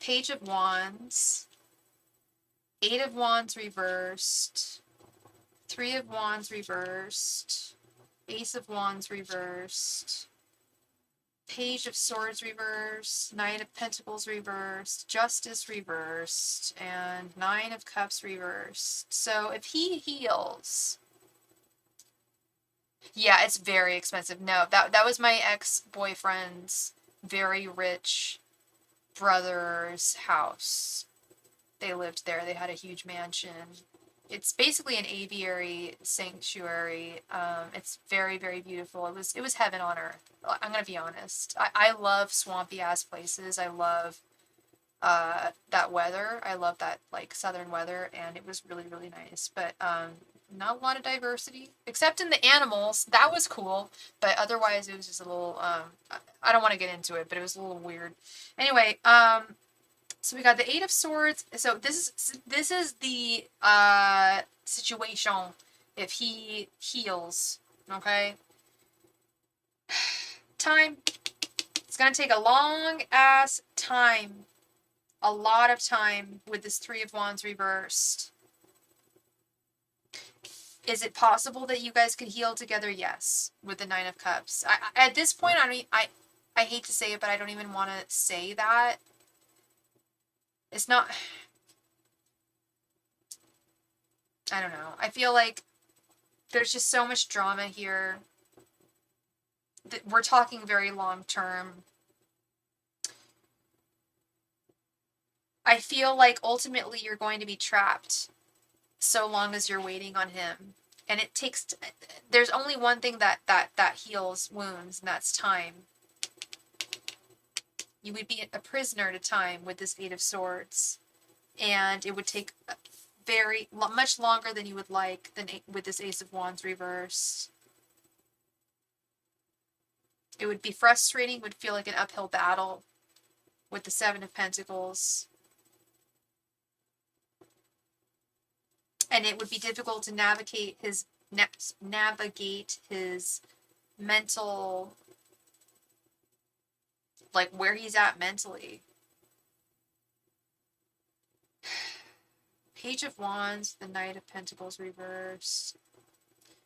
Page of Wands, Eight of Wands reversed, Three of Wands reversed, Ace of Wands reversed, Page of Swords reversed, Knight of Pentacles reversed, Justice reversed, and Nine of Cups reversed. So if he heals, yeah, it's very expensive. No, that was my ex-boyfriend's very rich brother's house. They lived there. They had a huge mansion. It's basically an aviary sanctuary. It's very, very beautiful. It was heaven on earth. I'm gonna be honest. I love swampy ass places. I love that weather. I love that like southern weather, and it was really, really nice. But not a lot of diversity, except in the animals. That was cool, but otherwise it was just a little, I don't want to get into it, but it was a little weird. Anyway, so we got the Eight of Swords. So this is the situation if he heals, okay? Time. It's gonna take a long ass time, a lot of time with this Three of Wands reversed. Is it possible that you guys could heal together? Yes, with the Nine of Cups. At this point, I hate to say it, but I don't even want to say that. It's not. I don't know. I feel like there's just so much drama here. We're talking very long term. I feel like ultimately you're going to be trapped so long as you're waiting on him. And it takes, there's only one thing that heals wounds, and that's time. You would be a prisoner to time with this Eight of Swords. And it would take much longer than you would like with this Ace of Wands reversed. It would be frustrating, would feel like an uphill battle with the Seven of Pentacles. And it would be difficult to navigate his mental, like where he's at mentally. Page of Wands, the Knight of Pentacles reversed.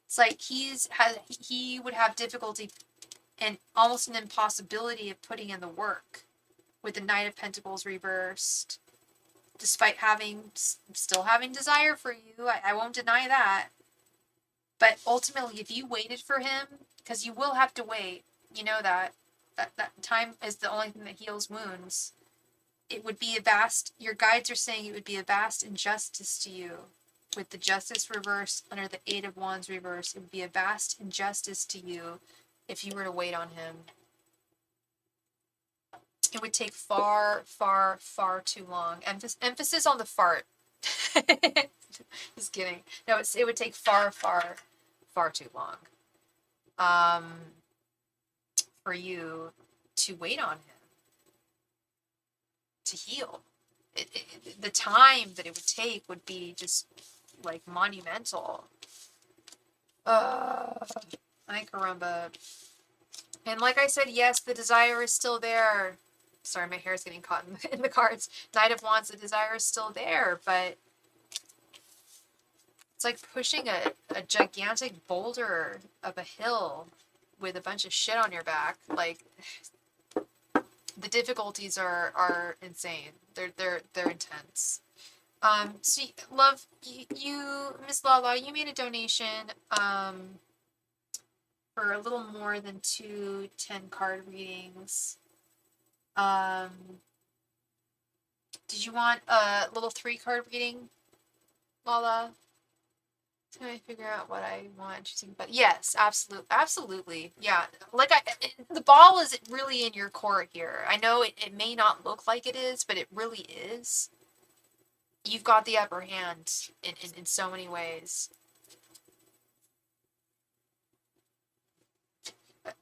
It's like he would have difficulty and almost an impossibility of putting in the work with the Knight of Pentacles reversed. Despite still having desire for you, I won't deny that. But ultimately, if you waited for him, because you will have to wait, you know that time is the only thing that heals wounds. It would be your guides are saying it would be a vast injustice to you. With the Justice reverse under the Eight of Wands reverse, it would be a vast injustice to you if you were to wait on him. It would take far, far, far too long. Emphasis on the fart. Just kidding. No, it would take far, far, far too long. For you to wait on him. To heal. The time that it would take would be just like monumental. Ay caramba. And like I said, yes, the desire is still there. Sorry, my hair is getting caught in the cards. Knight of Wands, the desire is still there, but it's like pushing a gigantic boulder up a hill with a bunch of shit on your back. Like, the difficulties are insane. They're intense. So love, you Miss Lala, you made a donation for a little more than 2 10-card readings. Did you want a little 3-card reading, Lala? Can I figure out what I want you to think about? Yes, absolutely. Yeah, like the ball is really in your court here. I know it may not look like it is, but it really is. You've got the upper hand in so many ways.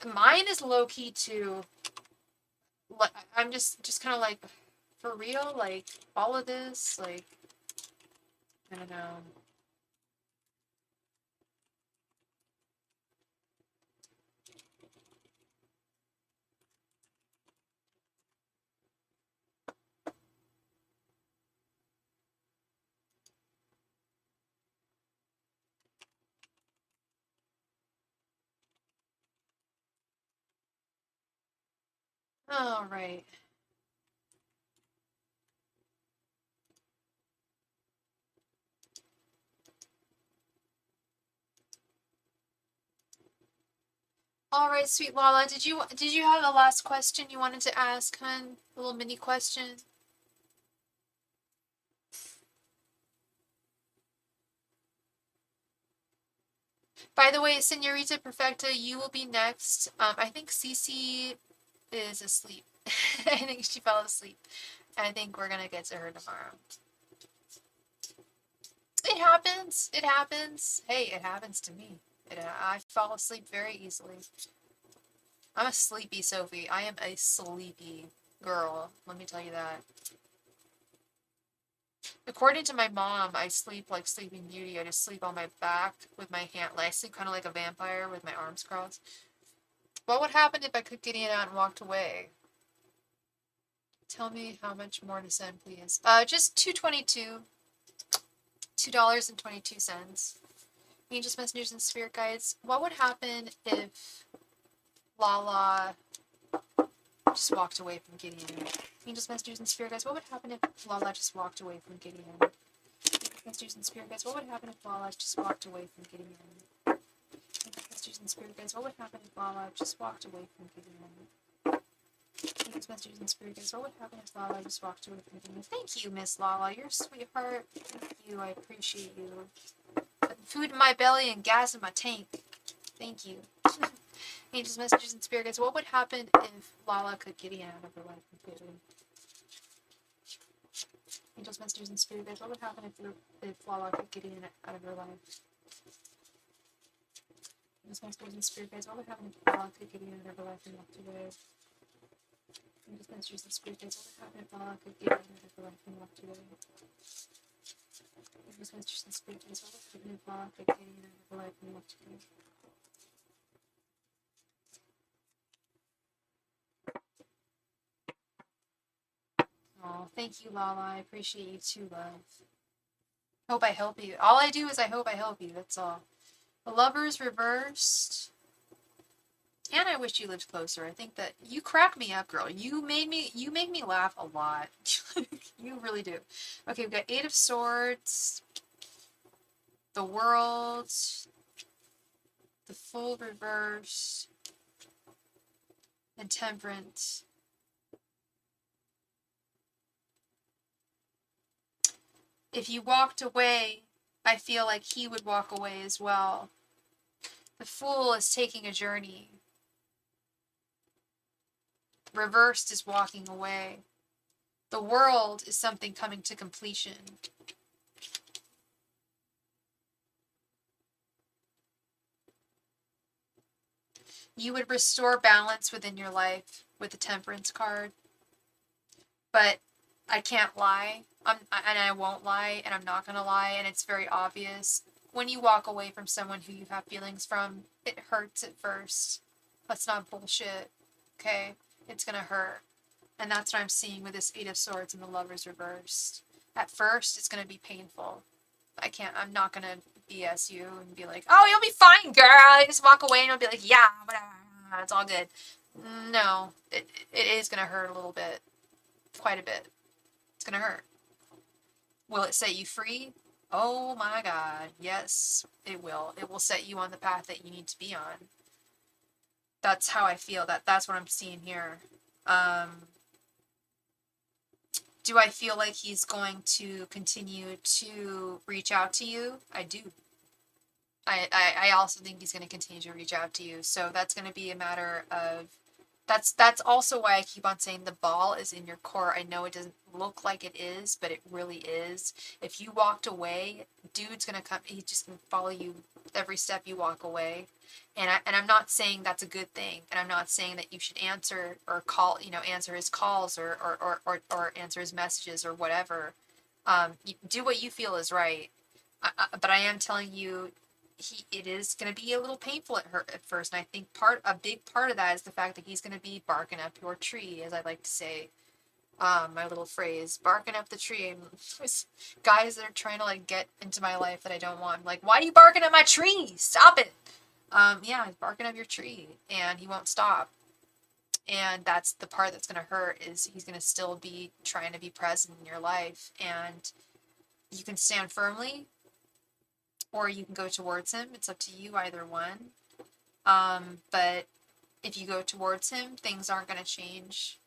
Mine is low-key too. I'm just kind of like, for real? Like, all of this? Like, I don't know. All right. All right, sweet Lala. Did you have a last question you wanted to ask, hun? A little mini question. By the way, Senorita Perfecta, you will be next. I think Cece is asleep. I think she fell asleep. I think we're gonna get to her tomorrow. It happens. It happens. Hey, it happens to me. I fall asleep very easily. I'm a sleepy Sophie. I am a sleepy girl. Let me tell you that. According to my mom, I sleep like Sleeping Beauty. I just sleep on my back with my hand. Like, I sleep kind of like a vampire with my arms crossed. What would happen if I could get in out and walked away? Tell me how much more to send, please. Just $2.22. $2.22. Angels, messengers, and spirit guides. What would happen if Lala just walked away from Gideon? Angels, messengers, and spirit guides. What would happen if Lala just walked away from Gideon? Angels, messengers, and spirit guides. What would happen if Lala just walked away from Gideon? Angels, messengers, and spirit guides. What would happen if Lala just walked away from Gideon? Angels, messengers, and spirit guides. What would happen if Lala just walked away from Gideon? Thank you, Miss Lala. You're a sweetheart. Thank you. I appreciate you. Food in my belly and gas in my tank. Thank you. Angels, messengers, and spirit guides. What would happen if Lala could get Gideon out of her life completely? Angels, messengers, and spirit guides. What would happen if Lala could get Gideon out of her life? Angels, messengers, and spirit guides. What would happen if Lala could get Gideon out of her life and walked away? Angels, messengers, and spirit guides. What would happen if Lala could get Gideon out of her life and walked away? Angels, messengers, and spirit guides. What would happen if Lala could get Gideon out of her life and walked away? Oh, thank you, Lala. I appreciate you too, love. Hope I help you. All I do is I hope I help you. That's all. The Lovers reversed. And I wish you lived closer. I think that you crack me up, girl. You make me laugh a lot. You really do. Okay, we've got Eight of Swords, the World, the Full reverse, and Temperance. If you walked away, I feel like he would walk away as well. The Fool is taking a journey. Reversed is walking away. The World is something coming to completion. You would restore balance within your life with the Temperance card. But I can't lie. And I won't lie, and I'm not going to lie, and it's very obvious. When you walk away from someone who you have feelings from, it hurts at first. That's not bullshit. Okay? It's going to hurt. And that's what I'm seeing with this Eight of Swords and the Lovers reversed. At first, it's going to be painful. I'm not going to BS you and be like, oh, you'll be fine, girl. You just walk away and you'll be like, yeah, whatever. It's all good. No, it is going to hurt a little bit. Quite a bit. It's going to hurt. Will it set you free? Oh my God. Yes, it will. It will set you on the path that you need to be on. That's how I feel. That's what I'm seeing here. Do I feel like he's going to continue to reach out to you? I do. I also think he's going to continue to reach out to you. So that's going to be a matter of... That's also why I keep on saying the ball is in your court. I know it doesn't look like it is, but it really is. If you walked away, dude's going to come... He's just going to follow you every step you walk away. And I'm not saying that's a good thing. And I'm not saying that you should answer or call, answer his calls or answer his messages or whatever. You do what you feel is right. But I am telling you, it is going to be a little painful at first. And I think a big part of that is the fact that he's going to be barking up your tree, as I like to say. My little phrase, barking up the tree. Guys that are trying to get into my life that I don't want. I'm like, why are you barking up my tree? Stop it. Yeah, he's barking up your tree and he won't stop. And that's the part that's going to hurt, is he's going to still be trying to be present in your life. And you can stand firmly or you can go towards him. It's up to you, either one. But if you go towards him, things aren't going to change.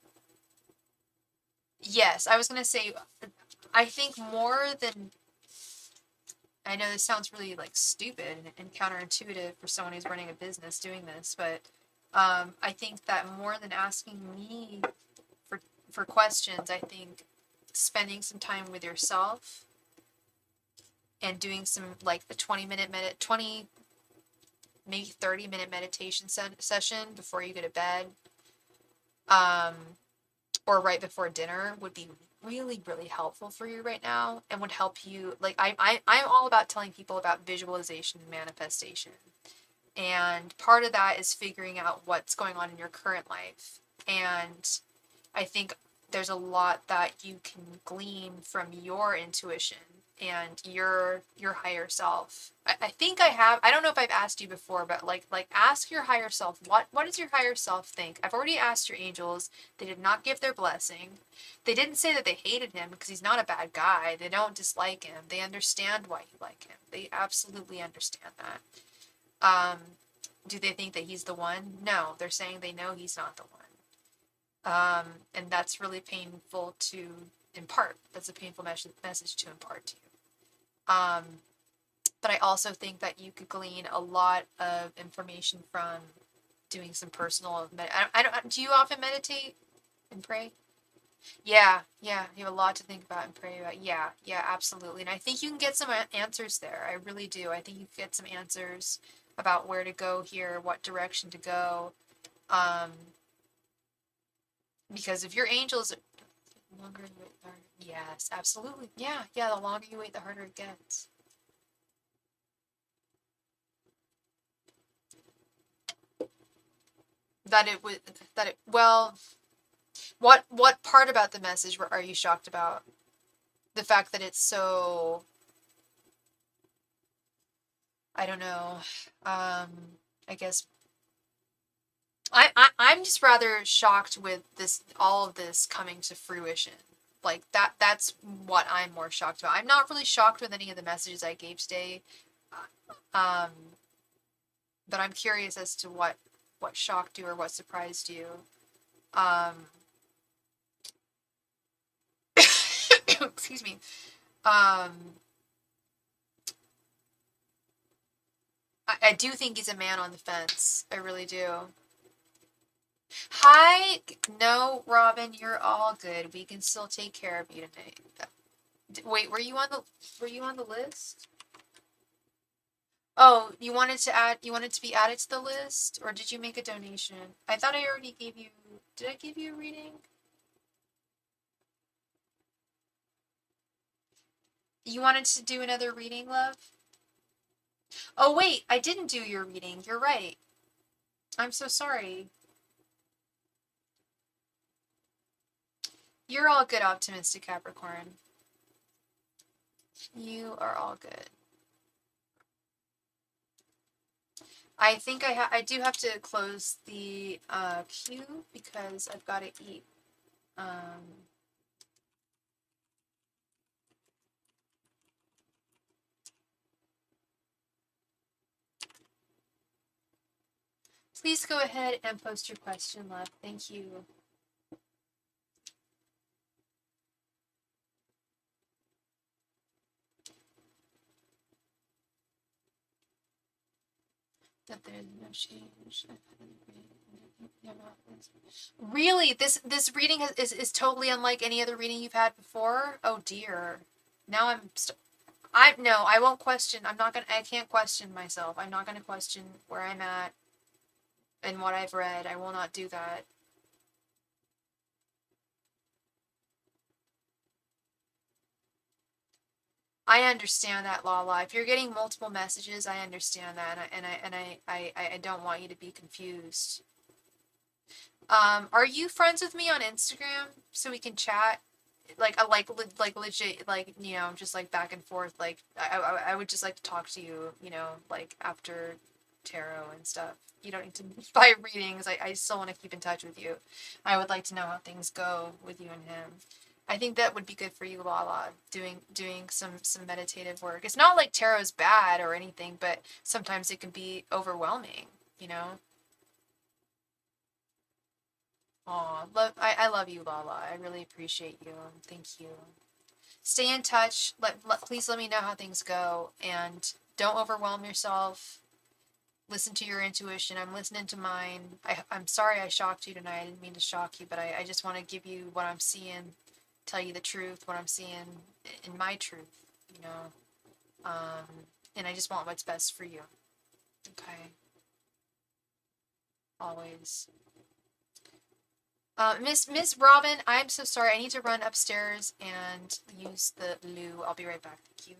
Yes, I was going to say, I think more than... I know this sounds really stupid and counterintuitive for someone who's running a business doing this, but I think that more than asking me for questions, I think spending some time with yourself and doing some like the 20 maybe 30-minute meditation session before you go to bed, or right before dinner would be really, really helpful for you right now, and would help you. Like I'm all about telling people about visualization and manifestation. And part of that is figuring out what's going on in your current life. And I think there's a lot that you can glean from your intuition and your higher self. I think I don't know if I've asked you before, but like ask your higher self, what does your higher self think? I've already asked your angels. They did not give their blessing. They didn't say that they hated him because he's not a bad guy. They don't dislike him. They understand why you like him. They absolutely understand that. Do they think that he's the one? No, they're saying they know he's not the one. And that's really painful to impart. That's a painful message to impart to you. But I also think that you could glean a lot of information from doing some personal do you often meditate and pray? Yeah, you have a lot to think about and pray about. Yeah, absolutely. And I think you can get some answers there. I really do. I think you can get some answers about where to go here, what direction to go. Because if your angels, the longer you wait, the harder. Yes, absolutely. Yeah, the longer you wait, the harder it gets. Well, what part about the message are you shocked about? The fact that it's so, I don't know, I guess I'm just rather shocked with all of this coming to fruition. Like that's what I'm more shocked about. I'm not really shocked with any of the messages I gave today. But I'm curious as to what shocked you or what surprised you. Excuse me. I do think he's a man on the fence. I really do. Hi. No, Robin, you're all good. We can still take care of you tonight. Wait, were you on the list? Oh, you wanted to be added to the list, or did you make a donation? I thought I already gave you, did I give you a reading? You wanted to do another reading, love? Oh, wait, I didn't do your reading. You're right. I'm so sorry. You're all good, optimistic Capricorn. You are all good. I think I do have to close the queue because I've got to eat. Please go ahead and post your question, love. Thank you. That there's no change. Really, this reading is totally unlike any other reading you've had before. Oh dear. Now I won't question. I can't question myself. I'm not gonna question where I'm at and what I've read. I will not do that. I understand that, Lala. If you're getting multiple messages, I understand that, and I don't want you to be confused. Are you friends with me on Instagram so we can chat? Like legit, like, you know, just like back and forth. Like I would just like to talk to you, you know, like after tarot and stuff. You don't need to buy readings. I still want to keep in touch with you. I would like to know how things go with you and him. I think that would be good for you, Lala, doing some meditative work. It's not like tarot's bad or anything, but sometimes it can be overwhelming, you know? Aw, I love you, Lala. I really appreciate you. Thank you. Stay in touch. Please let me know how things go, and don't overwhelm yourself. Listen to your intuition. I'm listening to mine. I'm sorry I shocked you tonight. I didn't mean to shock you, but I just want to give you what I'm seeing, tell you the truth, what I'm seeing in my truth, you know. And I just want what's best for you. Okay. Always. Miss Robin, I'm so sorry. I need to run upstairs and use the loo. I'll be right back. Thank you.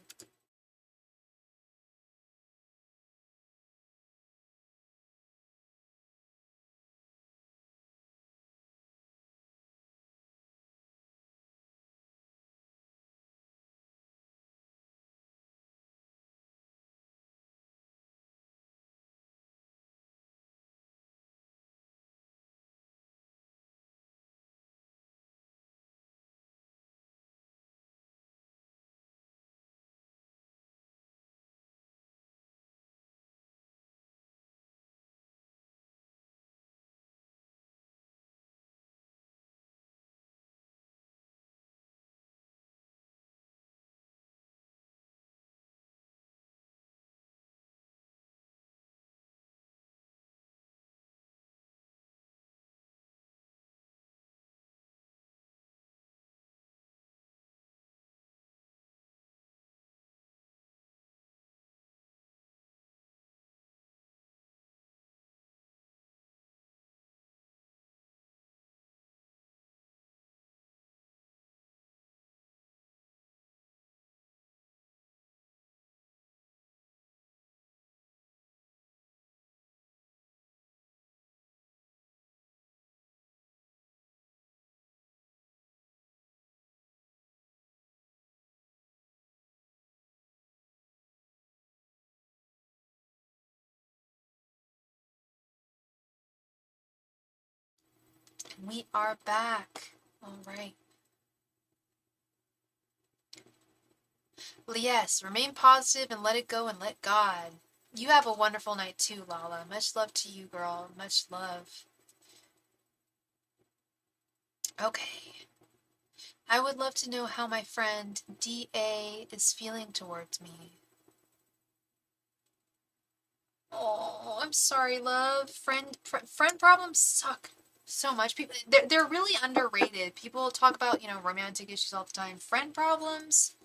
We are back. All right. Well, yes, remain positive and let it go and let God. You have a wonderful night too, Lala. Much love to you, girl. Much love. Okay. I would love to know how my friend DA is feeling towards me. Oh, I'm sorry, love. Friend problems suck so much. People, they're really underrated. People talk about, romantic issues all the time. Friend problems,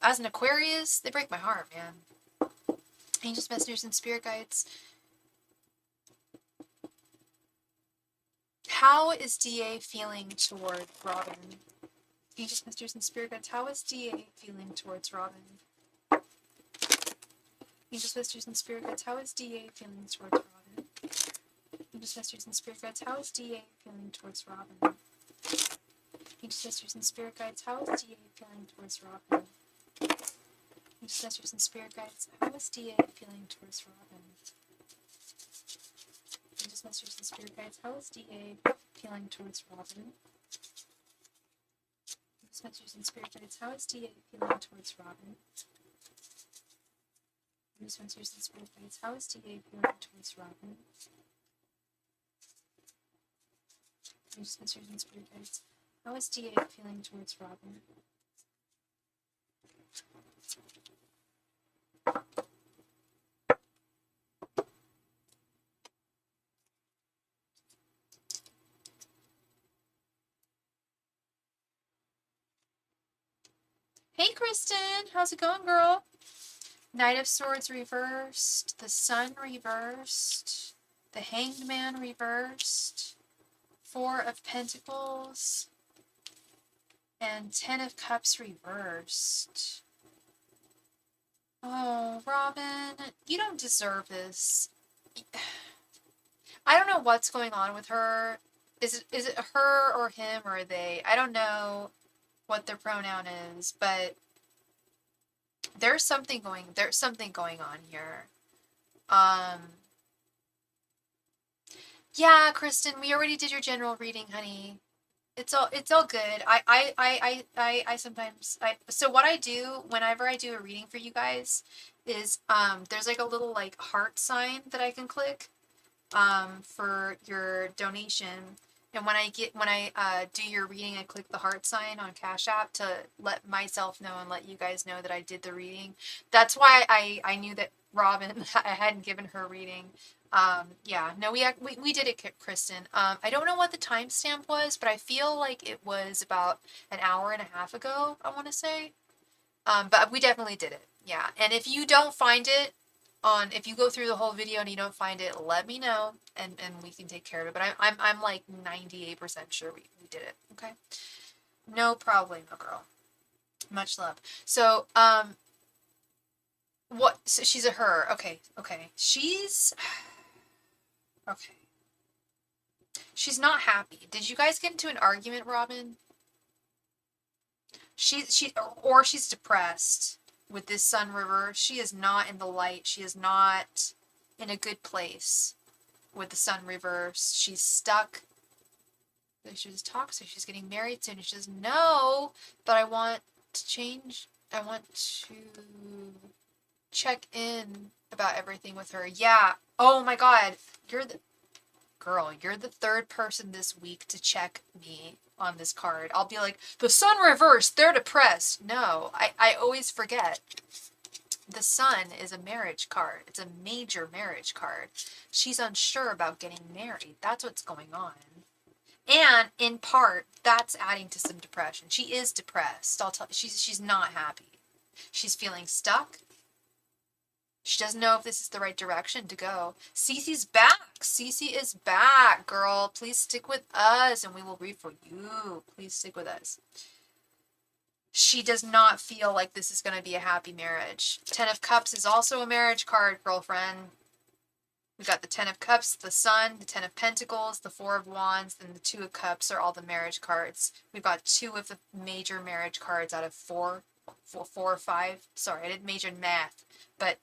as an Aquarius, they break my heart, man. Angels, messengers, and spirit guides. How is DA feeling toward Robin? Angels, messengers, and spirit guides. How is DA feeling towards Robin? Angels, messengers, and spirit guides. How is DA feeling towards Robin? Angels, messengers, and spirit guides. How is DA feeling towards Robin? Angels, messengers, and spirit guides. How is DA feeling towards Robin? Angels, messengers, and spirit guides. How is DA feeling towards Robin? Angels, messengers, and spirit guides. How is DA feeling towards Robin? Angels, messengers, and spirit guides. How is DA feeling towards Robin? Angels, messengers, and spirit guides. How is DA feeling towards Robin? Angels, messengers, and spirit guides. How is DA feeling towards Robin? Hey, Kristen! How's it going, girl? Knight of Swords reversed. The Sun reversed. The Hanged Man reversed. Four of Pentacles. And 10 of Cups reversed. Oh, Robin, you don't deserve this. I don't know what's going on with her. Is it her or him or they? I don't know what their pronoun is, but there's something going on here. Yeah, Kristen, we already did your general reading, honey. It's all good. I sometimes so what I do whenever I do a reading for you guys is there's like a little like heart sign that I can click for your donation. And when I do your reading, I click the heart sign on Cash App to let myself know and let you guys know that I did the reading. That's why I knew that Robin, I hadn't given her reading. Yeah, no, we did it, Kristen. I don't know what the timestamp was, but I feel like it was about an hour and a half ago, I want to say. But we definitely did it. Yeah. And if you don't find it if you go through the whole video and you don't find it, let me know and we can take care of it. But I'm like 98% sure we did it. Okay. No problemo, girl. Much love. So, what? So she's a her. Okay. Okay. She's okay. She's not happy. Did you guys get into an argument, Robin? She's depressed with this sun reverse. She is not in the light. She is not in a good place with the sun reverse. She's stuck. She's toxic. She's getting married soon. She says, no, but I want to change. I want to check in about everything with her. Yeah. Oh my God. You're the third person this week to check me on this card. I'll be like, the sun reversed. They're depressed. No, I always forget. The sun is a marriage card. It's a major marriage card. She's unsure about getting married. That's what's going on. And in part, that's adding to some depression. She is depressed. I'll tell you, she's not happy. She's feeling stuck. She doesn't know if this is the right direction to go. Cece's back. Cece is back, girl. Please stick with us and we will read for you. Please stick with us. She does not feel like this is going to be a happy marriage. Ten of Cups is also a marriage card, girlfriend. We got the Ten of Cups, the Sun, the Ten of Pentacles, the Four of Wands, and the Two of Cups are all the marriage cards. We've got two of the major marriage cards out of four or five. Sorry, I didn't major in math, but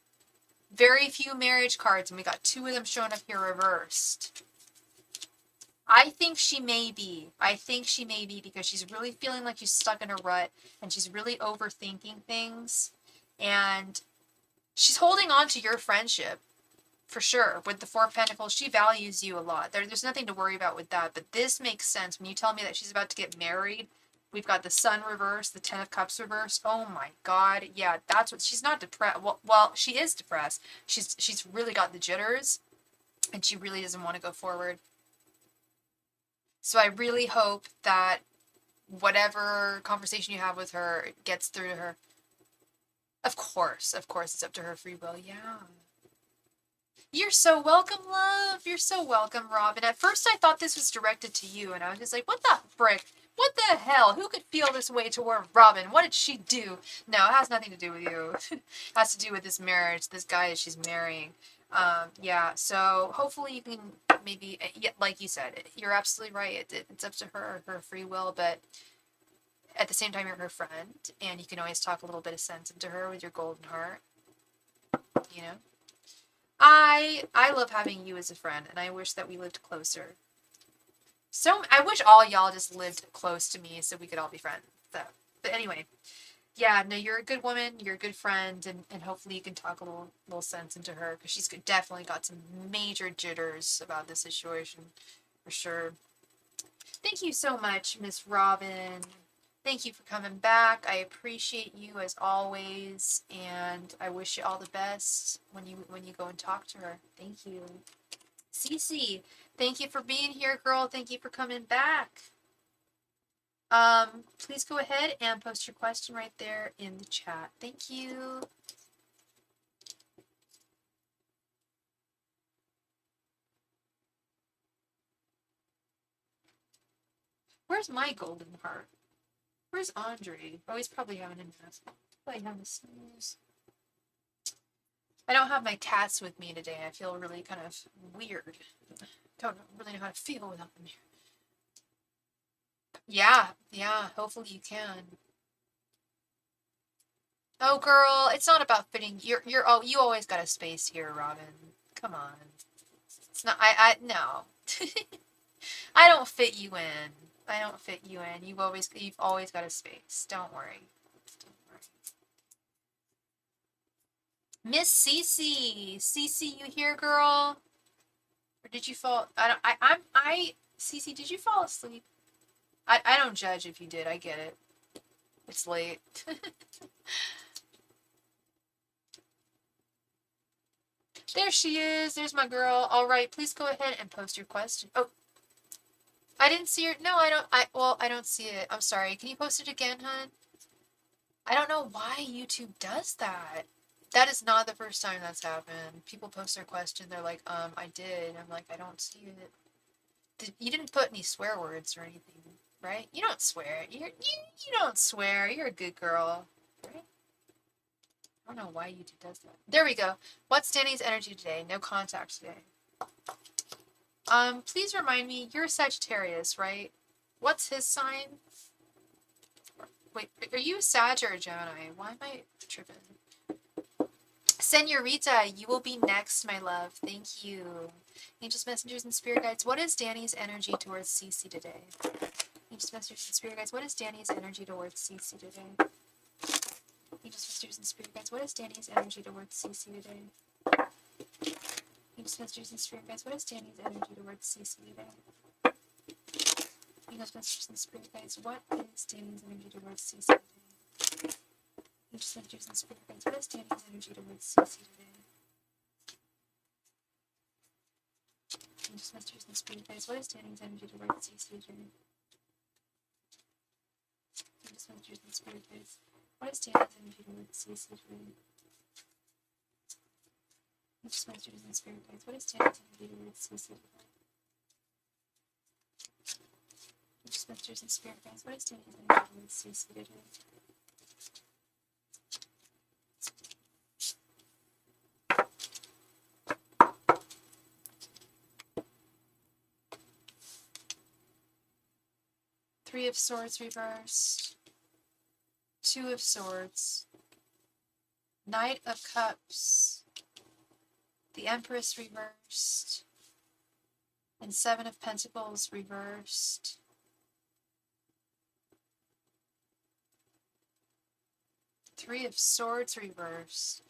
very few marriage cards, and we got two of them showing up here reversed. I think she may be because she's really feeling like she's stuck in a rut and she's really overthinking things. And she's holding on to your friendship for sure. With the Four of Pentacles, she values you a lot. There's nothing to worry about with that. But this makes sense. When you tell me that she's about to get married, we've got the Sun reversed, the Ten of Cups reversed. Oh my God. Yeah, that's what, she's not depressed. Well, she is depressed. She's really got the jitters and she really doesn't want to go forward. So I really hope that whatever conversation you have with her gets through to her. Of course, it's up to her free will. Yeah. You're so welcome, love. You're so welcome, Robin. At first I thought this was directed to you, and I was just like, what the frick? What the hell? Who could feel this way toward Robin? What did she do? No, it has nothing to do with you. It has to do with this marriage, this guy that she's marrying. Yeah, so hopefully you can maybe, like you said, you're absolutely right. It's up to her free will, but at the same time, you're her friend, and you can always talk a little bit of sense into her with your golden heart, you know? I love having you as a friend, and I wish that we lived closer. So, I wish all y'all just lived close to me so we could all be friends. So, but anyway, yeah, no, you're a good woman, you're a good friend, and hopefully you can talk a little sense into her, because she's definitely got some major jitters about this situation, for sure. Thank you so much, Miss Robin. Thank you for coming back. I appreciate you as always, and I wish you all the best when you go and talk to her. Thank you. Cece, thank you for being here, girl. Thank you for coming back. Please go ahead and post your question right there in the chat. Thank you. Where's my golden heart? Where's Andre? Oh, he's probably having a nap. Probably having a snooze. I don't have my cats with me today. I feel really kind of weird. Don't really know how to feel without them here. Yeah, hopefully you can. Oh, girl, it's not about fitting. You always got a space here, Robin. Come on. It's not, no. I don't fit you in. I don't fit you in. You've always got a space. Don't worry. Miss Cece. Cece, you here, girl? Or did you fall? Cece, did you fall asleep? I don't judge if you did. I get it. It's late. There she is. There's my girl. All right, please go ahead and post your question. Oh, I didn't see her. No, I don't. I don't see it. I'm sorry. Can you post it again, hon? I don't know why YouTube does that. That is not the first time that's happened. People post their question, they're like, I did. I'm like, I don't see it. You didn't put any swear words or anything, right? You don't swear. You don't swear. You're a good girl, right? I don't know why YouTube does that. There we go. What's Danny's energy today? No contact today. Please remind me, you're Sagittarius, right? What's his sign? Wait, are you a Sag or a Gemini? Why am I tripping? Senorita, you will be next, my love. Thank you. Angels, messengers, and spirit guides. What is Danny's energy towards Cece today? Angels, messengers, and spirit guides. What is Danny's energy towards Cece today? Angels, messengers, and spirit guides. What is Danny's energy towards Cece today? Angels, messengers, and spirit guides. What is Danny's energy towards Cece today? Angels, messengers, and spirit guides. What is Danny's energy towards Cece today? Angels, messengers, and spirit guides. What is Danny's energy towards Cece today? Angels, messengers, and spirit guides. What is Danny's energy towards Cece today? Angels, messengers, and spirit guides. What is Danny's energy towards Cece today? Angels, messengers, and spirit guides. What is Danny's energy towards Cece today? Angels, messengers, and spirit guides. What is Danny's energy towards Cece today? Three of Swords reversed. Two of Swords. Knight of Cups. The Empress reversed. And Seven of Pentacles reversed. Three of Swords reversed.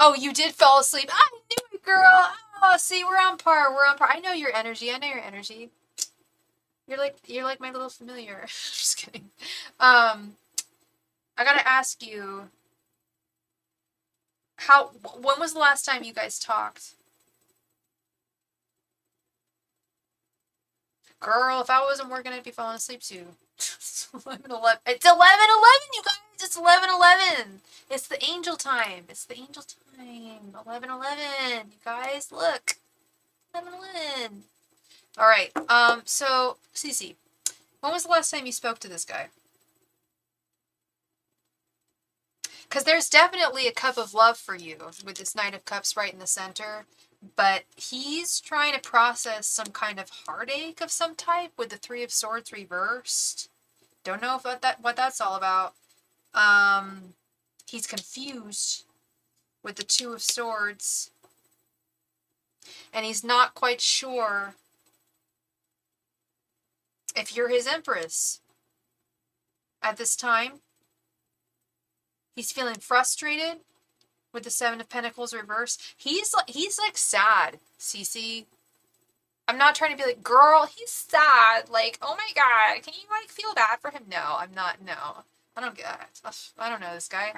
Oh, you did fall asleep. I knew it, girl. Oh, see, we're on par. We're on par. I know your energy. I know your energy. You're like my little familiar. Just kidding. I gotta ask you, when was the last time you guys talked? Girl, if I wasn't working, I'd be falling asleep too. It's 11:11. It's 11:11, you guys. It's 11:11. It's the angel time. It's the angel time. 11:11. You guys, look. 11:11. All right. So Cece, when was the last time you spoke to this guy? Because there's definitely a cup of love for you with this Knight of Cups right in the center. But he's trying to process some kind of heartache of some type with the Three of Swords reversed. Don't know what that's all about. He's confused with the Two of Swords. And he's not quite sure if you're his Empress at this time. He's feeling frustrated with the Seven of Pentacles reversed. He's like sad, Cece. I'm not trying to be like, girl, he's sad. Like, oh my god, can you like feel bad for him? No, I'm not. No, I don't get. I don't know this guy,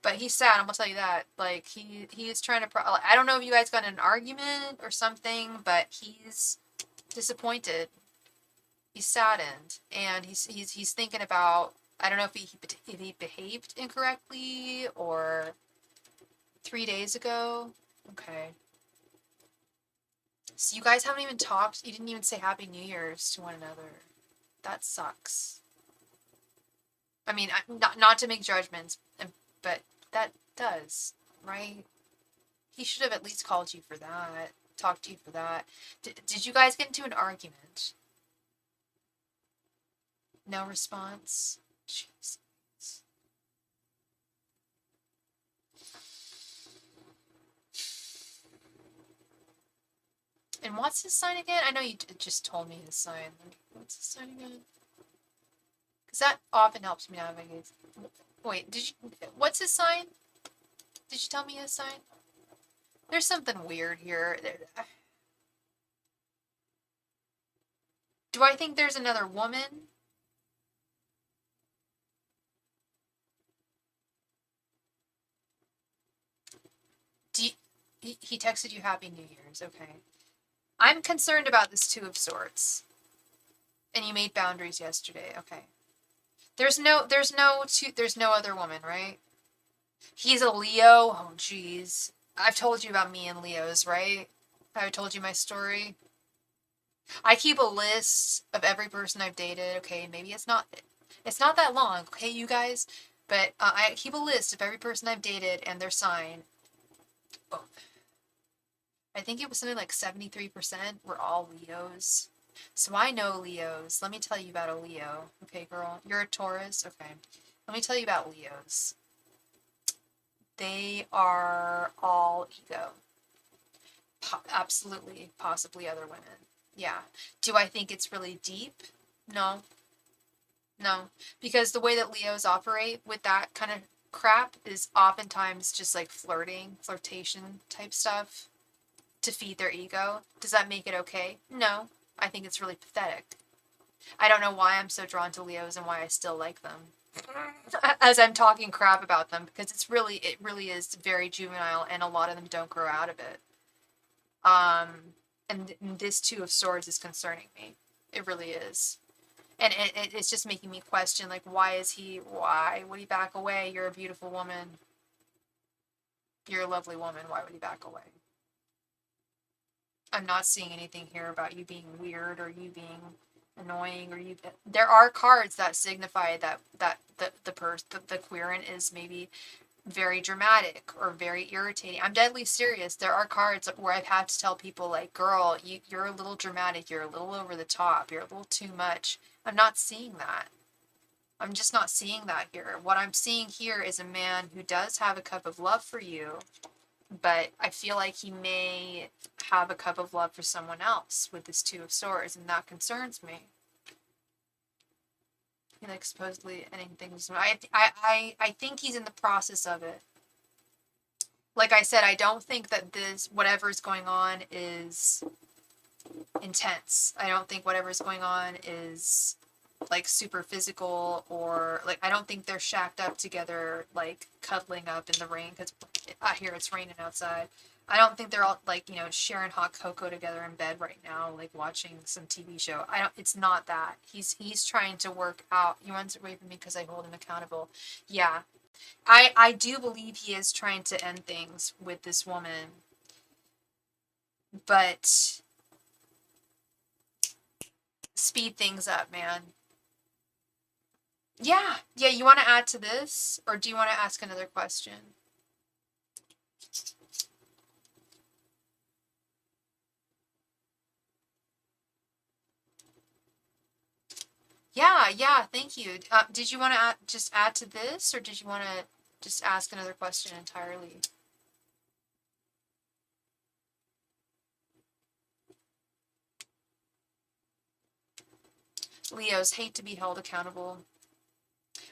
but he's sad. I'm gonna tell you that. Like he is trying to. I don't know if you guys got in an argument or something, but he's disappointed. He's saddened, and he's thinking about. I don't know if he behaved incorrectly or 3 days ago. Okay. So you guys haven't even talked. You didn't even say Happy New Year's to one another. That sucks. I mean, not to make judgments, but that does, right? He should have at least called you for that. Talked to you for that. Did you guys get into an argument? No response? Jeez. And what's his sign again? I know you just told me his sign. What's his sign again? Because that often helps me navigate. Wait, what's his sign? Did you tell me his sign? There's something weird here. Do I think there's another woman? He texted you Happy New Year's, okay. I'm concerned about this Two of Swords. And you made boundaries yesterday. Okay. There's no other woman, right? He's a Leo. Oh, jeez. I've told you about me and Leos, right? Have I told you my story? I keep a list of every person I've dated. Okay, maybe it's not that long, okay, you guys? But I keep a list of every person I've dated and their sign. Oh, I think it was something like 73% were all Leos. So I know Leos. Let me tell you about a Leo. Okay, girl. You're a Taurus? Okay. Let me tell you about Leos. They are all ego. Absolutely, possibly other women. Yeah. Do I think it's really deep? No. No. Because the way that Leos operate with that kind of crap is oftentimes just like flirtation type stuff to feed their ego. Does that make it okay? No. I think it's really pathetic. I don't know why I'm so drawn to Leos and why I still like them. As I'm talking crap about them, because it really is very juvenile and a lot of them don't grow out of it. And this Two of Swords is concerning me. It really is. And it's just making me question, like, why would he back away? You're a beautiful woman. You're a lovely woman. Why would he back away? I'm not seeing anything here about you being weird or you being annoying or you. There are cards that signify that the querent is maybe very dramatic or very irritating. I'm deadly serious. There are cards where I've had to tell people, like, girl, you're a little dramatic. You're a little over the top. You're a little too much. I'm not seeing that. I'm just not seeing that here. What I'm seeing here is a man who does have a cup of love for you, but I feel like he may have a cup of love for someone else with this Two of Swords, and that concerns me. He, like, supposedly ending things. I think he's in the process of it. Like I said, I don't think that whatever's going on is intense. I don't think whatever's going on is like super physical, or like I don't think they're shacked up together, like cuddling up in the rain, because I hear it's raining outside. I don't think they're all like, sharing hot cocoa together in bed right now, like watching some TV show. It's not that. He's trying to work out. He runs away from me because I hold him accountable. Yeah. I do believe he is trying to end things with this woman, but speed things up, man. Yeah, you want to add to this, or do you want to ask another question? Yeah, thank you. Did you want to just add to this, or did you want to just ask another question entirely? Leos hate to be held accountable.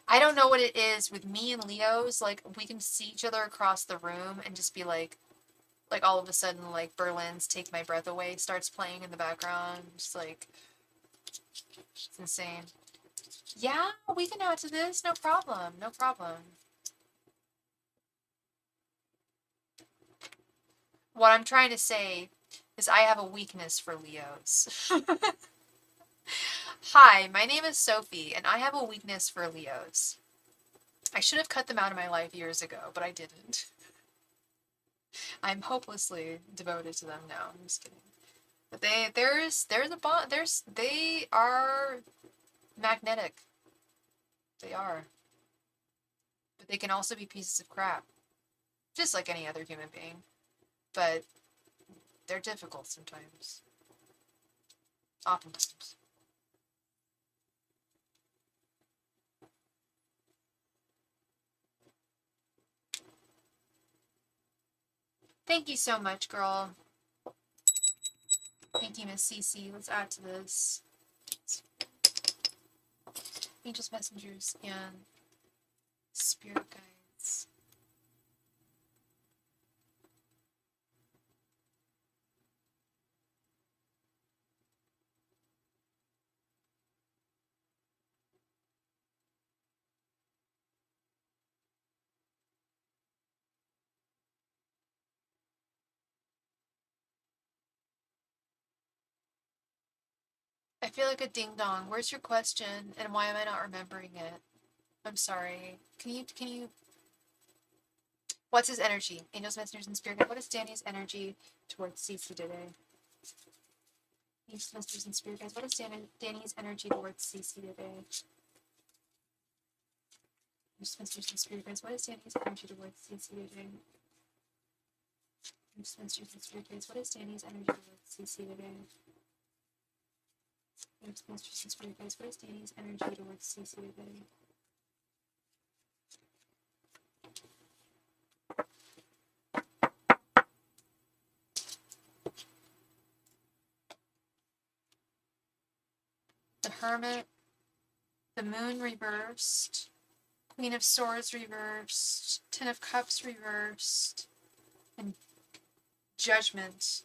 I don't know what it is with me and Leos. Like, we can see each other across the room and just be like all of a sudden, like, Berlin's Take My Breath Away starts playing in the background. Just like, it's insane. Yeah, we can add to this. No problem. No problem. What I'm trying to say is I have a weakness for Leos. Hi, my name is Sophie, and I have a weakness for Leos. I should have cut them out of my life years ago, but I didn't. I'm hopelessly devoted to them now. I'm just kidding. But there's a bond. They are magnetic. They are. But they can also be pieces of crap, just like any other human being. But they're difficult sometimes. Oftentimes. Thank you so much, girl. Thank you, Miss Cece. Let's add to this. Angels, messengers, and spirit guides. I feel like a ding dong. Where's your question and why am I not remembering it? I'm sorry. Can you what's his energy? Angels, messengers, and spirit guides. What is Danny's energy towards Cece today? Angels, messengers, and spirit guides. What is Danny's energy towards Cece today? Angels, messengers, and spirit guides. What is Danny's energy towards Cece today? Angels, messengers, and spirit guides. What is Danny's energy towards Cece today? Angels, messengers, and spirit guides. What is Danny's energy towards Cece today? The Hermit, the Moon reversed, Queen of Swords reversed, Ten of Cups reversed, and Judgment.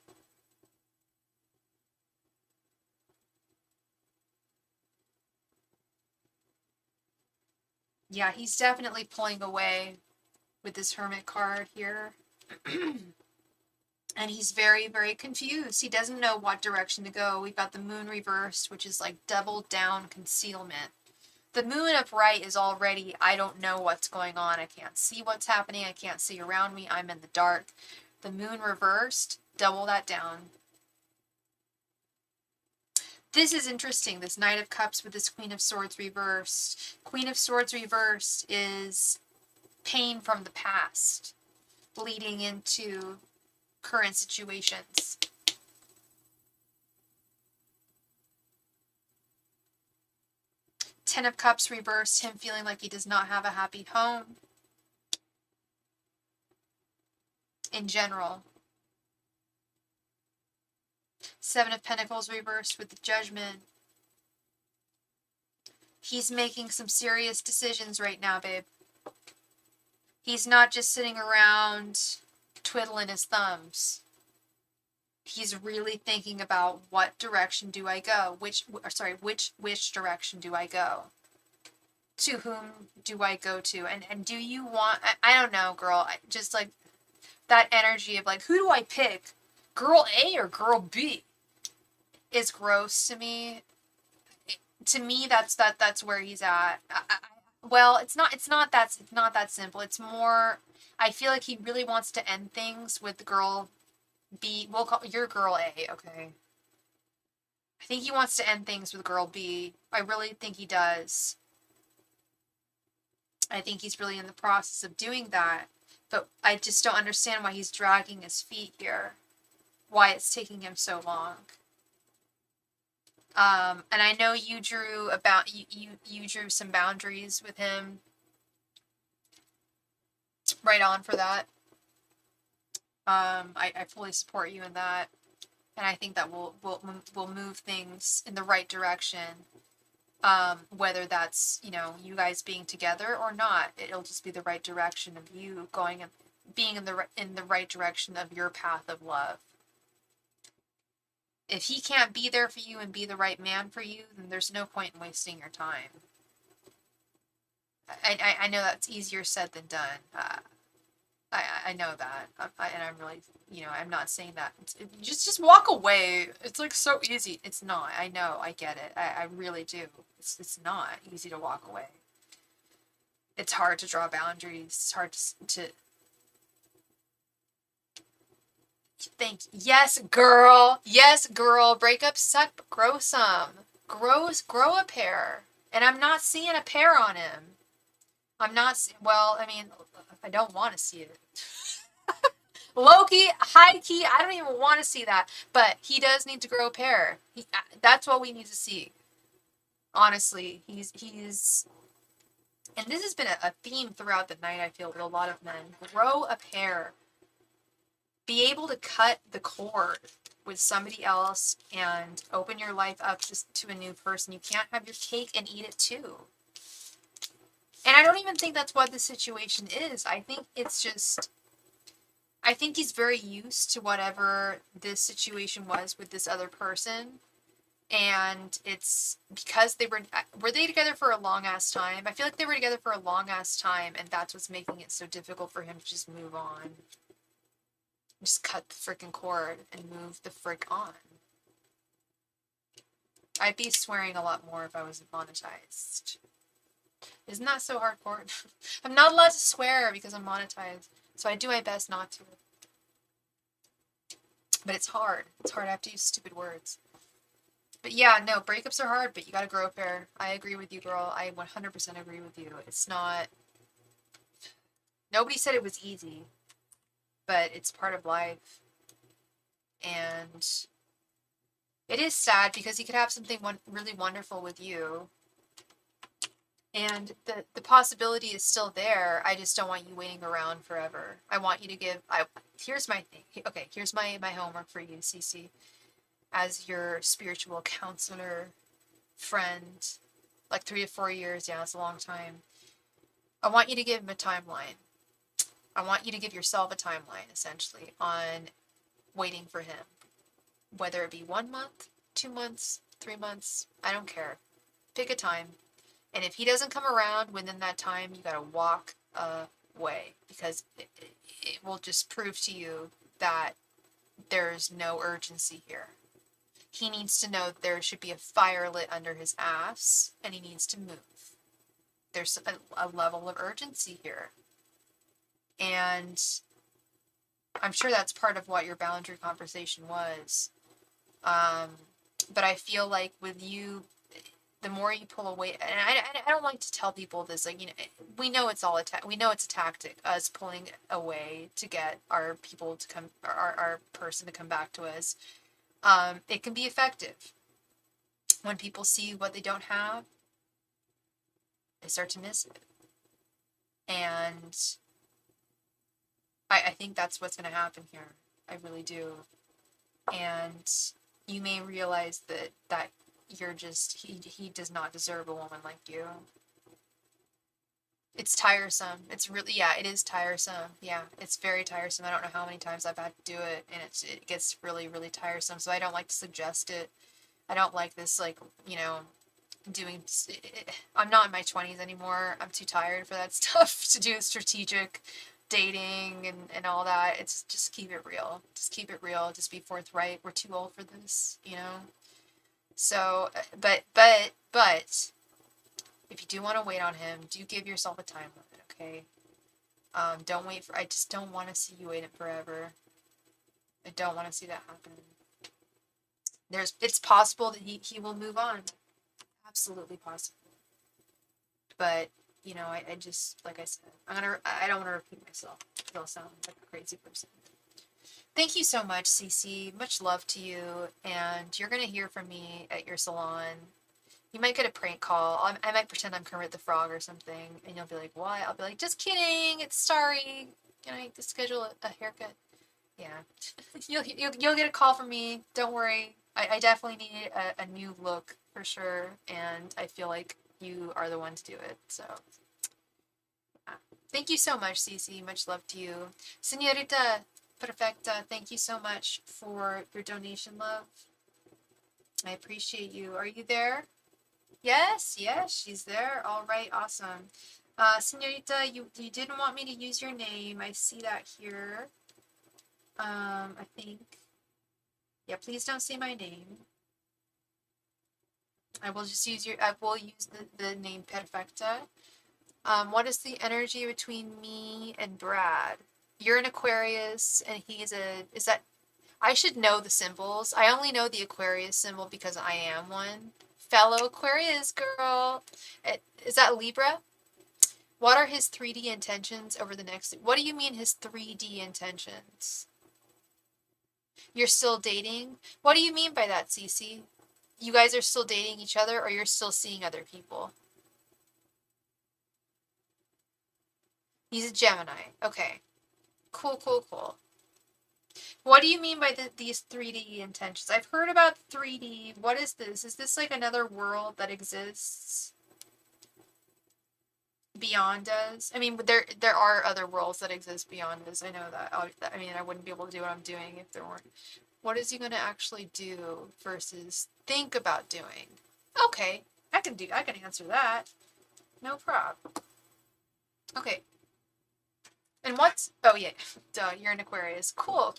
Yeah, he's definitely pulling away with this Hermit card here. And he's very, very confused. He doesn't know what direction to go. We've got the Moon reversed, which is like double down concealment. The Moon upright is already, I don't know what's going on. I can't see what's happening. I can't see around me. I'm in the dark. The Moon reversed, double that down. This is interesting, this Knight of Cups with this Queen of Swords reversed. Queen of Swords reversed is pain from the past, leading into current situations. Ten of Cups reversed, him feeling like he does not have a happy home in general. Seven of Pentacles reversed with the Judgment. He's making some serious decisions right now, babe. He's not just sitting around twiddling his thumbs. He's really thinking about what direction do I go? Which direction do I go? To whom do I go to? And do you want, I don't know, girl, just like that energy of like, who do I pick? Girl A or girl B? Is gross to me. To me, that's where he's at. Well, it's not that simple. It's more, I feel like he really wants to end things with girl B. We'll call your girl A, okay? I think he wants to end things with girl B. I really think he does. I think he's really in the process of doing that. But I just don't understand why he's dragging his feet here. Why it's taking him so long. And I know you drew you drew some boundaries with him. Right on for that. I fully support you in that, and I think that will move things in the right direction. Whether that's, you know, you guys being together or not, it'll just be the right direction of you going and being in the right direction of your path of love. If he can't be there for you and be the right man for you, then there's no point in wasting your time. I know that's easier said than done. I know that, and I'm really, you know, I'm not saying that. Just walk away. It's like so easy. It's not. I know. I get it. I really do. It's not easy to walk away. It's hard to draw boundaries. It's hard to think. Yes, girl. Yes, girl. Breakups suck, but grow some. Grow a pair. And I'm not seeing a pair on him. I'm not. Well, I mean, I don't want to see it. Low-key, high-key, I don't even want to see that. But he does need to grow a pair. That's what we need to see. Honestly, he's... And this has been a theme throughout the night, I feel, with a lot of men. Grow a pair. Be able to cut the cord with somebody else and open your life up to a new person. You can't have your cake and eat it too. And I don't even think that's what the situation is. I think it's just... I think he's very used to whatever this situation was with this other person. And it's because were they together for a long ass time? I feel like they were together for a long ass time, and that's what's making it so difficult for him to just move on. Just cut the freaking cord and move the frick on. I'd be swearing a lot more if I was monetized. Isn't that so hardcore? I'm not allowed to swear because I'm monetized, so I do my best not to. But it's hard. It's hard. I have to use stupid words. But yeah, no, breakups are hard, but you gotta grow a pair. I agree with you, girl. I 100% agree with you. It's not... Nobody said it was easy, but it's part of life. And it is sad because he could have something really wonderful with you. And the possibility is still there. I just don't want you waiting around forever. I want you to give... Here's my thing. Okay, here's my homework for you, Cece. As your spiritual counselor, friend, like 3 to 4 years, yeah, it's a long time. I want you to give him a timeline. I want you to give yourself a timeline, essentially, on waiting for him. Whether it be 1 month, 2 months, 3 months, I don't care. Pick a time. And if he doesn't come around within that time, you gotta walk away. Because it will just prove to you that there's no urgency here. He needs to know there should be a fire lit under his ass, and he needs to move. There's a level of urgency here. And I'm sure that's part of what your boundary conversation was. But I feel like with you, the more you pull away, and I don't like to tell people this, like, you know, we know it's all we know it's a tactic, us pulling away to get our people to come, our person to come back to us. It can be effective. When people see what they don't have, they start to miss it. And I think that's what's going to happen here. I really do. And you may realize that you're just, he does not deserve a woman like you. It's tiresome. It's really, yeah, it is tiresome. Yeah, it's very tiresome. I don't know how many times I've had to do it, and it gets really, really tiresome. So I don't like to suggest it. I don't like this, like, you know, I'm not in my 20s anymore. I'm too tired for that stuff to do strategic dating and all that. It's just keep it real. Just keep it real. Just be forthright. We're too old for this, you know? So, but, if you do want to wait on him, do give yourself a time limit, okay? Don't wait I just don't want to see you waiting forever. I don't want to see that happen. It's possible that he will move on. Absolutely possible. But, you know, I just, like I said, I don't want to repeat myself. I'll sound like a crazy person. Thank you so much, Cece. Much love to you. And you're going to hear from me at your salon. You might get a prank call. I might pretend I'm Kermit the Frog or something. And you'll be like, what? I'll be like, just kidding. It's Starry. Can I schedule a haircut? Yeah. You'll get a call from me. Don't worry. I definitely need a new look for sure. And I feel like you are the one to do it. So, thank you so much, Cece. Much love to you. Senorita Perfecta, thank you so much for your donation, love. I appreciate you. Are you there? Yes, she's there. All right, awesome. Senorita, you didn't want me to use your name. I see that here. I think. Yeah, please don't say my name. I will just use the name Perfecta. What is the energy between me and Brad? You're an Aquarius, and is that, I should know the symbols. I only know the Aquarius symbol because I am one. Fellow Aquarius girl. Is that Libra? What are his 3D intentions over the next... What do you mean his 3D intentions? You're still dating? What do you mean by that, Cece? You guys are still dating each other, or you're still seeing other people? He's a Gemini. Okay. Cool. What do you mean by these 3D intentions? I've heard about 3D. What is this? Is this like another world that exists beyond us? I mean, there are other worlds that exist beyond us. I know that. I mean, I wouldn't be able to do what I'm doing if there weren't. What is he going to actually do versus think about doing? Okay, I can answer that. No problem. Okay. And what's... Oh, yeah. Duh, you're an Aquarius. Cool.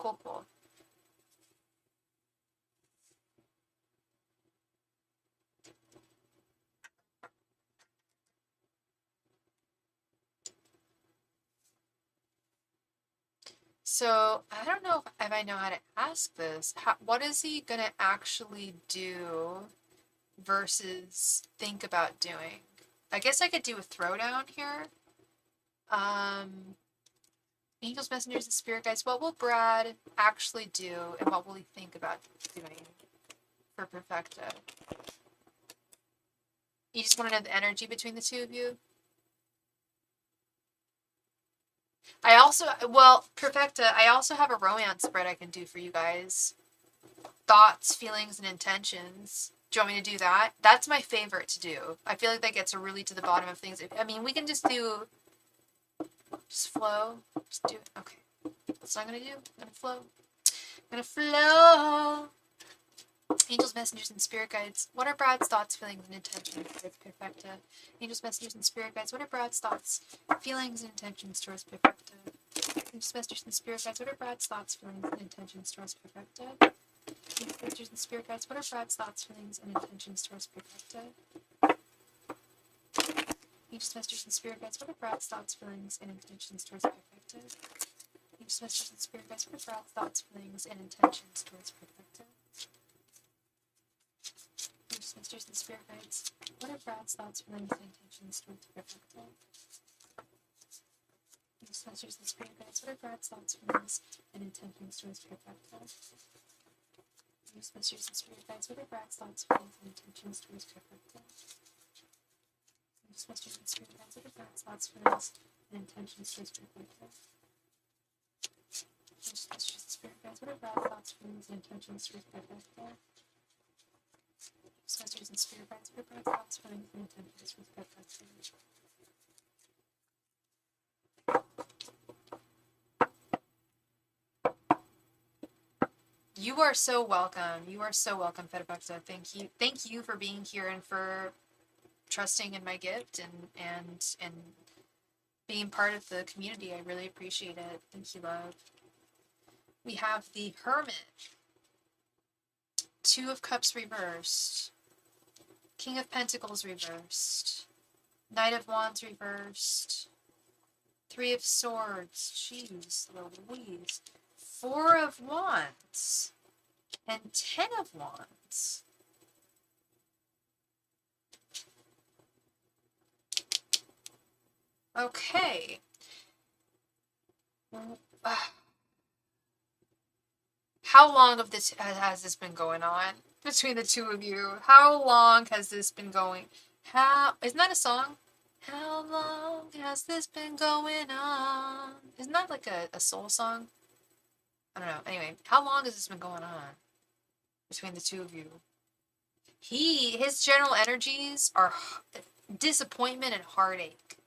So I don't know if I know how to ask this. What is he gonna actually do versus think about doing? I guess I could do a throwdown here. Angels, messengers, and spirit guides. What will Brad actually do, and what will he think about doing for Perfecta? You just want to know the energy between the two of you? Perfecta, I also have a romance spread I can do for you guys. Thoughts, feelings, and intentions. Do you want me to do that? That's my favorite to do. I feel like that gets really to the bottom of things. I mean, we can just do, just flow. Just do it. Okay. That's what I'm going to do. I'm going to flow. I'm going to flow. Angels, messengers, and spirit guides. What are Brad's thoughts, feelings, and intentions towards Perfecta? Angels, messengers, and spirit guides. What are Brad's thoughts, feelings, and intentions towards Perfecta? Angels, messengers, and spirit guides. What are Brad's thoughts, feelings, and intentions towards Perfecta? Angels, messengers, and spirit guides. What are Brad's thoughts, feelings, and intentions towards Perfecta? Angels, messengers, and spirit guides. What are Brad's thoughts, feelings, and intentions towards Perfecta? Angels, messengers, and spirit guides. What are Brad's thoughts, feelings, and intentions towards Perfecta? Masters and spirit guides. What are Brad's thoughts, feelings, and intentions towards Perfecta? Masters and spirit guides. What are Brad's thoughts, feelings, and intentions towards Perfecta? Masters and spirit guides. What are Brad's thoughts, feelings, and intentions towards Perfecta? Masters and spirit guides. What are Brad's thoughts, feelings, and intentions towards Perfecta? Masters and spirit guides. What are Brad's thoughts, feelings, and intentions towards Perfecta? Masters and spirit guides. What are Brad's thoughts, feelings, and intentions towards Perfecta? You are so welcome. You are so welcome, Perfecta. Thank you. Thank you for being here and for trusting in my gift and being part of the community. I really appreciate it. Thank you, love. We have the Hermit. Two of Cups reversed. King of Pentacles reversed. Knight of Wands reversed. Three of Swords. Jeez, Louise. Four of Wands. And 10 of Wands. Okay. How long of this has this been going on between the two of you? How long has this been going? Isn't that a song? How long has this been going on? Isn't that like a soul song? I don't know. Anyway, how long has this been going on between the two of you? His general energies are disappointment and heartache.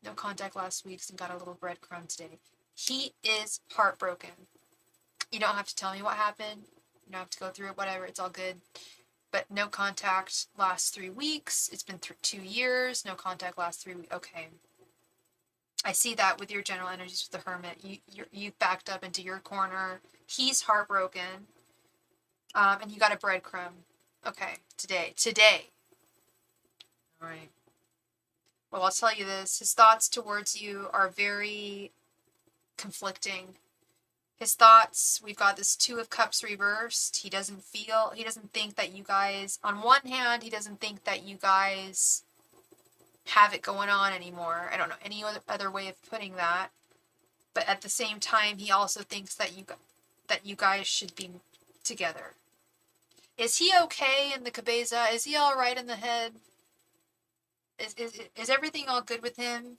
No contact last week and got a little breadcrumb today. He is heartbroken. You don't have to tell me what happened. You don't have to go through it, whatever. It's all good. But no contact last 3 weeks. It's been 2 years. No contact last 3 weeks. Okay. I see that with your general energies with the Hermit. You've backed up into your corner. He's heartbroken. And you got a breadcrumb. Okay. Today. All right. Well, I'll tell you this. His thoughts towards you are very conflicting. His thoughts, we've got this Two of Cups reversed. He doesn't think that you guys, on one hand, he doesn't think that you guys have it going on anymore. I don't know any other way of putting that. But at the same time, he also thinks that you guys should be together. Is he okay in the cabeza? Is he all right in the head? Is everything all good with him?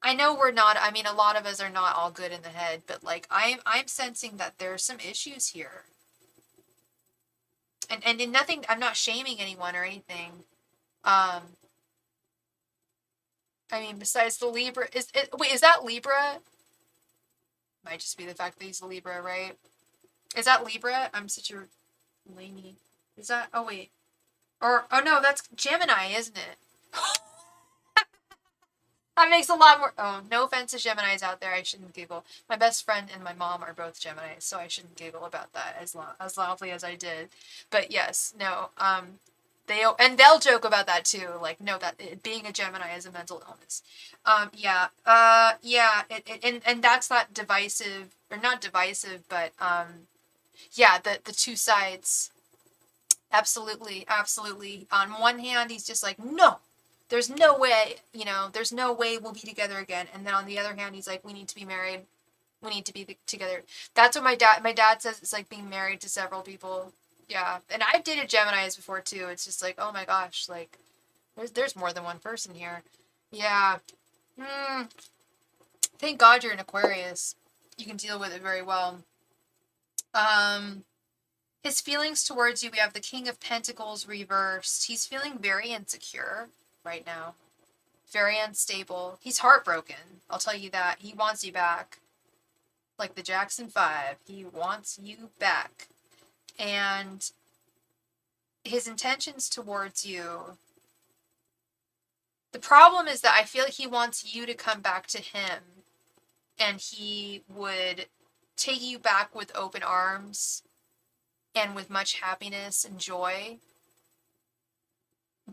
I know we're not. I mean, a lot of us are not all good in the head, but like I'm sensing that there's some issues here. And in nothing, I'm not shaming anyone or anything. I mean, besides the Libra, is that Libra? Might just be the fact that he's a Libra, right? Is that Libra? I'm such a lady. Is that? Oh wait. Oh no, that's Gemini, isn't it? That makes a lot more. Oh, no offense to Geminis out there. I shouldn't giggle. My best friend and my mom are both Geminis, so I shouldn't giggle about that as loudly as I did. But yes, no. they'll joke about that too. Like, no, that being a Gemini is a mental illness. And that's not divisive, or not divisive, but yeah, the two sides. Absolutely, absolutely. On one hand, he's just like, no, there's no way, there's no way we'll be together again. And then on the other hand, he's like, we need to be married. We need to be together. That's what my dad says. It's like being married to several people. Yeah. And I've dated Geminis before too. It's just like, oh my gosh, like there's more than one person here. Yeah. Thank God you're an Aquarius. You can deal with it very well. His feelings towards you, we have the King of Pentacles reversed. He's feeling very insecure right now. Very unstable. He's heartbroken. I'll tell you that. He wants you back. Like the Jackson 5. He wants you back. And his intentions towards you. The problem is that I feel like he wants you to come back to him. And he would take you back with open arms. And with much happiness and joy.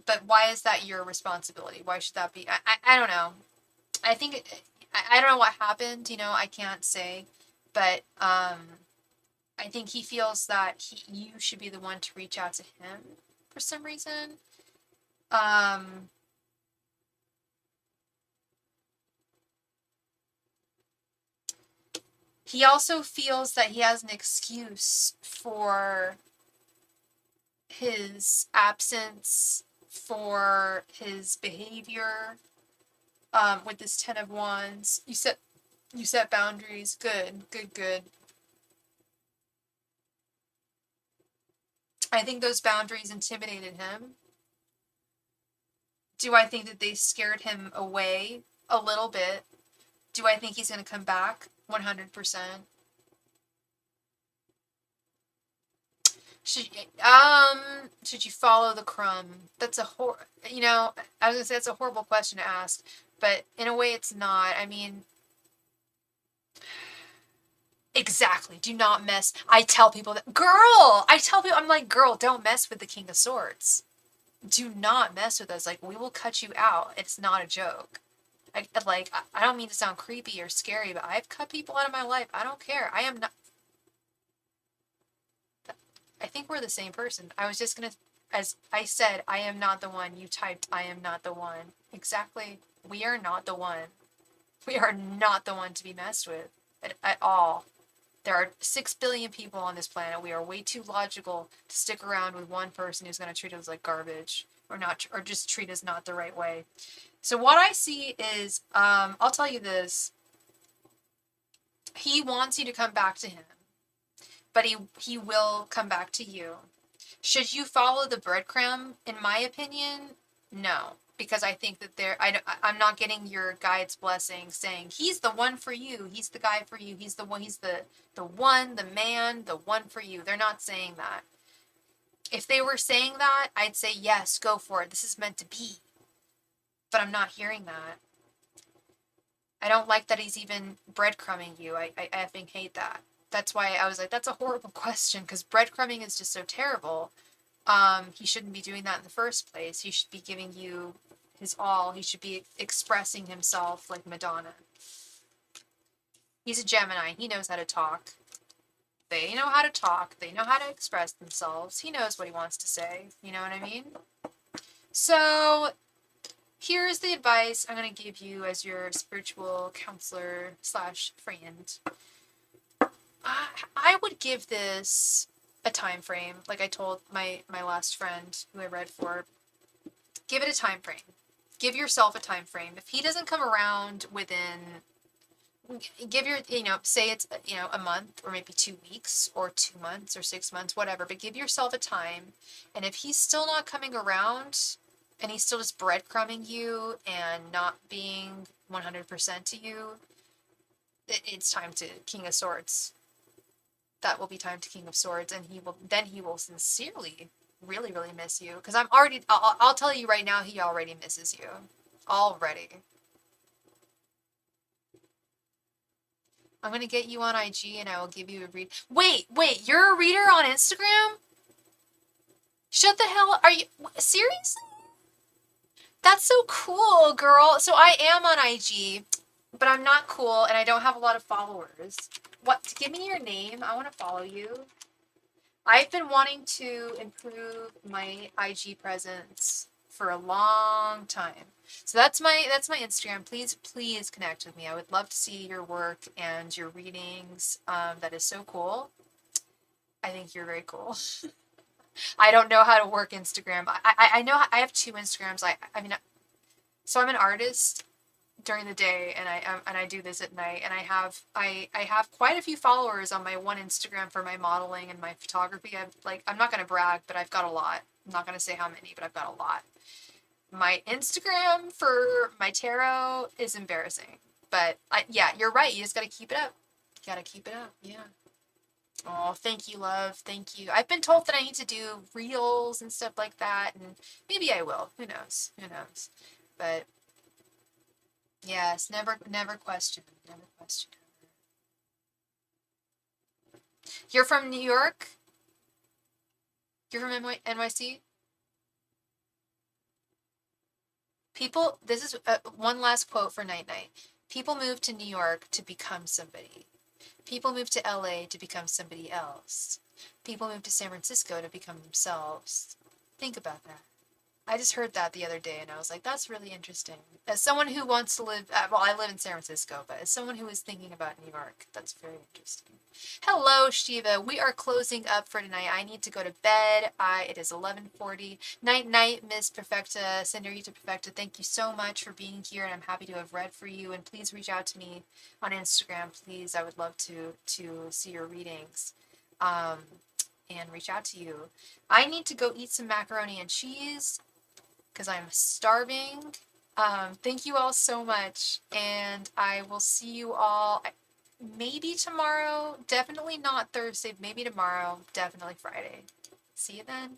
But why is that your responsibility? Why should that be? I don't know. I think I don't know what happened, I can't say. But I think he feels that you should be the one to reach out to him for some reason. He also feels that he has an excuse for his absence, for his behavior, with this 10 of Wands. You set boundaries. Good. I think those boundaries intimidated him. Do I think that they scared him away? A little bit. Do I think he's going to come back? 100%. Should you follow the crumb? That's I was gonna say that's a horrible question to ask, but in a way it's not. I mean, exactly. Do not mess. I tell people, I'm like, girl, don't mess with the King of Swords. Do not mess with us. Like, we will cut you out. It's not a joke. I don't mean to sound creepy or scary, but I've cut people out of my life. I don't care. I am not. I think we're the same person. I was just gonna, as I said, I am not the one. You typed, I am not the one. Exactly. We are not the one. We are not the one to be messed with at all. There are 6 billion people on this planet. We are way too logical to stick around with one person who's going to treat us like garbage or just treat us not the right way. So what I see is, I'll tell you this. He wants you to come back to him. But he will come back to you. Should you follow the breadcrumb? In my opinion, no. Because I think that I'm not getting your guide's blessing saying, he's the one for you. He's the guy for you. He's the one, the man, the one for you. They're not saying that. If they were saying that, I'd say, yes, go for it. This is meant to be. But I'm not hearing that. I don't like that he's even breadcrumbing you. I effing hate that. That's why I was like, that's a horrible question, because breadcrumbing is just so terrible. He shouldn't be doing that in the first place. He should be giving you his all. He should be expressing himself like Madonna. He's a Gemini. He knows how to talk. They know how to talk. They know how to express themselves. He knows what he wants to say. You know what I mean? So here's the advice I'm going to give you as your spiritual counselor / friend. I would give this a time frame, like I told my last friend who I read for. Give it a time frame. Give yourself a time frame. If he doesn't come around within, say it's, a month or maybe 2 weeks or 2 months or 6 months, whatever, but give yourself a time. And if he's still not coming around and he's still just breadcrumbing you and not being 100% to you, it's time to King of Swords. That will be time to King of Swords, and he will sincerely really, really miss you. Because I'll tell you right now, he already misses you. Already. I'm going to get you on IG and I will give you a read. Wait, you're a reader on Instagram? Shut the hell, are you, seriously? That's so cool, girl. So I am on IG, but I'm not cool and I don't have a lot of followers. What, give me your name. I want to follow you. I've been wanting to improve my IG presence for a long time. So that's my Instagram. Please connect with me. I would love to see your work and your readings. That is so cool. I think you're very cool. I don't know how to work Instagram. I know I have two Instagrams. I mean, so I'm an artist during the day and I do this at night, and I have quite a few followers on my one Instagram for my modeling and my photography. I'm not gonna brag, but I've got a lot. I'm not gonna say how many, but I've got a lot. My Instagram for my tarot is embarrassing, but yeah, you're right. You just gotta keep it up. You gotta keep it up. Yeah. Oh, thank you, love. Thank you. I've been told that I need to do reels and stuff like that, and maybe I will. Who knows? Who knows? But yes, never question. Never question. You're from New York? You're from NYC? People, this is one last quote for Night Night. People move to New York to become somebody. People move to LA to become somebody else. People move to San Francisco to become themselves. Think about that. I just heard that the other day and I was like, that's really interesting. As someone who wants to live, well, I live in San Francisco, but as someone who is thinking about New York, that's very interesting. Hello, Shiva. We are closing up for tonight. I need to go to bed. It is 11:40. Night, night, Miss Perfecta, Senorita Perfecta. Thank you so much for being here, and I'm happy to have read for you. And please reach out to me on Instagram, please. I would love to see your readings. And reach out to you. I need to go eat some macaroni and cheese because I'm starving. Thank you all so much, and I will see you all maybe tomorrow. Definitely not Thursday. Maybe tomorrow. Definitely Friday. See you then.